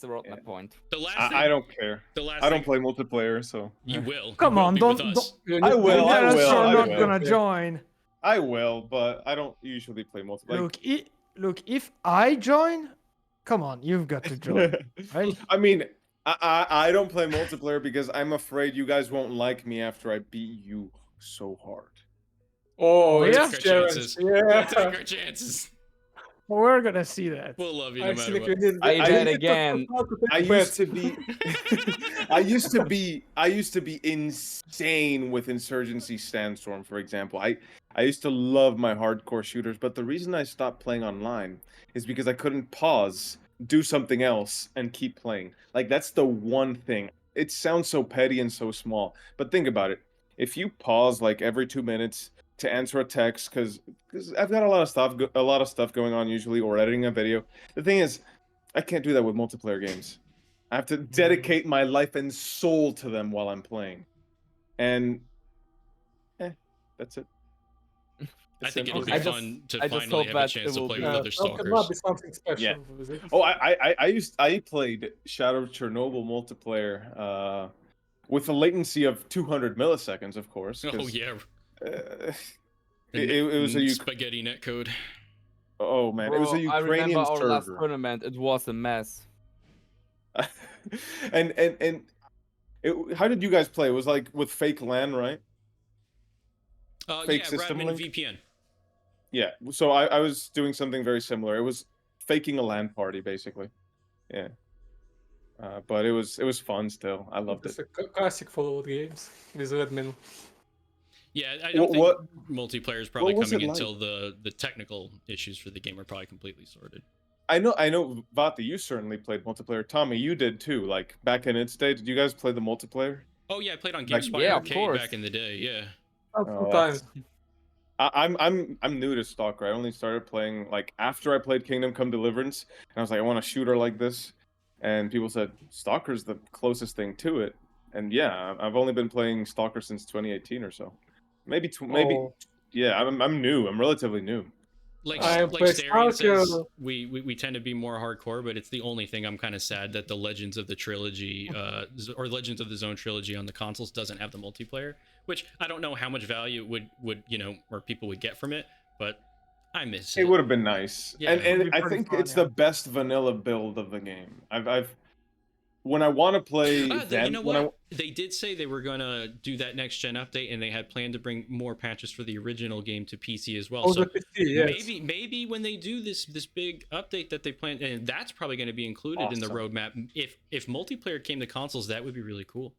the roadmap point. The last I don't care. The last I don't thing, play multiplayer, so You will. Come You will on, be don't- with us. I will. I Parents will. are I not will. gonna join. I will, but I don't usually play multiplayer. Look, if I join, come on, you've got to join, right? I mean, I don't play multiplayer because I'm afraid you guys won't like me after I beat you so hard. Oh, yeah? it's Take our challenge. chances. We'll Yeah. take our chances. We're gonna see that. We'll love you no matter Actually, what. we did Say I that used again. I used to be I used to be insane with Insurgency Sandstorm, for example. I used to love my hardcore shooters, but the reason I stopped playing online is because I couldn't pause, do something else, and keep playing. Like that's the one thing. It sounds so petty and so small, but think about it. If you pause like every 2 minutes to answer a text, because I've got a lot of stuff going on usually, or editing a video. The thing is, I can't do that with multiplayer games. I have to dedicate my life and soul to them while I'm playing, and that's it. I think it'll Simple be as that. fun to I just finally hope have a that chance it to will play be- with other That stalkers. might be something special Yeah. with it. Oh, I played Shadow of Chernobyl multiplayer with a latency of 200 milliseconds, of course. Oh 'cause, yeah. it was a spaghetti netcode. oh man, it was a Bro, I remember Ukrainian our last server. tournament. It was a mess. and how did you guys play? It was like with fake LAN, right? Fake Yeah, system Radman link? VPN. Yeah. So I was doing something very similar. It was faking a LAN party, basically. Yeah. But it was fun still. I loved It's it. a classic Fallout games with Redmin. Yeah, I don't What- think multiplayer is probably what was coming it like? until the technical issues for the game are probably completely sorted. I know, Vati, you certainly played multiplayer. Tommy, you did too. Like back in its day, did you guys play the multiplayer? Oh yeah, I played on Like- GameSpy Yeah, of Arcade course. back in the day. Yeah. Oh, Sometimes. I'm new to Stalker. I only started playing like after I played Kingdom Come Deliverance, and I was like, I want a shooter like this, and people said Stalker's the closest thing to it, and yeah, I've only been playing Stalker since 2018 or so, maybe Oh. yeah, I'm new. I'm relatively new. Like I like play Starion Stalker. says, we tend to be more hardcore, but it's the only thing I'm kind of sad that the Legends of the Trilogy, or Legends of the Zone trilogy on the consoles doesn't have the multiplayer. Which I don't know how much value would or people would get from it, but I miss it. It would have been nice, Yeah. and It'd be I pretty think fun, it's yeah. the best vanilla build of the game. I've when I want to play You know what? They did say they were gonna do that next gen update, and they had planned to bring more patches for the original game to PC as well. Oh, So the PC, yes. maybe when they do this big update that they plan, and that's probably going to be included in the Awesome. roadmap. If multiplayer came to consoles, that would be really cool.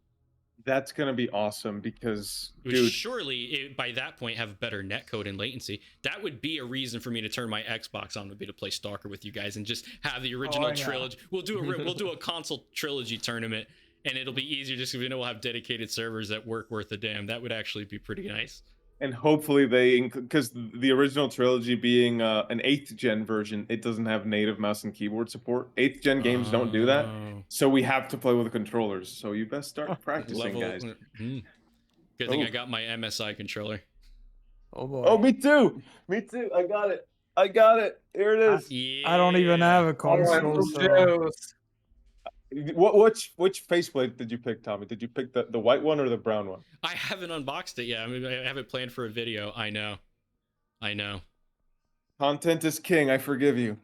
That's gonna be awesome because, It would dude, surely by that point have better netcode and latency. That would be a reason for me to turn my Xbox on, would be to play Stalker with you guys and just have the original yeah. trilogy. We'll do a console trilogy tournament, and it'll be easier just because we know we'll have dedicated servers that work worth a damn. That would actually be pretty nice. and hopefully because the original trilogy being an 8th gen version, it doesn't have native mouse and keyboard support. 8th gen games don't do that, Oh. so we have to play with the controllers. So you best start practicing, guys. Good thing Oh. I got my MSI controller. Oh boy. Oh, me too. Me too. I got it. Here it is. Yeah. I don't even have a Oh, I'm console. so So. jealous. Which faceplate did you pick, Tommy? Did you pick the white one or the brown one? I haven't unboxed it yet. I mean, I have it planned for a video. I know. Content is king. I forgive you.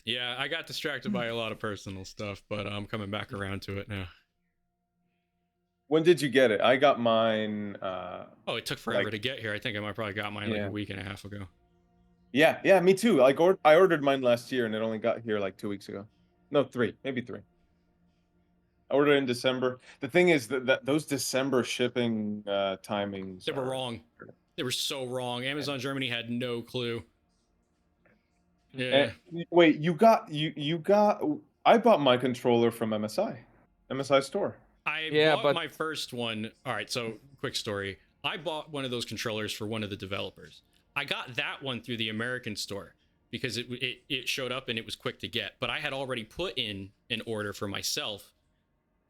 Yeah, I got distracted by a lot of personal stuff, but I'm coming back around to it now. When did you get it? I got mine. Oh, it took forever to get here. I think I might probably got mine like a week and a half ago. Yeah, me too. Like, I ordered mine last year, and it only got here like 2 weeks ago. No, maybe three. I ordered it in December. The thing is that those December shipping timings. They were wrong. They were so wrong. Amazon Germany had no clue. Yeah. Wait, you got. I bought my controller from MSI store. I Yeah, bought but- my first one. All right, so quick story. I bought one of those controllers for one of the developers. I got that one through the American store because it showed up and it was quick to get. But I had already put in an order for myself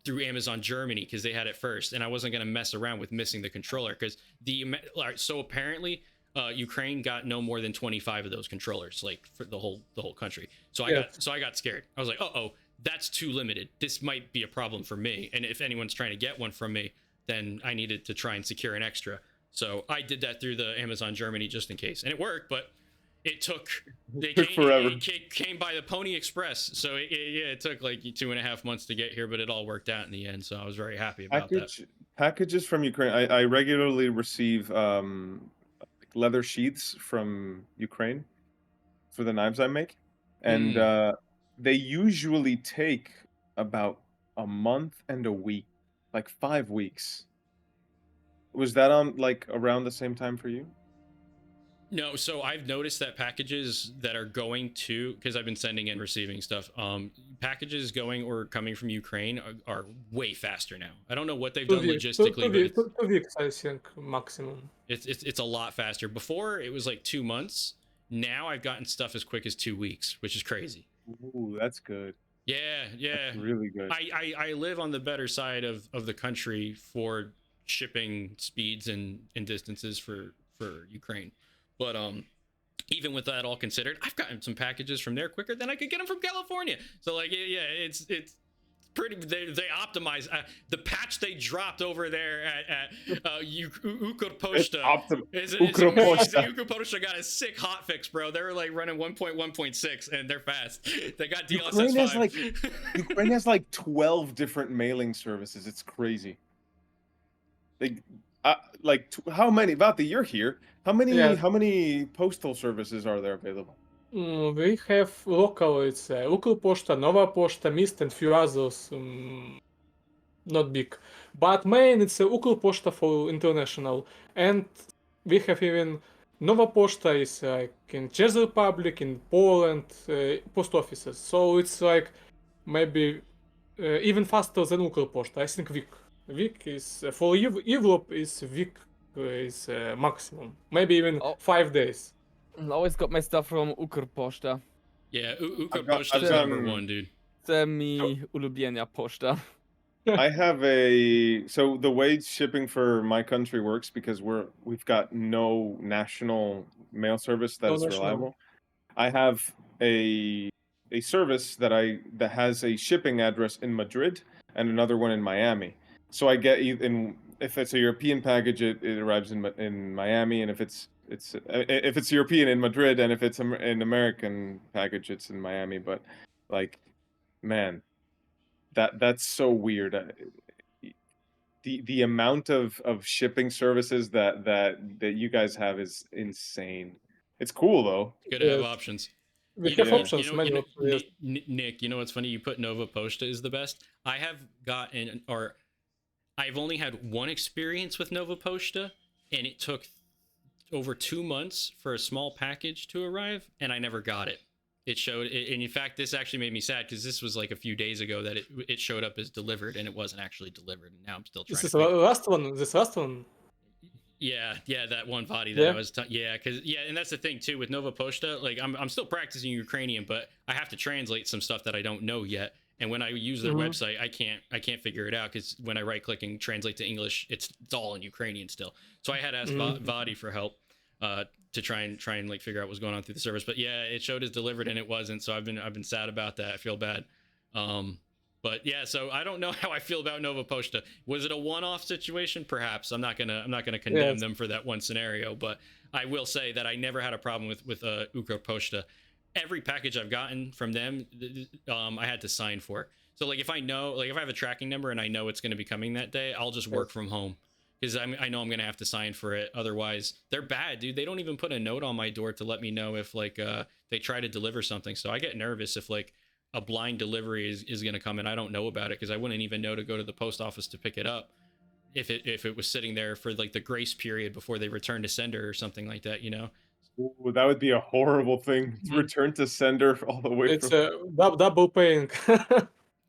through Amazon Germany because they had it first, and I wasn't going to mess around with missing the controller because so apparently Ukraine got no more than 25 of those controllers, like for the whole country. So I got scared. I was like, oh, that's too limited. This might be a problem for me. And if anyone's trying to get one from me, then I needed to try and secure an extra. So I did that through the Amazon Germany just in case, and it worked. But it took forever. It came by the Pony Express, so it took like 2.5 months to get here, but it all worked out in the end. So I was very happy about that. Packages from Ukraine. I regularly receive leather sheaths from Ukraine for the knives I make, and they usually take about a month and a week, like 5 weeks. Was that on like around the same time for you? No, so I've noticed that packages that are going to, because I've been sending and receiving stuff, packages going or coming from Ukraine are way faster now. I don't know what they've done logistically, but 2 weeks, I think, maximum. It's a lot faster. Before it was like 2 months. Now I've gotten stuff as quick as 2 weeks, which is crazy. Ooh, that's good. Yeah. That's really good. I live on the better side of the country for shipping speeds and distances for Ukraine. But even with that all considered, I've gotten some packages from there quicker than I could get them from California. So like, yeah, it's pretty. They optimize the patch they dropped over there at Ukroposhta. Ukroposhta got a sick hotfix, bro. They were like running 1.1.6, and they're fast. They got DLSS 5. Ukraine has like 12 different mailing services. It's crazy. How many? Vati, you're here. How many postal services are there available? We have local, it's Ukroposhta, Nova Poshta, Mist, and few others, not big. But main it's Ukroposhta for international, and we have even Nova Poshta is like in Czech Republic, in Poland, post offices. So it's like maybe even faster than Ukroposhta. I think week is for Europe is week is maximum. Maybe even 5 days. I always got my stuff from Ukroposhta. Yeah, Ukroposhta is number one, dude. Це мій улюблена пошта. I have so the way shipping for my country works, because we've got no national mail service that's reliable. I have a service that has a shipping address in Madrid and another one in Miami. So I get if it's a European package, it arrives in Miami, and if it's European in Madrid, and if it's an American package, it's in Miami. But like, man, that's so weird. The amount of shipping services that you guys have is insane. It's cool though. Good to have options. We have options. Nick, you know what's funny? You put Nova Poshta is the best. I've only had one experience with Nova Poshta, and it took over 2 months for a small package to arrive, and I never got it. It showed, and in fact, this actually made me sad because this was like a few days ago that it showed up as delivered, and it wasn't actually delivered. And now I'm still trying. This is the last one. This last one. Yeah, that one body that I was and that's the thing too with Nova Poshta. Like I'm still practicing Ukrainian, but I have to translate some stuff that I don't know yet. And when I use their website, I can't figure it out because when I right click and translate to English, it's all in Ukrainian still. So I had asked Vadi for help to try and like figure out what's going on through the service. But yeah, it showed as delivered and it wasn't. So I've been sad about that. I feel bad. But yeah, so I don't know how I feel about Nova Posta. Was it a one-off situation? Perhaps. I'm not gonna condemn them for that one scenario, but I will say that I never had a problem with Ukro Posta. Every package I've gotten from them, I had to sign for. So like if I know, like if I have a tracking number and I know it's going to be coming that day, I'll just work from home because I know I'm going to have to sign for it. Otherwise, they're bad, dude. They don't even put a note on my door to let me know if like they try to deliver something. So I get nervous if like a blind delivery is going to come and I don't know about it because I wouldn't even know to go to the post office to pick it up if it was sitting there for like the grace period before they return to sender or something like that, you know. Ooh, that would be a horrible thing. Return to sender all the way It's from. double paying.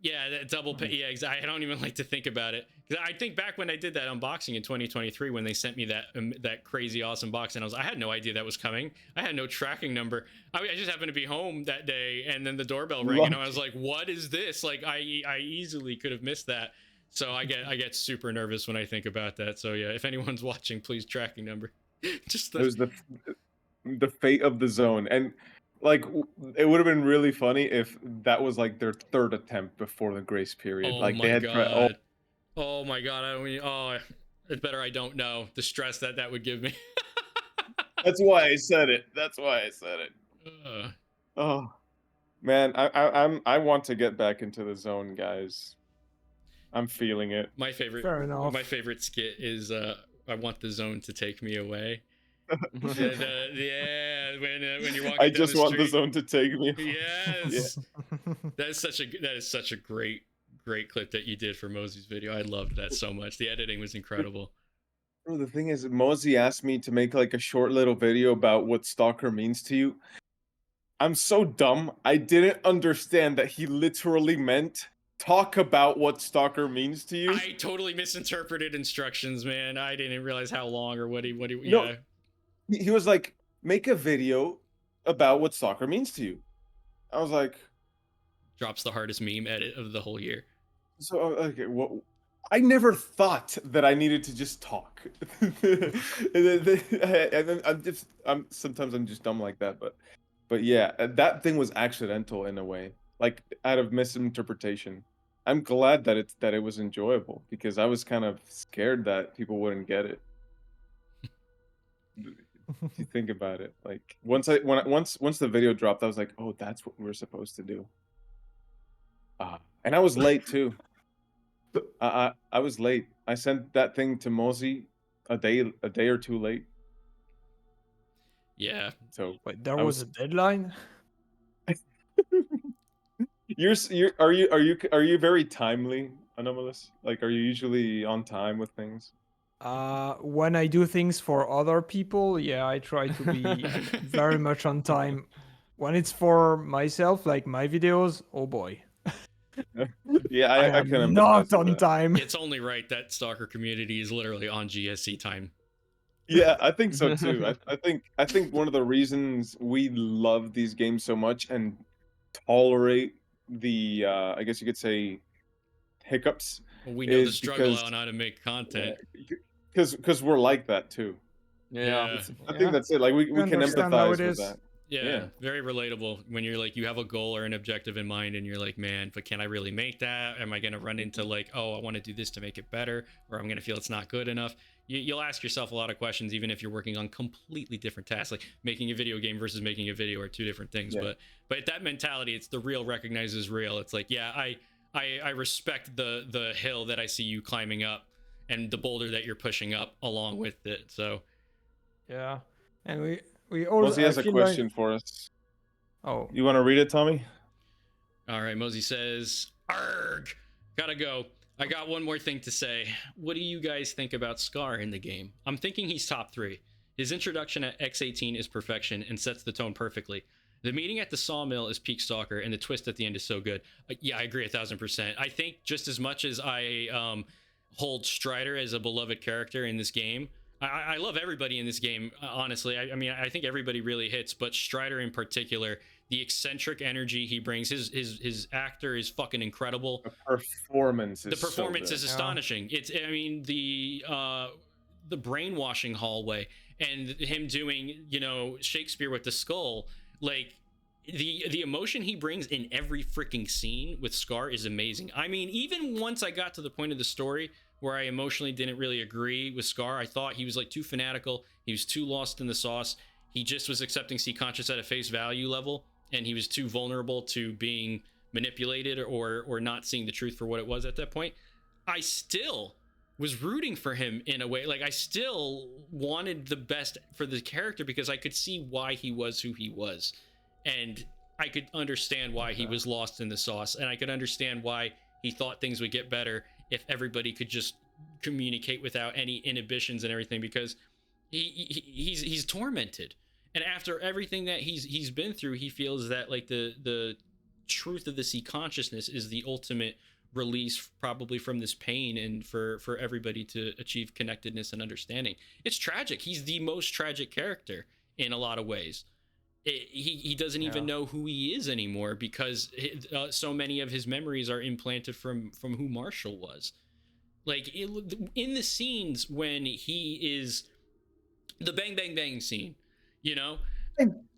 Yeah, that double pay. Yeah, exactly. I don't even like to think about it. I think back when I did that unboxing in 2023, when they sent me that crazy awesome box, and I had no idea that was coming. I had no tracking number. I just happened to be home that day, and then the doorbell rang, and I was like, "What is this?" Like, I easily could have missed that. So I get super nervous when I think about that. So yeah, if anyone's watching, please tracking number. Just It was the fate of the zone, and like it would have been really funny if that was like their third attempt before the grace period. Oh like my they had god. Oh my god. I mean, it's better I don't know the stress that would give me. That's why I said it. That's why I said it. Oh man, I want to get back into the zone, guys. I'm feeling it. My favorite Fair enough. my favorite skit is I want the zone to take me away. Yeah, when you're walking I down just the want the street. zone to take me. Yes. That is such a great clip that you did for Mosey's video. I loved that so much. The editing was incredible. Bro, the thing is, Mosey asked me to make like a short little video about what stalker means to you. I'm so dumb. I didn't understand that he literally meant talk about what stalker means to you. I totally misinterpreted instructions, man. I didn't realize how long or what he No. yeah. He was like, make a video about what stalker means to you. I was like, Drops the hardest meme edit of the whole year. so okay, what? I never thought that I needed to just talk. I'm sometimes I'm just dumb like that, but yeah, that thing was accidental in a way, like out of misinterpretation. I'm glad that it was enjoyable because I was kind of scared that people wouldn't get it. If you think about it, like once the video dropped, I was like, oh, that's what we're supposed to do. And I was late too. I was late. I sent that thing to Mosey a day or two late. Yeah. So Wait, there was a deadline? are you very timely, Anomalous? Like, are you usually on time with things? When I do things for other people, yeah, I try to be very much on time. When it's for myself, like my videos, oh boy. Yeah, I can am empathize not with on that. time. It's only right that stalker community is literally on GSC time. Yeah, I think so too. I think one of the reasons we love these games so much and tolerate the I guess you could say hiccups Well, we know the is struggle because on how to make content. because we're like that too. Yeah. I think that's it. Like we can understand how empathize it with is. that. Yeah, Yeah. very relatable when you're like you have a goal or an objective in mind and you're like, man, but can I really make that? Am I going to run into like, oh, I want to do this to make it better, or I'm going to feel it's not good enough? You'll ask yourself a lot of questions even if you're working on completely different tasks. Like making a video game versus making a video are two different things. Yeah. But that mentality, it's the real recognizes real. It's like, yeah, I respect the hill that I see you climbing up and the boulder that you're pushing up along with it. So Yeah, and we also. Mosey has a question for us. Oh, You want to read it, Tommy? all right, Mosey says, "Arg, gotta go. I got one more thing to say. What do you guys think about S.T.A.L.K.E.R in the game? I'm thinking he's top 3. His introduction at X18 is perfection and sets the tone perfectly. The meeting at the sawmill is peak Stalker, and the twist at the end is so good. Yeah, I agree 1,000%. I think just as much as I hold Strider as a beloved character in this game, I love everybody in this game, honestly. I mean, I think everybody really hits, but Strider in particular, the eccentric energy he brings, his actor is fucking incredible. The performance is astonishing. It's, I mean, the brainwashing hallway and him doing, you know, Shakespeare with the skull, like, the emotion he brings in every freaking scene with Scar is amazing. I mean, even once I got to the point of the story where I emotionally didn't really agree with Scar, I thought he was like too fanatical, he was too lost in the sauce, he just was accepting C conscious at a face value level, and he was too vulnerable to being manipulated or not seeing the truth for what it was at that point. I still was rooting for him in a way. Like, I still wanted the best for the character because I could see why he was who he was. And I could understand why he was lost in the sauce, and I could understand why he thought things would get better if everybody could just communicate without any inhibitions and everything, because he's tormented, and after everything that he's been through, he feels that like the truth of the C consciousness is the ultimate release probably from this pain, and for everybody to achieve connectedness and understanding. It's tragic. He's the most tragic character in a lot of ways. He doesn't even know who he is anymore because so many of his memories are implanted from who Marshall was. Like in the scenes when he is the bang bang bang scene, you know,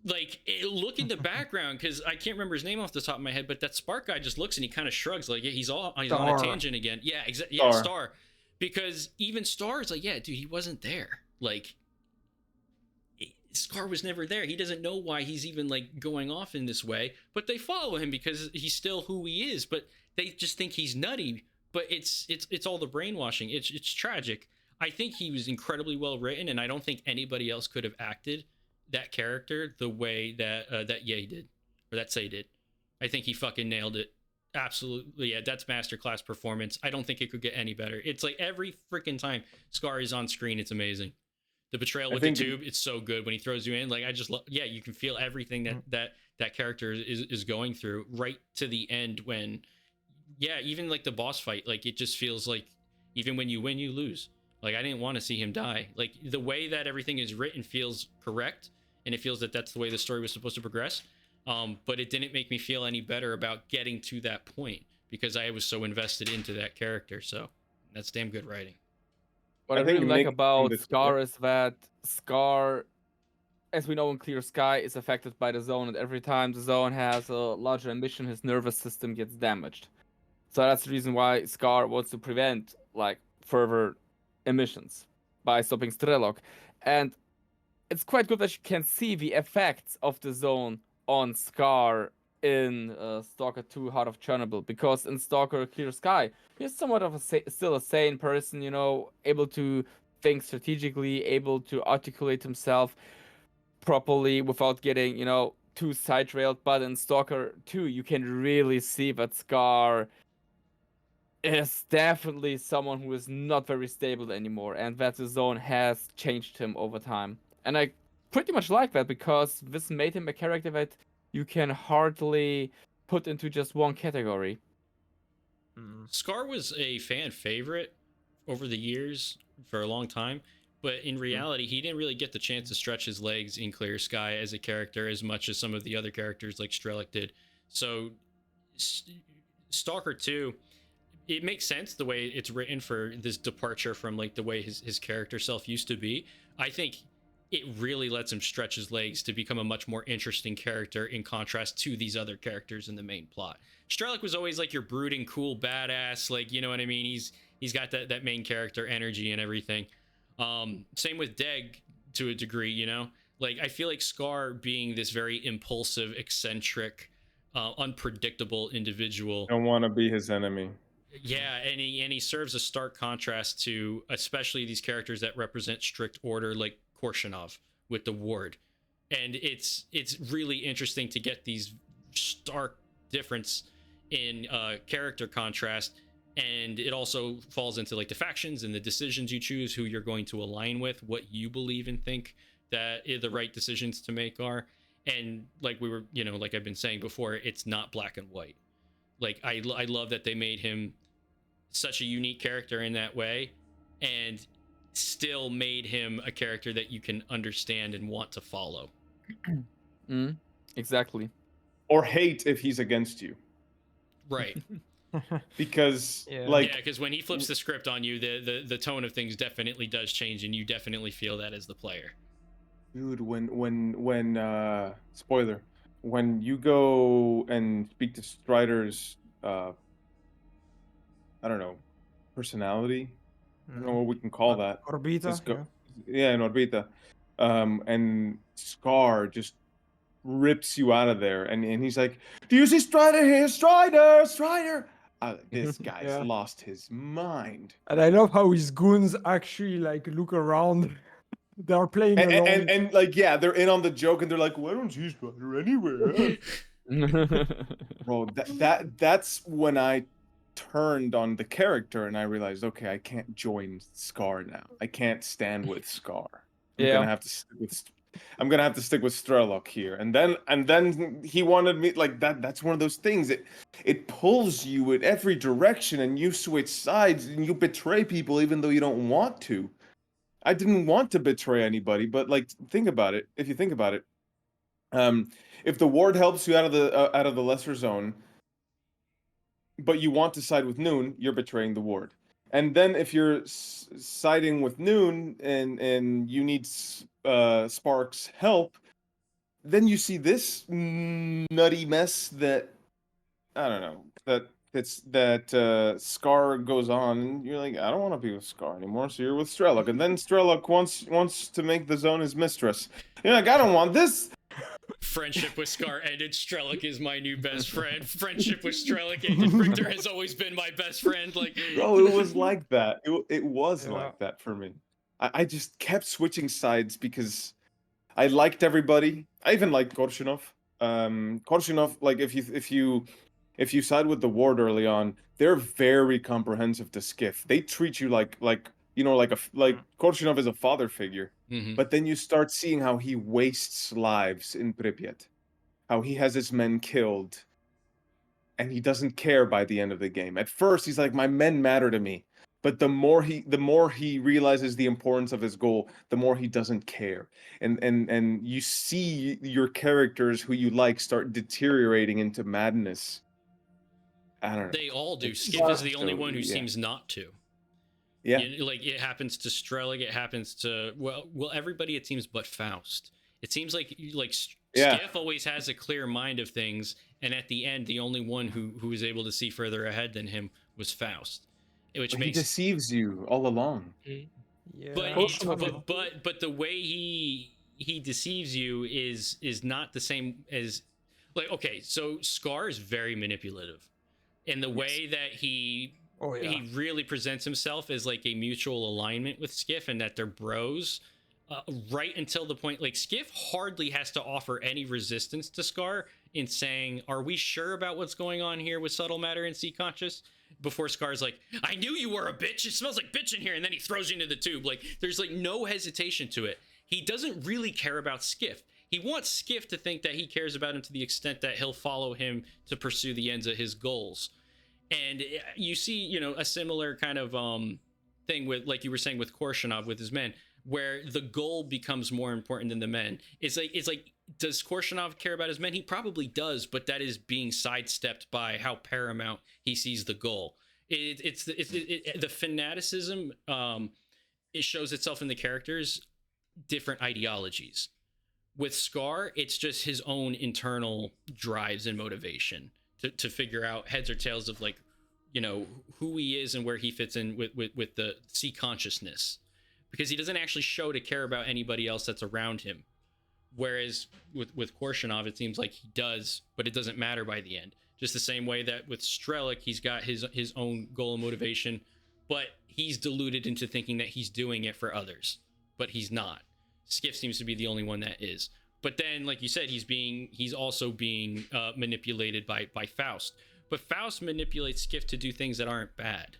like look in the background, because I can't remember his name off the top of my head, but that Spark guy just looks and he kind of shrugs like, yeah, he's on a tangent again. Yeah, exactly. Yeah, Star. Because even Star is like, yeah, dude, he wasn't there. Like, Scar was never there. He doesn't know why he's even like going off in this way, but they follow him because he's still who he is, but they just think he's nutty. But it's all the brainwashing. It's tragic. I think he was incredibly well written, and I don't think anybody else could have acted that character the way that that Ye did, or that Say did. I think he fucking nailed it. Absolutely, yeah. That's masterclass performance. I don't think it could get any better. It's like every freaking time Scar is on screen, it's amazing. The betrayal with the tube, it's so good when he throws you in. Like, I just love, yeah, you can feel everything that character is going through right to the end when, yeah, even like the boss fight, like it just feels like even when you win, you lose. Like, I didn't want to see him die. Like, the way that everything is written feels correct, and it feels that that's the way the story was supposed to progress. But it didn't make me feel any better about getting to that point because I was so invested into that character. So that's damn good writing. What I really like about Scar is that Scar, as we know in Clear Sky, is affected by the zone, and every time the zone has a larger emission, his nervous system gets damaged. So that's the reason why Scar wants to prevent like further emissions by stopping S.T.A.L.K.E.R. And it's quite good that you can see the effects of the zone on Scar in Stalker 2 Heart of Chernobyl, because in Stalker Clear Sky, he's somewhat of still a sane person, you know, able to think strategically, able to articulate himself properly without getting, you know, too side-railed. But in Stalker 2, you can really see that Scar is definitely someone who is not very stable anymore, and that the zone has changed him over time. And I pretty much like that, because this made him a character that you can hardly put into just one category. Scar was a fan favorite over the years for a long time, but in reality, he didn't really get the chance to stretch his legs in Clear Sky as a character as much as some of the other characters like S.T.A.L.K.E.R did. So Stalker 2, it makes sense the way it's written for this departure from like the way his character self used to be. I think it really lets him stretch his legs to become a much more interesting character in contrast to these other characters in the main plot. S.T.A.L.K.E.R was always like your brooding, cool, badass, like, you know what I mean? He's got that main character energy and everything. Same with Deg to a degree, you know? Like, I feel like Scar being this very impulsive, eccentric, unpredictable individual. Don't want to be his enemy. Yeah, and he serves a stark contrast to especially these characters that represent strict order, like Korshinov with the Ward. And it's really interesting to get these stark difference in character contrast, and it also falls into like the factions and the decisions you choose, who you're going to align with, what you believe and think that the right decisions to make are. And like we were, you know, like I've been saying before, it's not black and white. Like I love that they made him such a unique character in that way, and still made him a character that you can understand and want to follow. Exactly. Or hate if he's against you. Right. Because because when he flips the script on you, the tone of things definitely does change, and you definitely feel that as the player. Dude, when spoiler, when you go and speak to Strider's, I don't know, personality. I don't know what we can call that. Orbita, Yeah, in Orbita. And Scar just rips you out of there, and he's like, "Do you see Strider here? Strider!" This guy's Yeah. lost his mind. And I love how his goons actually like look around. They're playing along. And like, yeah, they're in on the joke, and they're like, "Why don't you Strider anywhere?" Bro, that's when I turned on the character and I realized, okay, I can't join Scar now. I can't stand with Scar. I'm Yeah. gonna have to stick with S.T.A.L.K.E.R here. And then he wanted me like that. That's one of those things. It pulls you in every direction, and you switch sides and you betray people even though you don't want to. I didn't want to betray anybody, but like, think about it. If you think about it, if the ward helps you out of the lesser zone, but you want to side with Noon, you're betraying the ward. And then if you're siding with Noon and you need Spark's help, then you see this nutty mess that I don't know that Scar goes on, and you're like, I don't want to be with Scar anymore, so you're with S.T.A.L.K.E.R. And then S.T.A.L.K.E.R wants to make the zone his mistress. You're like, I don't want this. Friendship with Scar ended. S.T.A.L.K.E.R is my new best friend. Friendship with S.T.A.L.K.E ended. Richter has always been my best friend. Like, Bro, it was like that. It was like that for me. I just kept switching sides because I liked everybody. I even liked Korshunov. Korshunov, like if you side with the ward early on, they're very comprehensive to Skiff. They treat you like Korshunov is a father figure. mhm. But then you start seeing how he wastes lives in Pripyat, how he has his men killed, and he doesn't care by the end of the game. At first, he's like, my men matter to me. But the more he realizes the importance of his goal, the more he doesn't care. And you see your characters who you like start deteriorating into madness. I don't know. They all do. It's Skiff is the only so- one who yeah. seems not to. Yeah. Like, it happens to S.T.A.L.K.E.R, it happens to well everybody, it seems, but Faust. It seems like Yeah. Skiff always has a clear mind of things, and at the end, the only one who was able to see further ahead than him was Faust, which But he makes. deceives you all along. Yeah. But the way he deceives you is not the same as, like, okay, so Scar is very manipulative in the way that he really presents himself as like a mutual alignment with Skiff, and that they're bros, right until the point, like, Skiff hardly has to offer any resistance to Scar in saying, are we sure about what's going on here with subtle matter and sea conscious, before Scar's like, I knew you were a bitch, it smells like bitch in here, and then he throws you into the tube. Like, there's like no hesitation to it. He doesn't really care about Skiff. He wants Skiff to think that he cares about him to the extent that he'll follow him to pursue the ends of his goals. And you see, a similar kind of thing with, like you were saying, with Korshunov with his men, where the goal becomes more important than the men. It's like, does Korshunov care about his men? He probably does, but that is being sidestepped by how paramount he sees the goal. It's the fanaticism. It shows itself in the characters' different ideologies. With Scar, it's just his own internal drives and motivation to figure out heads or tails of, like, who he is and where he fits in with the sea consciousness, because he doesn't actually show to care about anybody else that's around him. Whereas with Korshunov, it seems like he does, but it doesn't matter by the end. Just the same way that with S.T.A.L.K.E.R, he's got his own goal and motivation, but he's deluded into thinking that he's doing it for others, but he's not. Skiff seems to be the only one that is. But then, like you said, he's also being manipulated by Faust. But Faust manipulates Skiff to do things that aren't bad.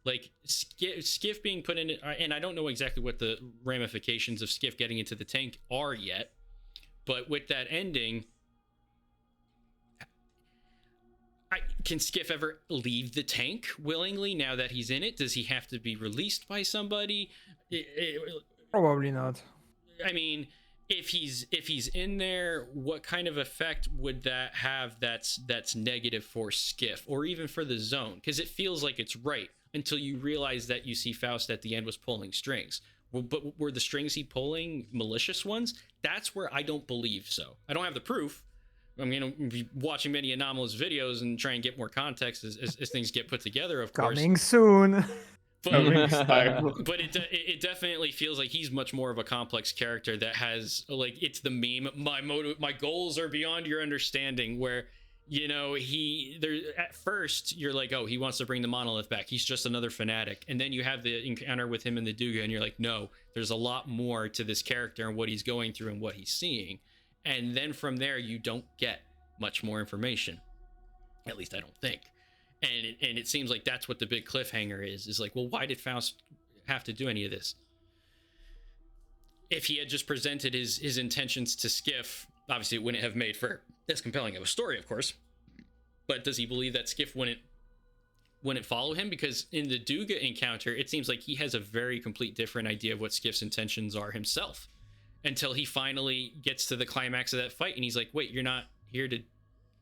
Like, Skiff being put in, and I don't know exactly what the ramifications of Skiff getting into the tank are yet, but with that ending, can Skiff ever leave the tank willingly now that he's in it? Does he have to be released by somebody? Probably not. I mean, if he's in there, what kind of effect would that have that's negative for Skiff, or even for the zone? Because it feels like it's right until you realize that you see Faust at the end was pulling strings. But were the strings he pulling malicious ones? That's where I don't believe so. I don't have the proof, I'm gonna be watching many anomalous videos and try and get more context as things get put together, of course. Coming soon. But it definitely feels like he's much more of a complex character that has, like, it's the meme, my goals are beyond your understanding, where, you know, at first you're like, oh, he wants to bring the monolith back, he's just another fanatic, and then you have the encounter with him and the Duga and you're like, no, there's a lot more to this character and what he's going through and what he's seeing. And then from there you don't get much more information, at least I don't think. And it seems like that's what the big cliffhanger is like, well, why did Faust have to do any of this? If he had just presented his intentions to Skiff, obviously it wouldn't have made for as compelling of a story, of course. But does he believe that Skiff wouldn't follow him? Because in the Duga encounter, it seems like he has a very complete different idea of what Skiff's intentions are himself, until he finally gets to the climax of that fight and he's like, wait, you're not here to...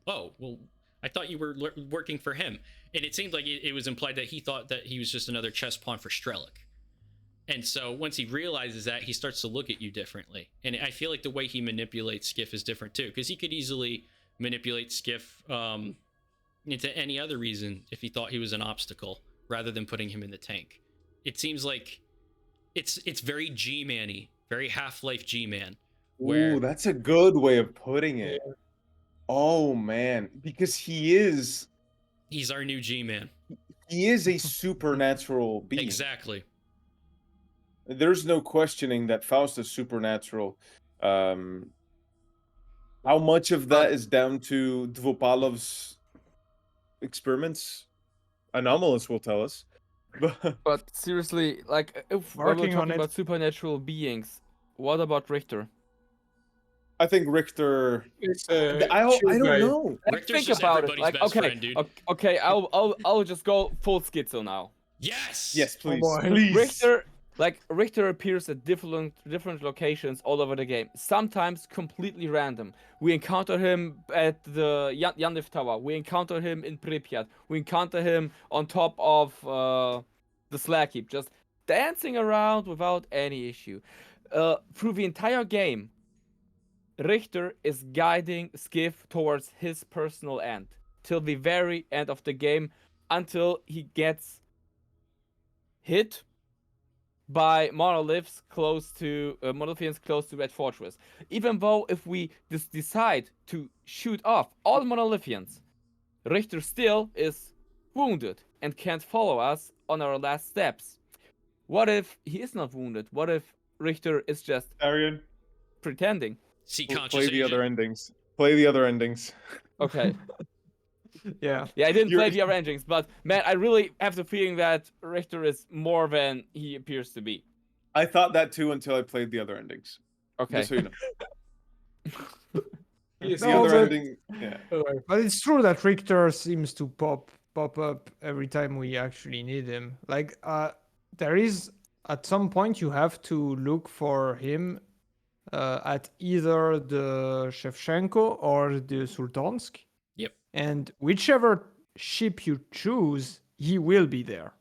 Oh, well, I thought you were working for him. And it seemed like it was implied that he thought that he was just another chess pawn for S.T.A.L.K.E.R. And so once he realizes that, he starts to look at you differently. And I feel like the way he manipulates Skiff is different too, because he could easily manipulate Skiff into any other reason if he thought he was an obstacle, rather than putting him in the tank. It seems like it's very G-Man-y, very Half-Life G-Man. Ooh, that's a good way of putting it. Oh man, because he's our new G-Man. He is a supernatural being. Exactly. There's no questioning that Faust is supernatural. How much of that is down to Dvopalov's experiments? Anomalous will tell us. But seriously, like, if we're Working on talking it. about supernatural beings, what about Richter? I think Richter. It's I don't know. Like, Richter's think just about it. everybody's Like, best okay, friend, dude. okay, I'll just go full schizo now. Yes! Yes, please. boy. Please. Richter appears at different locations all over the game. Sometimes completely random. We encounter him at the Yaniv Tower. We encounter him in Pripyat. We encounter him on top of the slag heap, just dancing around without any issue. Through the entire game, Richter is guiding Skiff towards his personal end till the very end of the game, until he gets hit by monolithians close to Red Fortress. Even though if we decide to shoot off all monolithians, Richter still is wounded and can't follow us on our last steps. What if he is not wounded? What if Richter is just Arian, See, pretending? conscious play the other agent. endings. Play the other endings. Okay. Yeah. Yeah, I didn't You're- play the other endings, but man, I really have the feeling that Richter is more than he appears to be. I thought that too until I played the other endings. Okay. Just so you know. Yes, The No, other but- ending. Yeah. But it's true that Richter seems to pop up every time we actually need him. Like, there is, at some point you have to look for him at either the Shevchenko or the Sultansk. Yep. And whichever ship you choose, he will be there.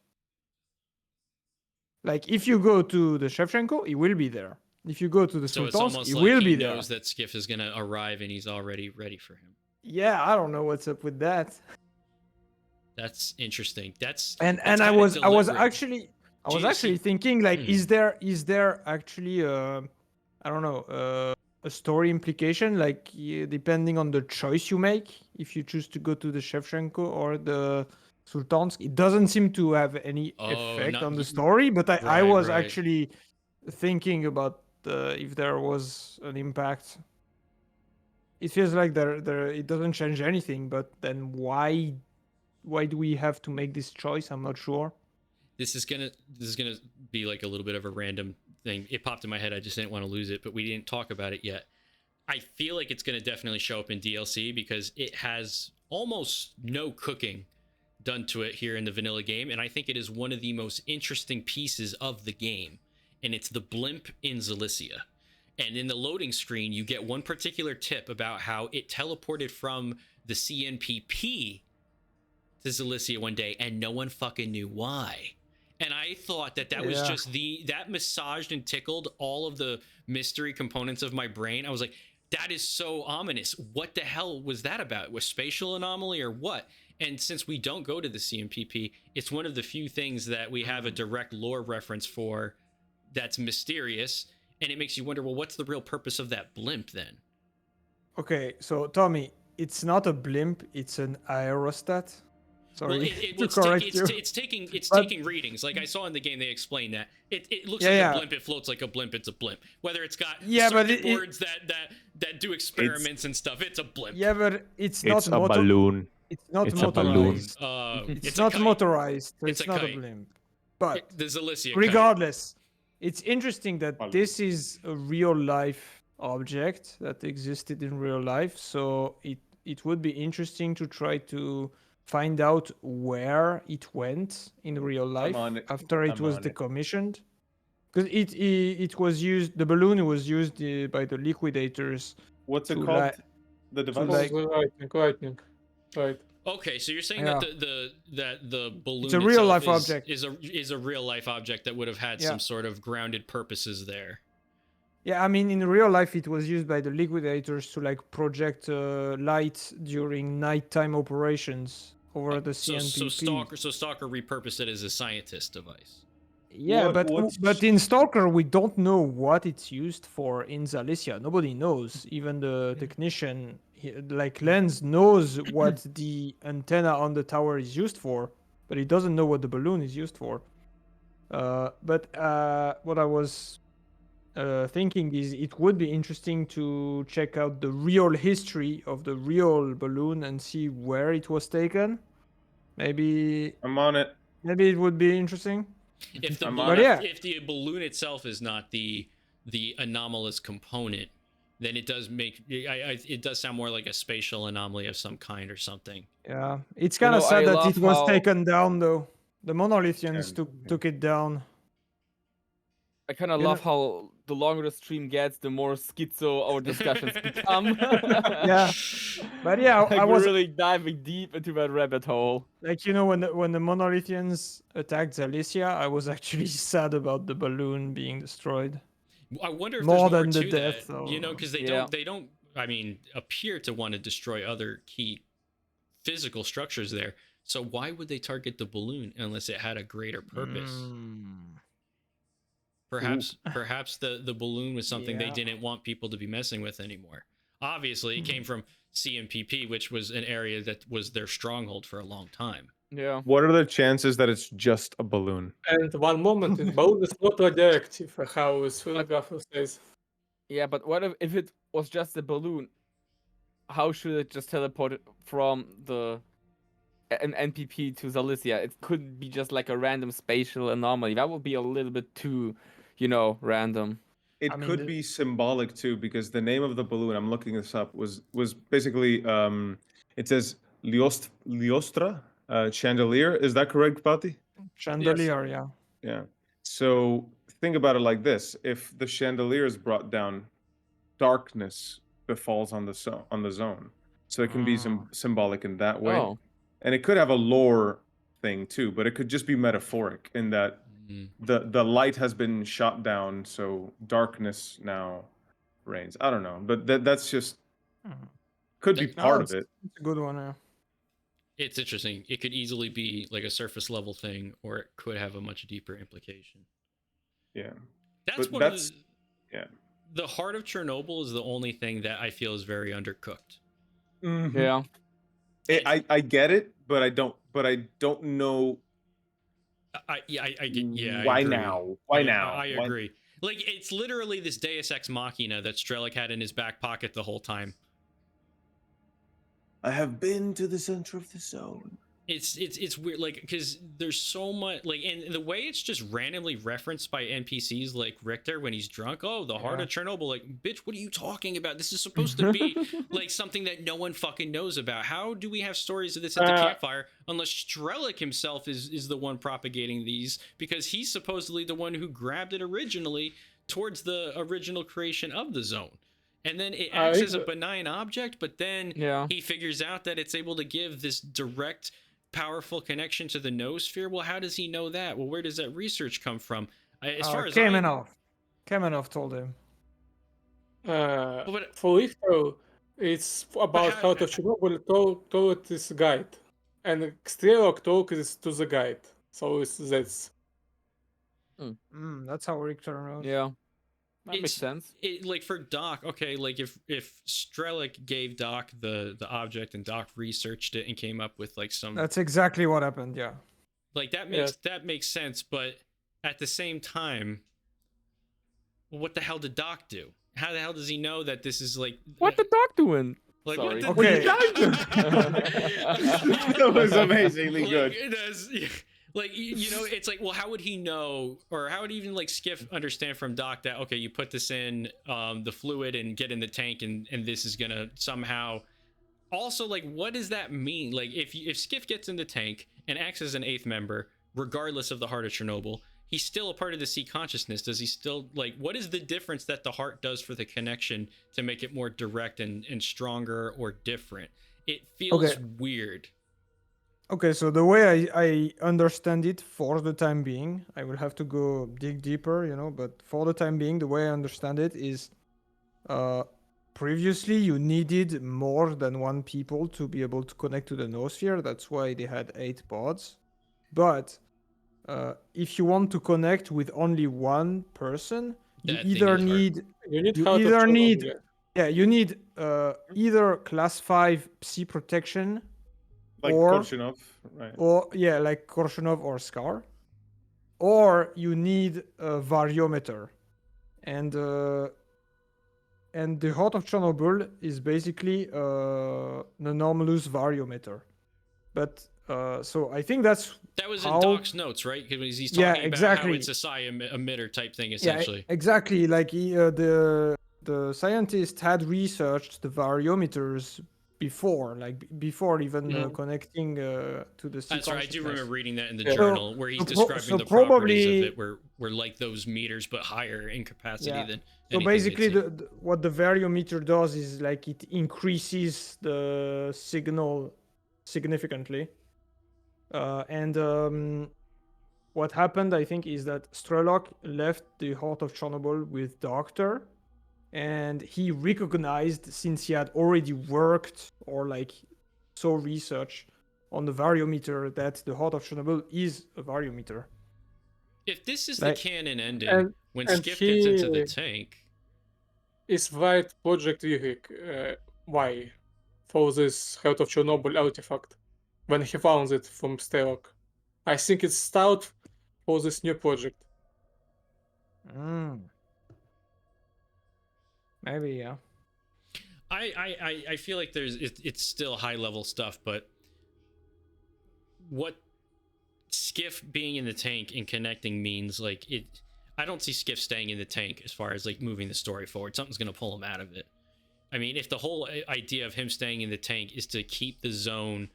Like, if you go to the Shevchenko, he will be there. If you go to the So it's Sultansk, almost he like will he be there. knows that Skiff is going to arrive and he's already ready for him. Yeah, I don't know what's up with that. That's interesting. That's And that's I kinda was deliberate. actually GSC. thinking, like, Hmm. is there actually I don't know, a story implication, like, depending on the choice you make, if you choose to go to the Shevchenko or the Sultansk, it doesn't seem to have any effect not- on the story. But I Right, was right. actually thinking about if there was an impact. It feels like there it doesn't change anything, but then why do we have to make this choice? I'm not sure. This is gonna be like a little bit of a random thing. It popped in my head. I just didn't want to lose it, but we didn't talk about it yet. I feel like it's gonna definitely show up in DLC because it has almost no cooking done to it here in the vanilla game, and I think it is one of the most interesting pieces of the game. And it's the blimp in Zalicia. And in the loading screen, you get one particular tip about how it teleported from the CNPP to Zalicia one day, and no one fucking knew why. And I thought that was Yeah. just that massaged and tickled all of the mystery components of my brain. I was like, that is so ominous. What the hell was that about? Was spatial anomaly or what? And since we don't go to the CMPP, it's one of the few things that we have a direct lore reference for that's mysterious, and it makes you wonder, well, what's the real purpose of that blimp then? Okay, so Tommy, it's not a blimp, it's an aerostat. Sorry Well, to correct you. it's taking But- taking readings. Like I saw in the game, they explain that it looks Yeah, like yeah. a blimp. It floats like a blimp. It's a blimp. Whether it's got Yeah, but circuit it- boards that do experiments and stuff, it's a blimp. Yeah, but it's It's not a balloon. It's not It's a balloon. motorized. It's a not kite. motorized, so It's it's a not kite. a blimp. But The Zalicia kite. regardless, it's interesting that Balloon. this is a real life object that existed in real life. So it would be interesting to try to find out where it went in real life on it. after it I'm was on it. decommissioned. Because it was used, the balloon was used by the liquidators. What's it To called? li- The to device? like- Lightning. Right. Okay, so you're saying Yeah. that the balloon a real itself life object. is a real life object that would have had Yeah. some sort of grounded purposes there. Yeah, I mean, in real life, it was used by the liquidators to like project light during nighttime operations over the So CNPP. Stalker repurposed it as a scientist device. Yeah, What's- but in Stalker, we don't know what it's used for in Zalicia. Nobody knows. Even the technician, like Lenz, knows what the antenna on the tower is used for, but he doesn't know what the balloon is used for. But what I was thinking is it would be interesting to check out the real history of the real balloon and see where it was taken. Maybe I'm on it. it would be interesting. If the I'm balloon, on it. But yeah. if the balloon itself is not the anomalous component, then it does make it does sound more like a spatial anomaly of some kind or something. Yeah, it's kind of know, sad I that love it was how- taken down though. The monolithians Yeah. took it down. I kind of You love how the longer the stream gets, the more schizo our discussions become. Yeah, but yeah, Like, I we're was really diving deep into that rabbit hole. like, when the monolithians attacked Zalicia, I was actually sad about the balloon being destroyed. I wonder if More there's more than the to death, that, you know, though. because they Yeah. don't. I mean, appear to want to destroy other key physical structures there. So why would they target the balloon unless it had a greater purpose? Perhaps the balloon was something they Yeah. didn't want people to be messing with anymore. Obviously, it came from CMPP, which was an area that was their stronghold for a long time. Yeah. What are the chances that it's just a balloon? And one moment, the balloon is not radioactive, how his photographer says. Yeah, but what if it was just a balloon? How should it just teleport it from an NPP to Zalicia? It could be just like a random spatial anomaly. That would be a little bit too, random. It I mean, could be symbolic too, because the name of the balloon, I'm looking this up, was basically it says Liostra chandelier. Is that correct, Pati? Chandelier, yeah. Yeah. So think about it like this: if the chandelier is brought down, darkness befalls on the zone. So it can be symbolic in that way, Oh. and it could have a lore thing too, but it could just be metaphoric in that the light has been shot down, so darkness now reigns. I don't know, but that's just could be No, part of it. It's a good one. Yeah. It's interesting. It could easily be like a surface level thing, or it could have a much deeper implication. Yeah. That's But one that's- of yeah. the heart of Chernobyl is the only thing that I feel is very undercooked. Yeah. I get it, but I don't know I why agree. now. Why now? I Why- agree. Like it's literally this Deus Ex Machina that S.T.A.L.K.E.R had in his back pocket the whole time. I have been to the center of the zone. It's weird, like, because there's so much, like, and the way it's just randomly referenced by NPCs like Richter when he's drunk. Oh, the heart of Chernobyl. Like, bitch, what are you talking about? This is supposed to be like something that no one fucking knows about. How do we have stories of this at the campfire unless S.T.A.L.K.E.R himself is the one propagating these, because he's supposedly the one who grabbed it originally towards the original creation of the zone. And then it acts as a benign object, but then he figures out that it's able to give this direct, powerful connection to the noosphere. Well, how does he know that? Well, where does that research come from? As far as Kamenov told him. But For Richter, it's about how- Heart of Chernobyl told this guide, and S.T.A.L.K.E.R told is to the guide. So that's That's how Richter knows. Yeah, that makes sense. like for Doc, okay, like if Strelick gave Doc the object and Doc researched it and came up with like some That's exactly what happened. Yeah. like that makes sense, but at the same time, what the hell did Doc do? How the hell does he know that this is like What the dog doing? like Sorry. what the That was amazingly like, good. It is, like you know, it's like, well, how would he know, or how would even like Skiff understand from Doc that okay, you put this in the fluid and get in the tank, and this is gonna somehow. Also, like, what does that mean? Like, if Skiff gets in the tank and acts as an 8th member, regardless of the Heart of Chernobyl, he's still a part of the C consciousness. Does he still like? What is the difference that the heart does for the connection to make it more direct and stronger or different? It feels weird. Okay, so the way I understand it for the time being, I will have to go dig deeper, but for the time being, the way I understand it is previously you needed more than one people to be able to connect to the noosphere. That's why they had 8 pods. But if you want to connect with only one person, you either need either class 5 psi protection Like Korshunov, right? or like Korshunov or S.T.A.L.K.E.R, or you need a variometer, and the Heart of Chernobyl is basically an anomalous variometer. But so I think that was how... in Doc's notes, right? Because he's talking about how it's a psi emitter type thing, essentially. Yeah, exactly. Like the scientist had researched the variometers before even connecting to the C That's right. I do consciousness. remember reading that in the journal where he's describing the properties of it were like those meters but higher in capacity than so anything basically what the variometer does is like it increases the signal significantly, and what happened, I think, is that Strelok left the Heart of Chernobyl with Doctor, and he recognized, since he had already worked or like saw research on the variometer, that the Heart of Chernobyl is a variometer. If this is the canon ending, when Skiff gets into the tank, is right Project Y why for this Heart of Chernobyl artifact when he found it from S.T.A.L.K.E.R. I think it's start for this new project. Maybe, yeah. I feel like it's still high level stuff, but what Skiff being in the tank and connecting means, like, I don't see Skiff staying in the tank as far as like moving the story forward. Something's gonna pull him out of it. I mean, if the whole idea of him staying in the tank is to keep the zone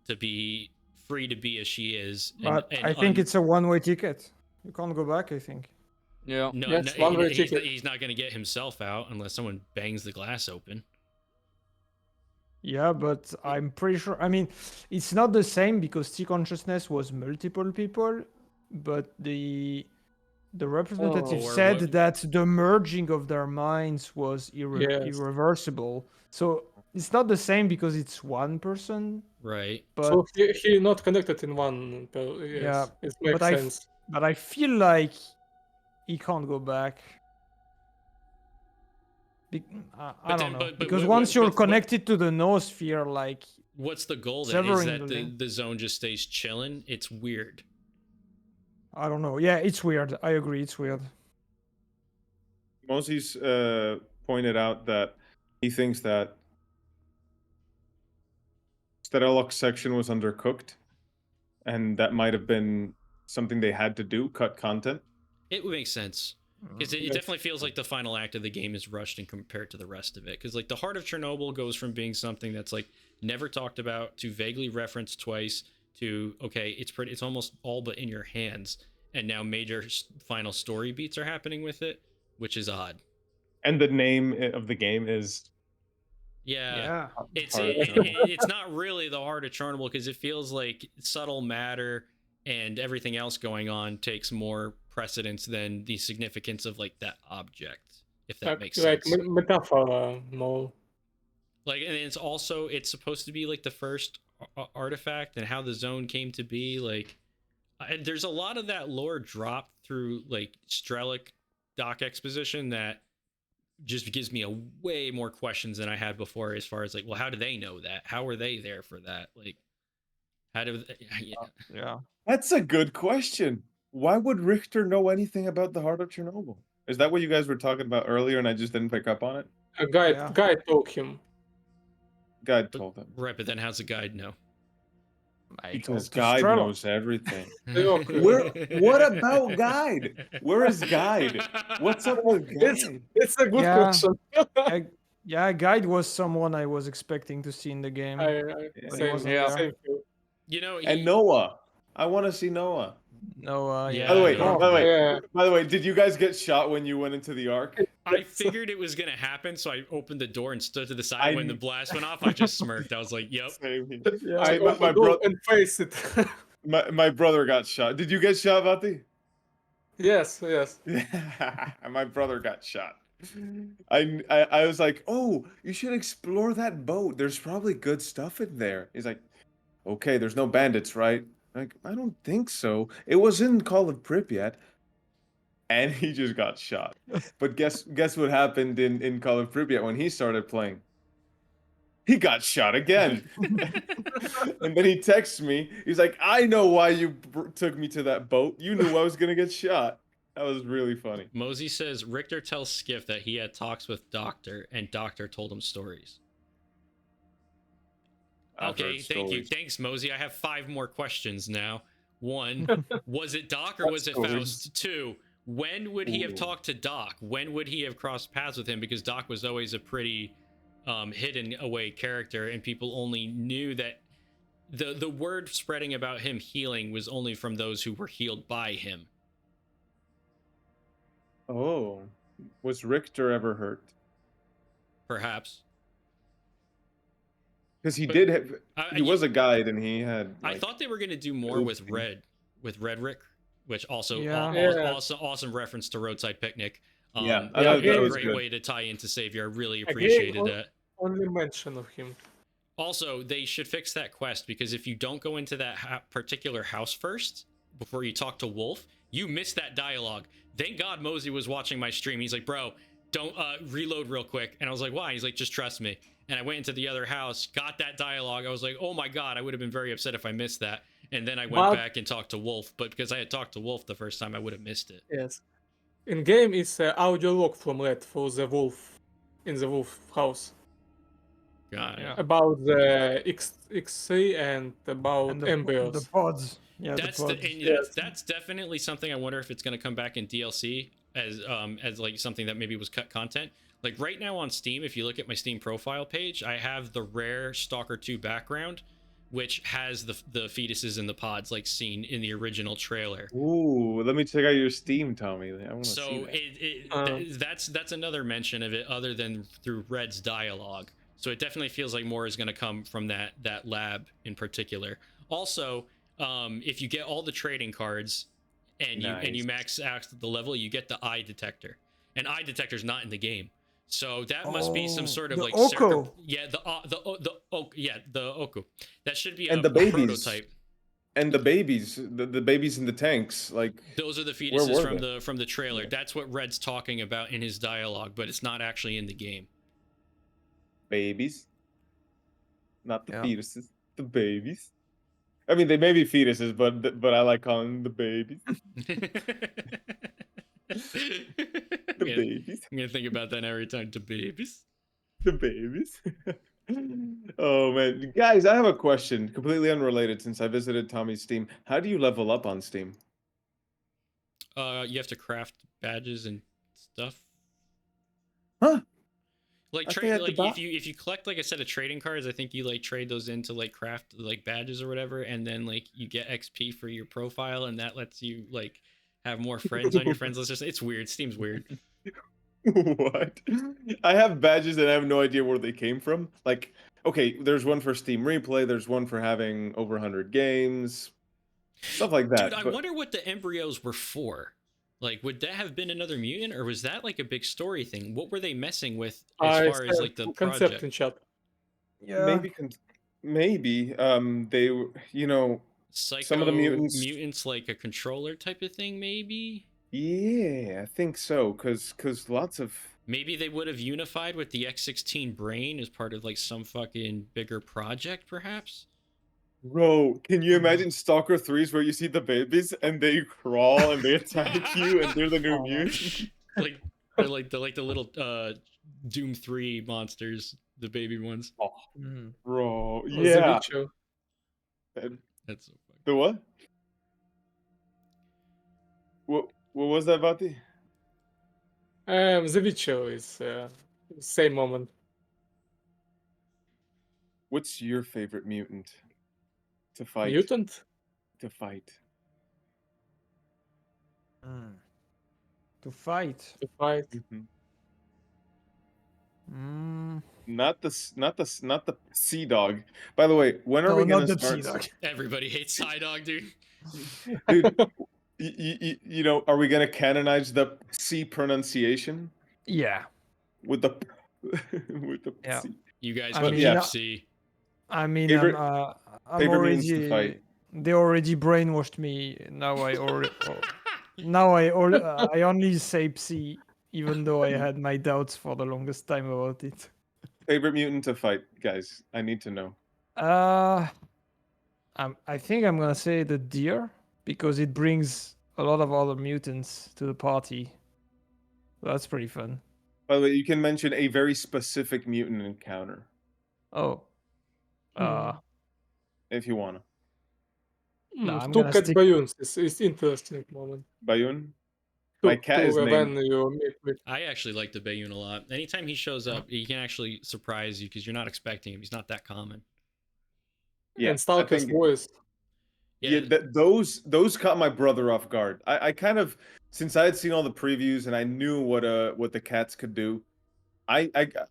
to be free to be as she is, But I think it's a one-way ticket. You can't go back, I think. Yeah. No, he's not going to get himself out unless someone bangs the glass open. Yeah, but I'm pretty sure. I mean, it's not the same because T consciousness was multiple people, but the representative said that the merging of their minds was irreversible. So it's not the same because it's one person. Right. But so he not connected in one. Yes, it makes sense. But I feel like he can't go back. I don't know. Because once you're connected to the noosphere, like... What's the goal then? Is that the zone just stays chilling? It's weird. I don't know. Yeah, it's weird. I agree, it's weird. Mosey's pointed out that he thinks that S.T.A.L.K.E.R section was undercooked, and that might have been something they had to do, cut content. It would make sense. Because it definitely feels like the final act of the game is rushed and compared to the rest of it. Because like the Heart of Chernobyl goes from being something that's like never talked about to vaguely referenced twice to okay, it's almost all but in your hands, and now major final story beats are happening with it, which is odd. And the name of the game is it's not really the Heart of Chernobyl because it feels like subtle matter and everything else going on takes more precedence than the significance of like that object. if that makes like sense. metaphor more. Like, and it's supposed to be like the first artifact and how the zone came to be. Like, there's a lot of that lore dropped through like S.T.A.L.K.E.R doc exposition that just gives me a way more questions than I had before, as far as like, well, how do they know that? How were they there for that? Like, how do Yeah. That's a good question. Why would Richter know anything about the heart of Chernobyl? Is that what you guys were talking about earlier and I just didn't pick up on it? A guide Yeah. guide told him. Guide told him. right? But then how's the guide know? Because to Guide S.T.A.L.K.E.R. knows everything. Where- What about Guide? Where is Guide? What's up with Guide? It's a good Yeah. question. Yeah, Guide was someone I was expecting to see in the game. I, Yeah. But he same, wasn't Yeah. there. same here. You know, And Noah. I want to see Noah. No, Yeah, By the way, yeah. by the way, did you guys get shot when you went into the Ark? I figured it was gonna happen, so I opened the door and stood to the side. I When the kn- blast went off, I just smirked. I was like, "Yep." Same here. Yeah. I, Open my, the door brother, and face it. my brother got shot. Did you get shot, Vati? Yes, yes. Yeah, my brother got shot. I was like, oh, you should explore that boat. There's probably good stuff in there. He's like, okay, there's no bandits, right? Like, I don't think so. It was in Call of Pripyat, and he just got shot. But guess what happened in Call of Pripyat when he started playing? He got shot again. And then he texts me. He's like, I know why you took me to that boat. You knew I was gonna get shot. That was really funny. Mosey says Richter tells Skiff that he had talks with Doctor, and Doctor told him stories. I've Okay, heard thank you. stories. Thanks, Mosey. I have 5 more questions now. 1, was it Doc or What was it stories? Faust? 2, when would he have Ooh. talked to Doc? When would he have crossed paths with him? Because Doc was always a pretty hidden away character, and people only knew that the word spreading about him healing was only from those who were healed by him. Oh, was Richter ever hurt? Perhaps. Because he But did have, he you- was a guide and he had. I Like, thought they were going to do more with oopsie. Redrick, which also Yeah. Yeah. awesome reference to Roadside Picnic. Yeah, I Yeah, thought that again- was Great good. way to tie into Savior. I really Again, appreciated on- that. Only mention of him. Also, they should fix that quest, because if you don't go into that particular house first before you talk to Wolf, you miss that dialogue. Thank God Mosey was watching my stream. He's like, bro, don't reload real quick. And I was like, why? He's like, just trust me. And I went into the other house, got that dialogue. I was like, oh my God, I would have been very upset if I missed that. And then I went But- back and talked to Wolf, but because I had talked to Wolf the first time, I would have missed it. Yes. In game, it's audio log from Red for the wolf in the wolf house God. Yeah. about the X3 and about And the embryos. pods. Yeah, That's the pods. that's definitely something I wonder if it's going to come back in DLC as like something that maybe was cut content. Like right now on Steam, if you look at my Steam profile page, I have the rare Stalker 2 background, which has the fetuses in the pods like seen in the original trailer. Ooh, let me check out your Steam, Tommy. I want to see So that. that's another mention of it, other than through Red's dialogue. So it definitely feels like more is going to come from that lab in particular. Also, if you get all the trading cards and you max out the level, you get the eye detector, and eye detector's not in the game. So that must be some sort of the like Oko. the Oku. That should be And a the babies. prototype. And the babies, the babies in the tanks, like Those are the Where fetuses were from the trailer. Yeah. That's what Red's talking about in his dialogue, but it's not actually in the game. babies, not the Yeah. fetuses, the babies. I mean, they may be fetuses, but I like calling them the babies. The babies. I'm gonna think about that every time. The babies. The babies. Oh man, guys, I have a question, completely unrelated. Since I visited Tommy's Steam, how do you level up on Steam? You have to craft badges and stuff. Huh? Like I trade, thought like the if you collect like a set of trading cards, I think you like trade those into like craft like badges or whatever, and then like you get XP for your profile, and that lets you like have more friends on your friends list. It's weird. Steam's weird. What? I have badges and I have no idea where they came from. Like, okay, there's one for Steam Replay, there's one for having over 100 games, stuff like that. Dude, I but- wonder what the embryos were for. Like, would that have been another mutant, or was that like a big story thing? What were they messing with as I far as like the concept project? in chat. Yeah. Maybe they some of the Psycho mutants. like a controller type of thing, maybe. Yeah, I think so. Cause lots of Maybe they would have unified with the X16 brain as part of like some fucking bigger project, perhaps. Bro, can you imagine Stalker 3s where you see the babies and they crawl and they attack you and they're the new Oh, mutants? Like they're like the little Doom 3 monsters, the baby ones. Oh, Mhm. bro, The yeah. Witcher. That's so funny. The what? What was that, Vati? The Witcher is same moment. What's your favorite mutant to fight? Mutant? To fight. To fight. To fight. Not the Sea Dog. By the way, when are No, we not gonna the start? Sea Dog. Everybody hates Psydog, dude. Dude, are we gonna canonize the C pronunciation Yeah. with the with the Yeah. C? You guys I keep mean, yeah. C. I mean, Favorite- I'm favorite mutants to already. fight. They already brainwashed me. Now I already. I only say Psi, even though I had my doubts for the longest time about it. Favorite mutant to fight, guys. I need to know. I think I'm gonna say the deer because it brings a lot of other mutants to the party. That's pretty fun. By the way, you can mention a very specific mutant encounter Oh. if you wanna. No, I'm Two gonna cat stick. Bayuns is interesting moment. Bayun? My cat is when named. you meet with I actually like the Bayun a lot. Anytime he shows up, he can actually surprise you because you're not expecting him. He's not that common. Yeah, and Stalker's think- voice. Yeah, those caught my brother off guard. I kind of, since I had seen all the previews and I knew what the cats could do, I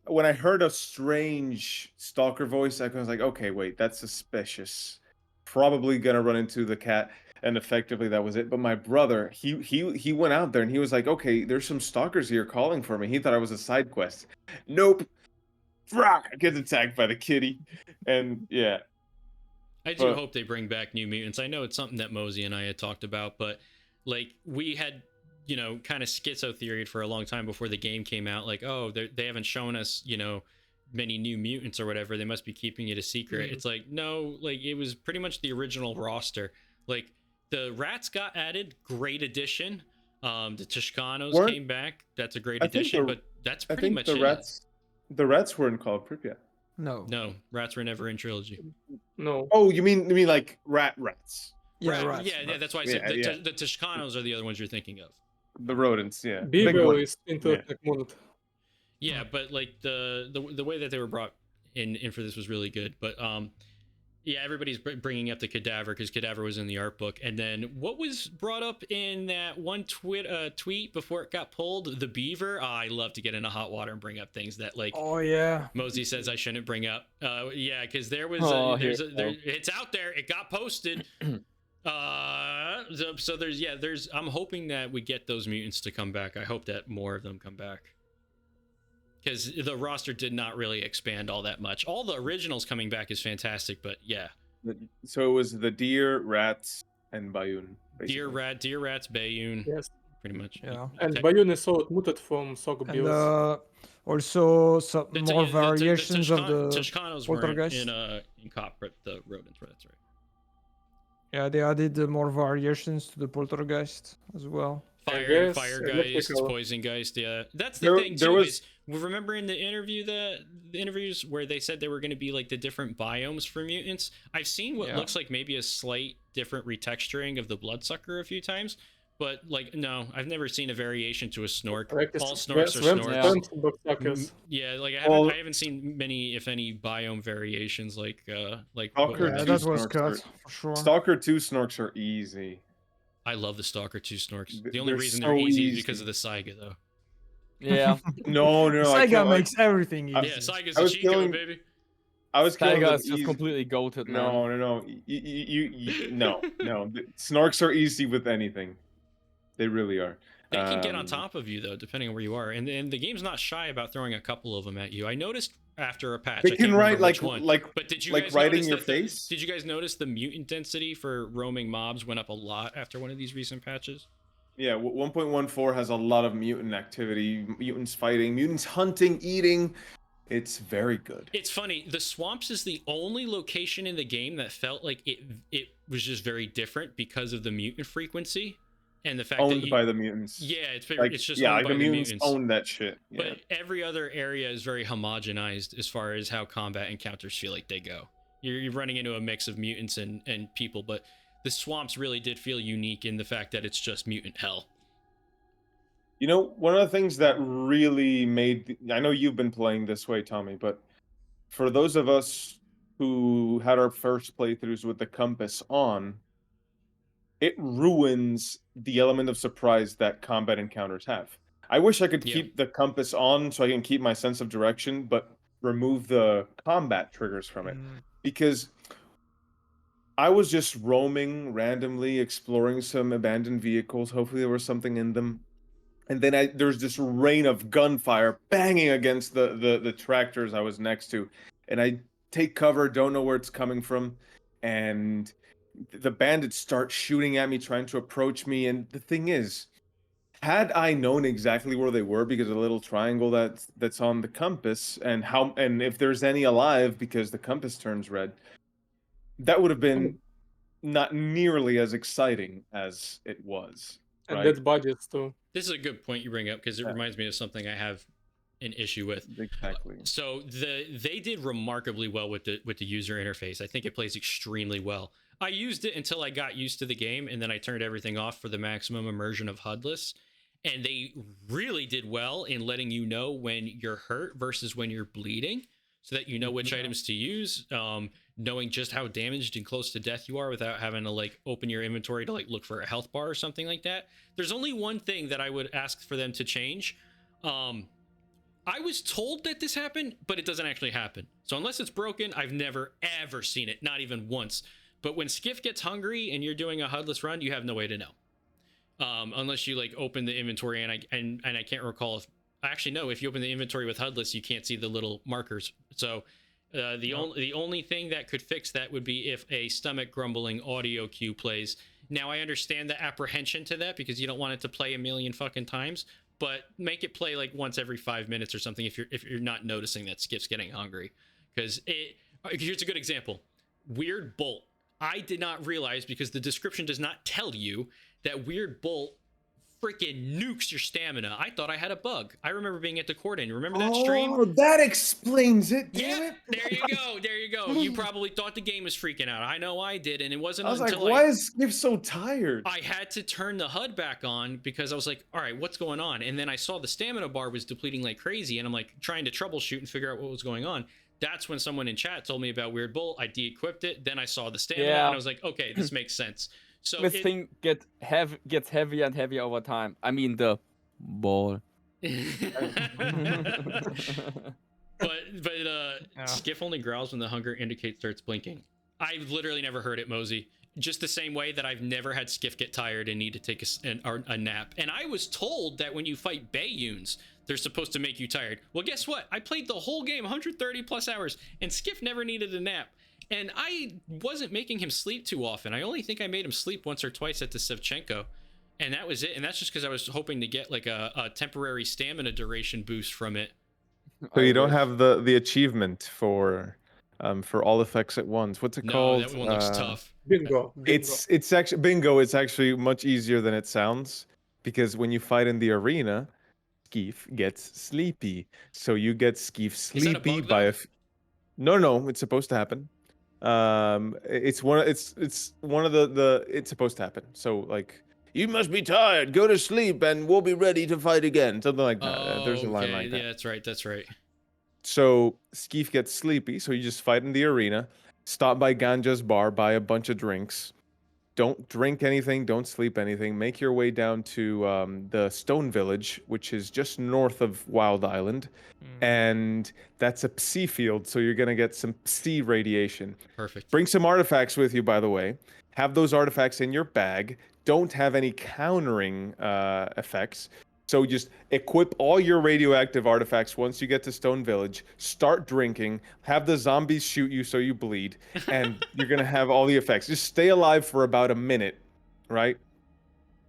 when I heard a strange Stalker voice, I was like, okay, wait, that's suspicious. Probably gonna run into the cat, and effectively that was it. But my brother, he went out there and he was like, okay, there's some stalkers here calling for me. He thought I was a side quest. Nope. Gets attacked by the kitty, and yeah. I do hope they bring back New Mutants. I know it's something that Mosey and I had talked about, but like we had, kind of schizo theoried for a long time before the game came out. Like, oh, they haven't shown us, many New Mutants or whatever. They must be keeping it a secret. It's like, no, like it was pretty much the original roster. Like the Rats got added, great addition. The Tishkanos came back. That's a great addition, but that's pretty much it. The Rats weren't called Pripyat. No, Rats were never in Trilogy. No. Oh, you mean like rats? Yeah, Rats. Yeah, that's why I said the Tishkanos are the other ones you're thinking of. The rodents, yeah. Beagle is interesting moment. Yeah, but like the way that they were brought in for this was really good. But yeah, everybody's bringing up the Cadaver because Cadaver was in the art book. And then what was brought up in that one tweet before it got pulled? The Beaver. I love to get into hot water and bring up things that like. Oh yeah. Mosey says I shouldn't bring up. Yeah, because there was it's out there. It got posted. So there's. I'm hoping that we get those mutants to come back. I hope that more of them come back. Because the roster did not really expand all that much. All the originals coming back is fantastic, but yeah. So it was the Deer, Rats, and Bayun. Deer, Rats, Bayun. Yes. Pretty much. Yeah. And Bayun is so muted from Sogobills. And also some more variations of the Tishkanos Poltergeist. weren't in COP, but the rodents were, that's right. Yeah, they added more variations to the Poltergeist as well. Firegeist, Poisongeist, yeah. That's the thing too. Remember in the interviews where they said there were going to be like the different biomes for mutants. I've seen what looks like maybe a slight different retexturing of the Bloodsucker a few times, but like no, I've never seen a variation to a Snork. All Snorks are Snorks. Yeah, like I haven't seen many, if any, biome variations like. Stalker 2 that was cut for sure. Stalker 2 Snorks are easy. I love the Stalker 2 Snorks. The only They're reason so they're easy is easy. because of the Saiga, though. Yeah. No. Saiga makes everything easy. Yeah, Saiga's the Chico, baby. I was killing Saiga them is just easy. completely goated, man. No. No. The Snorks are easy with anything. They really are. They can get on top of you though, depending on where you are, and the game's not shy about throwing a couple of them at you. I noticed after a patch, They I can can't remember write which one. But did you guys right in notice your that face? did you guys notice the mutant density for roaming mobs went up a lot after one of these recent patches? Yeah, 1.14 has a lot of mutant activity, mutants fighting, mutants hunting, eating. It's very good. It's funny. The swamps is the only location in the game that felt like it was just very different because of the mutant frequency and the fact Owned that by the mutants. yeah, it's Like, it's just yeah, owned like by the mutants mutants. own that shit. Yeah. But every other area is very homogenized as far as how combat encounters feel like they go. You're running into a mix of mutants and people, but the swamps really did feel unique in the fact that it's just mutant hell. You know, one of the things that really made I know you've been playing this way, Tommy, but for those of us who had our first playthroughs with the compass on, it ruins the element of surprise that combat encounters have. I wish I could Yeah. keep the compass on so I can keep my sense of direction, but remove the combat triggers from it. Because I was just roaming randomly, exploring some abandoned vehicles. Hopefully there was something in them. And then there's this rain of gunfire banging against the tractors I was next to. And I take cover, don't know where it's coming from. And the bandits start shooting at me, trying to approach me. And the thing is, had I known exactly where they were because of the little triangle that's on the compass and if there's any alive because the compass turns red, that would have been not nearly as exciting as it was. And right? that's budgets too. This is a good point you bring up because it reminds me of something I have an issue with. Exactly. So they did remarkably well with the user interface. I think it plays extremely well. I used it until I got used to the game, and then I turned everything off for the maximum immersion of HUDless. And they really did well in letting you know when you're hurt versus when you're bleeding, so that you know which items to use. Knowing just how damaged and close to death you are without having to like open your inventory to like look for a health bar or something like that. There's only one thing that I would ask for them to change. I was told that this happened, but it doesn't actually happen. So unless it's broken, I've never ever seen it, not even once. But when Skiff gets hungry and you're doing a HUDless run, you have no way to know. Unless you like open the inventory, and I can't recall if actually no, if you open the inventory with HUDless, you can't see the little markers. So the only thing that could fix that would be if a stomach grumbling audio cue plays. Now I understand the apprehension to that because you don't want it to play a million fucking times, but make it play like once every 5 minutes or something if you're not noticing that Skiff's getting hungry. Because here's a good example. Weird Bolt. I did not realize, because the description does not tell you, that Weird Bolt freaking nukes your stamina. I thought I had a bug. I remember being at the Corden. Remember that stream? Oh, that explains it. Damn Yeah, it. there you go. There you go. You probably thought the game was freaking out. I know I did, and it wasn't I was like, until why is Skiff so tired? I had to turn the HUD back on because I was like, all right, what's going on? And then I saw the stamina bar was depleting like crazy, and I'm like trying to troubleshoot and figure out what was going on. That's when someone in chat told me about Weird Bolt. I de-equipped it. Then I saw the stamina, and I was like, okay, this makes sense. So This thing gets heavier and heavier over time. I mean the ball. Skiff only growls when the hunger indicator starts blinking. I've literally never heard it, Mosey. Just the same way that I've never had Skiff get tired and need to take a nap. And I was told that when you fight Bayuns, they're supposed to make you tired. Well, guess what? I played the whole game, 130 plus hours, and Skiff never needed a nap. And I wasn't making him sleep too often. I only think I made him sleep once or twice at the S.T.A.L.K.E.R. And that was it. And that's just because I was hoping to get like a temporary stamina duration boost from it. So you don't have the achievement for all effects at once. What's it called? No, that one looks tough. Bingo. It's actually bingo. It's actually much easier than it sounds, because when you fight in the arena, Skeef gets sleepy. So you get Skeef sleepy by No, it's supposed to happen. It's one of the it's supposed to happen. So like, you must be tired. Go to sleep, and we'll be ready to fight again. Something like that. There's a line like that. Yeah, that's right. That's right. So Skeef gets sleepy, so you just fight in the arena, stop by Ganja's bar, buy a bunch of drinks. Don't drink anything, don't sleep anything. Make your way down to the Stone Village, which is just north of Wild Island. And that's a psi field, so you're going to get some psi radiation. Perfect. Bring some artifacts with you, by the way. have those artifacts in your bag. Don't have any countering effects. So just equip all your radioactive artifacts once you get to Stone Village. Start drinking. Have the zombies shoot you so you bleed, and you're gonna have all the effects. Just stay alive for about a minute, right?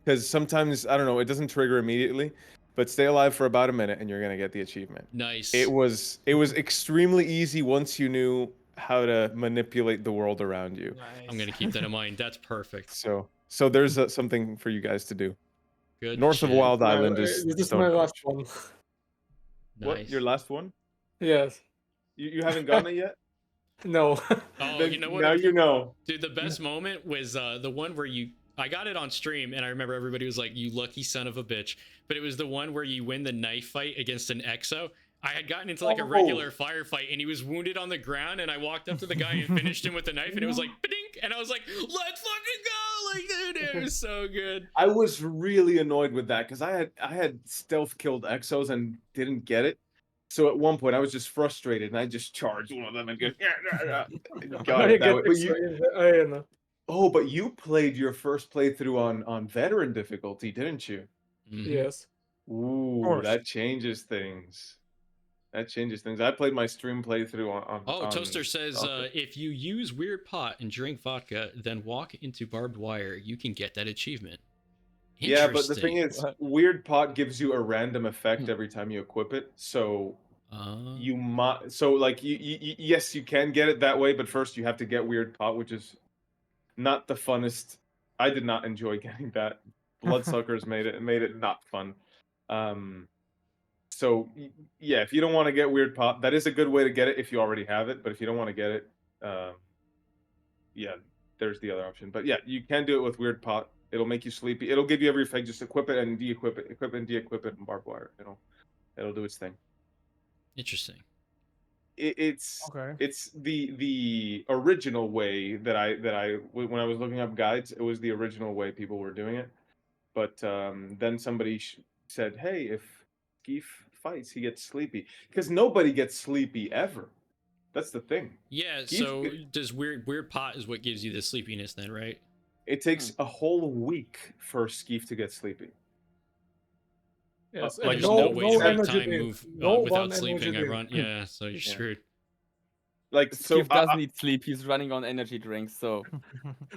Because sometimes I don't know, it doesn't trigger immediately, but stay alive for about a minute, and you're gonna get the achievement. Nice. It was extremely easy once you knew how to manipulate the world around you. Nice. I'm gonna keep that in mind. That's perfect. So there's something for you guys to do. Good. North of shit. Wild Island is This is Stone my Village. last one. What? Nice. Your last one? Yes. You haven't gotten it yet? No. Oh, Then you know what? now you know. Dude, the best moment was the one where I got it on stream, and I remember everybody was like, "You lucky son of a bitch!" But it was the one where you win the knife fight against an exo. I had gotten into like a regular firefight, and he was wounded on the ground, and I walked up to the guy and finished him with the knife, and it was like, "Ba-dink!" And I was like, "Let's fucking go!" Like, dude, it was so good. I was really annoyed with that because I had stealth killed exos and didn't get it. So at one point I was just frustrated and I just charged one of them and go, got I it that get way. But you, in the arena. oh, but you played your first playthrough on veteran difficulty, didn't you? Mhm. Yes. Ooh, course. that changes things. That changes things. I played my stream playthrough on. Oh, on Toaster says okay. if you use weird pot and drink vodka, then walk into barbed wire, you can get that achievement. Yeah, but the thing Interesting. is, weird pot gives you a random effect every time you equip it. So you might. So like yes, you can get it that way, but first you have to get weird pot, which is not the funnest. I did not enjoy getting that. Bloodsuckers made it not fun. So yeah, if you don't want to get weird pot, that is a good way to get it if you already have it. But if you don't want to get it, yeah, there's the other option. But yeah, you can do it with weird pot. It'll make you sleepy. It'll give you every effect. Just equip it and de-equip it, equip it and de-equip it, and barbed wire. It'll do its thing. Interesting. It's Okay. it's the original way that I when I was looking up guides, it was the original way people were doing it. But then somebody said, "Hey, if Skeef fights, he gets sleepy," because nobody gets sleepy ever. That's the thing. Yeah, Skeef so get- does weird pot is what gives you the sleepiness then, right? It takes a whole week for Skeef to get sleepy. Yes. Like, And There's no way to make energy time drink. move No without one sleeping. energy drink. Yeah, so you're Yeah. screwed. Like so, Skip doesn't need sleep. He's running on energy drinks, so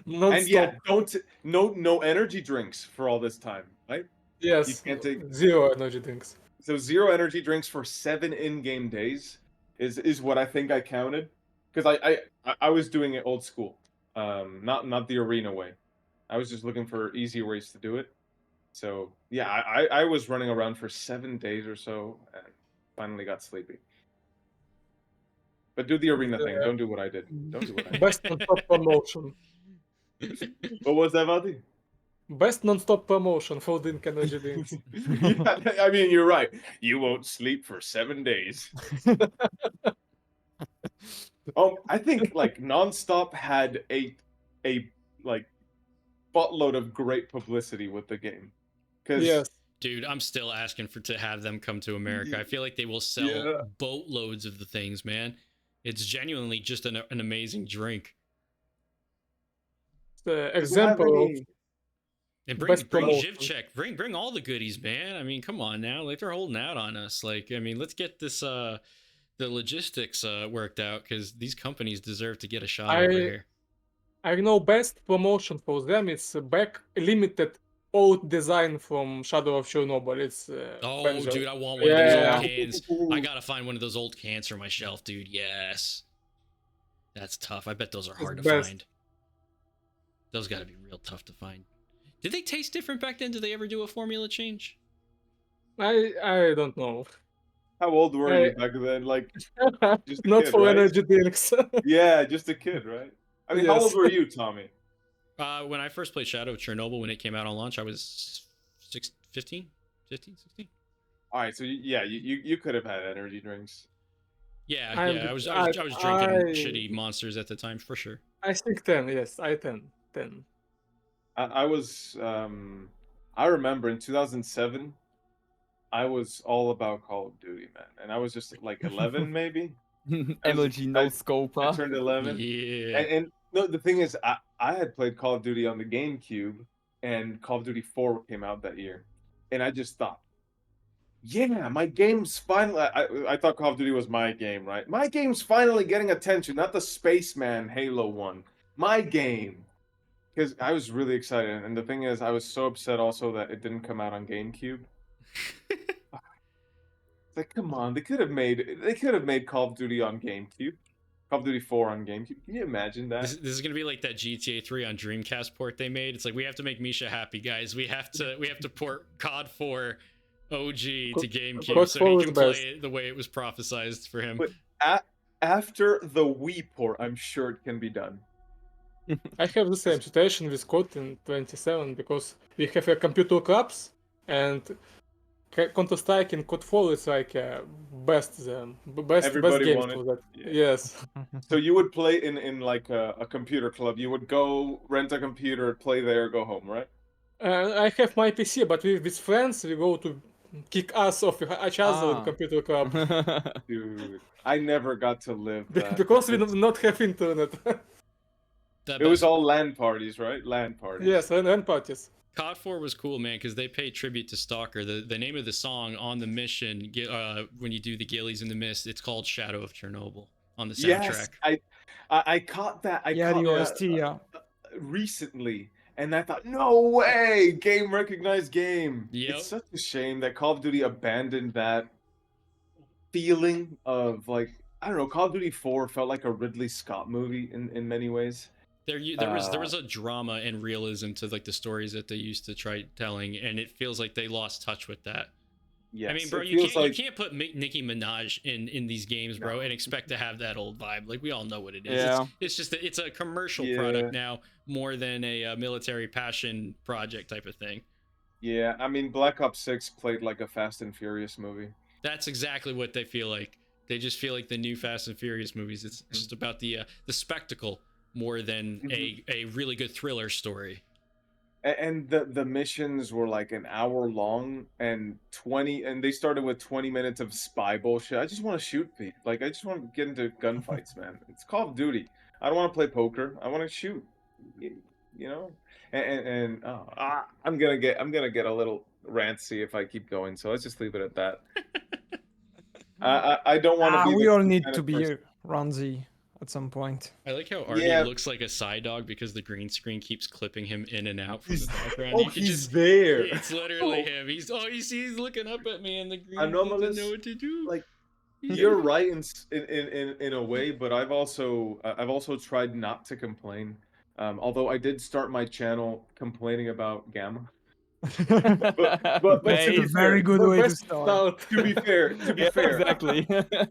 and yeah, Non-stop. no energy drinks for all this time, right? Yes. You can't take 0 energy drinks. so 0 energy drinks for 7 in-game days is what I think I counted, because I was doing it old school, not the arena way. I was just looking for easy ways to do it. So yeah, I was running around for 7 days or so and finally got sleepy. But do the arena thing. Don't do what I did. Don't do what I did. Best non-stop promotion. What was that, Vati? Best non-stop promotion for drink energy drinks. Yeah, I mean, you're right. You won't sleep for 7 days. I think like Nonstop had a like buttload of great publicity with the game. Yes. Dude, I'm still asking to have them come to America. I feel like they will sell Yeah. boatloads of the things, man. It's genuinely just an amazing drink. The example of And bring Best promotion. Zivchek, bring all the goodies, man. I mean, come on now, like they're holding out on us. Like, I mean, let's get this the logistics worked out, because these companies deserve to get a shot over here. I know best promotion for them is back limited old design from Shadow of Chernobyl. It's Oh, Benzo. dude, I want one of those Yeah. old cans. I gotta find one of those old cans for my shelf, dude. Yes, that's tough. I bet those are hard to best. find. Those gotta be real tough to find. Did they taste different back then? Did they ever do a formula change? I don't know. How old were you back then? Like, just a Not kid, for right? energy drinks. Yeah, just a kid, right? I mean, how Yes. old were you, Tommy? When I first played Shadow of Chernobyl, when it came out on launch, I was 15, 16. All right, so you could have had energy drinks. Yeah, I'm- yeah. I was I- drinking I- shitty monsters at the time for sure. I think 10. Yes, I 10. I was I remember in 2007 I was all about Call of Duty, man, and I was just like 11 maybe. MLG no scope. I turned 11. Yeah. And no, the thing is, I had played Call of Duty on the GameCube, and Call of Duty 4 came out that year, and I just thought, yeah, my game's finally. I thought Call of Duty was my game, right? My game's finally getting attention, not the Spaceman Halo one. My game, because I was really excited, and the thing is, I was so upset also that it didn't come out on GameCube. It's like, come on, they could have made Call of Duty on GameCube. Call of Duty 4 on GameCube. Can you imagine that? This is gonna be like that GTA 3 on Dreamcast port they made. It's like, we have to make Misha happy, guys. We have to port COD 4 OG to GameCube COD so 4 he was can the play best. it the way it was prophesized for him. But after the Wii port, I'm sure it can be done. I have the same situation with COD in 27 because we have a computer clubs and Counter-Strike in COD 4 is like best Everybody games wanted- for that. yeah. Yes. So you would play in like a computer club. You would go rent a computer, play there, go home, right? I have my PC, but with friends we go to kick ass off each other in computer club Dude, I never got to live that. because we do not have internet. It was all LAN parties, right? LAN parties. Yes, and parties. COD 4 was cool, man, because they paid tribute to S.T.A.L.K.E.R. The name of the song on the mission, when you do the Gillies in the Mist, it's called Shadow of Chernobyl on the soundtrack. Yes, I caught that. I Yeah, caught the that, OST, yeah. recently, and I thought, no way, game recognized game. Yep. It's such a shame that Call of Duty abandoned that feeling of like, I don't know. Call of Duty 4 felt like a Ridley Scott movie in many ways. There was a drama and realism to like the stories that they used to try telling, and it feels like they lost touch with that. Yes, I mean, bro, it you feels like- can't put Nicki Minaj in these games, bro, and expect to have that old vibe. Like, we all know what it is. Yeah. It's just it's a commercial Yeah. product now more than a military passion project type of thing. Yeah, I mean, Black Ops 6 played like a Fast and Furious movie. That's exactly what they feel like. They just feel like the new Fast and Furious movies. It's just about the spectacle more than a really good thriller story. And the missions were like an hour long and they started with 20 minutes of spy bullshit. I just want to shoot people. Like, I just want to get into gunfights, man. It's Call of Duty. I don't want to play poker. I want to shoot. You know? I'm gonna get a little rancy if I keep going, so let's just leave it at that. I don't want to be We the all kind need of to be person- Ranzi at some point. I like how Arnie Yeah. looks like a side dog because the green screen keeps clipping him in and out from the He's- background. Oh, You can he's just there. It's literally him. He's looking up at me, and the green Anomalous, doesn't know what to do. like, you're right in a way, but I've also tried not to complain. Although I did start my channel complaining about Gamma. But That's to a be very fair- good The way to best start. To be fair, Exactly.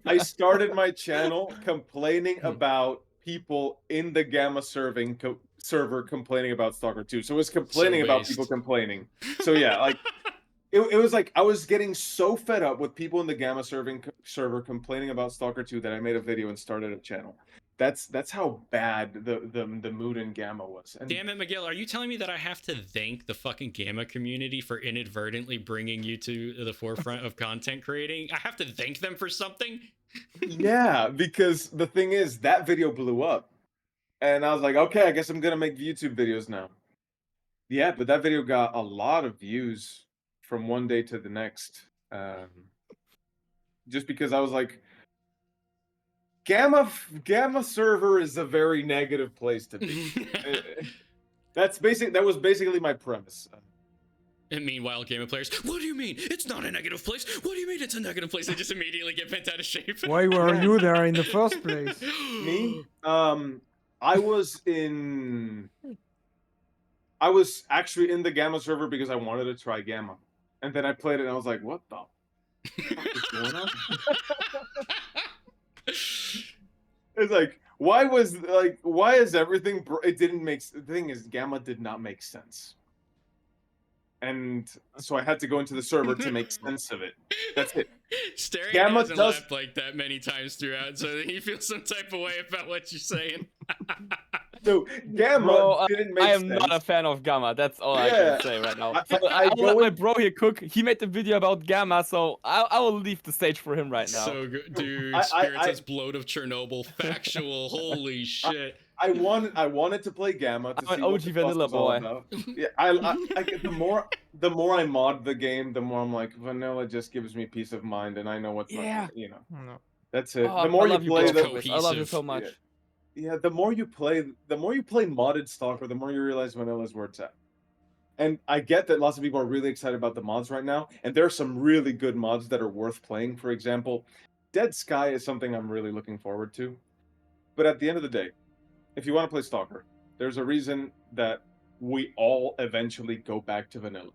I started my channel complaining about people in the Gamma server complaining about Stalker 2. So it was complaining about based. people complaining. So yeah, like it was like I was getting so fed up with people in the Gamma server complaining about Stalker 2 that I made a video and started a channel. That's how bad the mood in Gamma was. And Damn it, Miguel! Are you telling me that I have to thank the fucking Gamma community for inadvertently bringing you to the forefront of content creating? I have to thank them for something? yeah, because the thing is, that video blew up. And I was like, okay, I guess I'm going to make YouTube videos now. Yeah, but that video got a lot of views from one day to the next. Just because I was like, Gamma server is a very negative place to be. That was basically my premise. And meanwhile, Gamma players, what do you mean? It's not a negative place. What do you mean it's a negative place? They just immediately get bent out of shape. Why were you there in the first place? Me? I was actually in the Gamma server because I wanted to try Gamma. And then I played it and I was like, what the fuck is going on? It's like, why is everything it didn't make the thing is Gamma did not make sense. And so I had to go into the server to make sense of it. That's it. Starion Gamma hasn't does- laughed like that many times throughout, so he feels some type of way about what you're saying. So Gamma Bro, didn't make I am sense. not a fan of Gamma. That's all I Yeah. can say right now. I- So I I'll go let my in- bro here cook. He made the video about Gamma, so I will leave the stage for him right now. So good, dude. I- Spirits I- has bloat of Chernobyl. Factual. Holy shit. I wanted to play Gamma to I'm an see what OG the fuss vanilla was all boy. about. Yeah, I get the more I mod the game, the more I'm like, vanilla just gives me peace of mind, and I know what's Yeah. not, you know. No. That's it. Oh, The more I you love you play, both, the Chris. I love you cohesive. so much. yeah, the more you play modded Stalker, the more you realize vanilla's where it's at. And I get that lots of people are really excited about the mods right now, and there are some really good mods that are worth playing. For example, Dead Sky is something I'm really looking forward to. But at the end of the day, if you want to play Stalker, there's a reason that we all eventually go back to vanilla.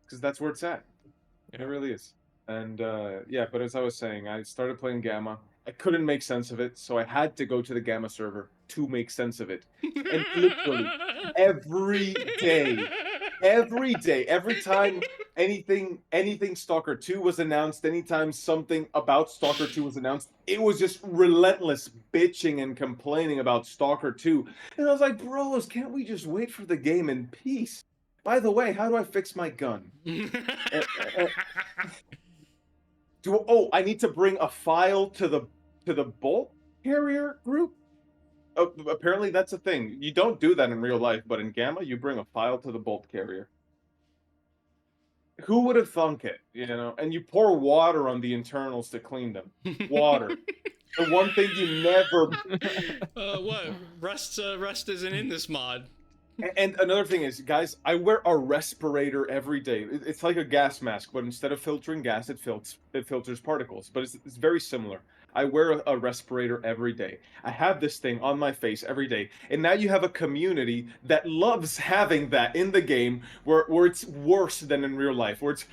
Because that's where it's at. It really is. And yeah, but as I was saying, I started playing Gamma. I couldn't make sense of it, so I had to go to the Gamma server to make sense of it. And literally every day, every time anything Stalker 2 was announced, anytime something about Stalker 2 was announced, it was just relentless bitching and complaining about Stalker 2. And I was like, bros, can't we just wait for the game in peace? By the way, how do I fix my gun? I need to bring a file to the bolt carrier group? Apparently that's a thing. You don't do that in real life, but in Gamma, you bring a file to the bolt carrier. Who would have thunk it, you know? And you pour water on the internals to clean them. Water. The one thing you never... What? Rust isn't in this mod. And another thing is, guys, I wear a respirator every day. It's like a gas mask, but instead of filtering gas, it filters particles. But it's very similar. I wear a respirator every day. I have this thing on my face every day. And now you have a community that loves having that in the game where it's worse than in real life. Where it's...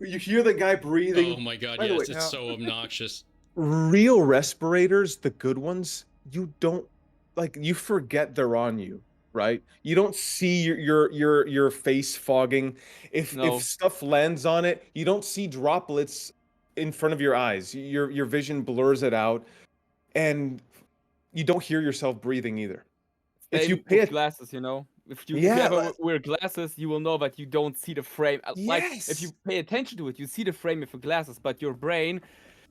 You hear the guy breathing. Oh my god, By the yes, way, it's so obnoxious. real respirators, the good ones, you don't like, you forget they're on you, right? You don't see your face fogging. If No. stuff lands on it, you don't see droplets in front of your eyes. Your vision blurs it out, and you don't hear yourself breathing either. If you Same pay with glasses, you know. If you Yeah, ever like- wear glasses, you will know that you don't see the frame. Like if Yes. you pay attention to it, you see the frame with the glasses, but your brain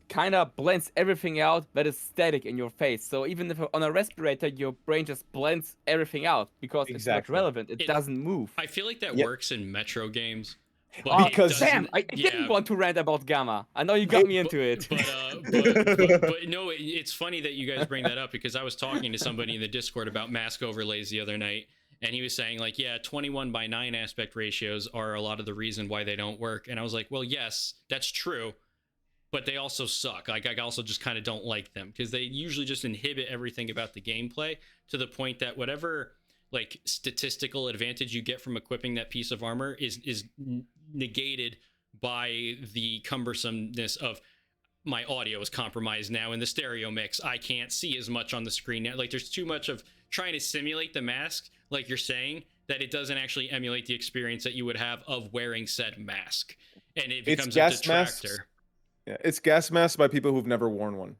kind of blends everything out that is static in your face. So even if on a respirator, your brain just blends everything out because it's not Exactly. relevant. It doesn't move. I feel like that Yep. works in Metro games. But Oh, it because- doesn't- Sam, I yeah, didn't want to rant about Gamma. I know you got me into it. But no, it's funny that you guys bring that up because I was talking to somebody in the Discord about mask overlays the other night, and he was saying like, yeah, 21:9 aspect ratios are a lot of the reason why they don't work. And I was like, well, yes, that's true, but they also suck. Like I also just kind of don't like them because they usually just inhibit everything about the gameplay to the point that whatever like statistical advantage you get from equipping that piece of armor is negated by the cumbersomeness of my audio is compromised now in the stereo mix. I can't see as much on the screen now. Like there's too much of trying to simulate the mask, like you're saying, that it doesn't actually emulate the experience that you would have of wearing said mask, and it becomes a gas masks. detractor. Yeah, it's gas masks by people who've never worn one.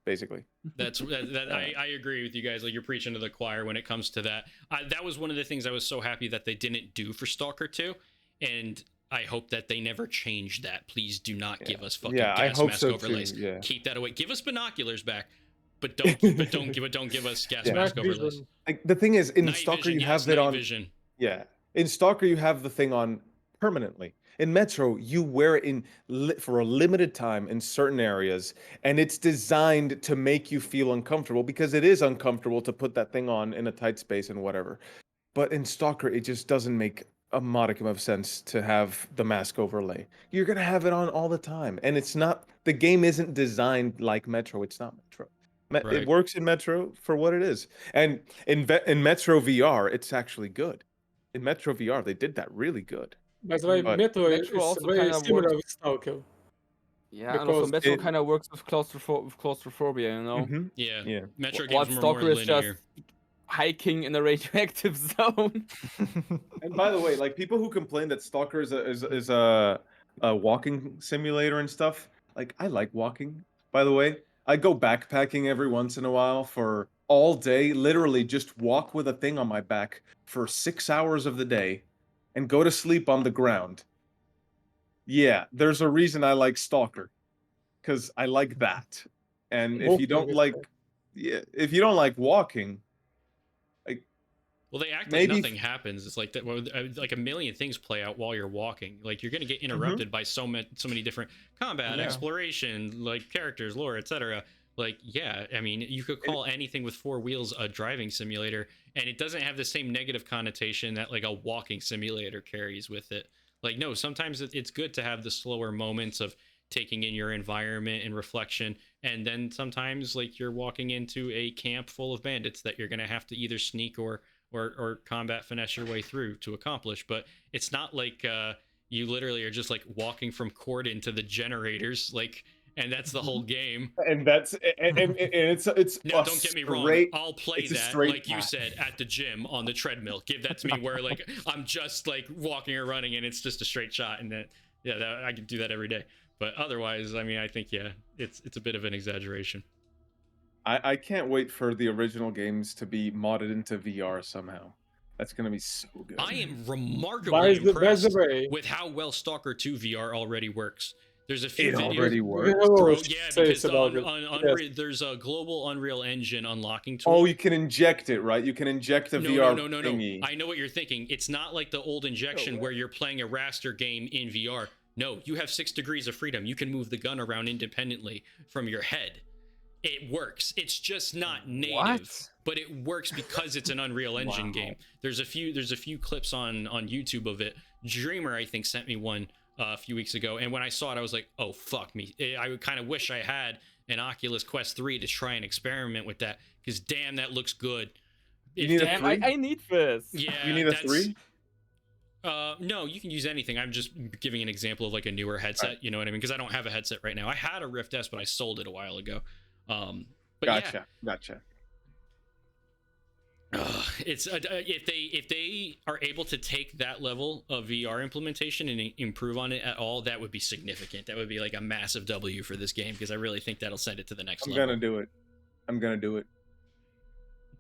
Basically. I agree with you guys. Like you're preaching to the choir when it comes to that. That was one of the things I was so happy that they didn't do for Stalker 2, and I hope that they never change that. Please do not give us fucking I gas hope mask so too, overlays. yeah. Keep that away. Give us binoculars back, but don't give us gas Yeah. mask Night overlays. vision. Like, the thing is, in Night Stalker, vision, you yes, have it night on. vision. Yeah, in Stalker, you have the thing on permanently. In Metro, you wear it for a limited time in certain areas, and it's designed to make you feel uncomfortable because it is uncomfortable to put that thing on in a tight space and whatever. But in Stalker, it just doesn't make a modicum of sense to have the mask overlay. You're gonna have it on all the time, and it's not. The game isn't designed like Metro. It's not Metro. Right. It works in Metro for what it is, and in Metro VR, it's actually good. In Metro VR, they did that really good. By the way, But Metro Metro is also very kinda similar works- with Stalker. Yeah, and also Because Metro it- kind of works with claustrophobia, you know. Mhm. Yeah. Yeah. Metro While games were more Stalker is linear. just hiking in a radioactive zone. And by the way, like people who complain that Stalker is a walking simulator and stuff, like I like walking. By the way, I go backpacking every once in a while for all day, literally just walk with a thing on my back for 6 hours of the day and go to sleep on the ground. Yeah, there's a reason I like Stalker, because I like that. And if you don't like, if you don't like walking, like, Well, they act maybe like nothing happens. It's like that. Like a million things play out while you're walking. Like you're gonna get interrupted by so many different combat, Yeah. exploration, like characters, lore, etc. Like, yeah, I mean, you could call anything with 4 wheels a driving simulator, and it doesn't have the same negative connotation that like a walking simulator carries with it. Like, no, sometimes it's good to have the slower moments of taking in your environment and reflection, and then sometimes like you're walking into a camp full of bandits that you're gonna have to either sneak or combat finesse your way through to accomplish. But it's not like you literally are just like walking from Corden to the generators, like, and that's the whole game. and that's and it's No, a don't get me wrong. straight- I'll play it's a that, straight like you path. said, at the gym on the treadmill. Give that to me where like I'm just like walking or running and it's just a straight shot, and I can do that every day. But otherwise, I mean, I think it's a bit of an exaggeration. I can't wait for the original games to be modded into VR somehow. That's gonna be so good. I am By remarkably the impressed way, with how well Stalker 2 VR already works. There's a few It videos. already works. Bro, say yeah, it's because about on it. Unreal, there's a global Unreal Engine unlocking tool. Oh, you can inject it, right? You can inject the VR No. thingy. I know what you're thinking. It's not like the old injection where you're playing a raster game in VR. No, you have 6 degrees of freedom. You can move the gun around independently from your head. It works. It's just not native, What? but it works because it's an Unreal Engine game. There's a few clips on YouTube of it. Dreamer, I think, sent me one a few weeks ago, and when I saw it, I was like, oh fuck me. I kind of wish I had an Oculus Quest 3 to try and experiment with that, because damn, that looks good. You need a Damn, 3? I need this. Yeah, You need a that's- 3? No, you can use anything. I'm just giving an example of like a newer headset. You know what I mean? Because I don't have a headset right now. I had a Rift S, but I sold it a while ago. But Gotcha. it's if they are able to take that level of VR implementation and improve on it at all, that would be significant. That would be like a massive W for this game, because I really think that'll send it to the next I'm level. gonna do it.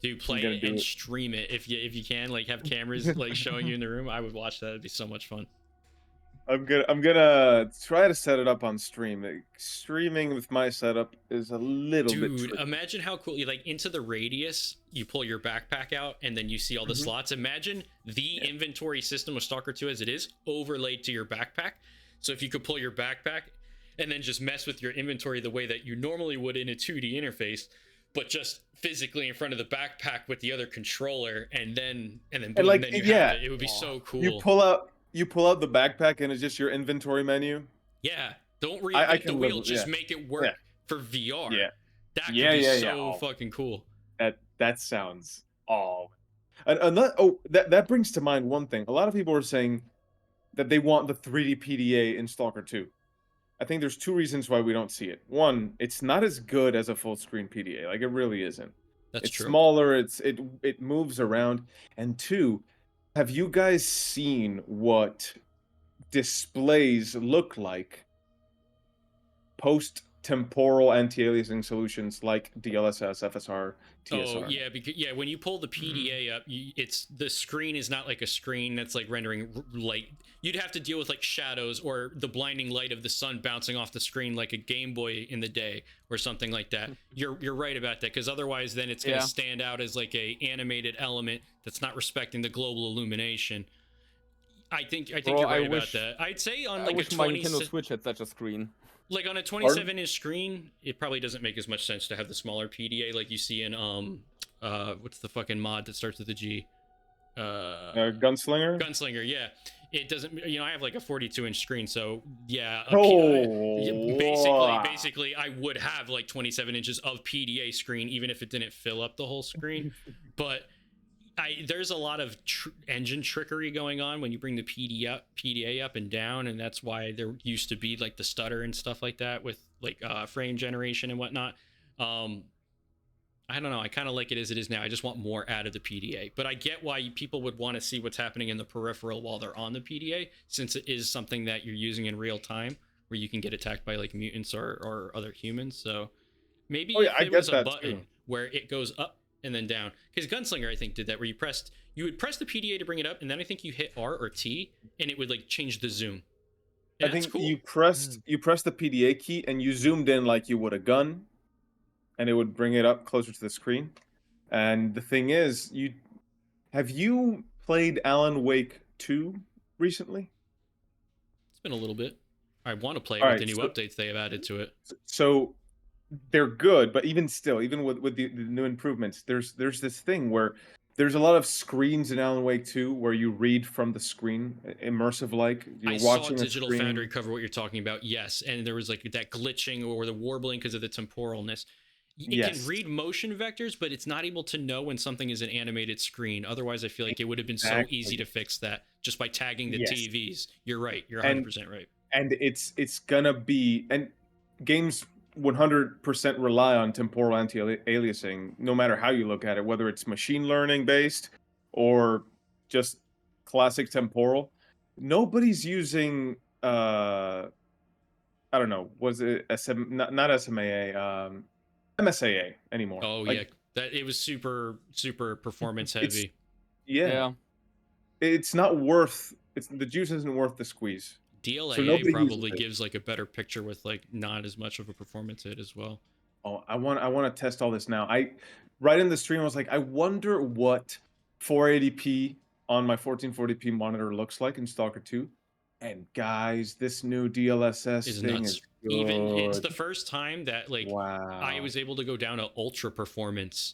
Do play it and stream it if you can, like have cameras like showing you in the room. I would watch that. It'd be so much fun. I'm gonna try to set it up on stream. Streaming with my setup is a little bit Dude, tricky. imagine how cool. You like into the radius, you pull your backpack out, and then you see all the slots. Imagine the inventory system of Stalker 2 as it is overlaid to your backpack. So if you could pull your backpack and then just mess with your inventory the way that you normally would in a 2D interface, but just physically in front of the backpack with the other controller, and then boom, like, then you yeah. have it. It would be so cool. You pull out the backpack and it's just your inventory menu. Yeah, don't I reinvent can the wheel. live with- Just yeah. make it work Yeah. for VR. Yeah. That could Yeah, be yeah, so yeah. Oh. fucking cool. That sounds that brings to mind one thing. A lot of people are saying that they want the 3D PDA in Stalker 2. I think there's 2 reasons why we don't see it. One, it's not as good as a full screen PDA. Like, it really isn't. That's It's true. smaller, it moves around. And 2, have you guys seen what displays look like post-temporal anti-aliasing solutions like DLSS, FSR, TSR? Oh yeah, because when you pull the PDA up, it's the screen is not like a screen that's like rendering light. You'd have to deal with like shadows or the blinding light of the sun bouncing off the screen like a Game Boy in the day or something like that. You're right about that, because otherwise then it's gonna stand out as like a animated element that's not respecting the global illumination. I think you're right about that. I'd say on like I wish a my 20 Nintendo Switch had such a screen. like on a 27-inch screen, it probably doesn't make as much sense to have the smaller PDA like you see in what's the fucking mod that starts with a G? Gunslinger? Gunslinger, yeah. It doesn't, I have like a 42-inch screen, so yeah. Basically, I would have like 27 inches of PDA screen, even if it didn't fill up the whole screen. But there's a lot of engine trickery going on when you bring the PDA up and down, and that's why there used to be like the stutter and stuff like that with like frame generation and whatnot. I don't know. I kind of like it as it is now. I just want more out of the PDA. But I get why people would want to see what's happening in the peripheral while they're on the PDA, since it is something that you're using in real time, where you can get attacked by like mutants or other humans. So maybe if there was a button where it goes up and then down, because Gunslinger I think did that, where you would press the PDA to bring it up, and then I think you hit R or T and it would like change the zoom. And I think you pressed the PDA key and you zoomed in like you would a gun, and it would bring it up closer to the screen. And the thing is, have you played Alan Wake 2 recently? It's been a little bit. I want to play it All with right, the new so- updates they have added to it. So they're good, but even still, even with the new improvements, there's this thing where there's a lot of screens in Alan Wake 2 where you read from the screen, immersive like. You're I watching saw a Digital screen. Foundry cover what you're talking about, yes, and there was like that glitching or the warbling because of the temporalness. It Yes. can read motion vectors, but it's not able to know when something is an animated screen. Otherwise, I feel like it would have been so easy to fix that just by tagging the Yes. TVs. You're right. You're And- 100% right. And it's gonna be, and games 100% rely on temporal anti-aliasing, no matter how you look at it, whether it's machine learning based or just classic temporal. Nobody's using I don't know, was it not SMAA, MSAA anymore. Oh Like, yeah, that it was super performance heavy. yeah, it's not worth. The juice isn't worth the squeeze. DLAA nobody uses probably it. gives like a better picture with like not as much of a performance hit as well. Oh, I want to test all this now. Right in the stream, I was like, I wonder what 480p on my 1440p monitor looks like in Stalker 2. And guys, this new DLSS Is thing nuts. is good. Even it's the first time that like Wow. I was able to go down to ultra performance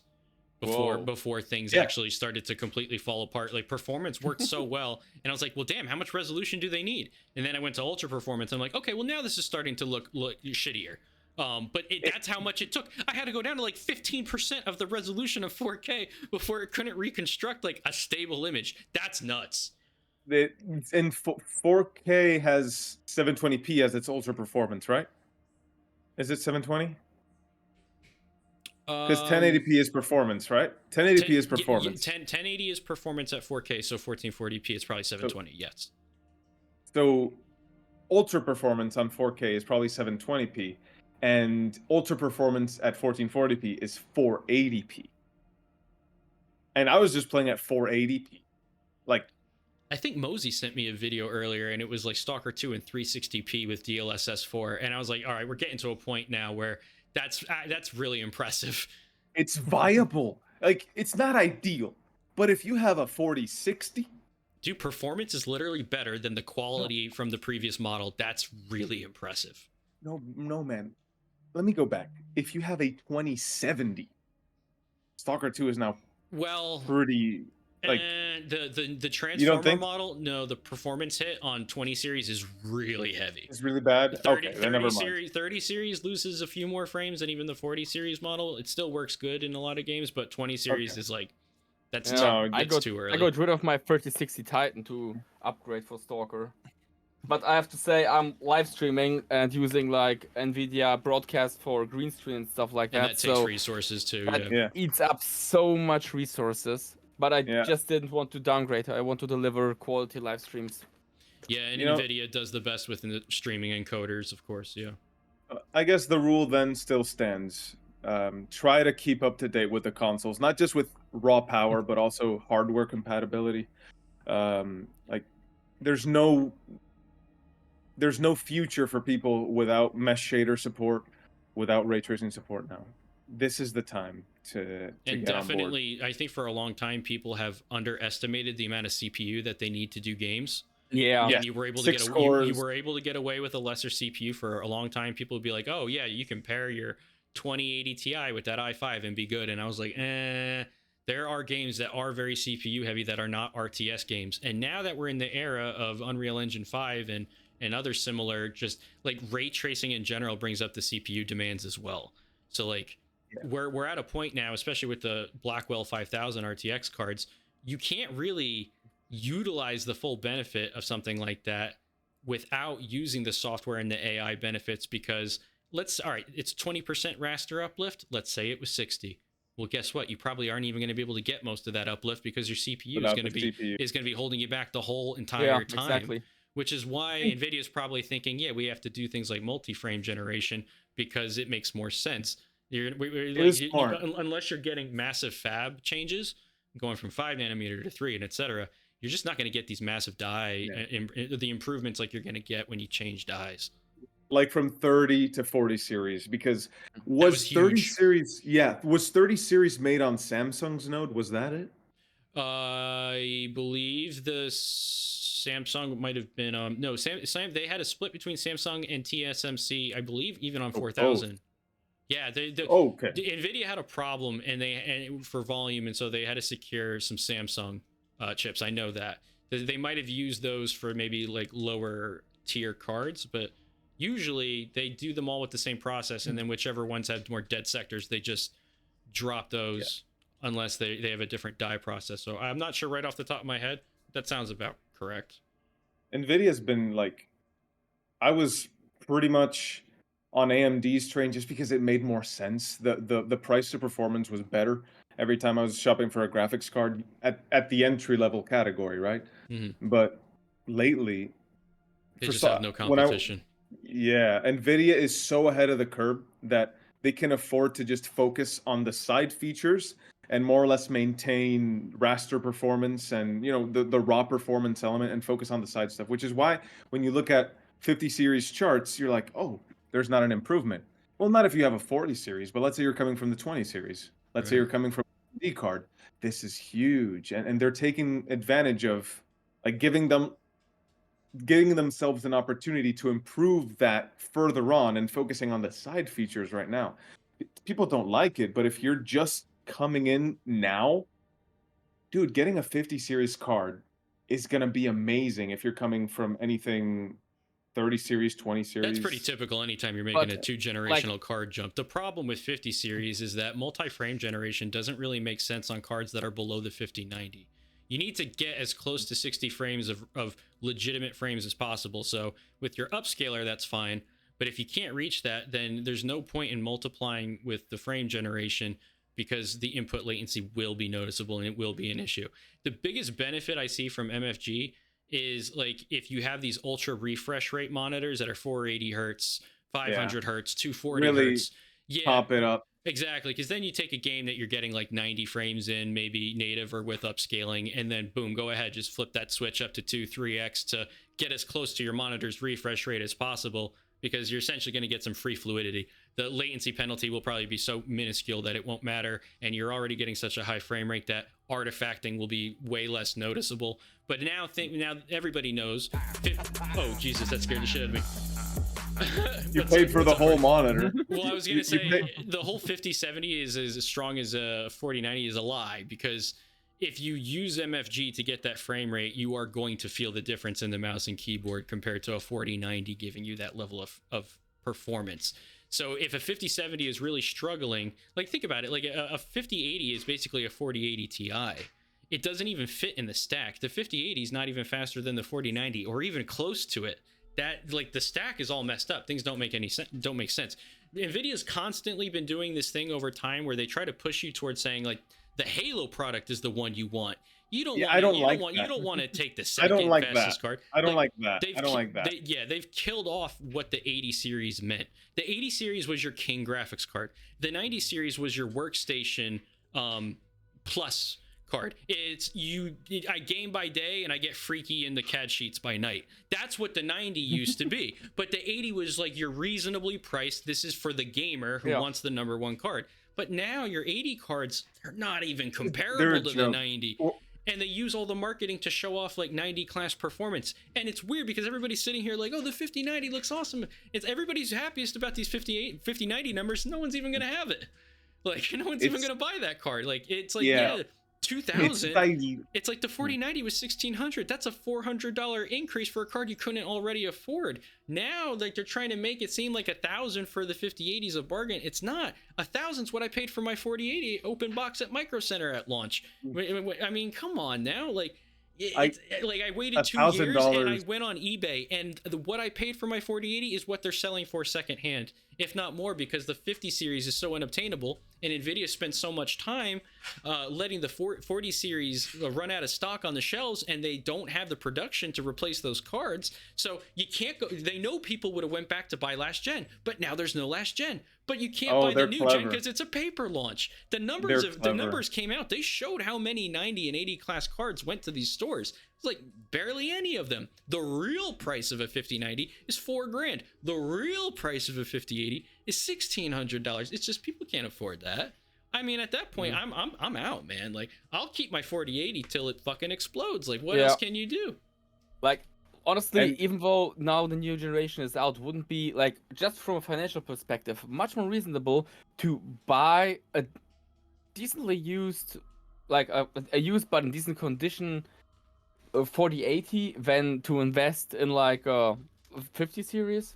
Whoa. before things Yeah. actually started to completely fall apart. Like performance worked so well, and I was like, well, damn, how much resolution do they need? And then I went to ultra performance. I'm like, okay, well now this is starting to look shittier. But that's how much it took. I had to go down to like 15% of the resolution of 4K before it couldn't reconstruct like a stable image. That's nuts. In 4K has 720p as its ultra performance, right? Is it 720? Because 1080p is performance, right? 1080p is performance. 1080 is performance at 4K, so 1440p is probably 720. Yes. So ultra performance on 4K is probably 720p, and ultra performance at 1440p is 480p. And I was just playing at 480p. Like, I think Mosey sent me a video earlier, and it was like Stalker 2 in 360p with DLSS 4, and I was like, all right, we're getting to a point now where that's really impressive. it's viable. Like, it's not ideal, but if you have a 4060, Dude, performance is literally better than the quality from the previous model. That's really impressive. no, man. Let me go back. If you have a 2070, Stalker 2 is now Well, pretty. Like, the You don't transformer think? model, no, the performance hit on 20 series is really heavy. it's really bad. The 30, Okay, then never mind. series 30 series loses a few more frames than even the 40 series model. It still works good in a lot of games, but 20 series Okay. is like that's No, too early. I got rid of my 3060 Titan to upgrade for Stalker. But I have to say, I'm live streaming and using like NVIDIA broadcast for green screen and stuff like and that. that takes So resources too. that Yeah. Yeah. eats up so much resources. But I Yeah. just didn't want to downgrade. I want to deliver quality live streams. Yeah, and You know- NVIDIA does the best with the streaming encoders, of course. Yeah. I guess the rule then still stands. Try to keep up to date with the consoles, not just with raw power, but also hardware compatibility. Like, there's no future for people without mesh shader support, without ray tracing support now. This is the time to And get on board. definitely, I think for a long time, people have underestimated the amount of CPU that they need to do games. Yeah. Yeah. And you were able to 6 you cores. were able to get away with a lesser CPU for a long time. People would be like, "Oh yeah, you can pair your 2080 Ti with that i5 and be good." And I was like, there are games that are very CPU heavy that are not RTS games. And now that we're in the era of Unreal Engine 5 and other similar, just like ray tracing in general brings up the CPU demands as well. So like we're at a point now, especially with the Blackwell 5000 RTX cards, you can't really utilize the full benefit of something like that without using the software and the AI benefits, because all right, it's 20% raster uplift. Let's say it was 60. Well, guess what? You probably aren't even going to be able to get most of that uplift because your CPU Without is going to the be CPU. holding you back the whole entire Yeah, time. exactly. Which is why NVIDIA's probably thinking, yeah, we have to do things like multi-frame generation because it makes more sense. Unless you're getting massive fab changes, going from 5 nanometer to 3 and etc., you're just not going to get these massive die, the improvements like you're going to get when you change dies. like from 30 to 40 series, because was 30 huge. series, was 30 series made on Samsung's node? Was that it? I believe the Samsung might have been no they had a split between Samsung and TSMC, I believe, even on 4000. Yeah, Okay. Nvidia had a problem for volume, and so they had to secure some Samsung chips. I know that they might have used those for maybe like lower tier cards, but usually they do them all with the same process, and then whichever ones have more dead sectors, they just drop those unless they have a different die process. So I'm not sure right off the top of my head. That sounds about correct. Nvidia's been like, I was pretty much on AMD's train just because it made more sense. The price to performance was better every time I was shopping for a graphics card at the entry level category, right? Mm-hmm. But lately, They just have no competition. Nvidia is so ahead of the curve that they can afford to just focus on the side features and more or less maintain raster performance and the raw performance element and focus on the side stuff, which is why when you look at 50 series charts, you're like, oh, there's not an improvement. Well, not if you have a 40 series, but let's say you're coming from the 20 series. Let's say you're coming from a D card. This is huge. And they're taking advantage of like giving themselves an opportunity to improve that further on and focusing on the side features right now. People don't like it, but if you're just coming in now, dude, getting a 50 series card is going to be amazing if you're coming from anything 30 series, 20 series. That's pretty typical anytime you're making a 2-generational card jump. The problem with 50 series is that multi-frame generation doesn't really make sense on cards that are below the 5090. You need to get as close to 60 frames of legitimate frames as possible. So with your upscaler, that's fine. But if you can't reach that, then there's no point in multiplying with the frame generation because the input latency will be noticeable and it will be an issue. The biggest benefit I see from MFG is like if you have these ultra refresh rate monitors that are 480 hertz, 500 hertz, 240 really hertz. Pop it up. Exactly, because then you take a game that you're getting like 90 frames in, maybe native or with upscaling, and then boom, go ahead, just flip that switch up to 2-3x to get as close to your monitor's refresh rate as possible, because you're essentially going to get some free fluidity. The latency penalty will probably be so minuscule that it won't matter, and you're already getting such a high frame rate that artifacting will be way less noticeable. But now everybody knows. Oh, Jesus, that scared the shit out of me. You paid for the whole monitor. Well, I was going to say the whole 5070 is as strong as a 4090 is a lie, because if you use MFG to get that frame rate, you are going to feel the difference in the mouse and keyboard compared to a 4090 giving you that level of performance. So if a 5070 is really struggling, like think about it, like a 5080 is basically a 4080 Ti. It doesn't even fit in the stack. The 5080 is not even faster than the 4090 or even close to it. That like the stack is all messed up. Things don't make sense. Nvidia's constantly been doing this thing over time where they try to push you towards saying like the Halo product is the one you want. You don't want to take the second fastest card. I don't like that. They've killed off what the 80 series meant. The 80 series was your king graphics card. The 90 series was your workstation plus card. I game by day and I get freaky in the CAD sheets by night. That's what the 90 used to be. But the 80 was like you're reasonably priced. This is for the gamer who wants the number one card. But now your 80 cards are not even comparable to the 90. And they use all the marketing to show off like 90 class performance. And it's weird because everybody's sitting here like, oh, the 5090 looks awesome. Everybody's happiest about these 5090 numbers. No one's even going to have it. Like, no one's even going to buy that card. Like, it's like, 2000. It's like the 4090 was 1600. That's a $400 increase for a card you couldn't already afford. Now, like they're trying to make it seem like 1,000 for the 5080 is a bargain. It's not. 1,000's what I paid for my 4080 open box at Micro Center at launch. I mean, come on now. Like, I waited 2 years and I went on eBay, and what I paid for my 4080 is what they're selling for secondhand, if not more, because the 50 series is so unobtainable, and Nvidia spent so much time letting the 40 series run out of stock on the shelves, and they don't have the production to replace those cards. So you can't go. They know people would have went back to buy last gen, but now there's no last gen. But you can't Oh, buy the they're new gen clever. because it's a paper launch. The They're clever. numbers came out. They showed how many 90 and 80 class cards went to these stores. It's like barely any of them. The real price of a 5090 is $4,000. The real price of a 5080 is $1,600. It's just people can't afford that. I mean, at that point, I'm out, man. Like, I'll keep my 4080 till it fucking explodes. Like, what else can you do? Like, honestly, And- even though now the new generation is out, wouldn't be, like, just from a financial perspective, much more reasonable to buy a decently used, like a used but in decent condition 4080 than to invest in like a 50 series?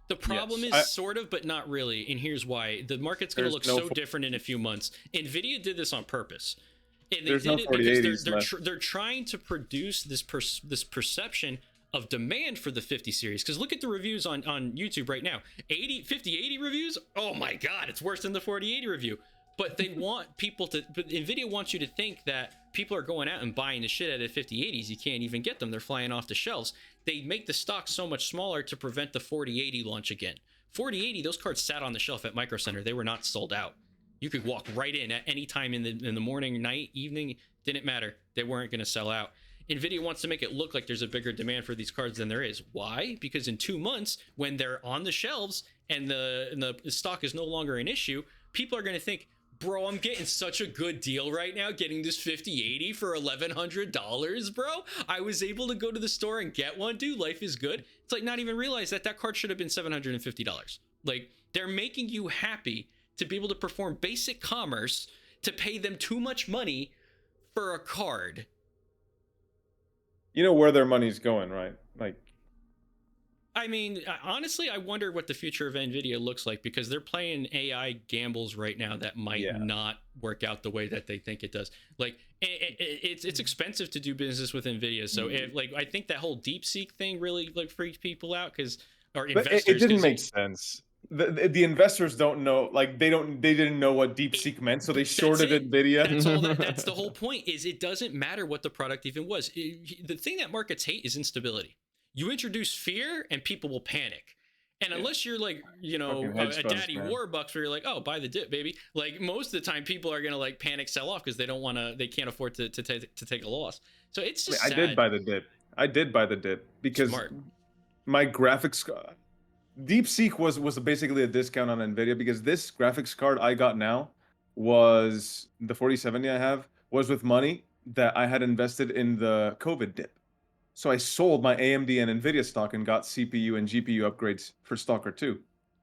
The problem Yes, is sort of, but not really. And here's why. The market's going to look There's no so different in a few months. NVIDIA did this on purpose. And they There's did no it because 4080s left. they're trying to produce this perception of demand for the 50 series. Because look at the reviews on YouTube right now. 5080 reviews? Oh my God, it's worse than the 4080 review. But they want people to, but NVIDIA wants you to think that people are going out and buying the shit out of 5080s. You can't even get them. They're flying off the shelves. They make the stock so much smaller to prevent the 4080 launch again. 4080, those cards sat on the shelf at Micro Center. They were not sold out. You could walk right in at any time in the morning, night, evening, didn't matter. They weren't going to sell out. NVIDIA wants to make it look like there's a bigger demand for these cards than there is. Why? Because in 2 months, when they're on the shelves and the stock is no longer an issue, people are going to think, bro, I'm getting such a good deal right now getting this 5080 for $1,100, bro. I was able to go to the store and get one, dude. Life is good. It's like not even realize that card should have been $750. Like, they're making you happy to be able to perform basic commerce to pay them too much money for a card. You know where their money's going, right? Like, I mean, honestly, I wonder what the future of NVIDIA looks like because they're playing AI gambles right now that might not work out the way that they think it does. Like, it's expensive to do business with NVIDIA. So, I think that whole DeepSeek thing really like freaked people out or investors. But it didn't make sense. The investors don't know, like they didn't know what DeepSeek meant, so they shorted NVIDIA. That's all. That's the whole point. Is it doesn't matter what the product even was. The thing that markets hate is instability. You introduce fear and people will panic. And unless you're like, you know, a daddy Warbucks where you're like, oh, buy the dip, baby. Like most of the time people are going to like panic sell off because they can't afford to take a loss. So it's just sad. I did buy the dip because my graphics DeepSeek was basically a discount on NVIDIA because this graphics card I got now was the 4070 I have was with money that I had invested in the COVID dip. So I sold my AMD and NVIDIA stock and got CPU and GPU upgrades for S.T.A.L.K.E.R 2.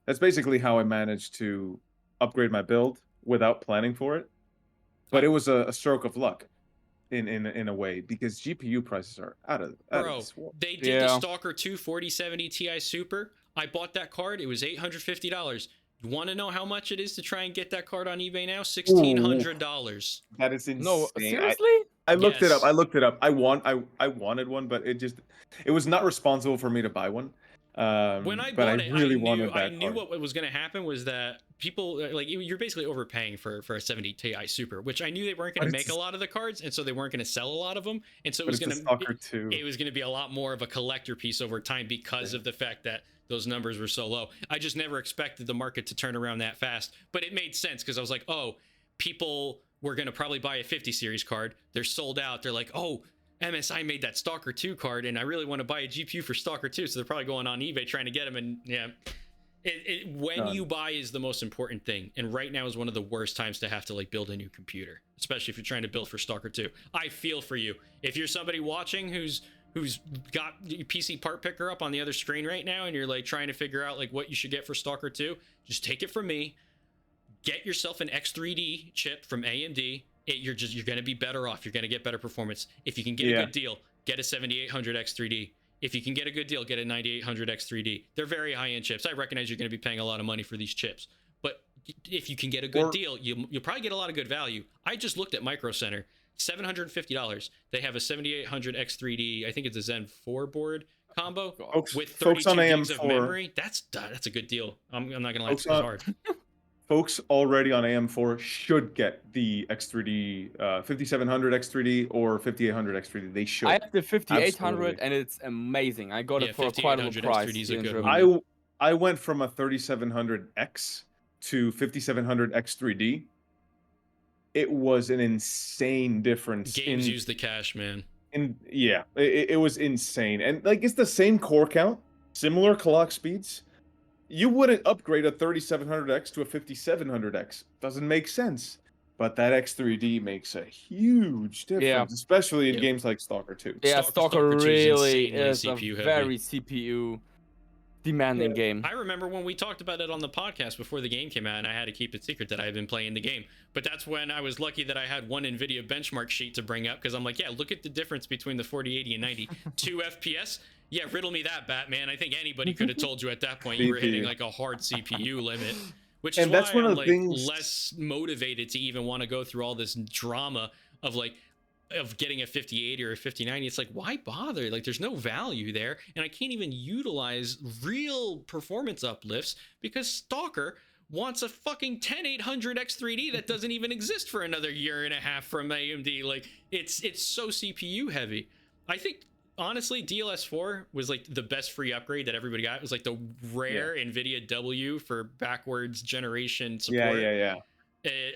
That's basically how I managed to upgrade my build without planning for it. But it was a stroke of luck in a way because GPU prices are out of this world. They did the S.T.A.L.K.E.R 2 4070 Ti Super. I bought that card. It was $850. You want to know how much it is to try and get that card on eBay now? $1,600. That is insane. No, seriously? I looked it up. I wanted one, but it was not responsible for me to buy one. When I bought it, I knew card. what was going to happen was that people like you're basically overpaying for a 70 Ti Super, which I knew they weren't going to make a lot of the cards, and so they weren't going to sell a lot of them, and so it was going to be a lot more of a collector piece over time because of the fact that those numbers were so low. I just never expected the market to turn around that fast, but it made sense because I was like, oh, people were going to probably buy a 50 series card. They're sold out. They're like, oh, MSI made that S.T.A.L.K.E.R 2 card, and I really want to buy a GPU for S.T.A.L.K.E.R 2, so they're probably going on eBay trying to get them, and when you buy is the most important thing, and right now is one of the worst times to have to like build a new computer, especially if you're trying to build for S.T.A.L.K.E.R 2. I feel for you. If you're somebody watching who's got PC part picker up on the other screen right now, and you're like trying to figure out like what you should get for S.T.A.L.K.E.R 2, just take it from me. Get yourself an X3D chip from AMD. You're going to be better off. You're going to get better performance. If you can get a good deal, get a 7800 X3D. If you can get a good deal, get a 9800 X3D. They're very high-end chips. I recognize you're going to be paying a lot of money for these chips, but if you can get a good deal, you'll probably get a lot of good value. I just looked at Micro Center, $750. They have a 7800 X3D. I think it's a Zen 4 board combo with 32 gigs of memory. That's a good deal. I'm not going to lie, it's hard. Folks already on AM4 should get the X3D, 5700 X3D or 5800 X3D. They should. I have the 5800 and it's amazing. I got it for quite a low price. I went from a 3700X to 5700 X3D, it was an insane difference. Games use the cache, man. It was insane. And like, it's the same core count, similar clock speeds. You wouldn't upgrade a 3700X to a 5700X. Doesn't make sense. But that X3D makes a huge difference, especially in games like Stalker 2. Yeah, Stalker 2 really is insanely a CPU very heavy. CPU demanding game. I remember when we talked about it on the podcast before the game came out, and I had to keep it secret that I had been playing the game. But that's when I was lucky that I had one NVIDIA benchmark sheet to bring up, because I'm like, yeah, look at the difference between the 4080 and 90. 2 FPS? Yeah, riddle me that, Batman. I think anybody could have told you at that point you were hitting like a hard CPU limit. Which is why I'm like less motivated to even want to go through all this drama of like of getting a 5080 or a 5090. It's like, why bother? Like, there's no value there, and I can't even utilize real performance uplifts because Stalker wants a fucking 10800 X3D that doesn't even exist for another year and a half from AMD. Like, it's so CPU heavy. I think honestly, DLS4 was like the best free upgrade that everybody got. It was like the rare NVIDIA W for backwards generation support. Yeah.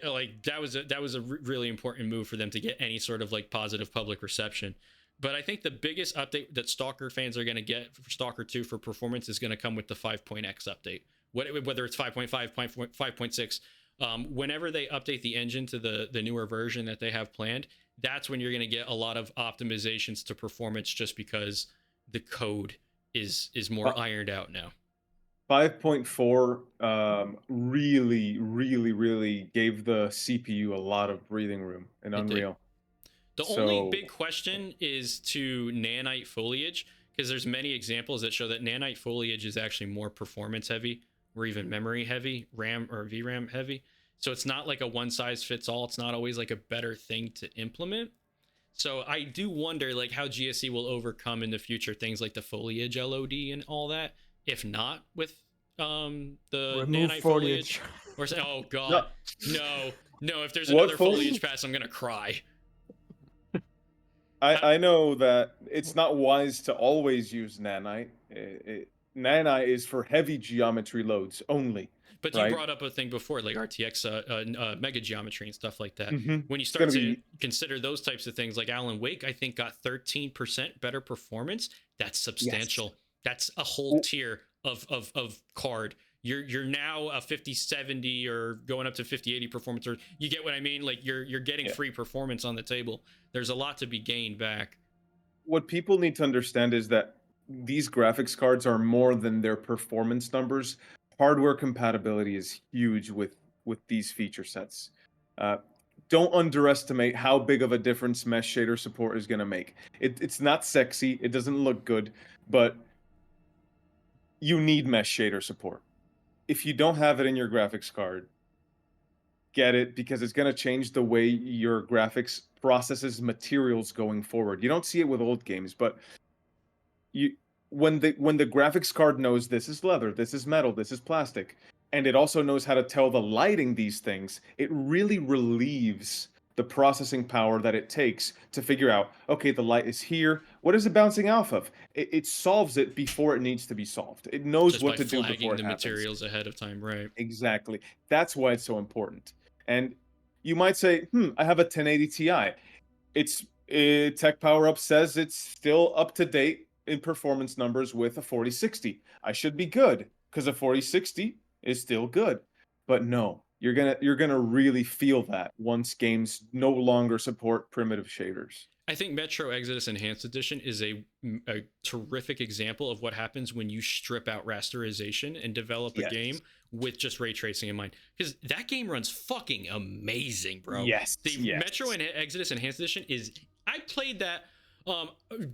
Like that was a really important move for them to get any sort of like positive public reception. But I think the biggest update that Stalker fans are going to get for Stalker 2 for performance is going to come with the 5.x update. Whether it's 5.5, 5.6, whenever they update the engine to the newer version that they have planned, that's when you're going to get a lot of optimizations to performance, just because the code is more ironed out now. 5.4 really gave the CPU a lot of breathing room in Unreal. The only big question is to nanite foliage, because there's many examples that show that nanite foliage is actually more performance heavy or even memory heavy, RAM or VRAM heavy. So it's not like a one size fits all. It's not always like a better thing to implement. So I do wonder like how GSE will overcome in the future things like the foliage LOD and all that. If not with the nanite foliage. Or say, oh god, no. If there's another foliage pass, I'm gonna cry. I know that it's not wise to always use nanite. Nanite is for heavy geometry loads only. But you brought up a thing before, like RTX mega geometry and stuff like that. Mm-hmm. When you start to consider those types of things, like Alan Wake, I think got 13% better performance. That's substantial. Yes. That's a whole tier of card. You're now a 5070 or going up to 5080 performance, or you get what I mean? Like you're getting free performance on the table. There's a lot to be gained back. What people need to understand is that these graphics cards are more than their performance numbers. Hardware compatibility is huge with these feature sets. Don't underestimate how big of a difference mesh shader support is going to make. It's not sexy, it doesn't look good, but you need mesh shader support. If you don't have it in your graphics card, get it, because it's going to change the way your graphics processes materials going forward. You don't see it with old games, but when the graphics card knows this is leather, this is metal, this is plastic, and it also knows how to tell the lighting these things, it really relieves the processing power that it takes to figure out, okay, the light is here, what is it bouncing off of? It solves it before it needs to be solved. It knows just what to do before it happens. Just by flagging the happens. materials ahead of time, right? Exactly. That's why it's so important. And you might say, I have a 1080 Ti. Tech Power Up says it's still up to date in performance numbers with a 4060. I should be good because a 4060 is still good. But no, you're gonna really feel that once games no longer support primitive shaders. I think Metro Exodus Enhanced Edition is a terrific example of what happens when you strip out rasterization and develop a game with just ray tracing in mind. Because that game runs fucking amazing, bro. The Metro Exodus Enhanced Edition is... I played that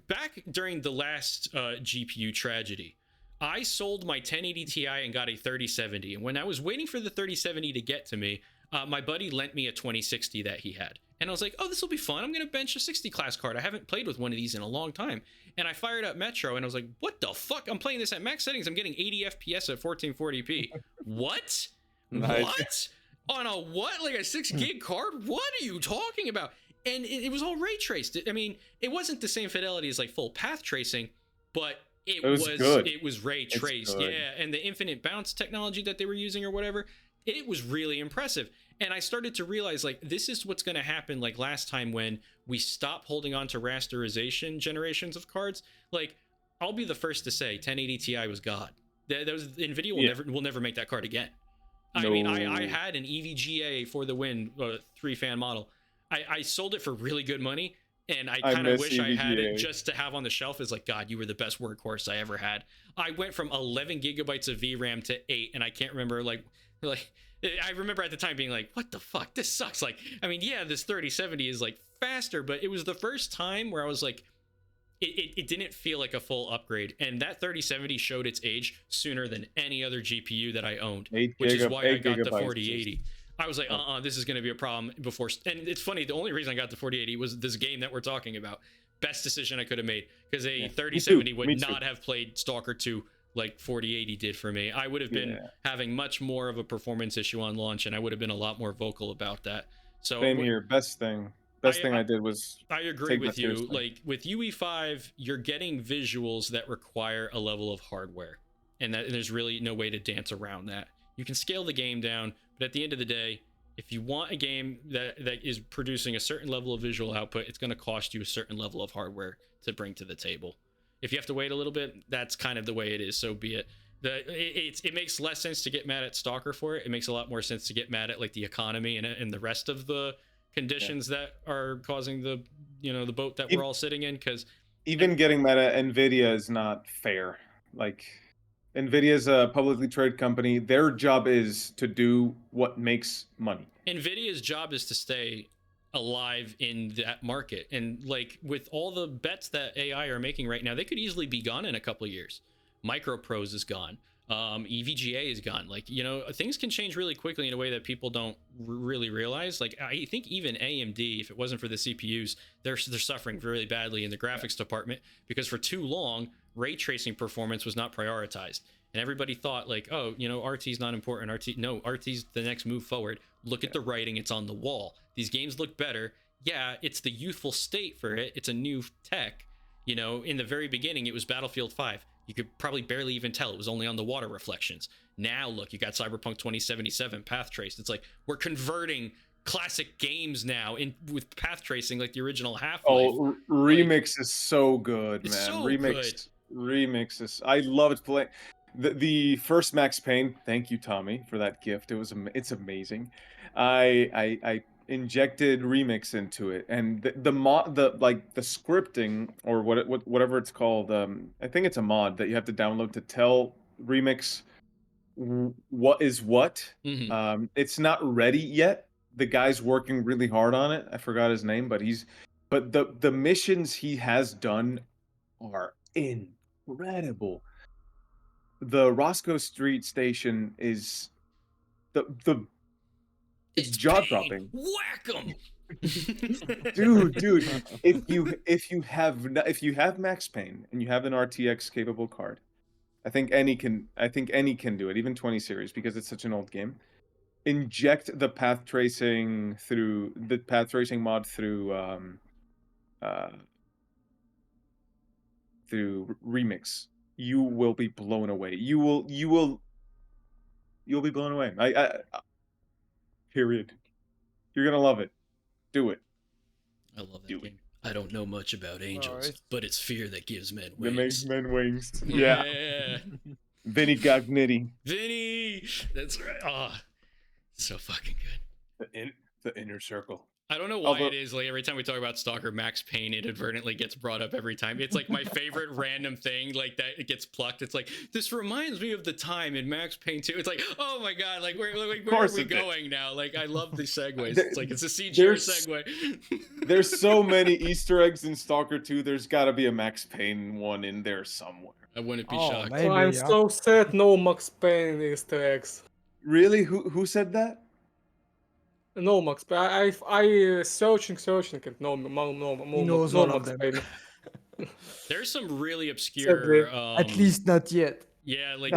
back during the last GPU tragedy. I sold my 1080 Ti and got a 3070. And when I was waiting for the 3070 to get to me, my buddy lent me a 2060 that he had. And I was like, oh, this will be fun. I'm going to bench a 60 class card. I haven't played with one of these in a long time. And I fired up Metro and I was like, what the fuck? I'm playing this at max settings. I'm getting 80 FPS at 1440p. What? Nice. What? On a what? Like a 6 gig card? What are you talking about? And it was all ray traced. I mean, it wasn't the same fidelity as like full path tracing, but it was good. It was ray traced. Yeah. And the infinite bounce technology that they were using or whatever, it was really impressive. And I started to realize, like, this is what's going to happen, like last time when we stopped holding on to rasterization generations of cards. Like, I'll be the first to say 1080 Ti was God. That was NVIDIA will never make that card again. I mean, I had an EVGA for the win 3-fan model. I sold it for really good money, and I kind of wish I had it just to have on the shelf. Is like, God, you were the best workhorse I ever had. I went from 11 gigabytes of VRAM to 8, and I can't remember like I remember at the time being like, what the fuck? This sucks. Like, I mean, yeah, this 3070 is like faster, but it was the first time where I was like, it didn't feel like a full upgrade. And that 3070 showed its age sooner than any other GPU that I owned, which is why I got the 4080. I was like, this is going to be a problem before. And it's funny, the only reason I got the 4080 was this game that we're talking about. Best decision I could have made, because a 3070 would not have played Stalker 2 like 4080 did for me. I would have been having much more of a performance issue on launch, and I would have been a lot more vocal about that. So same here. Best thing I did was I agree with you. Like with UE5, you're getting visuals that require a level of hardware, and there's really no way to dance around that. You can scale the game down, but at the end of the day, if you want a game that is producing a certain level of visual output, it's going to cost you a certain level of hardware to bring to the table. If you have to wait a little bit, that's kind of the way it is. So be it. It makes less sense to get mad at Stalker for it. It makes a lot more sense to get mad at like the economy and the rest of the conditions that are causing the boat that we're all sitting in. Because even getting mad at Nvidia is not fair. Like, Nvidia is a publicly traded company. Their job is to do what makes money. Nvidia's job is to stay alive in that market, and like with all the bets that AI are making right now, they could easily be gone in a couple of years. Microprose is gone. EVGA is gone. Like, things can change really quickly in a way that people don't really realize. Like, I think even AMD, if it wasn't for the CPUs, they're suffering really badly in the graphics department, because for too long ray tracing performance was not prioritized, and everybody thought like, oh, RT's not important. RT's the next move forward. Look at the writing, it's on the wall. These games look better. Yeah, it's the youthful state for it. It's a new tech. In the very beginning, it was Battlefield 5. You could probably barely even tell it was only on the water reflections. Now look, you got Cyberpunk 2077 path traced. It's like we're converting classic games now with path tracing, like the original Half-Life. Oh, Remix is so good, man. So Remix is. I love it. Play the first Max Payne. Thank you, Tommy, for that gift. It's amazing. I injected Remix into it, and the scripting, or whatever it's called. I think it's a mod that you have to download to tell Remix what is what. Mm-hmm. It's not ready yet. The guy's working really hard on it. I forgot his name, but the missions he has done are incredible. The Roscoe Street station is it's jaw dropping. Whack 'em. dude. If you have Max Payne and you have an RTX capable card, I think any can do it, even 20 series, because it's such an old game. Inject the path tracing mod through Remix. You will be blown away. You'll be blown away. I period. You're gonna love it. Do it. I love that game. I don't know much about angels, but it's fear that gives men wings. That makes men wings. Yeah. Vinny Gagnetti. Vinny! That's right. Oh, so fucking good. The inner circle. I don't know why it is, like, every time we talk about Stalker, Max Payne inadvertently gets brought up every time. It's like my favorite random thing, like, that it gets plucked. It's like, this reminds me of the time in Max Payne 2. It's like, oh my god, like, where are we going now? Like, I love the segues. It's like, it's a CGI segue. There's so many Easter eggs in Stalker 2. There's got to be a Max Payne one in there somewhere. I wouldn't be shocked. Maybe, I'm so sad no Max Payne Easter eggs. Really? Who said that? No Max Payne. I searching and no Max Payne. There's some really obscure. At least not yet. Yeah, like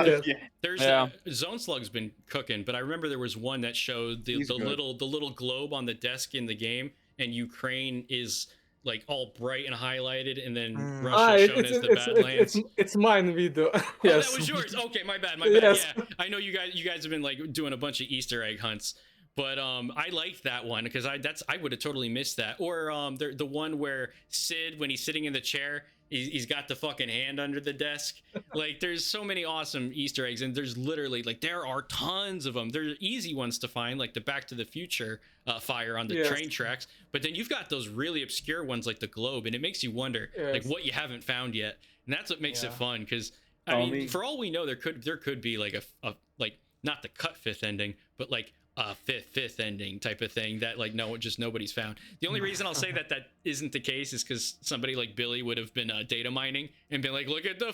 there's Zone Slug's been cooking, but I remember there was one that showed the little globe on the desk in the game, and Ukraine is like all bright and highlighted, and then Mm. Russia shown as the Badlands. It's mine video. Oh, Yes. that was yours. Okay, my bad. My bad. Yes. Yeah, I know you guys have been like doing a bunch of Easter egg hunts, but I liked that one because I would have totally missed that. Or the one where Sid, when he's sitting in the chair, he's got the fucking hand under the desk. Like, there's so many awesome Easter eggs, and there's literally like there are tons of them. There's easy ones to find, like the Back to the Future fire on the Yes. train tracks, but then you've got those really obscure ones like the globe, and it makes you wonder like Yes. what you haven't found yet, and that's what makes it Yeah. fun. Because I Tell mean, me. for all we know, there could be like a like not the cut fifth ending, but like a fifth ending type of thing that like nobody's found. The only reason I'll say that isn't the case is because somebody like Billy would have been data mining and been like, look at the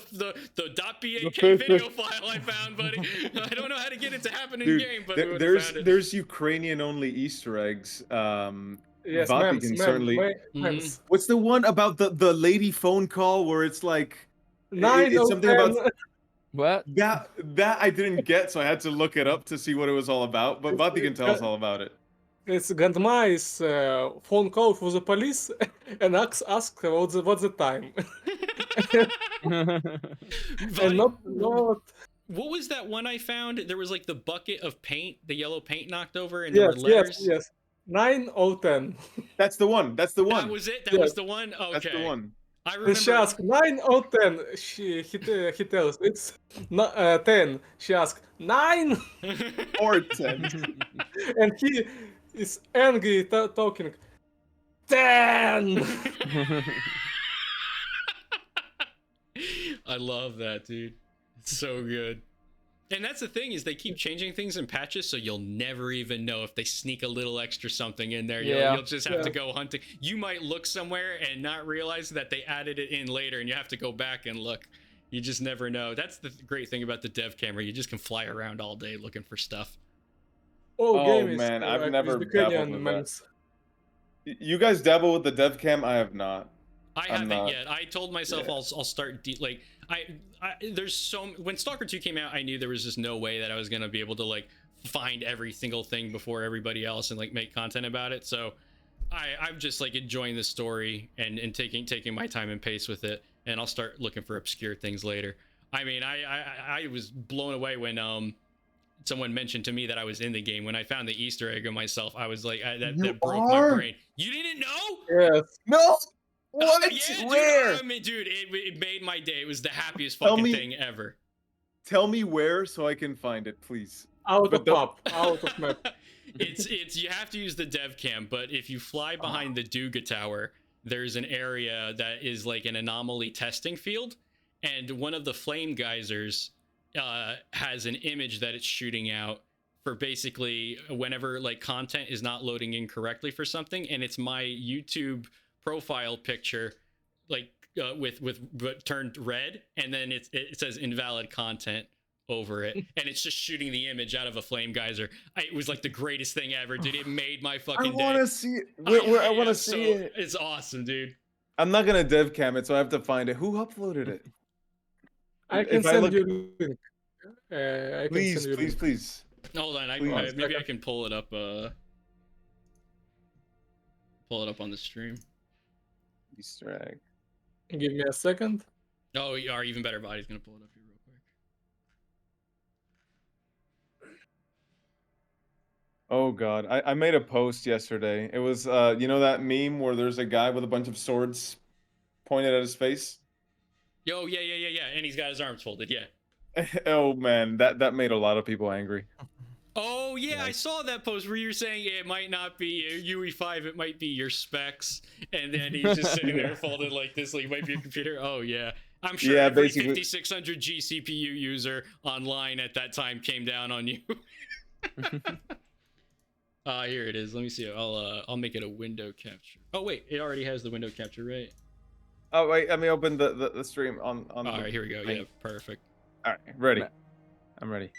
.BAK video file I found, buddy. I don't know how to get it to happen in Dude, game, but we would have there's found it. there's Ukrainian only Easter eggs. Yes, Vapi memes, can certainly. memes. What's the one about the lady phone call where it's like Nine it's or something 10. about What? that I didn't get, so I had to look it up to see what it was all about. But Vapi can tell us all about it. It's grandma's phone call for the police and ask what's the time. And not What was that one I found? There was like the bucket of paint, the yellow paint knocked over, and there were letters. yes. 9 or 10. That's the one. That's the one. That was it. That Yes. was the one. Okay, That's the one. I And she remember. asks 9 or 10. He tells it's not 10. She asks 9, Or 10. and he is angry talking 10. I love that, dude. It's so good. And that's the thing, is they keep changing things in patches, so you'll never even know if they sneak a little extra something in there. Yeah. You'll just have to go hunting. You might look somewhere and not realize that they added it in later, and you have to go back and look. You just never know. That's the great thing about the dev camera. You just can fly around all day looking for stuff. Oh, Game is man, I've like never with dabbled Ukrainian with that. memes. You guys dabble with the dev cam? I have not. I I'm haven't not- yet. I told myself Yeah. I'll start like there's so when Stalker 2 came out, I knew there was just no way that I was gonna be able to like find every single thing before everybody else and like make content about it. So I'm just like enjoying the story and taking my time and pace with it, and I'll start looking for obscure things later. I mean, I was blown away when someone mentioned to me that I was in the game. When I found the Easter egg of myself, I was like, that broke my brain. You didn't know? Yes. No. Oh, What? yeah, dude, Where? I mean, dude, it made my day. It was the happiest Tell fucking me- thing ever. Tell me where so I can find it, please. Out But of the- map. Out of map. It's you have to use the dev cam, but if you fly behind the Duga Tower, there's an area that is like an anomaly testing field, and one of the flame geysers has an image that it's shooting out for basically whenever like content is not loading in correctly for something, and it's my YouTube profile picture like with turned red, and then it says invalid content over it, and it's just shooting the image out of a flame geyser. It was like the greatest thing ever, dude. It made my I fucking want day. to see it. Where I want Yeah, to see it. It's awesome, dude. I'm not gonna dev cam it, so I have to find it. Who uploaded it? I can If I send look- you a link. I can Please, send you a please, link. please. Hold on, Please. maybe I can pull it up. Pull it up on the stream. Easter egg. Give me a second. Oh, or even better, Body's gonna pull it up here real quick. Oh god, I made a post yesterday. It was you know that meme where there's a guy with a bunch of swords pointed at his face? Yo, yeah, and he's got his arms folded. Yeah. Oh man, that made a lot of people angry. Oh yeah, I Nice. saw that post where you're saying it might not be UE5, it might be your specs, and then he's just sitting there folded like this, like it might be a computer. Oh yeah, I'm sure Yeah, every basically- 5600 G CPU user online at that time came down on you. Here it is. Let me see. I'll make it a window capture. Oh wait, it already has the window capture, right? Oh wait, let me open the stream on All right, here we go. thing. Yeah, perfect. All right, ready. I'm ready.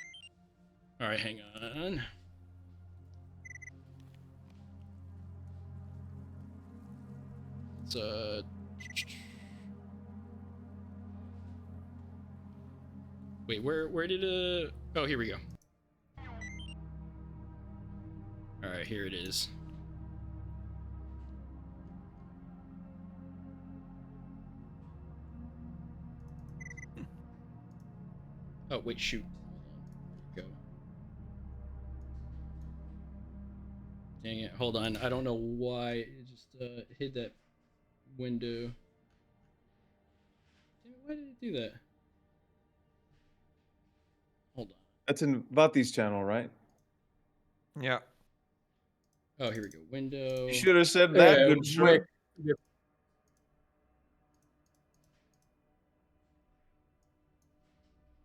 All right, hang on. It's wait, where did oh, here we go. All right, here it is. Oh wait, shoot. Go. Dang it! Hold on. I don't know why it just hid that window. Damn it, why did it do that? Hold on. That's in Vati's channel, right? Yeah. Oh, here we go. Window. You should have said that, good Mike, sir.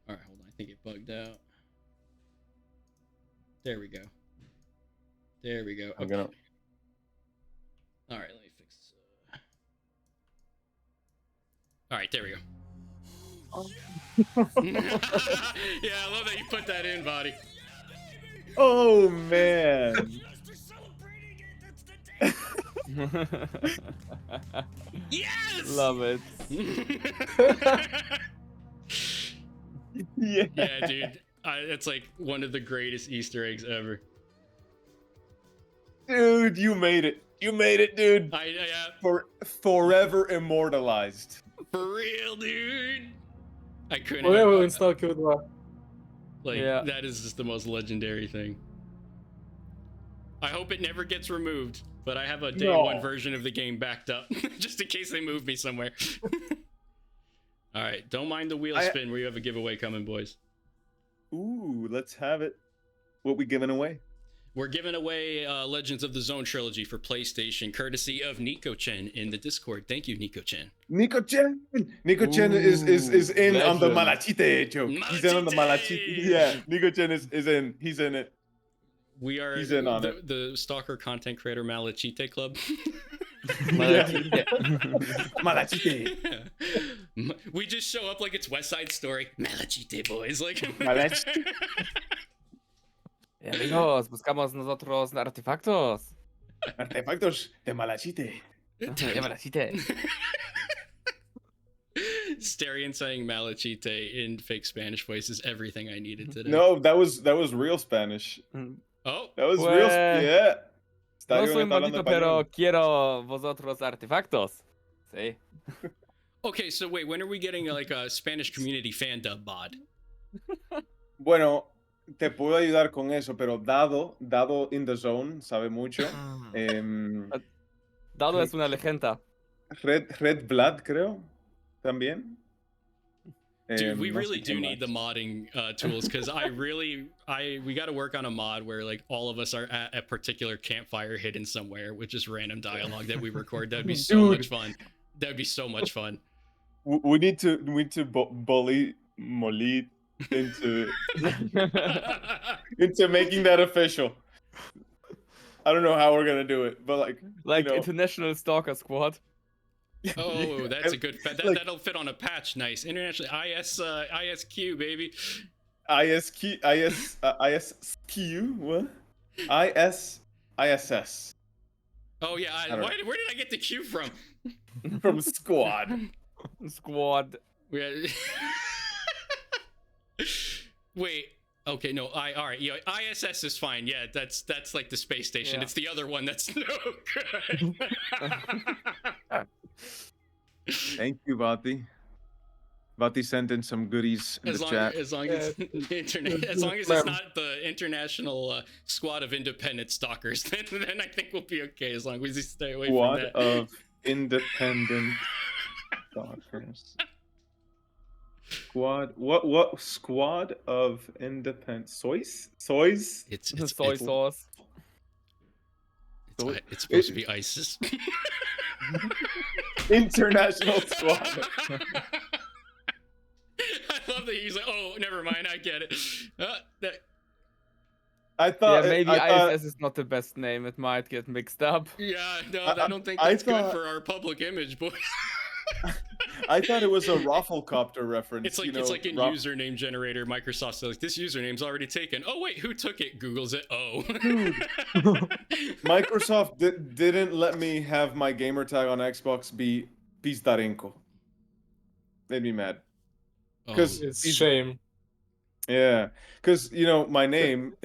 All right, hold on. I think it bugged out. There we go. There we go. I'm Okay. gonna. All right, let me fix. All right, there we go. Yeah, I love that you put that in, Body. Oh man. Yes. Love it. Yeah. Yeah, dude. It's like one of the greatest Easter eggs ever. Dude, you made it. You made it, dude. Forever immortalized. For real, dude. I couldn't. Forever in S.T.A.L.K.E.R 2. Like, Yeah. that is just the most legendary thing. I hope it never gets removed, but I have a day one version of the game backed up, just in case they move me somewhere. All right, don't mind the wheel spin where you have a giveaway coming, boys. Ooh, let's have it. What we giving away? We're giving away Legends of the Zone trilogy for PlayStation, courtesy of Nico Chen in the Discord. Thank you, Nico Chen. Nico Chen. Nico Chen is in on the legend. Malachite joke. He's in on the Malachite. Yeah, Nico Chen is in. He's in it. We are He's in on it. the Stalker content creator Malachite Club. Malachite. We just show up like it's West Side Story. Malachite boys, like. Malachite. Amigos, buscamos nosotros artefactos. Artefactos de Malachite. Starion saying Malachite in fake Spanish voice is everything I needed today. No, that was real Spanish. Oh. That was real. Yeah. No Starion soy está hablando maldito, pero español. quiero vosotros artefactos. Sí. Okay, so wait, when are we getting like a Spanish community fan dub mod? Bueno, te puedo ayudar con eso, pero Dado in the zone sabe mucho. Dado es una legenda. Red Blood, creo, también. Dude, we no really sé do qué need the más. modding tools, because we got to work on a mod where like all of us are at a particular campfire hidden somewhere with just random dialogue that we record. That'd be so much fun. That'd be so much fun. We need to bully Molly into making that official. I don't know how we're gonna do it, but like you know. International Stalker Squad. Oh, that's a good. That'll fit on a patch. Nice. International ISQ, baby. ISQ, what? ISS. Oh yeah. Where did I get the Q from? From Squad. Squad. Wait. Okay, no. All right. Yeah, ISS is fine. Yeah, that's like the space station. Yeah. It's the other one that's no good. Thank you, Vati. Vati sent in some goodies in the chat. As long as it's not the international squad of independent stalkers, then I think we'll be okay. As long as we stay away from that. Squad of independent stalkers. Squad. What? Squad of independent soys? It's Soy sauce. it's supposed to be ISIS. International squad. I love that he's like, oh, never mind, I get it. I thought maybe I ISS is not the best name. It might get mixed up. Yeah, no, I don't think that's good for our public image, boy. I thought it was a Rafflecopter reference. It's like it's like in username generator. Microsoft says like, this username's already taken. Oh wait, who took it? Google's it. Oh. Microsoft didn't let me have my gamer tag on Xbox be S.T.A.L.K.E.R. Made me mad. Because It's a shame. Yeah, because you know my name,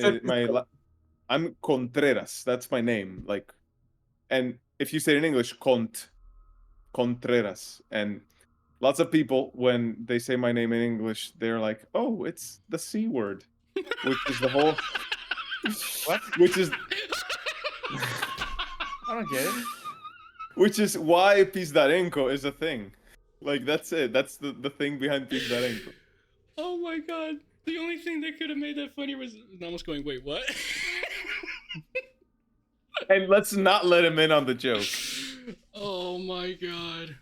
I'm Contreras. That's my name. Like, and if you say it in English, Contreras, and lots of people, when they say my name in English, they're like, "Oh, it's the C word," which is the whole. What? Which is I don't get it. which is why STARionCo is a thing. Like that's it. That's the thing behind STARionCo. Oh my god. The only thing that could have made that funny was almost going, wait, what? And let's not let him in on the joke. Oh my god.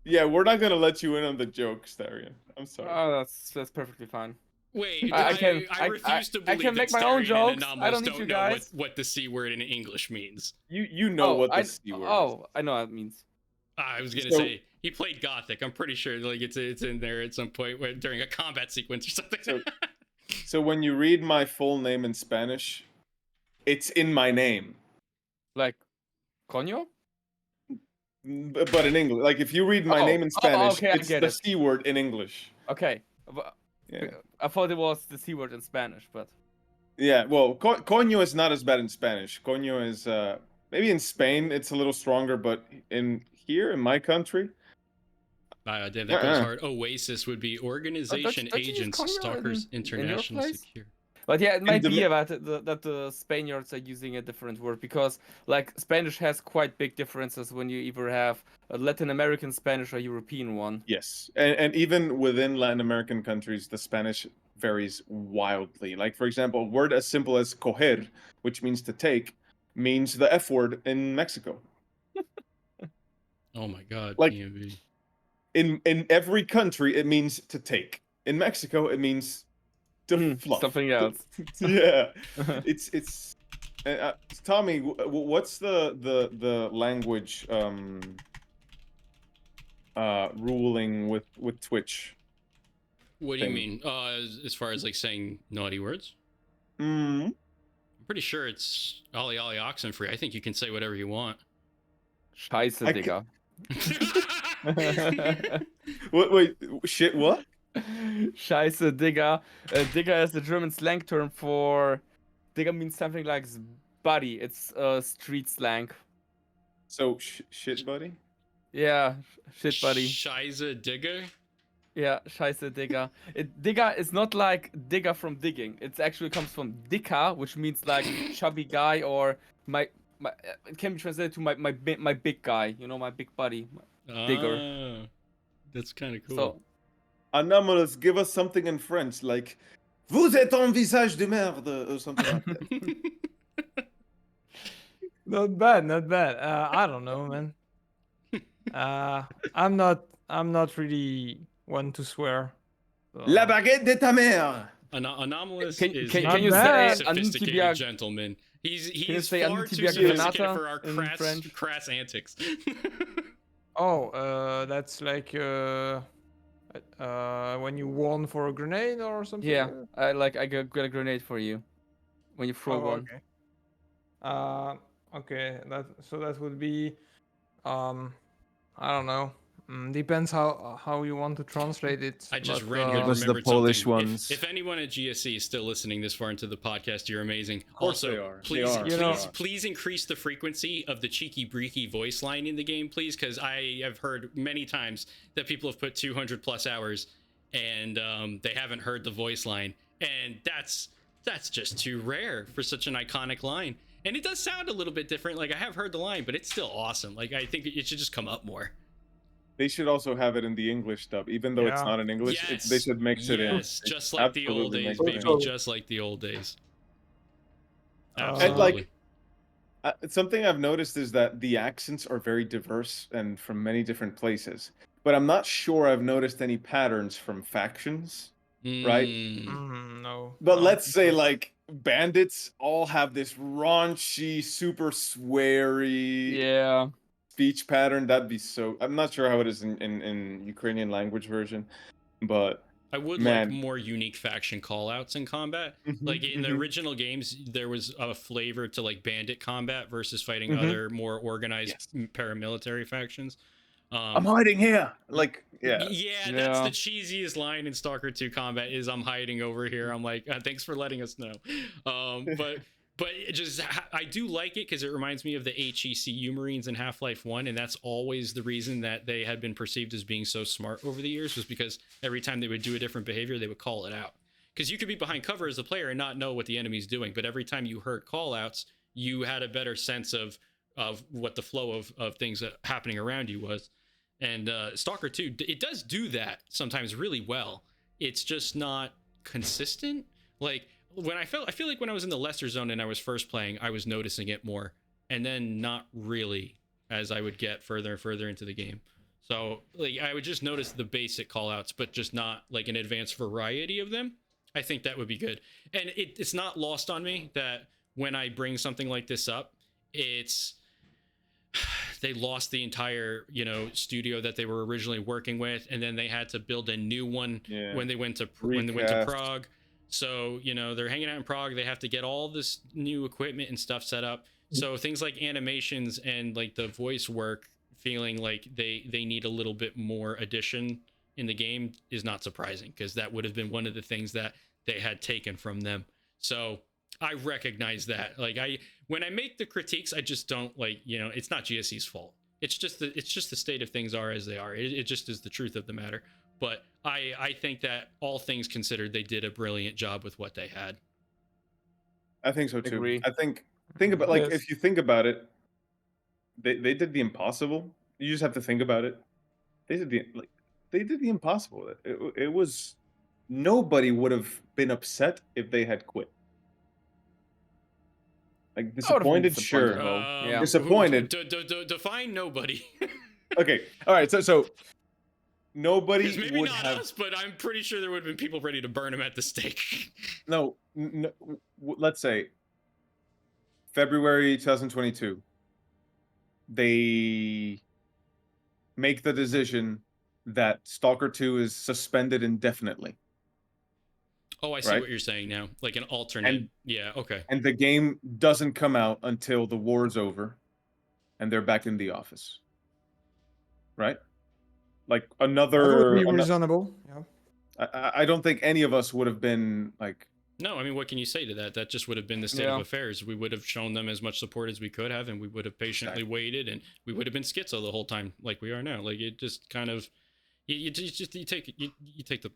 Yeah, we're not gonna let you in on the joke, Starion. I'm sorry. Oh, that's perfectly fine. Wait, I refuse to believe can make that my own Starion and jokes. I Anomalous don't need don't you know guys. what the C word in English means. You know what the C word is. Oh, I know what it means. I was gonna So- say he played Gothic. I'm pretty sure like it's in there at some point during a combat sequence or something. So when you read my full name in Spanish, it's in my name. Like, coño? But in English, like if you read my name in Spanish, okay, I it's get the it. C word in English. Okay. Yeah. I thought it was the C word in Spanish, but Yeah, well, coño is not as bad in Spanish. Coño is maybe in Spain it's a little stronger, but in here in my country, Damn, that goes hard. Oasis would be organization don't you use agents, coño stalkers, in your international place? secure. But yeah, it might the be ma- that the Spaniards are using a different word because like Spanish has quite big differences when you either have a Latin American Spanish or European one. yes, and even within Latin American countries, the Spanish varies wildly. Like for example, a word as simple as coger, which means to take, means the F word in Mexico. Oh my god, Like- PMV. In every country, it means to take. In Mexico, it means to fluff. Something else. Yeah, it's. Tommy, what's the language ruling with Twitch? What do you thing. mean? As far as like saying naughty words? Mm. I'm pretty sure it's Ollie Ollie Oxenfree. I think you can say whatever you want. Scheiße, I Digga. Wait, shit, what? Scheiße, Digga. Digga is the German slang term for. Digga means something like buddy. It's street slang. So shit, buddy. Yeah, shit, buddy. Scheiße Digger? Yeah, Scheiße, Digga. Digga is not like digger from digging. It actually comes from Dicker, which means like chubby guy or my. It can be translated to my big guy. You know, my big buddy. Digger. Ah, that's kind of cool. So. Anomalous, give us something in French, like "Vous êtes un visage de merde" or something like that. Not bad, not bad. I don't know, man. I'm not really one to swear. So. La baguette de ta mère. Anomalous Can is you a say very an sophisticated Antibia- gentleman. He's you say far too Antibia sophisticated Granata for our in French? crass antics. Oh, that's like when you warn for a grenade or something. Yeah, I got a grenade for you when you throw one. Okay. Okay. That would be, I don't know. Depends how you want to translate it. I just but, randomly Those are the remembered Polish something. ones. If anyone at GSC is still listening this far into the podcast, you're amazing. Of course Also, they are. please, They are. You know- please increase the frequency of the cheeky breaky voice line in the game, please, because I have heard many times that people have put 200 plus hours and they haven't heard the voice line, and that's just too rare for such an iconic line. And it does sound a little bit different. Like I have heard the line, but it's still awesome. Like I think it should just come up more. They should also have it in the English dub, even though it's Yeah. not in English. Yes. They should mix it in. Yes, just like the old Absolutely days, mix it baby. in. Just like the old days. And, Absolutely. Something I've noticed is that the accents are very diverse and from many different places. But I'm not sure I've noticed any patterns from factions. right? No. But no. let's say like bandits all have this raunchy, super sweary Yeah. speech pattern. That'd be so. I'm not sure how it is in Ukrainian language version, but I would Man. like more unique faction callouts in combat. Like in the original games, there was a flavor to like bandit combat versus fighting other more organized paramilitary factions. I'm hiding here. Like, yeah. Yeah, that's Yeah. the cheesiest line in Stalker 2 combat is I'm hiding over here. I'm like, thanks for letting us know. But but I do like it because it reminds me of the HECU Marines in Half-Life 1, and that's always the reason that they had been perceived as being so smart over the years, was because every time they would do a different behavior, they would call it out. Because you could be behind cover as a player and not know what the enemy's doing, but every time you heard call-outs, you had a better sense of what the flow of things that happening around you was. And Stalker 2, it does do that sometimes really well. It's just not consistent. Like, I feel like when I was in the lesser zone and I was first playing, I was noticing it more, and then not really as I would get further and further into the game. So like I would just notice the basic callouts, but just not like an advanced variety of them. I think that would be good. And it's not lost on me that when I bring something like this up, they lost the entire, studio that they were originally working with, and then they had to build a new one when they went to Prague. So, they're hanging out in Prague. They have to get all this new equipment and stuff set up. So things like animations and like the voice work feeling like they need a little bit more addition in the game is not surprising, because that would have been one of the things that they had taken from them. So I recognize that. Like when I make the critiques, I just don't it's not GSC's fault. It's just the state of things are as they are. It just is the truth of the matter. But I think that all things considered, they did a brilliant job with what they had. I think so too. Agree. I think about if you think about it, they did the impossible. You just have to think about it. They did the impossible. It was, nobody would have been upset if they had quit. Like, disappointed, sure. Yeah. Disappointed. Define nobody. Okay, all right. So nobody maybe would not have. us, but I'm pretty sure there would have been people ready to burn him at the stake. No, let's say February 2022. They make the decision that Stalker 2 is suspended indefinitely. Oh, I see Right? what you're saying now. Like an alternate. Yeah, okay. And the game doesn't come out until the war's over and they're back in the office. Right? Like That another. would be reasonable. Yeah. I don't think any of us would have been like. No, I mean, what can you say to that? That just would have been the state of affairs. We would have shown them as much support as we could have, and we would have patiently waited, and we would have been schizo the whole time, like we are now. Like, it just kind of, you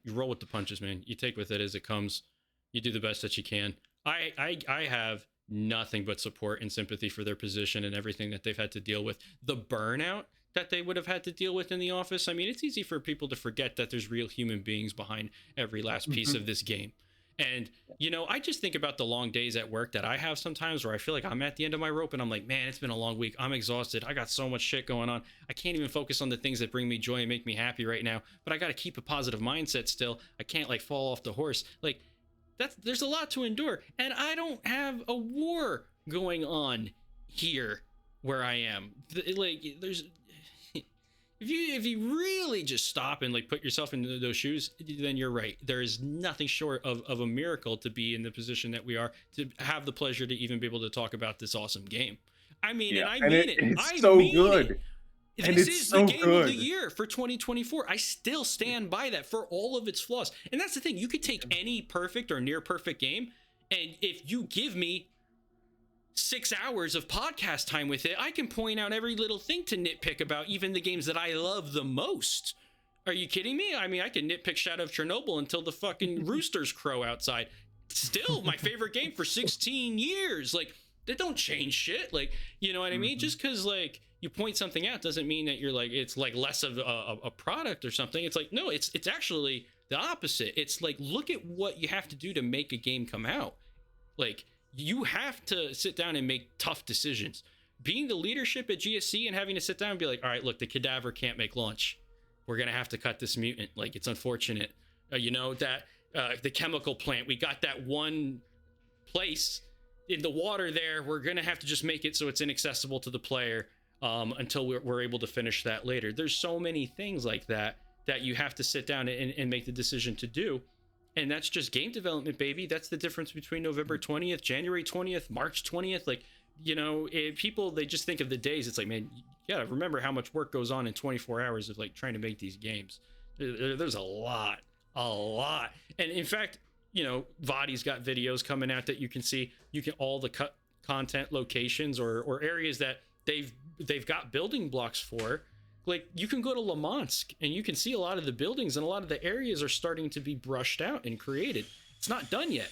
roll with the punches, man. You take with it as it comes. You do the best that you can. I have nothing but support and sympathy for their position and everything that they've had to deal with. The burnout that they would have had to deal with in the office. I mean, it's easy for people to forget that there's real human beings behind every last piece of this game. And, I just think about the long days at work that I have sometimes, where I feel like I'm at the end of my rope and I'm like, man, it's been a long week. I'm exhausted. I got so much shit going on. I can't even focus on the things that bring me joy and make me happy right now. But I got to keep a positive mindset still. I can't fall off the horse. Like, there's a lot to endure. And I don't have a war going on here where I am. If you really just stop and put yourself into those shoes, then you're right. There is nothing short of a miracle to be in the position that we are, to have the pleasure to even be able to talk about this awesome game. I mean, and I mean it. It's so good. This is the game of the year for 2024. I still stand by that for all of its flaws. And that's the thing. You could take any perfect or near perfect game, and if you give me 6 hours of podcast time with it, I can point out every little thing to nitpick about, even the games that I love the most. Are you kidding me? I mean, I can nitpick Shadow of Chernobyl until the fucking roosters crow outside. Still my favorite game for 16 years. They don't change shit. You know what I mean? Just because you point something out doesn't mean that you're it's less of a product or something. It's no, it's actually the opposite. It's look at what you have to do to make a game come out. You have to sit down and make tough decisions. Being the leadership at GSC and having to sit down and be all right, look, the cadaver can't make launch. We're going to have to cut this mutant. It's unfortunate. The chemical plant, we got that one place in the water there. We're going to have to just make it so it's inaccessible to the player until we're able to finish that later. There's so many things like that you have to sit down and make the decision to do. And that's just game development, baby. That's the difference between November 20th, January 20th, March 20th. People, they just think of the days. It's man, you gotta remember how much work goes on in 24 hours of trying to make these games. There's a lot. And in fact, Vadi's got videos coming out that you can see. You can all the content locations or areas that they've got building blocks for. Like, you can go to Lamansk and you can see a lot of the buildings, and a lot of the areas are starting to be brushed out and created. It's not done yet,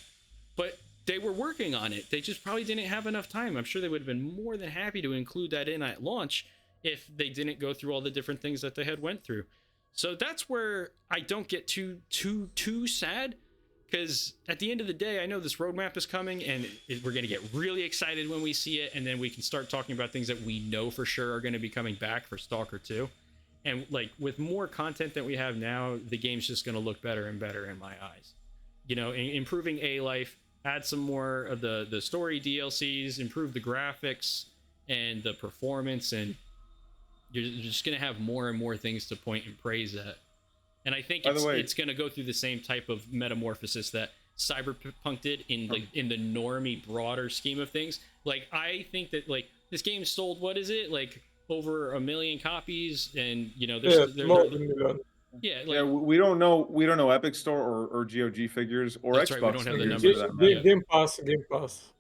but they were working on it. They just probably didn't have enough time. I'm sure they would have been more than happy to include that in at launch if they didn't go through all the different things that they had went through. So that's where I don't get too sad, because at the end of the day, I know this roadmap is coming, and we're going to get really excited when we see it, and then we can start talking about things that we know for sure are going to be coming back for Stalker 2. And like, with more content that we have now, the game's just going to look better and better in my eyes. Improving A-Life, add some more of the story DLCs, improve the graphics and the performance, and you're just going to have more and more things to point and praise at. And I think it's going to go through the same type of metamorphosis that Cyberpunk did in the normie, broader scheme of things. Like, I think that this game sold, what is it, like over 1 million copies, and there's more than 1 million. Yeah, we don't know Epic Store or GOG figures or that's Xbox. right, we don't have the figures numbers. Game Pass.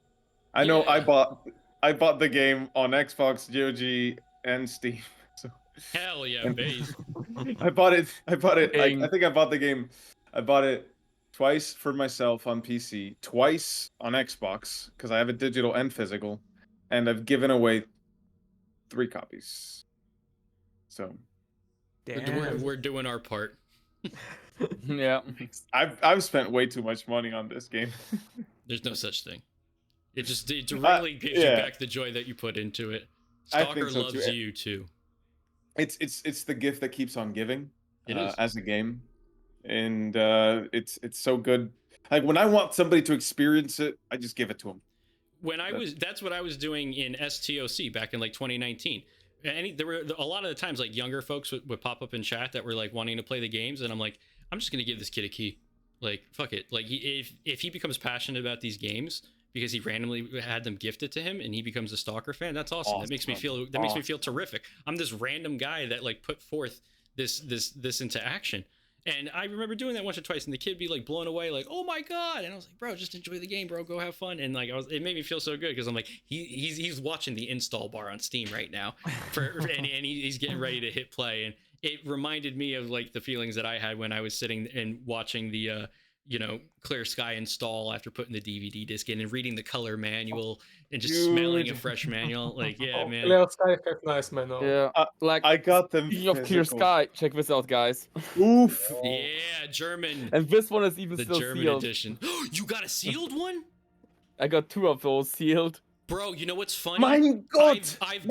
I know. Yeah. I bought the game on Xbox, GOG, and Steam. So hell yeah, base. I bought it. I think I bought the game. I bought it twice for myself on PC, twice on Xbox, because I have it digital and physical, and I've given away 3 copies. So we're doing our part. Yeah. I've spent way too much money on this game. There's no such thing. It really gives you back the joy that you put into it. Stalker loves you too. It's the gift that keeps on giving. It is. As a game, and it's so good. Like, when I want somebody to experience it, I just give it to them. That's what I was doing in S.T.A.L.K.E.R back in like 2019. There were a lot of the times, like, younger folks would pop up in chat that were like wanting to play the games, and I'm like, I'm just gonna give this kid a key. Like, fuck it. Like, if he becomes passionate about these games because he randomly had them gifted to him and he becomes a Stalker fan, that's awesome. That makes me feel terrific. I'm this random guy that like put forth this into action. And I remember doing that once or twice, and the kid be like blown away, like, "Oh my god!" And I was like, "Bro, just enjoy the game, bro. Go have fun." And like, it made me feel so good, because I'm like, he's watching the install bar on Steam right now, and he's getting ready to hit play, and it reminded me of like the feelings that I had when I was sitting and watching the Clear Sky install after putting the DVD disc in and reading the color manual and just smelling a fresh manual. Like, yeah, man. Clear Sky have nice manual. Yeah. I got them. Speaking of Clear Sky, check this out, guys. Oof. Yeah, German. And this one is even the still German sealed. edition. You got a sealed one? I got 2 of those sealed. Bro, you know what's funny? My God! I've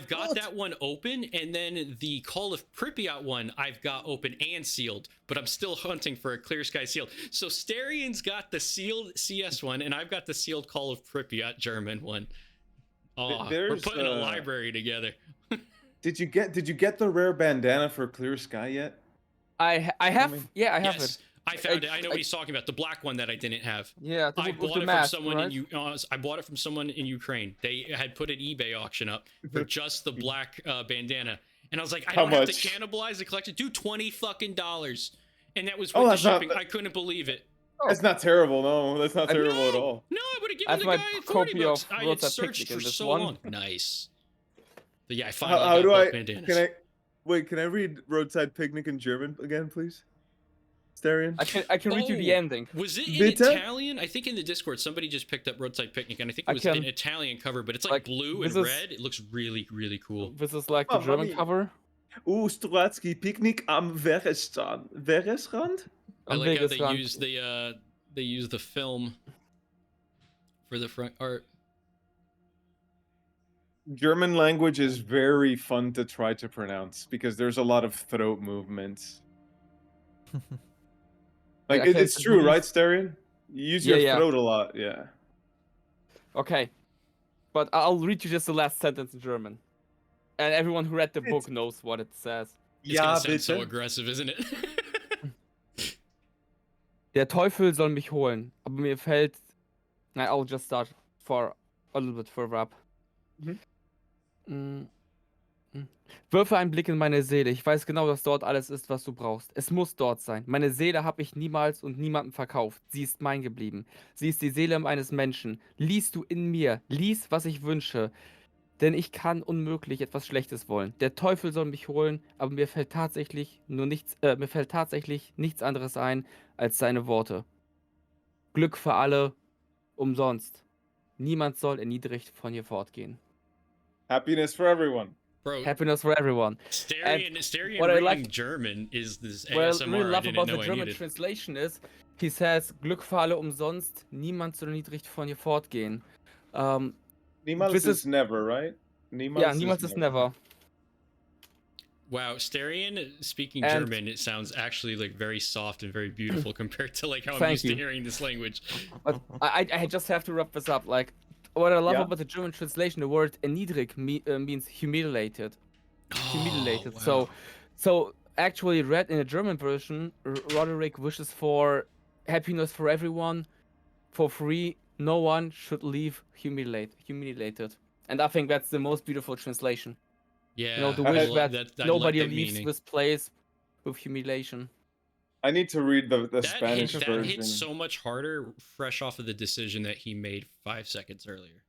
got that one open, and then the Call of Pripyat one I've got open and sealed, but I'm still hunting for a Clear Sky sealed. So Starion's got the sealed CS one, and I've got the sealed Call of Pripyat German one. Oh, we're putting a library together. Did you get the rare bandana for Clear Sky yet? I have. Yeah, I have Yes. it. I found it. I know what he's talking about. The black one that I didn't have. Yeah, I bought it mask, from someone right? I bought it from someone in Ukraine. They had put an eBay auction up for just the black bandana, and I was like, I don't have to cannibalize the collection. Do $20 fucking, and that was with the shipping. I couldn't believe it. That's not terrible. No, that's not terrible at all. No, I would have given the guy $40. I had searched for so long. Nice. But yeah, I finally got both bandanas. Can I read Roadside Picnic in German again, please? Starion? I can read you the ending. Was it in Italian? I think in the Discord somebody just picked up Roadside Picnic, and I think it was an Italian cover, but it's like blue and red. It looks really, really cool. This is like the German cover. Streletsky Picnic am Wegesrand? I like how they use the film for the front art. German language is very fun to try to pronounce because there's a lot of throat movements. Like, it's true, right, Starion? You use your throat a lot, yeah. Okay, but I'll read you just the last sentence in German, and everyone who read the book knows what it says. It's gonna sound so aggressive, isn't it? Der Teufel soll mich holen, aber mir fällt. I'll just start for a little bit further up. Wirfe einen Blick in meine Seele. Ich weiß genau, dass dort alles ist, was du brauchst. Es muss dort sein. Meine Seele habe ich niemals und niemandem verkauft. Sie ist mein geblieben. Sie ist die Seele eines Menschen. Lies du in mir. Lies, was ich wünsche. Denn ich kann unmöglich etwas Schlechtes wollen. Der Teufel soll mich holen, aber mir fällt tatsächlich nichts anderes ein als seine Worte. Glück für alle, umsonst. Niemand soll erniedrigt von hier fortgehen. Happiness for everyone. Bro, Happiness for everyone. Starion what I reading like- German is this What I ASMR really I love didn't about the know I German needed. translation is, he says, Glück für alle umsonst, niemand soll erniedrigt von hier fortgehen. Niemals This is is- never, right? Yeah, niemals is never. Wow, Starion speaking And- German, it sounds actually like very soft and very beautiful compared to like how I'm Thank used to you. hearing this language. But I just have to wrap this up. Like, what I love Yeah. about the German translation, the word erniedrig means humiliated. Humiliated. Oh, wow. So actually, read in the German version, Roderick wishes for happiness for everyone, for free. No one should leave humiliated. And I think that's the most beautiful translation. Yeah, You know, the I wish had- that I nobody like that leaves meaning. this place with humiliation. I need to read the That, Spanish that version. hits so much harder fresh off of the decision that he made 5 seconds earlier.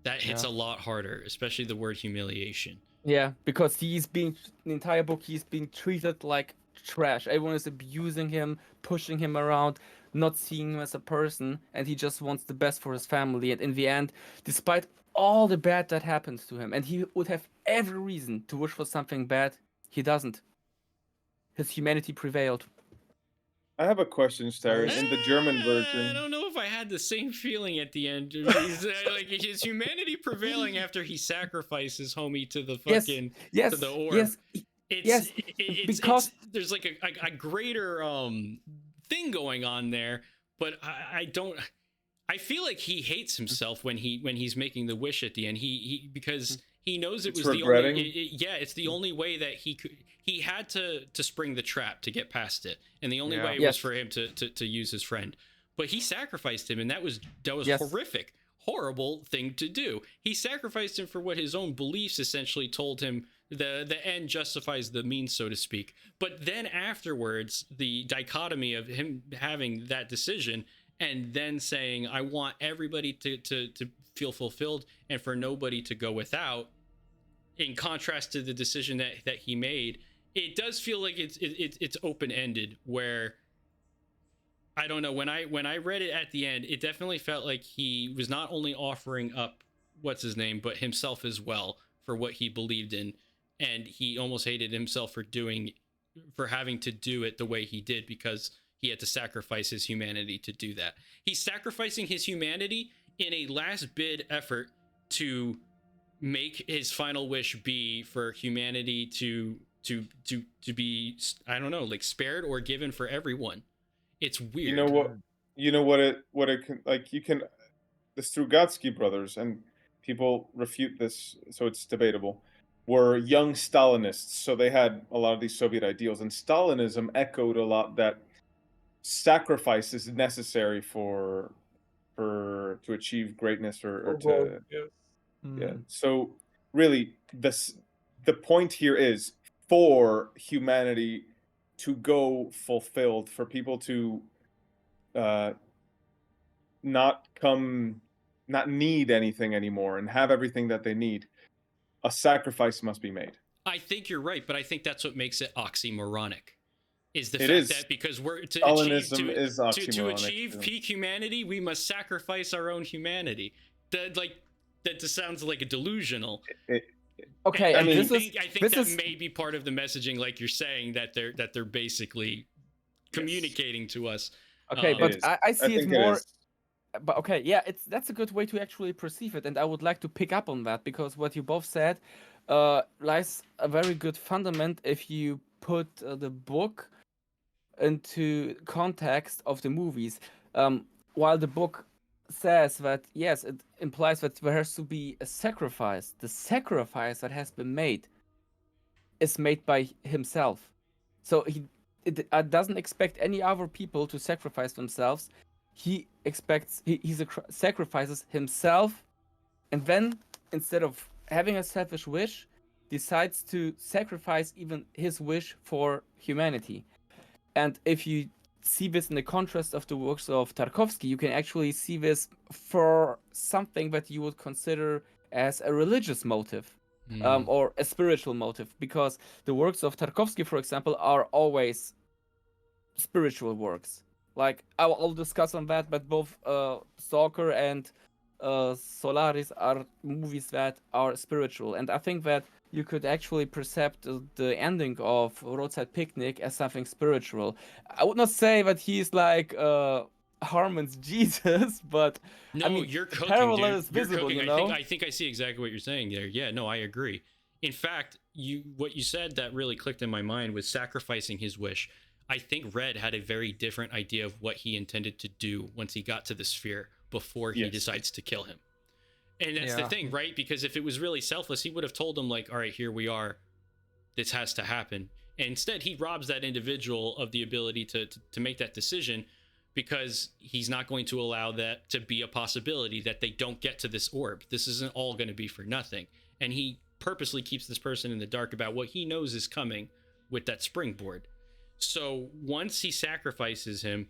That hits Yeah. a lot harder, especially the word humiliation. Yeah, because the entire book, he's being treated like trash. Everyone is abusing him, pushing him around, not seeing him as a person, and he just wants the best for his family. And in the end, despite all the bad that happens to him, and he would have every reason to wish for something bad, he doesn't. His humanity prevailed. I have a question, Starion. In the German I version, don't know if I had the same feeling at the end. He's, like his humanity prevailing after he sacrifices homie to the Yes, fucking yes, to the orb. yes, It's, yes, it's there's like a greater thing going on there, but I don't. I feel like he hates himself when he's making the wish at the end. He because he knows it It's was the regretting? only yeah, it's the only way that he had to spring the trap to get past it, and the only Yeah. way was Yes. for him to use his friend. But he sacrificed him, and that was Yes. horrific, horrible thing to do. He sacrificed him for what his own beliefs essentially told him. The end justifies the means, so to speak. But then afterwards, the dichotomy of him having that decision and then saying, I want everybody to feel fulfilled and for nobody to go without, in contrast to the decision that he made, it does feel like it's open-ended, where I don't know, when I read it at the end, it definitely felt like he was not only offering up what's his name, but himself as well for what he believed in, and he almost hated himself for having to do it the way he did, because he had to sacrifice his humanity to do that. He's sacrificing his humanity in a last bid effort to make his final wish be for humanity to be, I don't know, like spared or given for everyone. It's weird. you know what? You know what it can, like, you can, the Strugatsky brothers, and people refute this, so it's debatable, were young Stalinists, so they had a lot of these Soviet ideals, and Stalinism echoed a lot that sacrifice is necessary to achieve greatness or to yeah. So really, the point here is for humanity to go fulfilled, for people to not need anything anymore and have everything that they need. A sacrifice must be made. I think you're right, but I think that's what makes it oxymoronic. Is the It fact is. that because we're to Stalinism achieve, is to oxymoronic, achieve too. peak humanity, we must sacrifice our own humanity. That just sounds like a delusional. Okay, And and I mean, this is I think this that is may be part of the messaging, like you're saying, that they're basically communicating to us. okay, It but is. I see it think more. is. But okay, yeah, that's a good way to actually perceive it, and I would like to pick up on that, because what you both said lies a very good fundament if you put the book into context of the movies. While the book says that yes, it implies that there has to be a sacrifice. The sacrifice that has been made is made by himself. So it doesn't expect any other people to sacrifice themselves. He sacrifices himself, and then instead of having a selfish wish, decides to sacrifice even his wish for humanity. And if you see this in the contrast of the works of Tarkovsky, you can actually see this for something that you would consider as a religious motive. Or a spiritual motive, because the works of Tarkovsky, for example, are always spiritual works. Like I'll discuss on that, but both Stalker and Solaris are movies that are spiritual, and I think that you could actually perceive the ending of Roadside Picnic as something spiritual. I would not say that he's like Harmon's Jesus, but No, I mean, you're the cooking, parallel dude. is You're visible, cooking. you know? I think I see exactly what you're saying there. Yeah, no, I agree. In fact, what you said that really clicked in my mind was sacrificing his wish. I think Red had a very different idea of what he intended to do once he got to the sphere before he Yes. decides to kill him. And that's the Yeah. thing, right? Because if it was really selfless, he would have told him, like, all right, here we are. This has to happen. And instead, he robs that individual of the ability to make that decision, because he's not going to allow that to be a possibility that they don't get to this orb. This isn't all going to be for nothing. And he purposely keeps this person in the dark about what he knows is coming with that springboard. So once he sacrifices him,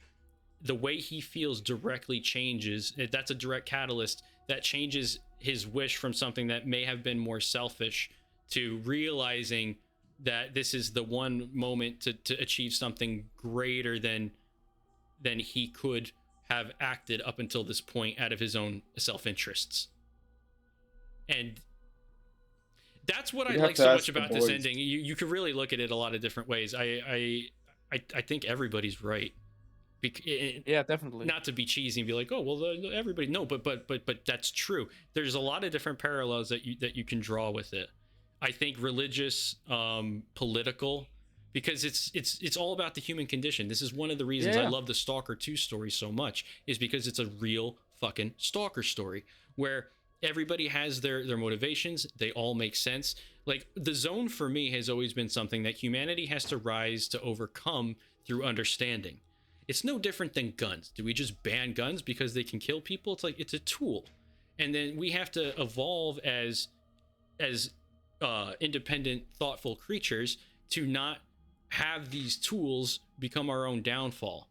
the way he feels directly changes. That's a direct catalyst that changes his wish from something that may have been more selfish to realizing that this is the one moment to achieve something greater than he could have acted up until this point out of his own self-interests. And that's what I You'd have like to so ask much the about this boys. ending. You could really look at it a lot of different ways. I think everybody's right. Yeah, definitely. Not to be cheesy and be like, oh well, everybody. No, but that's true. There's a lot of different parallels that you can draw with it. I think religious, political, because it's all about the human condition. This is one of the reasons I Yeah. love the Stalker 2 story so much, is because it's a real fucking stalker story where everybody has their motivations. They all make sense. Like, the zone for me has always been something that humanity has to rise to overcome through understanding. It's no different than guns. Do we just ban guns because they can kill people? It's like, it's a tool. And then we have to evolve as independent, thoughtful creatures to not have these tools become our own downfall.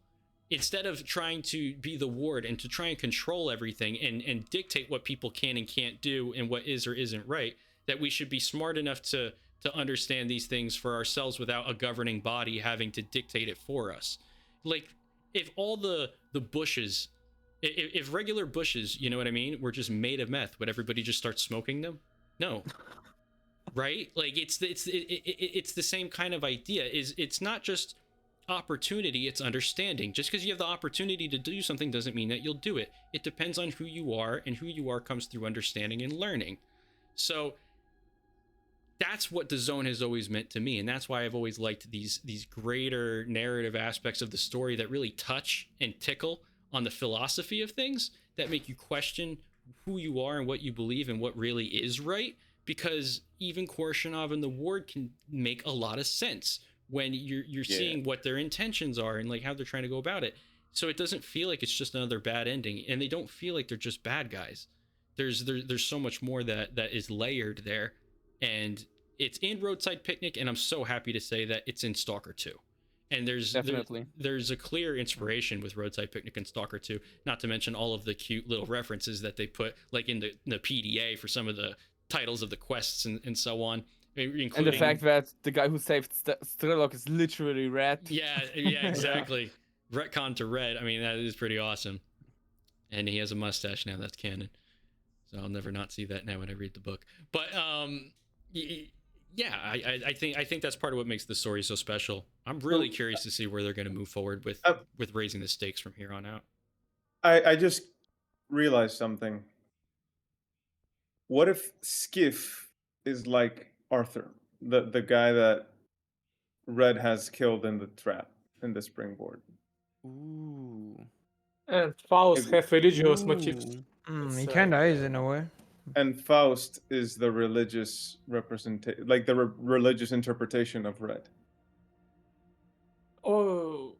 Instead of trying to be the ward and to try and control everything and dictate what people can and can't do and what is or isn't right, that we should be smart enough to understand these things for ourselves without a governing body having to dictate it for us. Like, if all the bushes, if regular bushes, you know what I mean, were just made of meth, would everybody just start smoking them? No. Right? Like, it's the same kind of idea. It's not just opportunity, it's understanding. Just because you have the opportunity to do something doesn't mean that you'll do it. It depends on who you are, and who you are comes through understanding and learning. So that's what the zone has always meant to me, and that's why I've always liked these greater narrative aspects of the story that really touch and tickle on the philosophy of things, that make you question who you are and what you believe and what really is right. Because even Korshinov and the Ward can make a lot of sense when you're seeing what their intentions are and like how they're trying to go about it. So it doesn't feel like it's just another bad ending, and they don't feel like they're just bad guys. There's so much more that is layered there, and it's in Roadside Picnic, and I'm so happy to say that it's in Stalker 2. And Definitely. there's a clear inspiration with Roadside Picnic and Stalker 2, not to mention all of the cute little references that they put like in the PDA for some of the titles of the quests and so on, including, And the fact that the guy who saved Strelok is literally Red. yeah, exactly. Retcon to Red. I mean, that is pretty awesome. And he has a mustache now. That's canon. So I'll never not see that now when I read the book. But yeah, I think that's part of what makes the story so special. I'm really curious to see where they're going to move forward with raising the stakes from here on out. I just realized something. What if Skiff is like Arthur, the guy that Red has killed in the trap, in the springboard? Ooh. And Faust If- have religious motifs. Ooh. He kinda is in a way. And Faust is the religious representation, like the religious interpretation of Red. Oh,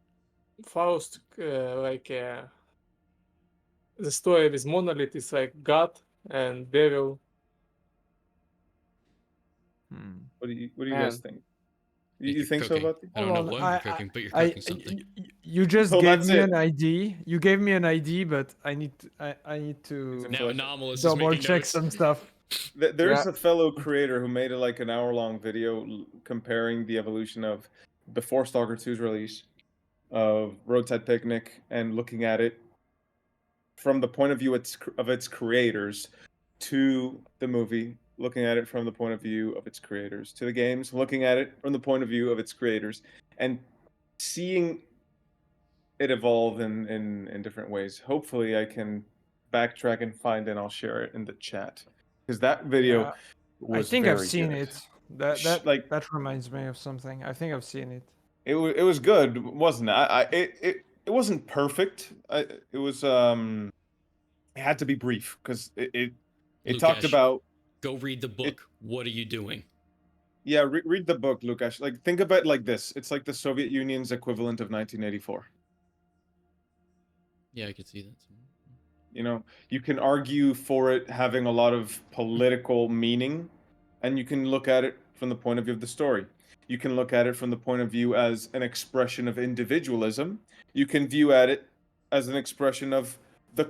Faust, the story with Monolith is like God and devil. What do you Man. guys think? You You're think so, cooking. Bati? I don't know Hold what on, you're cooking, but you're I- cooking something. you just Oh, gave that's me it. an ID. You gave me an ID, but I need to It's Now Flesh. Anomalous is double making check notes. some stuff. There's Yeah. a fellow creator who made like an hour-long video comparing the evolution of before Stalker 2's release of Roadside Picnic and looking at it from the point of view of its creators to the movie, looking at it from the point of view of its creators to the games, looking at it from the point of view of its creators, and seeing it evolve in different ways. Hopefully, I can backtrack and find, and I'll share it in the chat because that video Yeah, was I think I've very seen good. it. That Like that reminds me of something. I think I've seen it. it was good, wasn't it? It wasn't perfect. It was it had to be brief because it talked Lukash, about go read the book. What are you doing? yeah. Read the book, Lukash. Like think of it like this: it's like the Soviet Union's equivalent of 1984. Yeah, I could see that. You know, you can argue for it having a lot of political meaning, and you can look at it from the point of view of the story. You can look at it from the point of view as an expression of individualism. You can view at it as an expression of the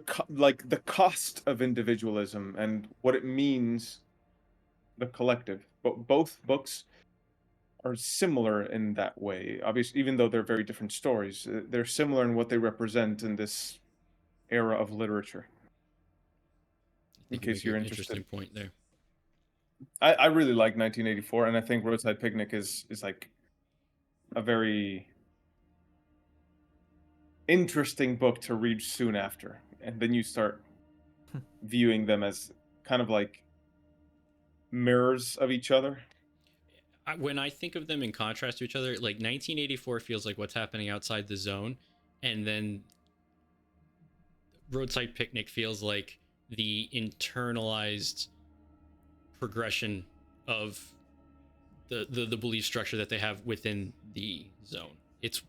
cost of individualism and what it means, the collective. But both books are similar in that way. Obviously, even though they're very different stories, they're similar in what they represent in this era of literature. I In think you case make you're an interested. interesting point there. I really like 1984, and I think Roadside Picnic is like a very interesting book to read soon after, and then you start viewing them as kind of like mirrors of each other. When I think of them in contrast to each other, like 1984 feels like what's happening outside the zone, and then Roadside Picnic feels like the internalized progression of the belief structure that they have within the zone. It's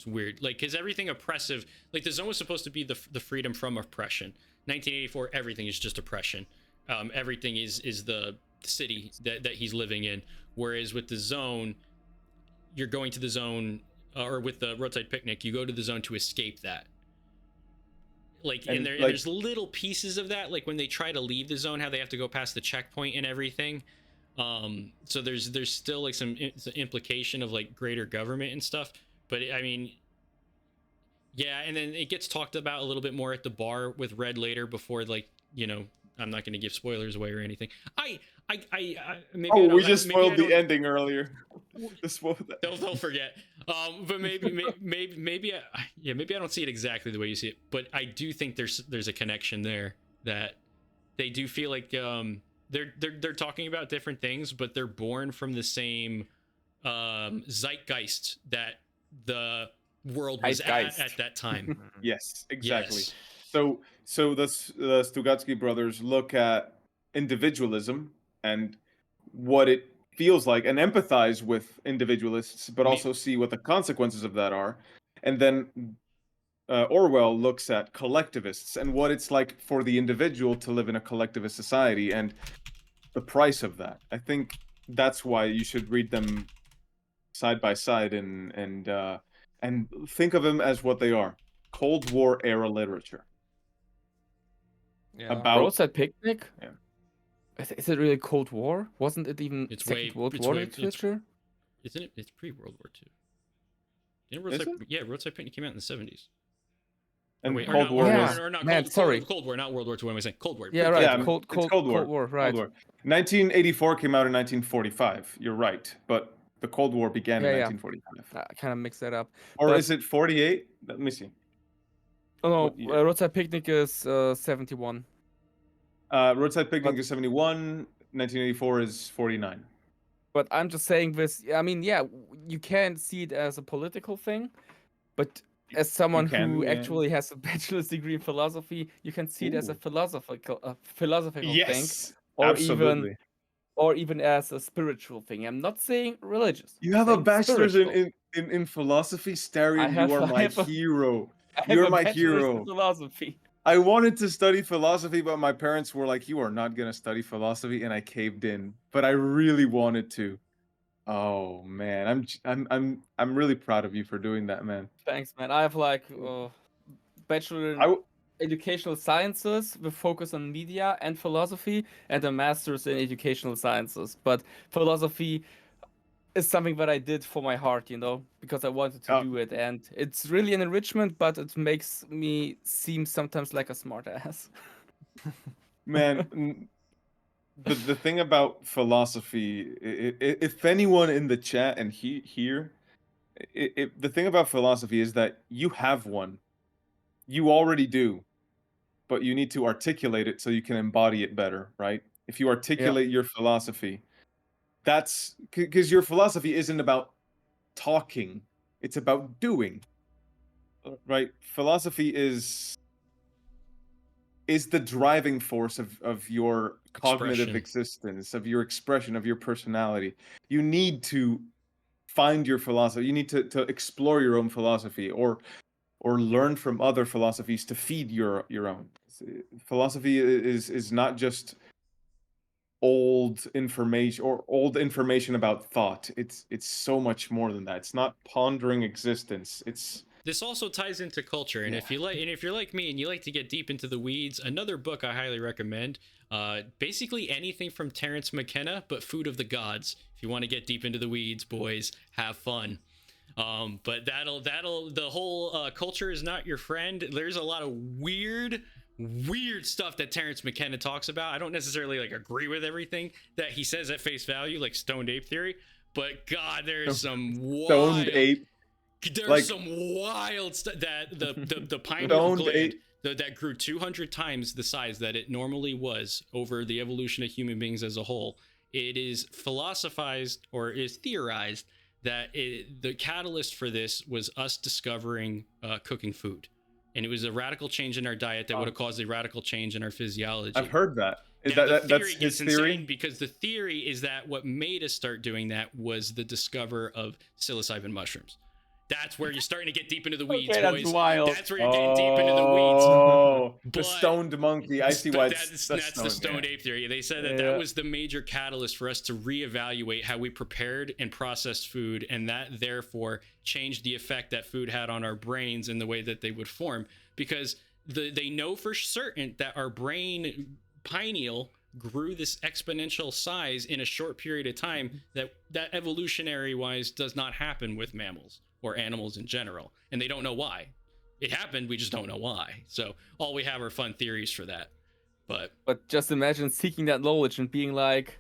weird, like because everything oppressive, like the zone was supposed to be the freedom from oppression. 1984, everything is just oppression. Everything is the city that he's living in. Whereas with the zone, you're going to the zone, or with the Roadside Picnic, you go to the zone to escape that. Like, and there's little pieces of that, like when they try to leave the zone, how they have to go past the checkpoint and everything. So there's still like some implication of like greater government and stuff. But I mean, yeah, and then it gets talked about a little bit more at the bar with Red later before, like, you know, I'm not going to give spoilers away or anything. We just spoiled the ending earlier. They'll forget. But maybe I don't see it exactly the way you see it, but I do think there's a connection there, that they do feel like they're talking about different things, but they're born from the same zeitgeist that the world was at that time. Yes, exactly. Yes. So the Stugatsky brothers look at individualism and what it feels like, and empathize with individualists, but also see what the consequences of that are. And then Orwell looks at collectivists and what it's like for the individual to live in a collectivist society and the price of that. I think that's why you should read them side by side and think of them as what they are: Cold War era literature. Yeah. About Roadside Picnic? Yeah. Is it really Cold War? Wasn't it even Second World War literature? Isn't it? It's pre-World War II. Roadside Picnic came out in the 70s. And wait, Cold War was... Cold War, not World War II. What am I saying? Cold War. Yeah, right. Yeah, Cold War, right. Cold War. 1984 came out in 1945. You're right, but the Cold War began in 1945. I kind of mixed that up. Or is it 48? Let me see. Oh no, Roadside Picnic is 71. Roadside Picnic is 71. 1984 is 49. But I'm just saying this. I mean, yeah, you can see it as a political thing, but as someone who actually has a bachelor's degree in philosophy, you can see it as a philosophical thing, or absolutely. even as a spiritual thing. I'm not saying religious. You have a bachelor's in philosophy, Starion. You are my hero. You are my hero. In philosophy. I wanted to study philosophy, but my parents were like, "You are not gonna study philosophy," and I caved in. But I really wanted to. Oh man, I'm really proud of you for doing that, man. Thanks, man. I have like bachelor I in w- educational sciences with focus on media and philosophy, and a master's in educational sciences. But philosophy is something that I did for my heart, you know, because I wanted to uh, do it, and it's really an enrichment. But it makes me seem sometimes like a smart ass. man, the thing about philosophy, if anyone in the chat and here, the thing about philosophy is that you have one, you already do, but you need to articulate it so you can embody it better, right? If you articulate your philosophy, that's because your philosophy isn't about talking, it's about doing, right? Philosophy is the driving force of your cognitive Expression. existence, of your expression, of your personality. You need to find your philosophy. You need to explore your own philosophy, or learn from other philosophies to feed your own. Philosophy is not just old information or old information about thought. It's so much more than that. It's not pondering existence. It's This also ties into culture, and Yeah. if you're like me and you like to get deep into the weeds, another book I highly recommend. Basically anything from Terence McKenna, but Food of the Gods. If you want to get deep into the weeds, boys, have fun. But that'll the whole culture is not your friend. There's a lot of weird stuff that Terence McKenna talks about. I don't necessarily like agree with everything that he says at face value, like stoned ape theory. But God, there's some stoned ape. there's Like- some wild stuff that the pineal Stoned gland ape. that grew 200 times the size that it normally was over the evolution of human beings as a whole. It is philosophized, or is theorized, that the catalyst for this was us discovering cooking food, and it was a radical change in our diet that would have caused a radical change in our physiology. I've heard that. Is Now, that the that's theory his gets insane theory? because the theory is that what made us start doing that was the discover of psilocybin mushrooms. That's where you're starting to get deep into the weeds, Okay, that's boys. wild. That's where you're getting deep into the weeds. Oh, the But- stoned monkey. I see why that's the the stoned ape theory. They said that Yeah. that was the major catalyst for us to reevaluate how we prepared and processed food, and that therefore changed the effect that food had on our brains and the way that they would form. Because they know for certain that our brain pineal grew this exponential size in a short period of time that evolutionary wise does not happen with mammals or animals in general, and they don't know why it happened. We just don't know why. So all we have are fun theories for that. But Just imagine seeking that knowledge and being like,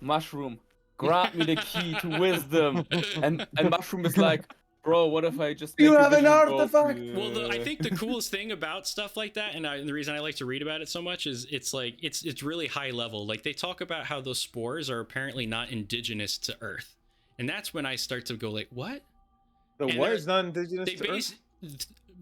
mushroom, grant me the key to wisdom. And mushroom is like, bro, what if I just You make have your an vision go, artifact! well, I think the coolest thing about stuff like that, and the reason I like to read about it so much, is it's like it's really high level. Like they talk about how those spores are apparently not indigenous to Earth, and that's when I start to go like, what? The And what they're- is not indigenous They to Earth?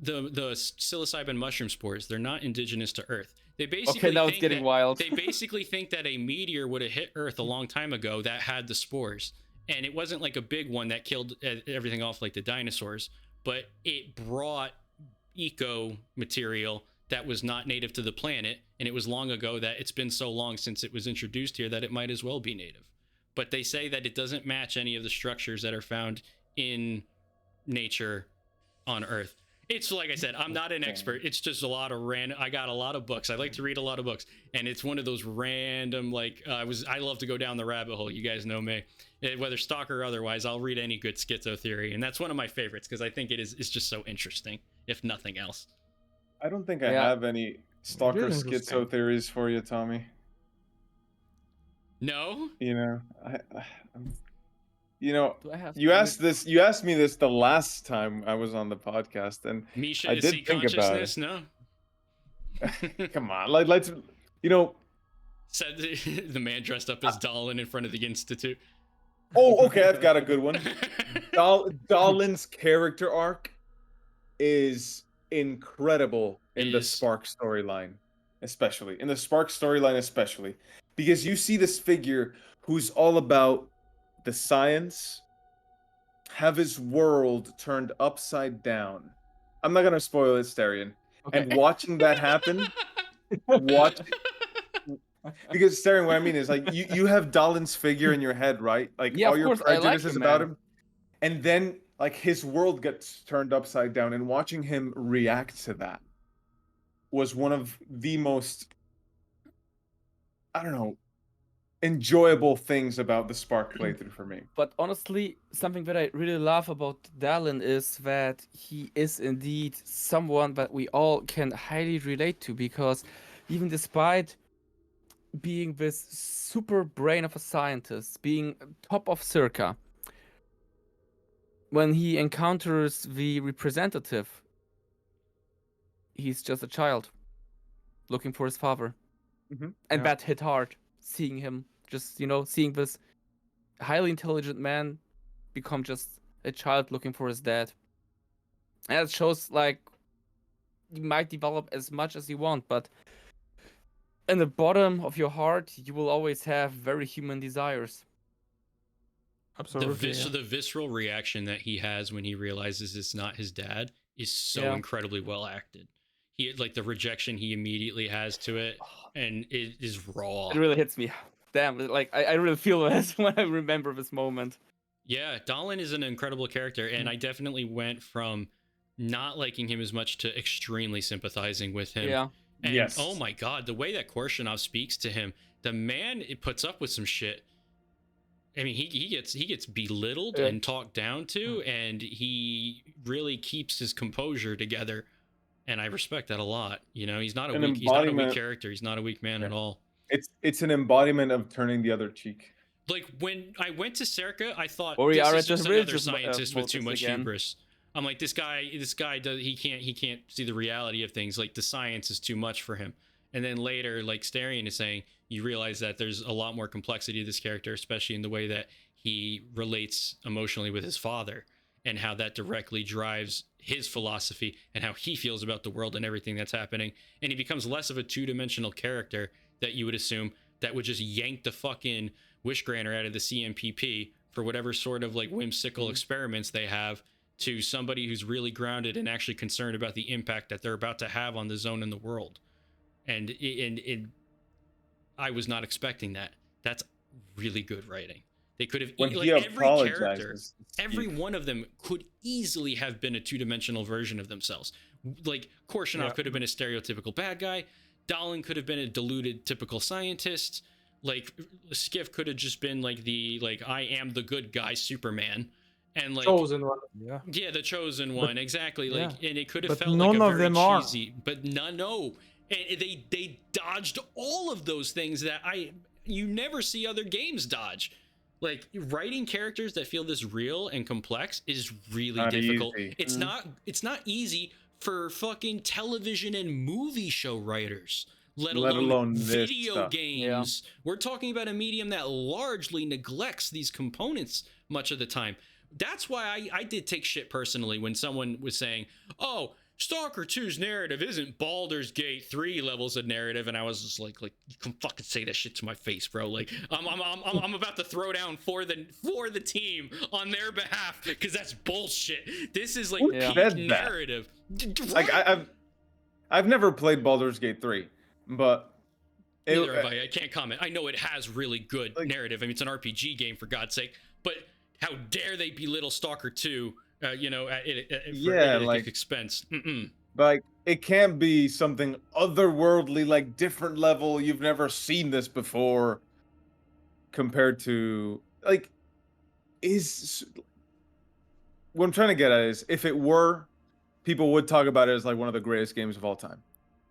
the psilocybin mushroom spores. They're not indigenous to Earth. They basically Okay, now it's think getting that- wild. They basically think that a meteor would have hit Earth a long time ago that had the spores, and it wasn't like a big one that killed everything off like the dinosaurs, but it brought eco material that was not native to the planet, and it was long ago that it's been so long since it was introduced here that it might as well be native. But they say that it doesn't match any of the structures that are found in nature on Earth. It's like I said, I'm not an expert. It's just a lot of random. I got a lot of books. I like to read a lot of books, and it's one of those random like I love to go down the rabbit hole. You guys know me, whether stalker or otherwise. I'll read any good schizo theory, and that's one of my favorites because I think it's just so interesting, if nothing else. I don't think I Yeah. have any stalker It is interesting. schizo theories for you, Tommy. No, You know, you know, Do I have you to asked me this the last time I was on the podcast, and Misha I is did see think about consciousness. No, come on, let's, you know. said the man dressed up as Dalin in front of the Institute. Oh, okay, I've got a good one. Dalin's character arc is incredible in the Is. Spark storyline, especially because you see this figure who's all about the science, have his world turned upside down. I'm not gonna spoil it, Starion. And watching that happen, watch because Starion, what I mean is like you have Dalin's figure in your head, right? Like Yeah, all of your course, I like prejudices him, about man. him, and then like his world gets turned upside down, and watching him react to that was one of the most, I don't know, enjoyable things about the Spark playthrough for me. But honestly, something that I really love about Dallin is that he is indeed someone that we all can highly relate to, because even despite being this super brain of a scientist, being top of Circa, when he encounters the representative, he's just a child looking for his father. And Yeah. that hit hard, seeing him just, seeing this highly intelligent man become just a child looking for his dad. And it shows like you might develop as much as you want, but in the bottom of your heart, you will always have very human desires. Absolutely. The visceral reaction that he has when he realizes it's not his dad is so Yeah. incredibly well acted. He like the rejection he immediately has to it, and it is raw. It really hits me. Damn, like I really feel this when I remember this moment. Yeah, Dalin is an incredible character, and I definitely went from not liking him as much to extremely sympathizing with him. Yeah. And Yes. oh my god, the way that Korshinov speaks to him, the man it puts up with some shit. I mean, he gets belittled Yeah. and talked down to, and he really keeps his composure together, and I respect that a lot. You know, he's not a weak embodiment- character. He's not a weak man at all. It's an embodiment of turning the other cheek. Like when I went to Serka, I thought Or we this are is at the just another religious scientist with too motives much again. hubris. I'm like, this guy does he can't see the reality of things. Like the science is too much for him. And then later, like Starion is saying, you realize that there's a lot more complexity to this character, especially in the way that he relates emotionally with his father, and how that directly drives his philosophy and how he feels about the world and everything that's happening. And he becomes less of a two-dimensional character that you would assume that would just yank the fucking wish granter out of the CMPP for whatever sort of like whimsical experiments they have, to somebody who's really grounded and actually concerned about the impact that they're about to have on the zone and the world. And I was not expecting that. That's really good writing. They could have When like he every character, apologizes, every one of them could easily have been a two-dimensional version of themselves. Like Korshinov could have been a stereotypical bad guy. Dalin could have been a deluded typical scientist. Like Skiff could have just been like the I am the good guy Superman, and like Chosen one. yeah, the chosen one, exactly. Like, and it could have But felt like none a of very them are. cheesy, but no, and they dodged all of those things that you never see other games dodge. Like writing characters that feel this real and complex is really Not difficult. easy. It's not easy for fucking television and movie show writers, let alone this video stuff. games. We're talking about a medium that largely neglects these components much of the time. That's why I did take shit personally when someone was saying, oh, Stalker 2's narrative isn't Baldur's Gate 3 levels of narrative, and I was just like you can fucking say that shit to my face, bro. Like I'm about to throw down for the team on their behalf, because that's bullshit. This is like Who peak said that? narrative. Like I've never played Baldur's Gate 3, but Neither have I can't comment. I know it has really good narrative. I mean, it's an RPG game, for God's sake. But how dare they belittle Stalker 2? For expense. Like it can't be something otherworldly, like different level. You've never seen this before. Compared to like, what I'm trying to get at is, if it were, people would talk about it as like one of the greatest games of all time,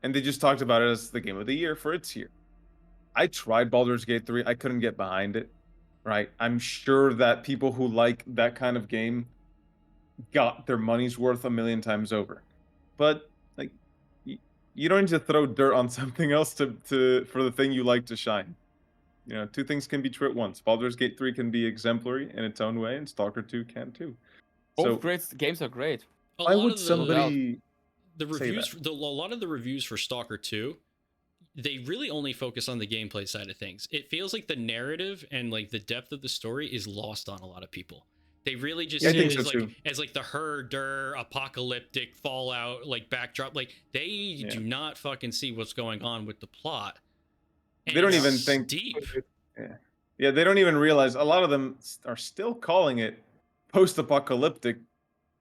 and they just talked about it as the game of the year for its year. I tried Baldur's Gate 3. I couldn't get behind it. Right? I'm sure that people who like that kind of game got their money's worth a million times over. But like, you don't need to throw dirt on something else for the thing you like to shine. You know, two things can be true at once. Baldur's Gate 3 can be exemplary in its own way, and Stalker 2 can too. Both great games are great. Why would somebody the reviews? A lot of the reviews for Stalker 2, they really only focus on the gameplay side of things. It feels like the narrative and like the depth of the story is lost on a lot of people. They really just Yeah, I see it think as so like too. as like the herder apocalyptic Fallout like backdrop. Like they do not fucking see what's going on with the plot. And They don't it's even think- deep. Yeah, they don't even realize. A lot of them are still calling it post-apocalyptic,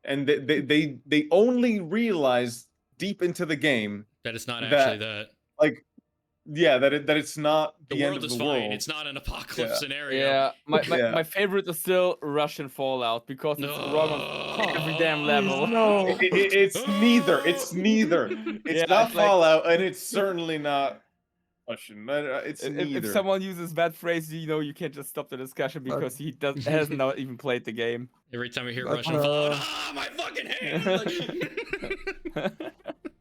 and they only realize deep into the game That it's not that, actually that. like, yeah, that it's not The the end world of is the fine. world. It's not an apocalypse Yeah. scenario. Yeah, my Yeah. favorite is still Russian Fallout because it's wrong on every damn level. No. It's neither. It's neither. It's Yeah, not it's like- Fallout, and it's certainly not Russian. It's If neither. someone uses that phrase, you know, you can't just stop the discussion because he has not even played the game. Every time I hear But, Russian Fallout, my fucking hand!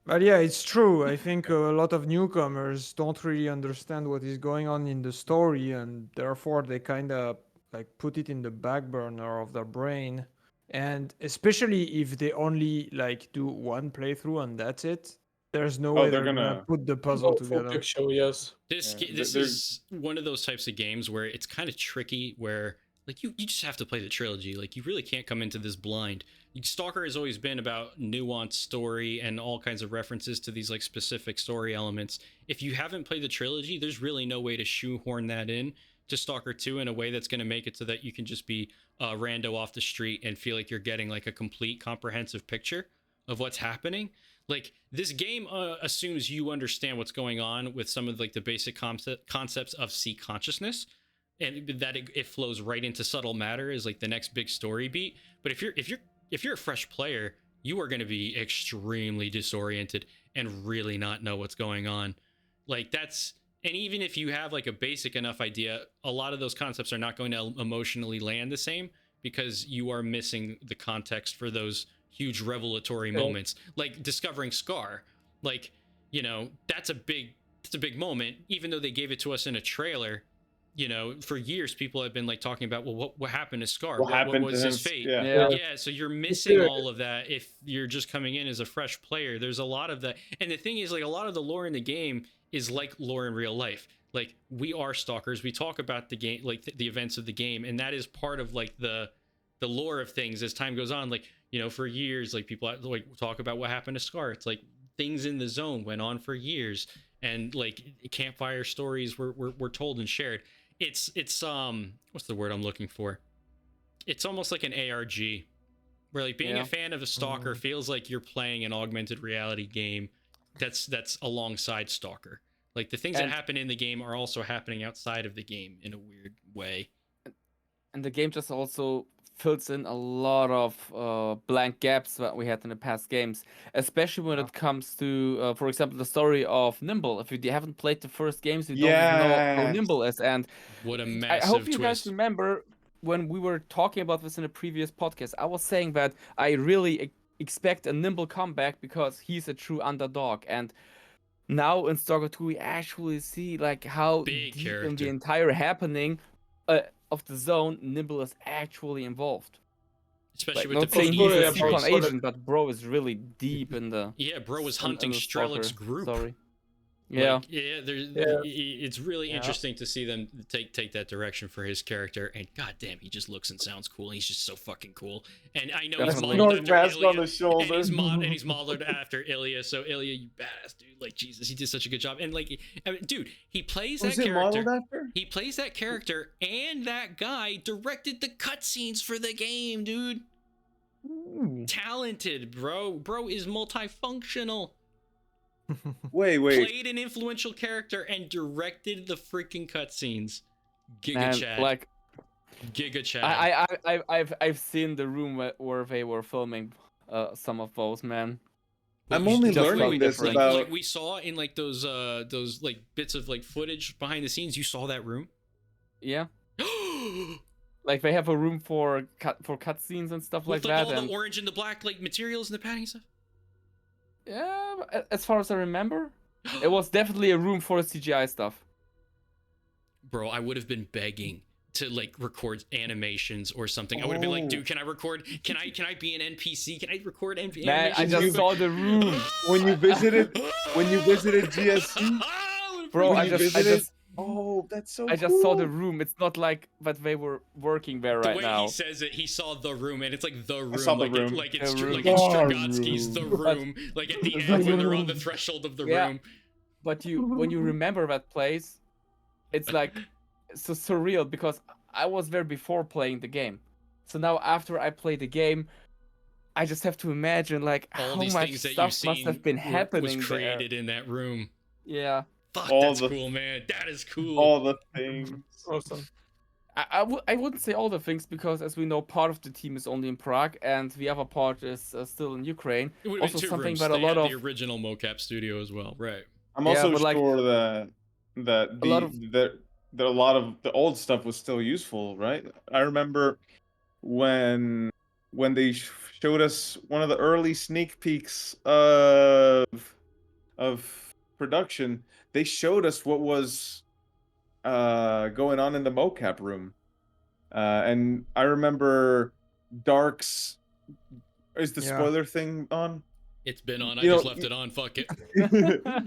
But yeah, it's true. I think a lot of newcomers don't really understand what is going on in the story, and therefore they kind of like put it in the back burner of their brain. And especially if they only like do one playthrough and that's it, there's no way they're they're gonna gonna- put the puzzle Full together. picture, yes. This Yeah, this there's- is one of those types of games where it's kind of tricky, where like you just have to play the trilogy. Like you really can't come into this blind. Stalker has always been about nuanced story and all kinds of references to these like specific story elements. If you haven't played the trilogy, there's really no way to shoehorn that in to Stalker 2 in a way that's going to make it so that you can just be rando off the street and feel like you're getting like a complete comprehensive picture of what's happening. Like this game assumes you understand what's going on with some of like the basic concepts of C consciousness, and that it flows right into subtle matter is like the next big story beat. But if you're a fresh player, you are going to be extremely disoriented and really not know what's going on. Like that's, and even if you have like a basic enough idea, a lot of those concepts are not going to emotionally land the same because you are missing the context for those huge revelatory moments, like discovering S.T.A.L.K.E.R. Like, you know, that's a big moment, even though they gave it to us in a trailer. You know, for years people have been like talking about, well, what happened to S.T.A.L.K.E.R? What was his fate? Yeah. Yeah, so you're missing all of that if you're just coming in as a fresh player. There's a lot of that. And the thing is, like, a lot of the lore in the game is like lore in real life. Like, we are stalkers. We talk about the game, like the events of the game, and that is part of like the lore of things as time goes on. Like, you know, for years, like people like talk about what happened to S.T.A.L.K.E.R. It's like things in the zone went on for years, and like campfire stories were told and shared. It's what's the word I'm looking for? It's almost like an ARG, where like being a fan of a Stalker feels like you're playing an augmented reality game that's alongside Stalker. Like the things that happen in the game are also happening outside of the game in a weird way. And the game just also fills in a lot of blank gaps that we had in the past games, especially when it comes to, for example, the story of Nimble. If you haven't played the first games, you don't even know how Nimble is. And what a I massive hope you guys twist. remember when we were talking about this in a previous podcast, I was saying that I really expect a Nimble comeback because he's a true underdog. And now in Stalker 2, we actually see like how Big deep in character. the entire happening of the zone Nimble is actually involved. Especially Like, with not the saying he's story a about secret sort of- agent, but bro is really deep in the. Yeah, bro was in hunting the Strelick's Stalker group. story. Like, Yeah. It's really interesting to see them take that direction for his character. And goddamn, he just looks and sounds cool. He's just so fucking cool. And I know Definitely. he's modeled Snort after mask on Ilya, the shoulder. and he's modeled after Ilya. So Ilya, you badass dude. Like Jesus, he did such a good job. And like, I mean, dude, he plays Was that it character. modeled after? He plays that character, and that guy directed the cutscenes for the game, dude. Talented, bro. Bro is multifunctional. Wait. Played an influential character and directed the freaking cutscenes. Giga Man, Chad. like Giga Chad. I've seen the room where they were filming some of those, man. I'm only just learning really this different. about. like we saw in like those like bits of like footage behind the scenes. You saw that room. Yeah. Like they have a room for cutscenes and stuff With like that. all And the orange and the black like materials and the padding stuff. yeah, as far as I remember, it was definitely a room for CGI stuff. Bro, I would have been begging to like record animations or something. I would have been like, dude, can I record? Can I be an NPC? Can I record animations? Man, I just saw the room. When you visited GSC, Bro, When I you just visited, Oh, that's so I just saw the cool. room. It's not like that they were working there The right way now. he says it, he saw the room, and it's like the room, saw the like room. like it's The room. like it's The Stragotsky's the room. room, like at the The end when they're on the room. threshold of the Yeah. room. But when you remember that place, it's like so surreal because I was there before playing the game. So now after I play the game, I just have to imagine like All how these much things that stuff you've must have seen been was happening created in that room. there. Yeah. Fuck, All that's the- cool, man. That is cool. All the things. Awesome. I wouldn't say all the things because, as we know, part of the team is only in Prague and the other part is still in Ukraine. It would have Also, been two something rooms. that a They lot had of the original mocap studio as well, right? I'm Yeah, also but, like, sure that a lot of- that a lot of the old stuff was still useful, right? I remember when they showed us one of the early sneak peeks of production, they showed us what was going on in the mocap room. And I remember Dark's is the Yeah. spoiler thing on? It's been on. I You just know- left it on. Fuck it.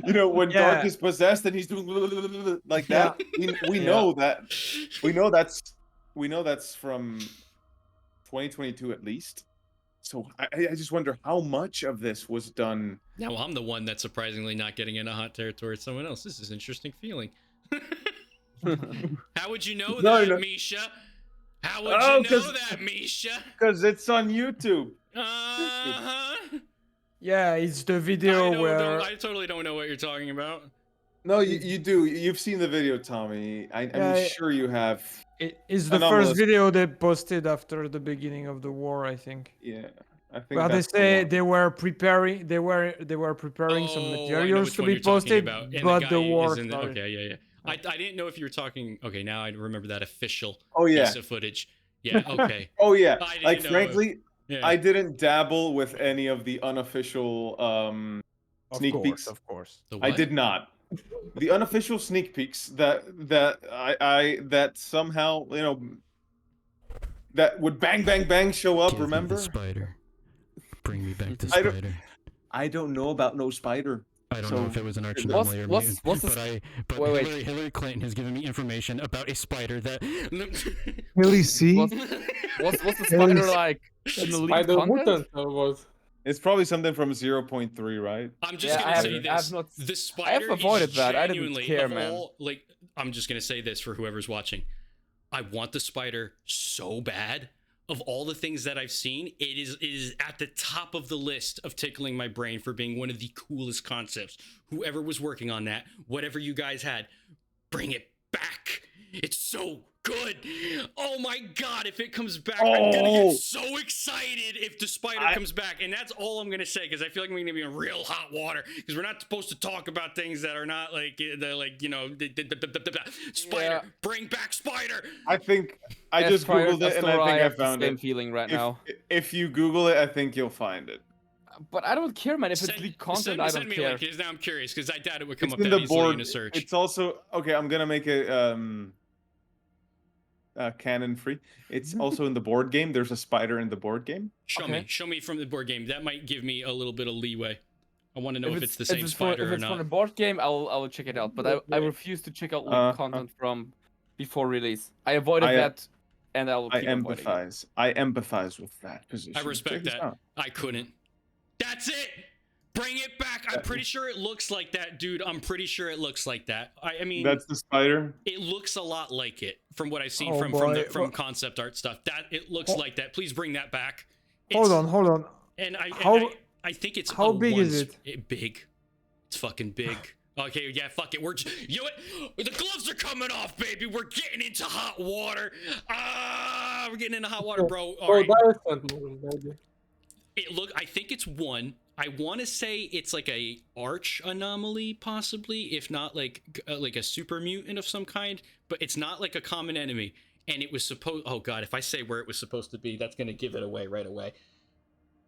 You know, when Dark Yeah. is possessed and he's doing like that, we Yeah. know that we know that's from 2022 at least. So I just wonder how much of this was done. Now I'm the one that's surprisingly not getting into hot territory. It's someone else. This is an interesting feeling. How would you know No, that, no. Misha? How would Oh, you know 'cause- that, Misha? Because it's on YouTube. Uh-huh. Yeah, it's the video where I totally don't know what you're talking about. No, you do. You've seen the video, Tommy. I'm Yeah, sure you have. it's the Anomalous. first video they posted after the beginning of the war, I think. Yeah, I think Well, they that's the say one. they were preparing some Oh, I know materials which to one be you're talking posted, about. And but guy the war is in the, started. okay, yeah. I didn't know if you were talking. Okay, now I remember that official Oh yeah. piece of footage. Yeah, okay. Oh yeah. I didn't Like know. frankly, Yeah. I didn't dabble with any of the unofficial sneak peeks. Of course. The I what? did not. The unofficial sneak peeks that somehow, you know, that would bang bang bang show up, remember? Spider. Bring me back the I don't- spider. I don't know about no spider. I don't know if it was an arch What's- anomaly or what's- mutant, what's the but wait. Hillary Clinton has given me information about a spider that Really see? What's the spider like in the leaked Spider content? mutant or what? It's probably something from 0.3, right? I'm just Yeah, gonna I say have- this: I have not- the I spider have avoided is that. I didn't genuinely care, of man. all, like, I'm just gonna say this for whoever's watching. I want the spider so bad. Of all the things that I've seen, it is at the top of the list of tickling my brain for being one of the coolest concepts. Whoever was working on that, whatever you guys had, bring it back. It's so good. Oh my god, if it comes back, I'm gonna Oh. get so excited if the spider comes back. And that's all I'm gonna say, because I feel like I'm gonna be in real hot water. Because we're not supposed to talk about things that are not like, you know, spider. Yeah. Bring back spider. I think I As just far as googled it and I Astora, think I have the found same it. feeling right If, now. if you Google it, I think you'll find it. But I don't care, man. If it's Send- leaked content, send, I send don't me a care. link, because now I'm curious, because I doubt it would come It's up in that the easily board. in a search. It's also okay. I'm gonna make it canon free. It's also in the board game. There's a spider in the board game. Show Okay. me from the board game. That might give me a little bit of leeway. I want to know if it's the if same it's spider if or it's from not. the board game, I'll check it out. But I refuse to check out leaked content from before release. I avoided that, and I'll I keep avoiding it. empathize. I empathize with that position. I respect Check this that. out. I couldn't. That's it. Bring it back. I'm pretty sure it looks like that, dude. I'm pretty sure it looks like that. I mean, That's the spider. it looks a lot like it from what I've seen Oh, from boy. from concept art stuff. That it looks like that. Please bring that back. Hold It's- on. And How- I think it's how a big is Big. It's fucking big. Okay, yeah, fuck it. We're just, you know what? The gloves are coming off, baby. We're getting into hot water. We're getting into hot water, bro. All right. Maybe. I think it's one. I want to say it's like a arch anomaly, possibly, if not like a super mutant of some kind. But it's not like a common enemy. And it was supposed. Oh god, if I say where it was supposed to be, that's gonna give it away right away.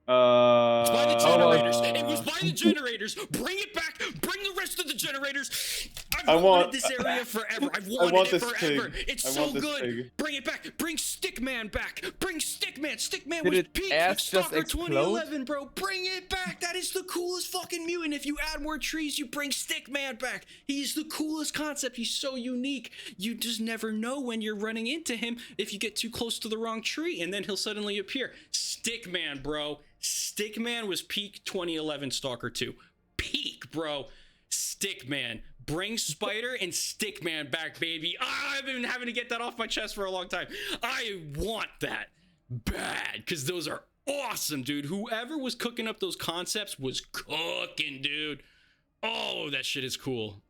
It's by the generators. It was by the generators. Bring it back. Bring the rest of the generators. I I've want- wanted this area forever. I've want wanted it this forever. pig. It's I so want this good. pig. Bring it back. Bring Stickman back. Bring Stickman. Stickman Did was it peak ass just Stalker explode? 2011, bro. Bring it back. That is the coolest fucking mutant. If you add more trees, you bring Stickman back. He's the coolest concept. He's so unique. You just never know when you're running into him if you get too close to the wrong tree, and then he'll suddenly appear. Stickman, bro. Stickman was peak 2011 Stalker 2. Peak, bro. Stickman. Bring Spider and Stickman back, baby. I've been having to get that off my chest for a long time. I want that bad, because those are awesome, dude. Whoever was cooking up those concepts was cooking, dude. Oh, that shit is cool.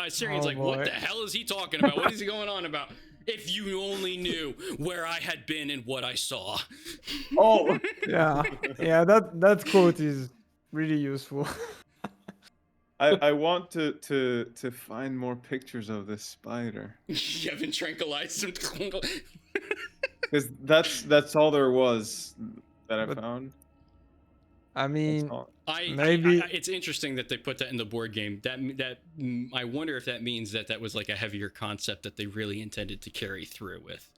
Sirian's like, what the hell is he talking about? What is he going on about? If you only knew where I had been and what I saw. Oh, Yeah, yeah. That quote is really useful. I want to find more pictures of this spider. You haven't tranquilized him. Because that's all there was that I But- found. I mean, Maybe it's interesting that they put that in the board game. I wonder if that means that was like a heavier concept that they really intended to carry through with.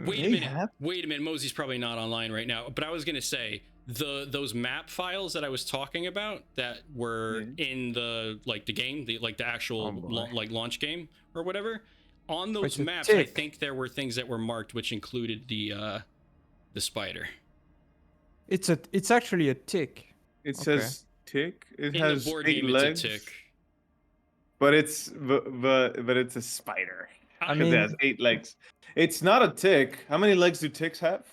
Wait a minute. Mosey's probably not online right now, but I was gonna say those map files that I was talking about that were in the game, the actual launch game or whatever. On those maps, I think there were things that were marked which included the spider. It's actually a tick. It says tick. It in has the board 8 game, legs. it's a tick. But it's a spider. I Because mean, it has 8 legs. It's not a tick. How many legs do ticks have?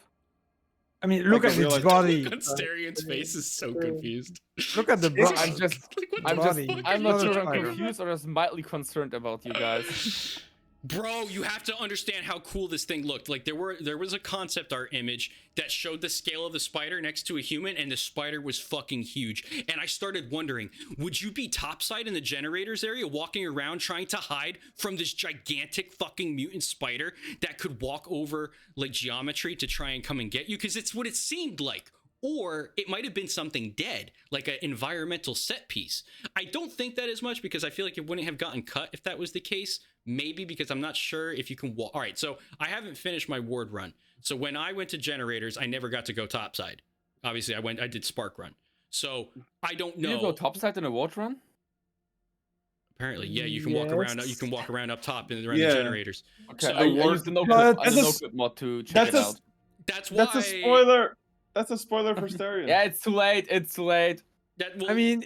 I mean, look Like at a real its life- body. Look on Starion's face is so confused. Look at the body. I'm not sure I'm Spider. confused or just mildly concerned about you guys. Bro, you have to understand how cool this thing looked. Like there was a concept art image that showed the scale of the spider next to a human, and the spider was fucking huge. And I started wondering, would you be topside in the generators area walking around trying to hide from this gigantic fucking mutant spider that could walk over like geometry to try and come and get you? Because it's what it seemed like. Or it might have been something dead, like an environmental set piece. I don't think that as much because I feel like it wouldn't have gotten cut if that was the case. Maybe because I'm not sure if you can walk. All right, so I haven't finished my ward run. So when I went to generators, I never got to go topside. Obviously, I did spark run. So I don't know. Did you go topside in a ward run? Apparently, yeah, you can walk around. You can walk around up top and around the generators. Okay, So I used the no-clip mod to check it out. That's why. That's a spoiler. That's a spoiler for Starion. Yeah, it's too late. It's too late. Well, I mean,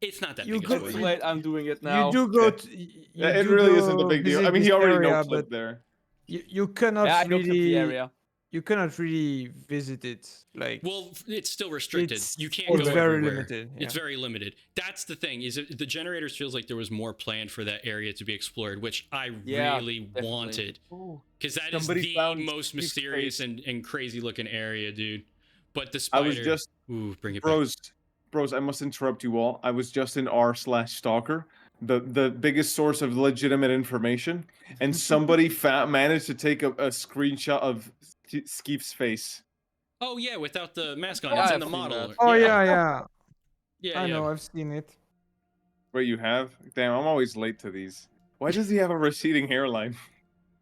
it's not that you big of a go- It's spoiler. too late. I'm doing it now. you do go. It really isn't a big deal. I mean, he already knows but there. you cannot Yeah, I know the really. area. You cannot really visit it. Like, Well, it's still restricted. You can't it's go very everywhere. limited. It's yeah. very limited. That's the thing. Is the generators feels like there was more planned for that area to be explored, which I Yeah, really definitely. wanted, Ooh. because that is Somebody the found most Steve's mysterious face. and crazy looking area, dude. But the I spider. was just Ooh, bring it back. bros. I must interrupt you all. I was just in r/stalker, the biggest source of legitimate information, and somebody managed to take a screenshot of Skeef's face. Oh yeah, without the mask on, Yeah, it's in I've the seen model. that. Oh yeah, yeah. yeah. I know. I've seen it. Wait, you have? Damn, I'm always late to these. Why does he have a receding hairline?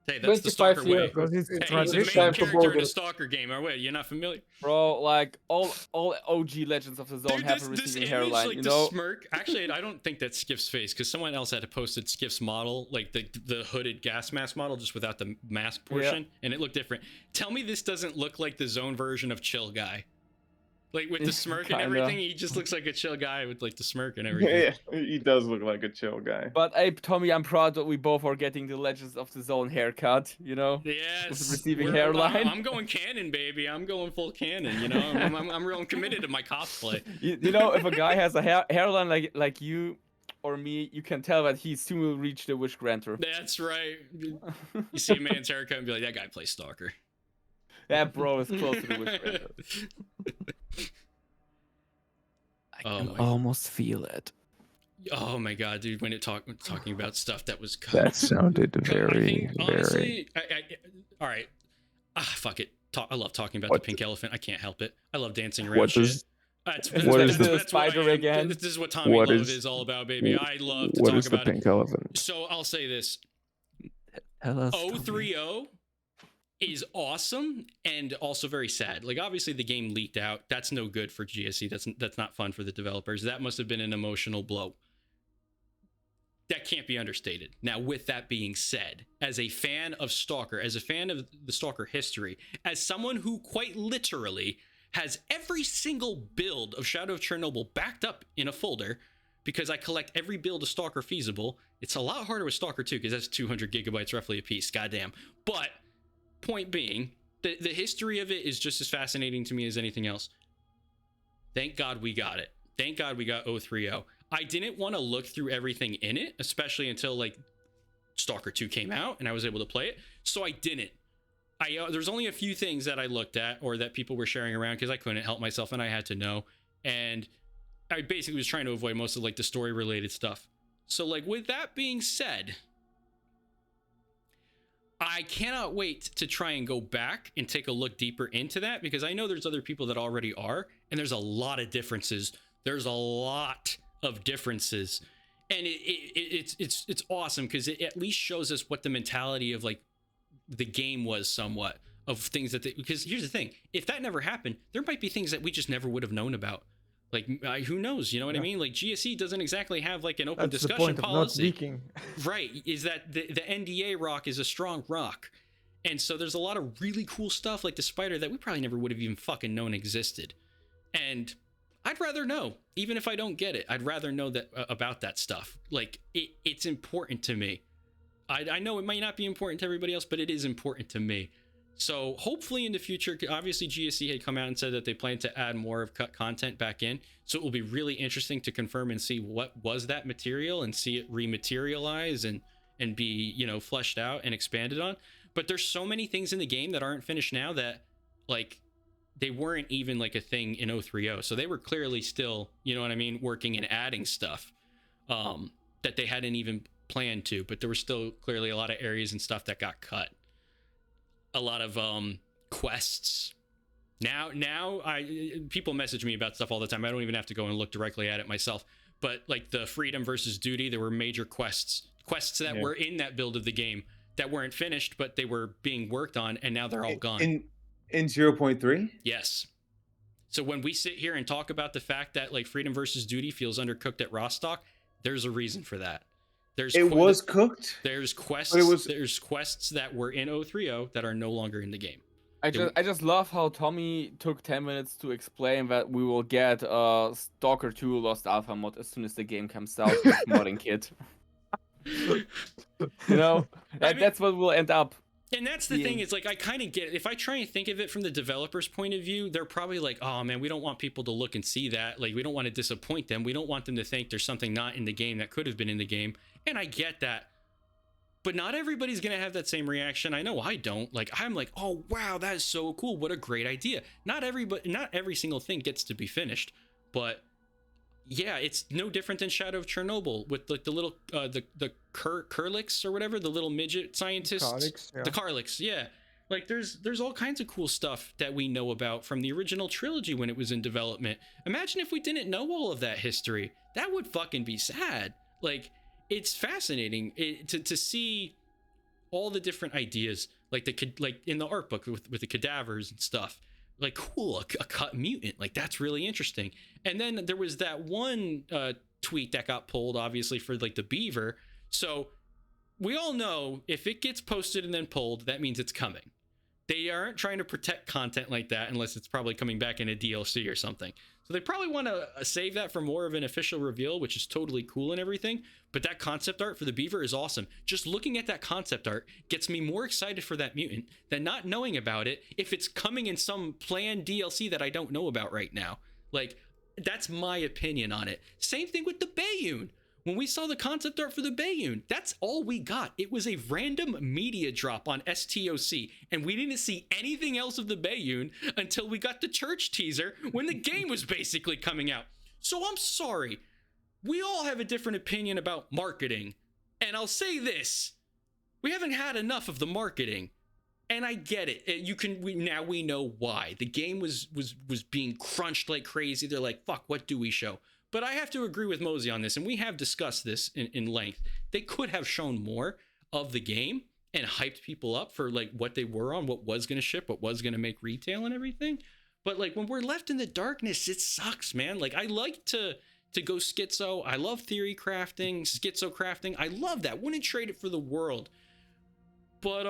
Hey, that's the stalker way. Because it's Hey, he's the tradition. main character in the stalker game. Or wait, you're not familiar? Bro, like all OG Legends of the Zone Dude, have a this receding image, hairline, like you the know? smirk. Actually, I don't think that's Skiff's face because someone else had posted Skiff's model, like the hooded gas mask model, just without the mask portion, and it looked different. Tell me this doesn't look like the Zone version of Chill Guy, like with the smirk and Kinda. everything. He just looks like a chill guy with like the smirk and everything. Yeah, he does look like a chill guy. But hey, Tommy, I'm proud that we both are getting the Legends of the Zone haircut, you know? Yes, With the receiving we're- hairline. I'm going canon, baby. I'm going full canon. You know, I'm real committed to my cosplay. You know, if a guy has a hairline like you or me, you can tell that he soon will reach the Wish Granter. That's right. You see a man's haircut and be like, that guy plays stalker. That bro is close to the Wish Granter. I can almost feel it. Oh my god, dude! When talking about stuff that was cut. That sounded very, honestly, all right. Fuck it. I love talking about the pink elephant. I can't help it. I love dancing around What shit. does What is that's the what I spider am. again? This is what Tommy What Love is- is all about, baby. I love to What talk is the about it. pink elephant? So I'll say this: Tell us. Tommy. 030 is awesome and also very sad. Like, obviously the game leaked out. That's no good for GSC. That's not fun for the developers. That must have been an emotional blow. That can't be understated. Now, with that being said, as a fan of S.T.A.L.K.E.R, as a fan of the S.T.A.L.K.E.R history, as someone who quite literally has every single build of Shadow of Chernobyl backed up in a folder, because I collect every build of S.T.A.L.K.E.R feasible. It's a lot harder with S.T.A.L.K.E.R 2 because that's 200 gigabytes roughly a piece. Goddamn. But point being, the history of it is just as fascinating to me as anything else. Thank God we got it. Thank God we got 030. I didn't want to look through everything in it, especially until like S.T.A.L.K.E.R 2 came out and I was able to play it. So I didn't. There's only a few things that I looked at or that people were sharing around because I couldn't help myself and I had to know. And I basically was trying to avoid most of like the story related stuff. So like with that being said, I cannot wait to try and go back and take a look deeper into that, because I know there's other people that already are, and there's a lot of differences. There's a lot of differences, and it's awesome because it at least shows us what the mentality of like the game was somewhat of things that because here's the thing, if that never happened, there might be things that we just never would have known about. Like, who knows? You know what I mean? Like, GSE doesn't exactly have like an open That's discussion the point policy. Of not leaking. Right? Is that the NDA rock is a strong rock, and so there's a lot of really cool stuff like the spider that we probably never would have even fucking known existed. And I'd rather know, even if I don't get it. I'd rather know that about that stuff. Like, it's important to me. I know it might not be important to everybody else, but it is important to me. So hopefully in the future, obviously GSC had come out and said that they plan to add more of cut content back in. So it will be really interesting to confirm and see what was that material and see it rematerialize and be, you know, fleshed out and expanded on. But there's so many things in the game that aren't finished now that like they weren't even like a thing in 030. So they were clearly still, you know what I mean, working and adding stuff that they hadn't even planned to, but there were still clearly a lot of areas and stuff that got cut. A lot of quests. Now people message me about stuff all the time. I don't even have to go and look directly at it myself. But like the freedom versus duty, there were major quests that were in that build of the game that weren't finished, but they were being worked on, and now they're all gone. In 0.3? Yes. So when we sit here and talk about the fact that like freedom versus duty feels undercooked at Rostock, there's a reason for that. Was cooked. There's quests. There's quests that were in 030 that are no longer in the game. I just love how Tommy took 10 minutes to explain that we will get S.T.A.L.K.E.R 2 Lost Alpha mod as soon as the game comes out with modding kit. You know, that's what will end up. And that's the thing, is like I kind of get it. If I try and think of it from the developer's point of view, they're probably like, oh man, we don't want people to look and see that. Like, we don't want to disappoint them. We don't want them to think there's something not in the game that could have been in the game. And I get that. But not everybody's going to have that same reaction. I know I don't. Like, I'm like, oh wow, that is so cool. What a great idea. Not every single thing gets to be finished. But yeah, it's no different than Shadow of Chernobyl with like the little the Kerliks or whatever, the little midget scientists. The Karliks, yeah. Like there's all kinds of cool stuff that we know about from the original trilogy when it was in development. Imagine if we didn't know all of that history. That would fucking be sad. Like, it's fascinating to see all the different ideas, like in the art book with the cadavers and stuff. Like, cool, a cut mutant, like that's really interesting. And then there was that one tweet that got pulled, obviously, for like the beaver. So we all know if it gets posted and then pulled, that means it's coming. They aren't trying to protect content like that unless it's probably coming back in a DLC or something. So they probably want to save that for more of an official reveal, which is totally cool and everything. But that concept art for the beaver is awesome. Just looking at that concept art gets me more excited for that mutant than not knowing about it if it's coming in some planned DLC that I don't know about right now. Like, that's my opinion on it. Same thing with the Bayun. When we saw the concept art for the Bayun, that's all we got. It was a random media drop on S.T.A.L.K.E.R, and we didn't see anything else of the Bayun until we got the church teaser when the game was basically coming out. So I'm sorry. We all have a different opinion about marketing. And I'll say this. We haven't had enough of the marketing. And I get it. Now we know why. The game was being crunched like crazy. They're like, fuck, what do we show? But I have to agree with Mosey on this, and we have discussed this in length. They could have shown more of the game and hyped people up for like what they were on, what was going to ship, what was going to make retail and everything. But like when we're left in the darkness, it sucks, man. Like I like to go schizo. I love theory crafting, schizo crafting. I love that. Wouldn't trade it for the world. But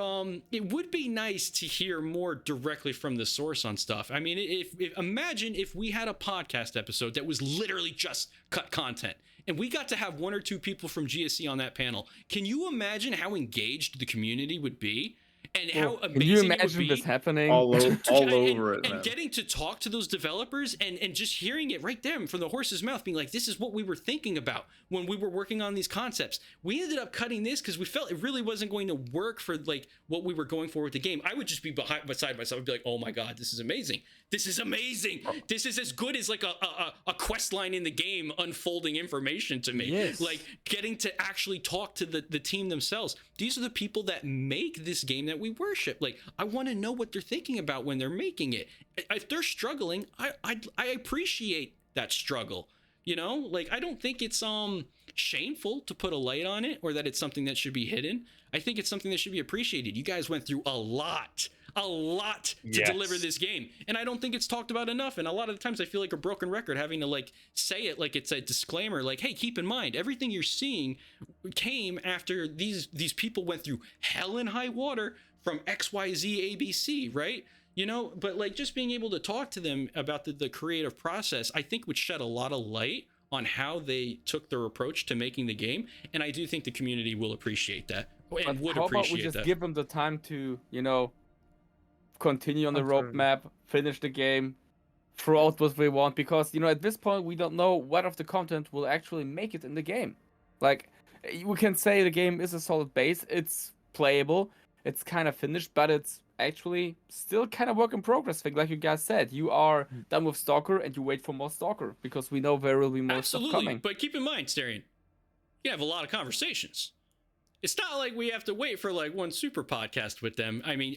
it would be nice to hear more directly from the source on stuff. I mean, imagine if we had a podcast episode that was literally just cut content, and we got to have 1 or 2 people from GSC on that panel. Can you imagine how engaged the community would be? And how amazing Can you it would imagine be this happening? all over it, and man. getting to talk to those developers and just hearing it right there from the horse's mouth, being like, this is what we were thinking about when we were working on these concepts. We ended up cutting this because we felt it really wasn't going to work for like what we were going for with the game. I would just be beside myself and be like, oh my God, this is amazing. This is amazing. This is as good as like a quest line in the game unfolding information to me. Yes. Like getting to actually talk to the team themselves. These are the people that make this game that we worship. Like I want to know what they're thinking about when they're making it. If they're struggling, I appreciate that struggle. You know, like I don't think it's shameful to put a light on it or that it's something that should be hidden. I think it's something that should be appreciated. You guys went through a lot to deliver this game, and I don't think it's talked about enough. And a lot of the times I feel like a broken record having to like say it like it's a disclaimer, like, hey, keep in mind everything you're seeing came after these people went through hell and high water from XYZ ABC, right? You know, but like just being able to talk to them about the creative process, I think would shed a lot of light on how they took their approach to making the game. And I do think the community will appreciate that and would How about we appreciate just that. give them the time to, you know, continue on the roadmap, finish the game, throw out what we want, because, you know, at this point we don't know what of the content will actually make it in the game. Like, we can say the game is a solid base, it's playable, it's kind of finished, but it's actually still kind of work in progress thing. Like you guys said, you are done with Stalker and you wait for more Stalker because we know there will be more stuff coming. But keep in mind, Starion, you have a lot of conversations. It's not like we have to wait for like one super podcast with them. I mean,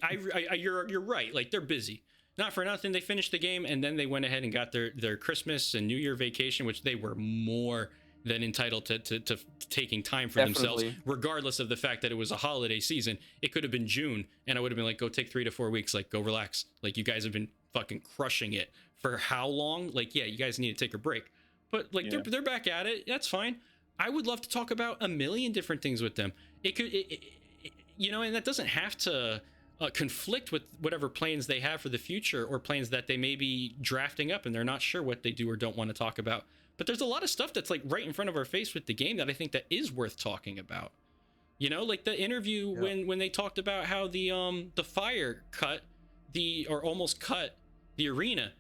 you're right. Like they're busy. Not for nothing, they finished the game and then they went ahead and got their Christmas and New Year vacation, which they were more than entitled to taking time for themselves, regardless of the fact that it was a holiday season. It could have been June, and I would have been like, go take 3 to 4 weeks, like go relax. Like you guys have been fucking crushing it for how long? Like, yeah, you guys need to take a break. But like they're back at it. That's fine. I would love to talk about a million different things with them. It could, you know, and that doesn't have to conflict with whatever plans they have for the future or plans that they may be drafting up and they're not sure what they do or don't want to talk about. But there's a lot of stuff that's like right in front of our face with the game that I think that is worth talking about. You know, like the interview when they talked about how the fire cut or almost cut the arena.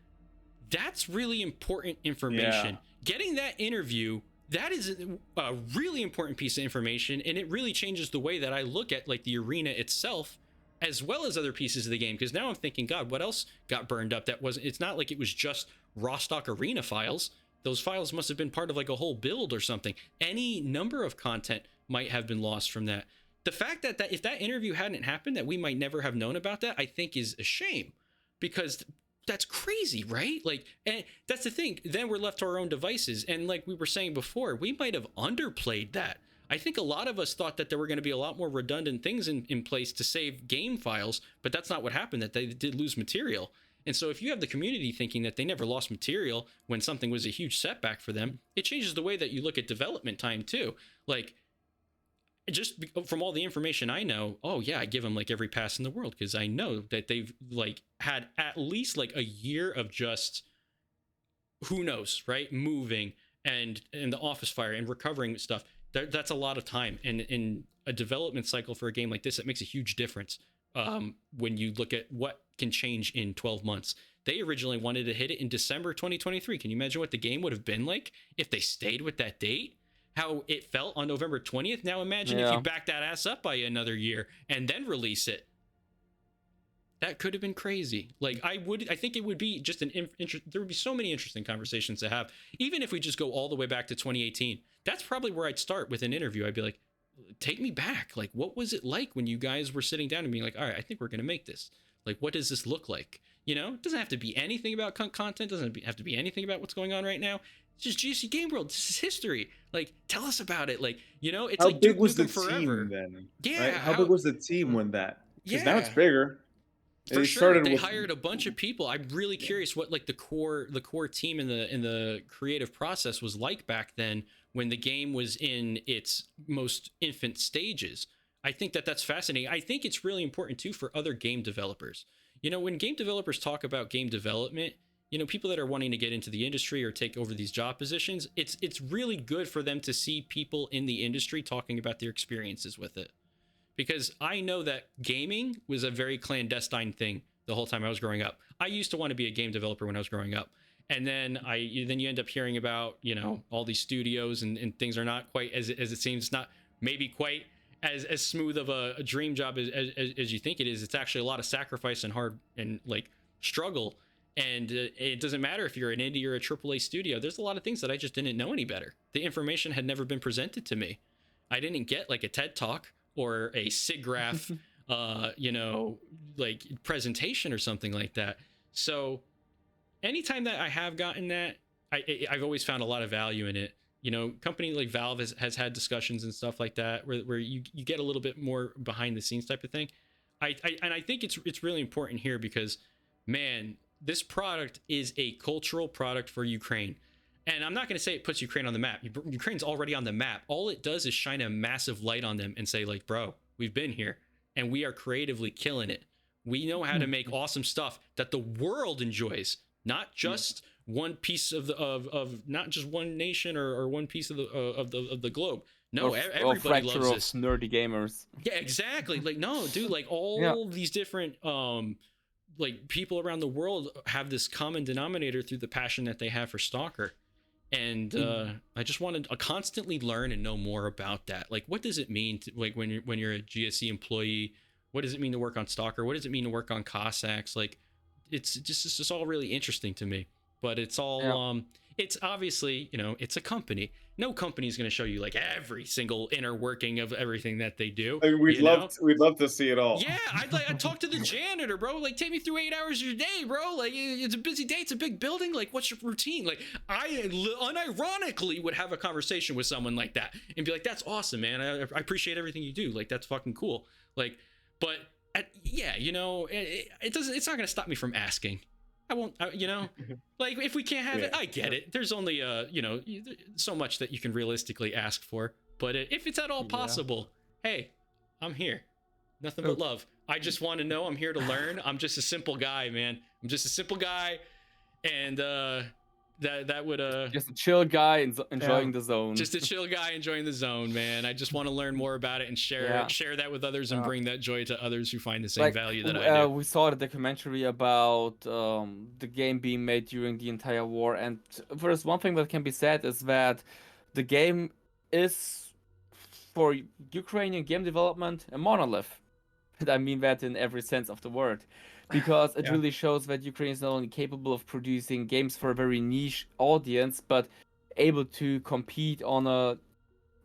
That's really important information. Getting that interview, that is a really important piece of information, and it really changes the way that I look at like the arena itself as well as other pieces of the game, because now I'm thinking, God, what else got burned up that wasn't, it's not like it was just raw stock arena files. Those files must have been part of like a whole build or something. Any number of content might have been lost from that. The fact that if that interview hadn't happened, that we might never have known about that, I think is a shame, because that's crazy, right? Like, and that's the thing. Then we're left to our own devices. And like we were saying before, we might have underplayed that. I think a lot of us thought that there were going to be a lot more redundant things in place to save game files, but that's not what happened, that they did lose material. And so if you have the community thinking that they never lost material when something was a huge setback for them, it changes the way that you look at development time too. Like, just from all the information I know, oh yeah, I give them like every pass in the world, because I know that they've like had at least like a year of just, who knows, right? Moving and the office fire and recovering stuff. That's a lot of time. And in a development cycle for a game like this, it makes a huge difference when you look at what can change in 12 months. They originally wanted to hit it in December 2023. Can you imagine what the game would have been like if they stayed with that date? How it felt on November 20th? Now imagine if you back that ass up by another year and then release it. That could have been crazy. Like, I think it would be just there would be so many interesting conversations to have. Even if we just go all the way back to 2018, that's probably where I'd start with an interview. I'd be like, take me back. Like, what was it like when you guys were sitting down and being like, all right, I think we're going to make this. Like, what does this look like? You know, it doesn't have to be anything about content. Doesn't have to be anything about what's going on right now. It's just GSC Game World. This is history. Like, tell us about it. Like, you know, it's How like big Duke was the Nukem Forever. team then? Yeah. Right? How big was the team when that? Because now it's Yeah. bigger. For They sure, started they with- hired a bunch of people. I'm really curious what like the core team in the creative process was like back then when the game was in its most infant stages. I think that's fascinating. I think it's really important too for other game developers. You know, when game developers talk about game development, you know, people that are wanting to get into the industry or take over these job positions, it's really good for them to see people in the industry talking about their experiences with it. Because I know that gaming was a very clandestine thing the whole time I was growing up. I used to want to be a game developer when I was growing up. And then you end up hearing about, you know, all these studios and things are not quite as it seems. It's not maybe quite as smooth of a dream job as you think it is. It's actually a lot of sacrifice and hard and like struggle. And it doesn't matter if you're an indie or a AAA studio. There's a lot of things that I just didn't know any better. The information had never been presented to me. I didn't get like a TED Talk or a SIGGRAPH, you know, like presentation or something like that. So anytime that I have gotten that, I've always found a lot of value in it. You know, company like Valve has had discussions and stuff like that where you get a little bit more behind the scenes type of thing. And I think it's really important here because, man, this product is a cultural product for Ukraine. And I'm not going to say it puts Ukraine on the map. Ukraine's already on the map. All it does is shine a massive light on them and say, like, bro, we've been here and we are creatively killing it. We know how to make awesome stuff that the world enjoys, not just one piece of not just one nation or one piece of the globe. No, everybody loves this. Nerdy gamers. Yeah, exactly. Like, no, dude, like all these different like people around the world have this common denominator through the passion that they have for S.T.A.L.K.E.R. And I just wanted to constantly learn and know more about that. Like, what does it mean to, like when you're a GSC employee? What does it mean to work on S.T.A.L.K.E.R? What does it mean to work on Cossacks? Like, it's just all really interesting to me. But it's all it's obviously, you know, it's a company. No company is going to show you like every single inner working of everything that they do. I mean, we'd love to see it all. Yeah, I'd talk to the janitor, bro. Like, take me through 8 hours of your day, bro. Like, it's a busy day. It's a big building. Like, what's your routine? Like, I unironically would have a conversation with someone like that and be like, that's awesome, man. I appreciate everything you do. Like, that's fucking cool. Like, but yeah, you know, it's not going to stop me from asking. I won't, you know, like if we can't have it, I get it. There's only, you know, so much that you can realistically ask for. But if it's at all possible, hey, I'm here. Nothing but love. I just want to know I'm here to learn. I'm just a simple guy, man. I'm just a simple guy. And that would just a chill guy enjoying the zone. Just a chill guy enjoying the zone, man. I just want to learn more about it and share that with others and bring that joy to others who find the same value that I do. We saw the documentary about the game being made during the entire war, and there's one thing that can be said is that the game is, for Ukrainian game development, a monolith. And I mean that in every sense of the word. Because it really shows that Ukraine is not only capable of producing games for a very niche audience, but able to compete on a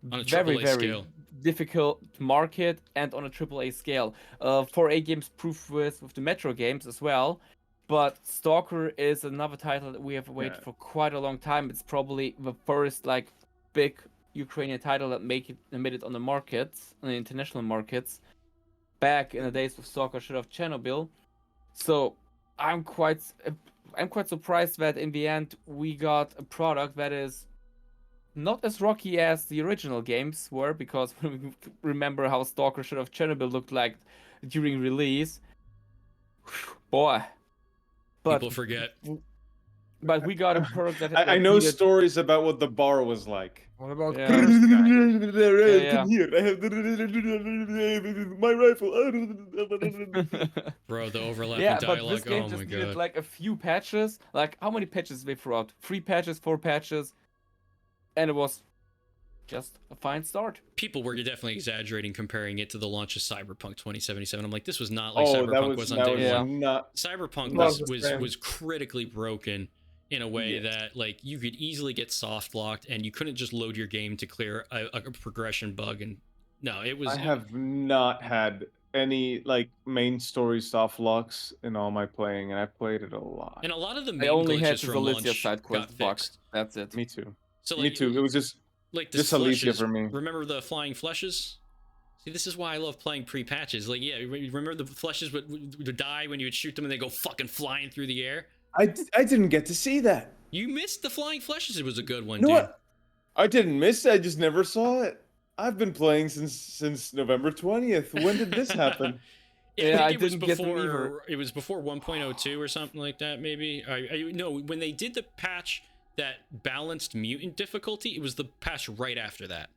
very, very scale. difficult market and on a AAA scale. 4A games proof with the Metro games as well. But S.T.A.L.K.E.R is another title that we have waited for quite a long time. It's probably the first like big Ukrainian title that made it on the markets, on the international markets, back in the days of S.T.A.L.K.E.R Shadow of Chernobyl. So I'm quite surprised that in the end we got a product that is not as rocky as the original games were, because when we remember how S.T.A.L.K.E.R Shadow of Chernobyl looked like during release, boy. But people forget. But we got a perk that I know stories about what the bar was like. What about Come here, I have my rifle. Bro, the overlapping dialogue. But this game oh just my needed god. like a few patches. Like, how many patches they threw out? 3 patches, 4 patches, and it was just a fine start. People were definitely exaggerating, comparing it to the launch of Cyberpunk 2077. I'm like, this was not like Cyberpunk was on day one. Cyberpunk was critically broken in a way that like you could easily get soft locked and you couldn't just load your game to clear a progression bug and No, it was. I have not had any like main story soft locks in all my playing, and I played it a lot. And a lot of the I main only had glitches the from Alicia launch side got quest bug. fixed. That's it. Me too. So Me too. It was just like this Alicia flushes. for me. Remember the flying flushes? See, this is why I love playing pre-patches. Like, yeah, remember the flushes would die when you would shoot them and they go fucking flying through the air? I didn't get to see that. You missed the flying flushes. It was a good one, You know dude. what? I didn't miss it. I just never saw it. I've been playing since November 20th. When did this happen? Yeah, I think it was didn't get them either. before. It was before 1.02 or something like that, maybe. No, when they did the patch that balanced mutant difficulty, it was the patch right after that.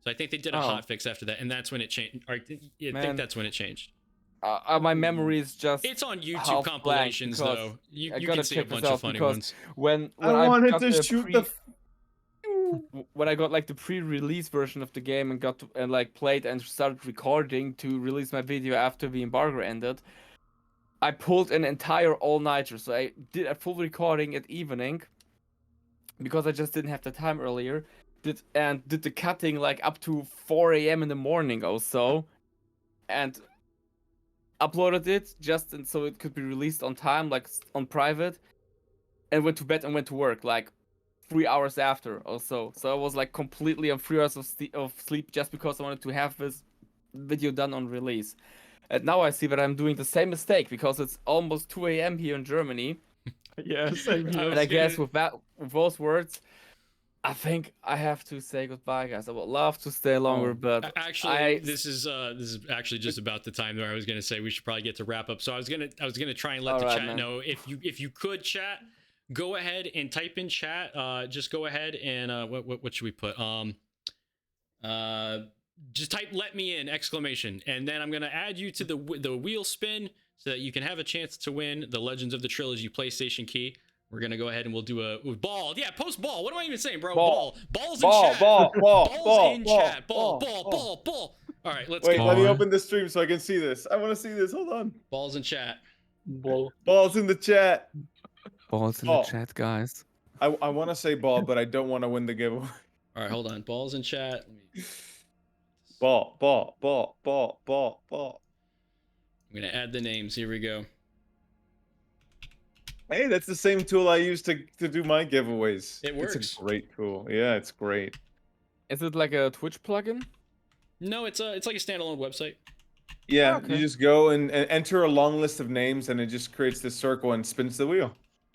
So I think they did a hotfix after that, and that's when it changed. I think that's when it changed. My memory is just. It's on YouTube half compilations, blank though. You I can gotta see a check this bunch of out funny because ones. when I wanted got to the shoot when I got like the pre-release version of the game and got to, and like played and started recording to release my video after the embargo ended, I pulled an entire all-nighter. So I did a full recording at evening because I just didn't have the time earlier. Did the cutting like up to 4 a.m. in the morning also, and uploaded it so it could be released on time, like on private, and went to bed and went to work like 3 hours after or so. So I was like completely on 3 hours of sleep just because I wanted to have this video done on release. And now I see that I'm doing the same mistake because it's almost 2 a.m. here in Germany. Yeah, same here. And I guess with those words, I think I have to say goodbye, guys. I would love to stay longer, but actually, this is actually just about the time where I was gonna say we should probably get to wrap up. So I was gonna try and let the chat know if you could chat, go ahead and type in chat. Just go ahead and what should we put? Just type "let me in!" exclamation, and then I'm gonna add you to the wheel spin so that you can have a chance to win the Legends of the Trilogy PlayStation key. We're gonna go ahead and we'll do a ball. Yeah, post ball. What am I even saying, bro? Ball. Balls in chat. Balls in chat. Ball. All right, let's Wait, go. let me open the stream so I can see this. I want to see this. Hold on. Balls in chat. Balls in the chat. Balls in the chat, guys. I want to say ball, but I don't want to win the giveaway. All right, hold on. Balls in chat. Ball. I'm gonna add the names. Here we go. Hey, that's the same tool I use to do my giveaways. It works. It's a great tool. Yeah, it's great. Is it like a Twitch plugin? No, it's like a standalone website. Yeah, you just go and enter a long list of names, and it just creates this circle and spins the wheel.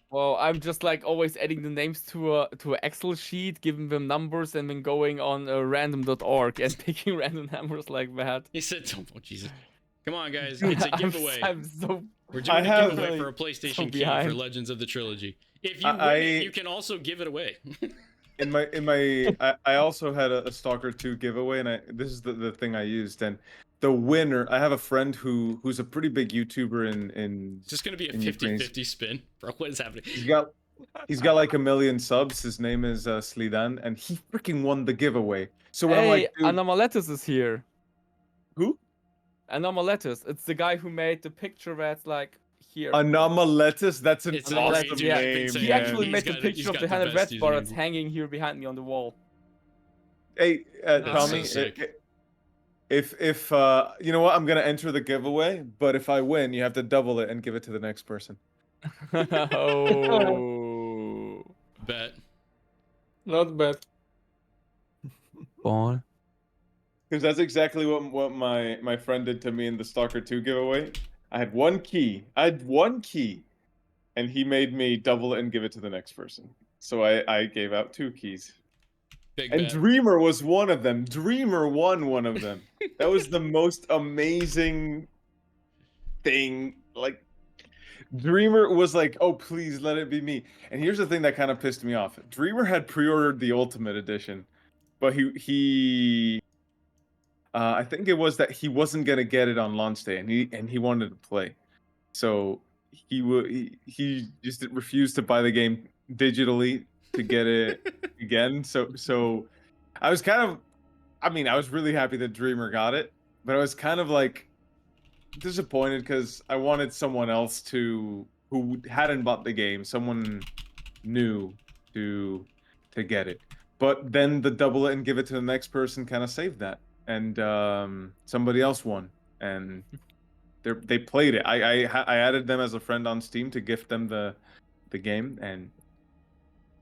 Well, I'm just like always adding the names to an Excel sheet, giving them numbers, and then going on random.org and picking random numbers like that. He said, "Oh Jesus, come on, guys! It's a giveaway. We're doing a giveaway for a PlayStation key for Legends of the Trilogy. If you win it, you can also give it away." I also had a Stalker 2 giveaway, and this is the thing I used, and the winner, I have a friend who's a pretty big YouTuber in It's just gonna be a 50-50 spin, bro. What is happening? He's got like 1 million subs. His name is Slidan, and he freaking won the giveaway. So when I'm like, dude, AnomalousDugout is here. Who? AnomalousDugout. It's the guy who made the picture that's like here. AnomalousDugout. That's an awesome yeah. name. He actually made the picture of the 100 Rads bar that's hanging here behind me on the wall. Hey, Tommy, if you know what, I'm gonna enter the giveaway, but if I win, you have to double it and give it to the next person. Oh. Bet. Not bad. Ball. Because that's exactly what my friend did to me in the Stalker 2 giveaway. I had one key, and he made me double it and give it to the next person. So I gave out 2 keys. Big and bet. Dreamer was one of them. Dreamer won one of them. That was the most amazing thing. Like, Dreamer was like, "Oh, please let it be me." And here's the thing that kind of pissed me off. Dreamer had pre-ordered the Ultimate Edition, but I think it was that he wasn't gonna get it on launch day, and he wanted to play, so he just refused to buy the game digitally to get it again. So I was kind of, I mean, I was really happy that Dreamer got it, but I was kind of like disappointed because I wanted someone else who hadn't bought the game, someone new to get it. But then the double it and give it to the next person kind of saved that. and somebody else won, and they played it. I added them as a friend on Steam to gift them the game, and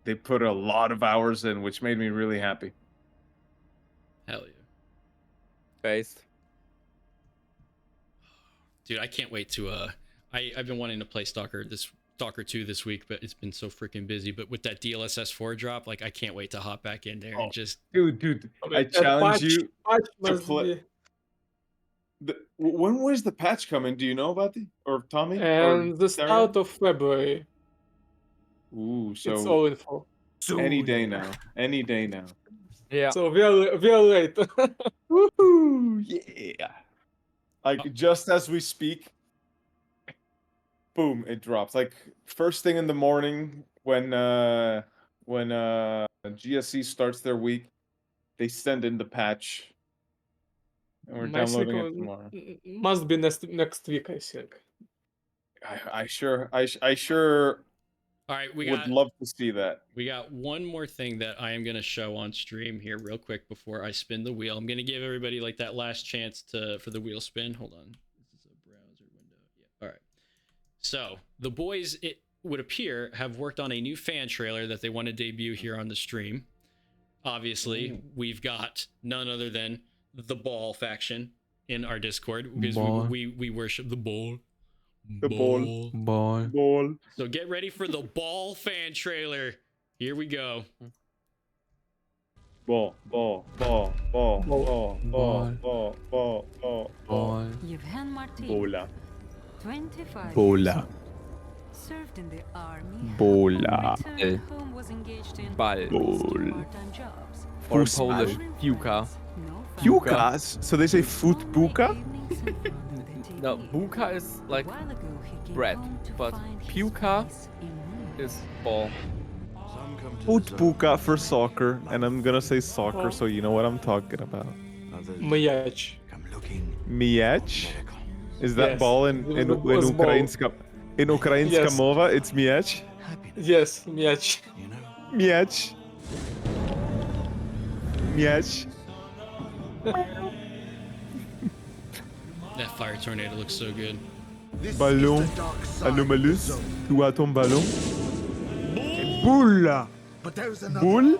they put a lot of hours in, which made me really happy. Hell yeah. Based. Dude, I can't wait to I've been wanting to play Stalker 2 this week, but it's been so freaking busy. But with that DLSS 4 drop, like I can't wait to hop back in there and just Dude, I challenge you to play. When was the patch coming? Do you know about it? Or Tommy? And or the start of February. Ooh, so It's all info. any day now. Any day now. Yeah. So we are late. Woohoo! Yeah. Like just as we speak, boom, it drops. Like first thing in the morning when GSC starts their week, they send in the patch. And we're downloading it tomorrow. Must be next week, I think. I sure all right, would love to see that. We got one more thing that I am going to show on stream here real quick before I spin the wheel. I'm going to give everybody like that last chance for the wheel spin. Hold on. This is a browser window. Yeah. All right. So the boys, it would appear, have worked on a new fan trailer that they want to debut here on the stream. Obviously, we've got none other than the Ball faction in our Discord because we worship the Ball. Ball. So get ready for the Ball fan trailer. Here we go. Ball. Yevhen Martin, Bola. 25 Bola. served in the army. Bola. Returned home, was engaged in Ball. part-time jobs. Or Polish Puka. No Pukas? So they say foot puka? evenings in front of the No, TV. Buka is like While ago, he came bread, home to but find his Puka peace in moon. is ball. Foot puka for soccer, and I'm gonna say soccer, so you know what I'm talking about. М'яч. Miecz? Is that Yes, ball in it was ball. Ukrainska Yes. mova? It's miecz? Yes, м'яч. Miecz. Miecz. That fire tornado looks so good. Ballon. Anomalous. Tu as ton ballon? Boule. Boule?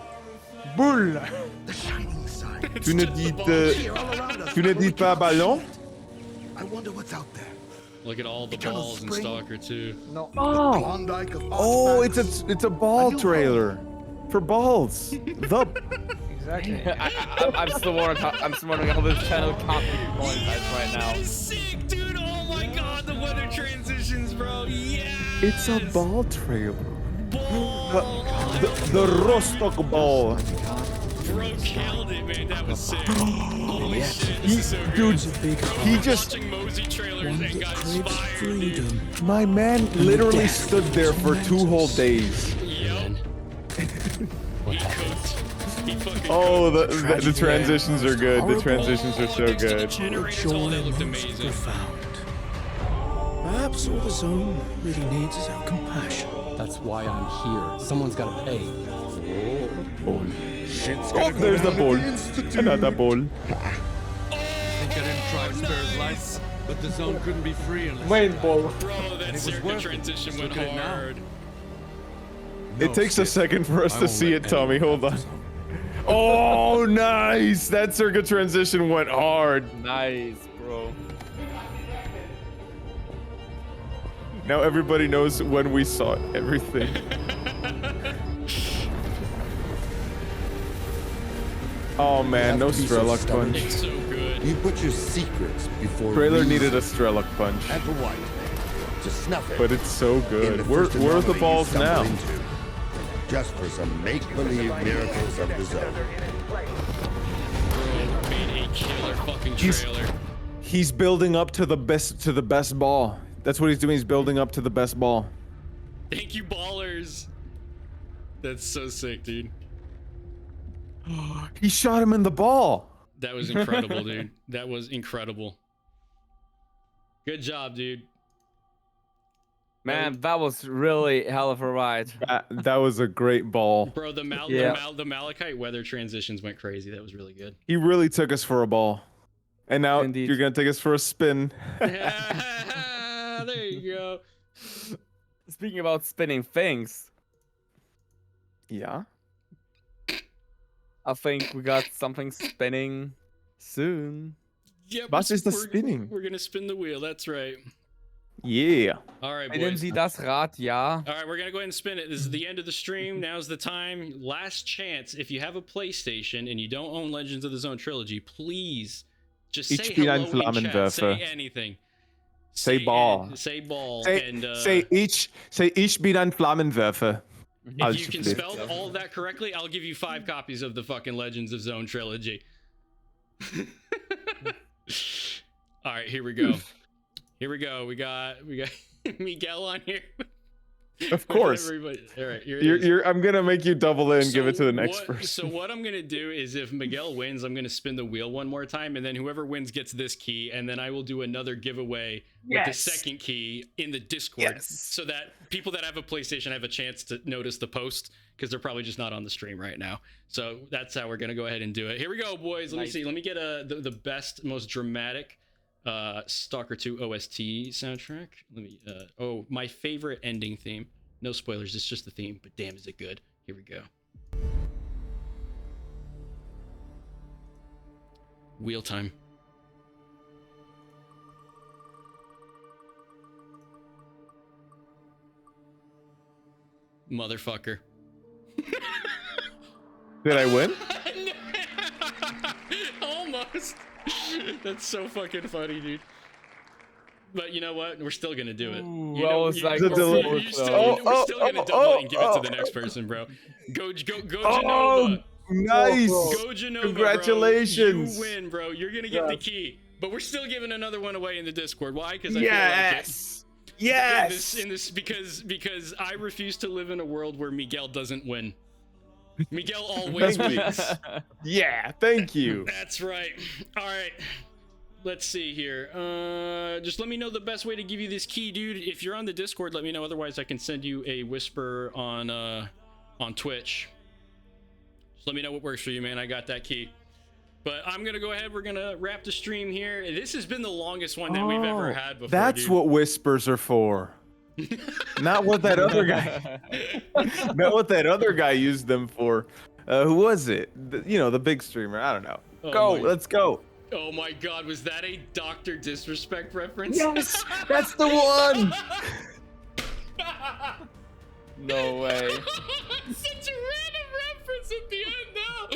Boule. Tu ne dis pas ballon? Look at all the balls in Stalker 2. Oh, it's a ball trailer for balls. Exactly. I'm still wondering how this channel can't be monetized right now. Sick, dude. Oh my god, the weather transitions, bro. Yeah. It's a ball trailer. Ball. The Rostock ball. Bro killed it, man. That was sick. Holy shit, this is so good. Dude, he just. Watching Mosey trailers and got inspired, dude. My man literally stood there for 2 whole days. Yep. He cooked. He fucking Oh, cooked. the transitions are good. The transitions are so Next to the good. generators, oh, that looked amazing. Perhaps all the zone really needs is our compassion. That's why I'm here. Someone's gotta pay. Ball. Oh, there's the ball. Another ball. I think I didn't try to spare his life, but the zone couldn't be free unless. Main ball. Bro, that circuit transition went Look at it now. hard. It takes a second for us to see it, Tommy. Hold on. Oh, nice! That circuit transition went hard. Nice, bro. Now everybody knows when we saw everything. Oh man, no S.T.A.L.K.E.R punch. It's so good. You put your secrets before. Trailer needed a S.T.A.L.K.E.R punch. And the white. To snuff it. But it's so good. Where are the balls now? Just for some make-believe miracles of the zone. Bro, made a killer fucking trailer. He's building up to the best ball. That's what he's doing. He's building up to the best ball. Thank you, ballers. That's so sick, dude. He shot him in the ball. That was incredible, dude. That was incredible. Good job, dude. Man, that was really hell of a ride. That was a great ball. Bro, the Malachite weather transitions went crazy. That was really good. He really took us for a ball. And now Indeed. you're going to take us for a spin. There you go. Speaking about spinning things, Yeah. I think we got something spinning soon. Yeah, Was ist das spinning? We're gonna spin the wheel. That's right. Yeah. All right, Spinnen boys. Sie das Rad, ja. All right, we're gonna go ahead and spin it. This is the end of the stream. Now's the time. Last chance. If you have a PlayStation and you don't own Legends of the Zone trilogy, please just say Ich bin ein hello in chat. Flammenwerfer. Say anything. Say ball. Say ball. Say ich bin ein Flammenwerfer. If you can spell all of that correctly, I'll give you 5 copies of the fucking Legends of Zone trilogy. All right, here we go. Here we go. We got Miguel on here. Of course. Everybody. All right, here it is. I'm gonna make you double in and give it to the next person. So what I'm gonna do is, if Miguel wins, I'm gonna spin the wheel one more time, and then whoever wins gets this key, and then I will do another giveaway with the second key in the Discord, so that people that have a PlayStation have a chance to notice the post, because they're probably just not on the stream right now. So that's how we're gonna go ahead and do it. Here we go, boys. Let me see. Let me get the best, most dramatic S.T.A.L.K.E.R 2 OST soundtrack. Let me my favorite ending theme. No spoilers, it's just the theme, but damn is it good. Here we go. Wheel time. Motherfucker. Did I win? Almost. That's so fucking funny, dude. But you know what? We're still gonna do it. Ooh, I was like, we're still gonna double it and give it to the next person, bro. Go Genova. Nice. Go Genova. Congratulations. Bro. You win, bro. You're gonna get the key. But we're still giving another one away in the Discord. Why? Because I feel like it. Yes. In this because I refuse to live in a world where Miguel doesn't win. Miguel always wins. Yeah, thank you. That's right. All right. Let's see here. Just let me know the best way to give you this key, dude. If you're on the Discord, let me know. Otherwise, I can send you a whisper on Twitch. Just let me know what works for you, man. I got that key. But I'm gonna go ahead. We're gonna wrap the stream here. This has been the longest one that we've ever had before. That's dude. what whispers are for. Not what that other guy. Not what that other guy used them for. Who was it? The big streamer. I don't know. Let's go. Oh my God, was that a Dr. Disrespect reference? Yes, that's the one. No way. Such a random reference at the end, though.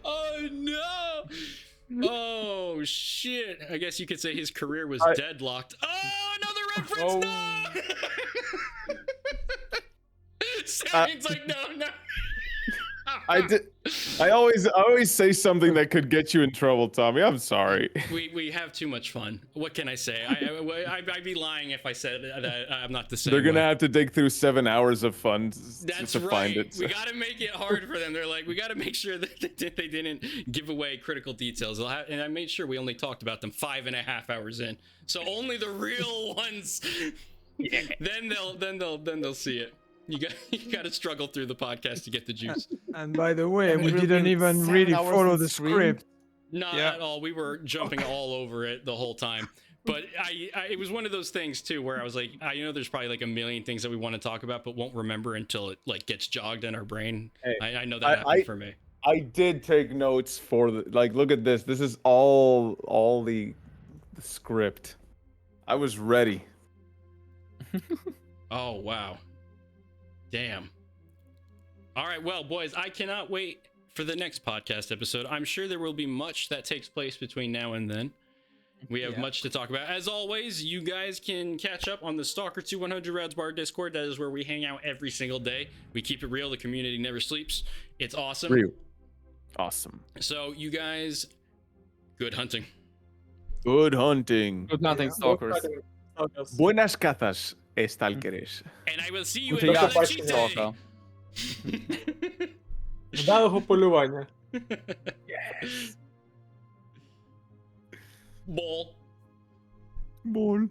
Oh no. Oh shit. I guess you could say his career was deadlocked. Oh, another reference. No. Sarion's like, no. I always say something that could get you in trouble, Tommy. I'm sorry. We have too much fun. What can I say? I'd be lying if I said that I'm not the same. They're gonna have to dig through 7 hours of fun That's to right. find it. We gotta make it hard for them. They're like, we gotta make sure that they didn't give away critical details. And I made sure we only talked about them 5.5 hours in, so only the real ones. Yeah. Then they'll see it. You got to struggle through the podcast to get the juice. And by the way, we didn't even really follow the script. Not at all. We were jumping all over it the whole time. But it was one of those things too, where I was like, there's probably like a million things that we want to talk about, but won't remember until it like gets jogged in our brain. Hey, I know that happened for me. I did take notes for look at this. This is all the script. I was ready. Oh wow. Damn. All right, well, boys, I cannot wait for the next podcast episode. I'm sure there will be much that takes place between now and then. We have much to talk about. As always, you guys can catch up on the S.T.A.L.K.E.R 2 100 Rads Bar Discord. That is where we hang out every single day. We keep it real. The community never sleeps. It's awesome. Real. Awesome. So, you guys, good hunting. Good hunting. Good hunting, stalkers. Buenas cazas, stalkeres. And I will see you in the Вдалого полювання. Ball. Ball.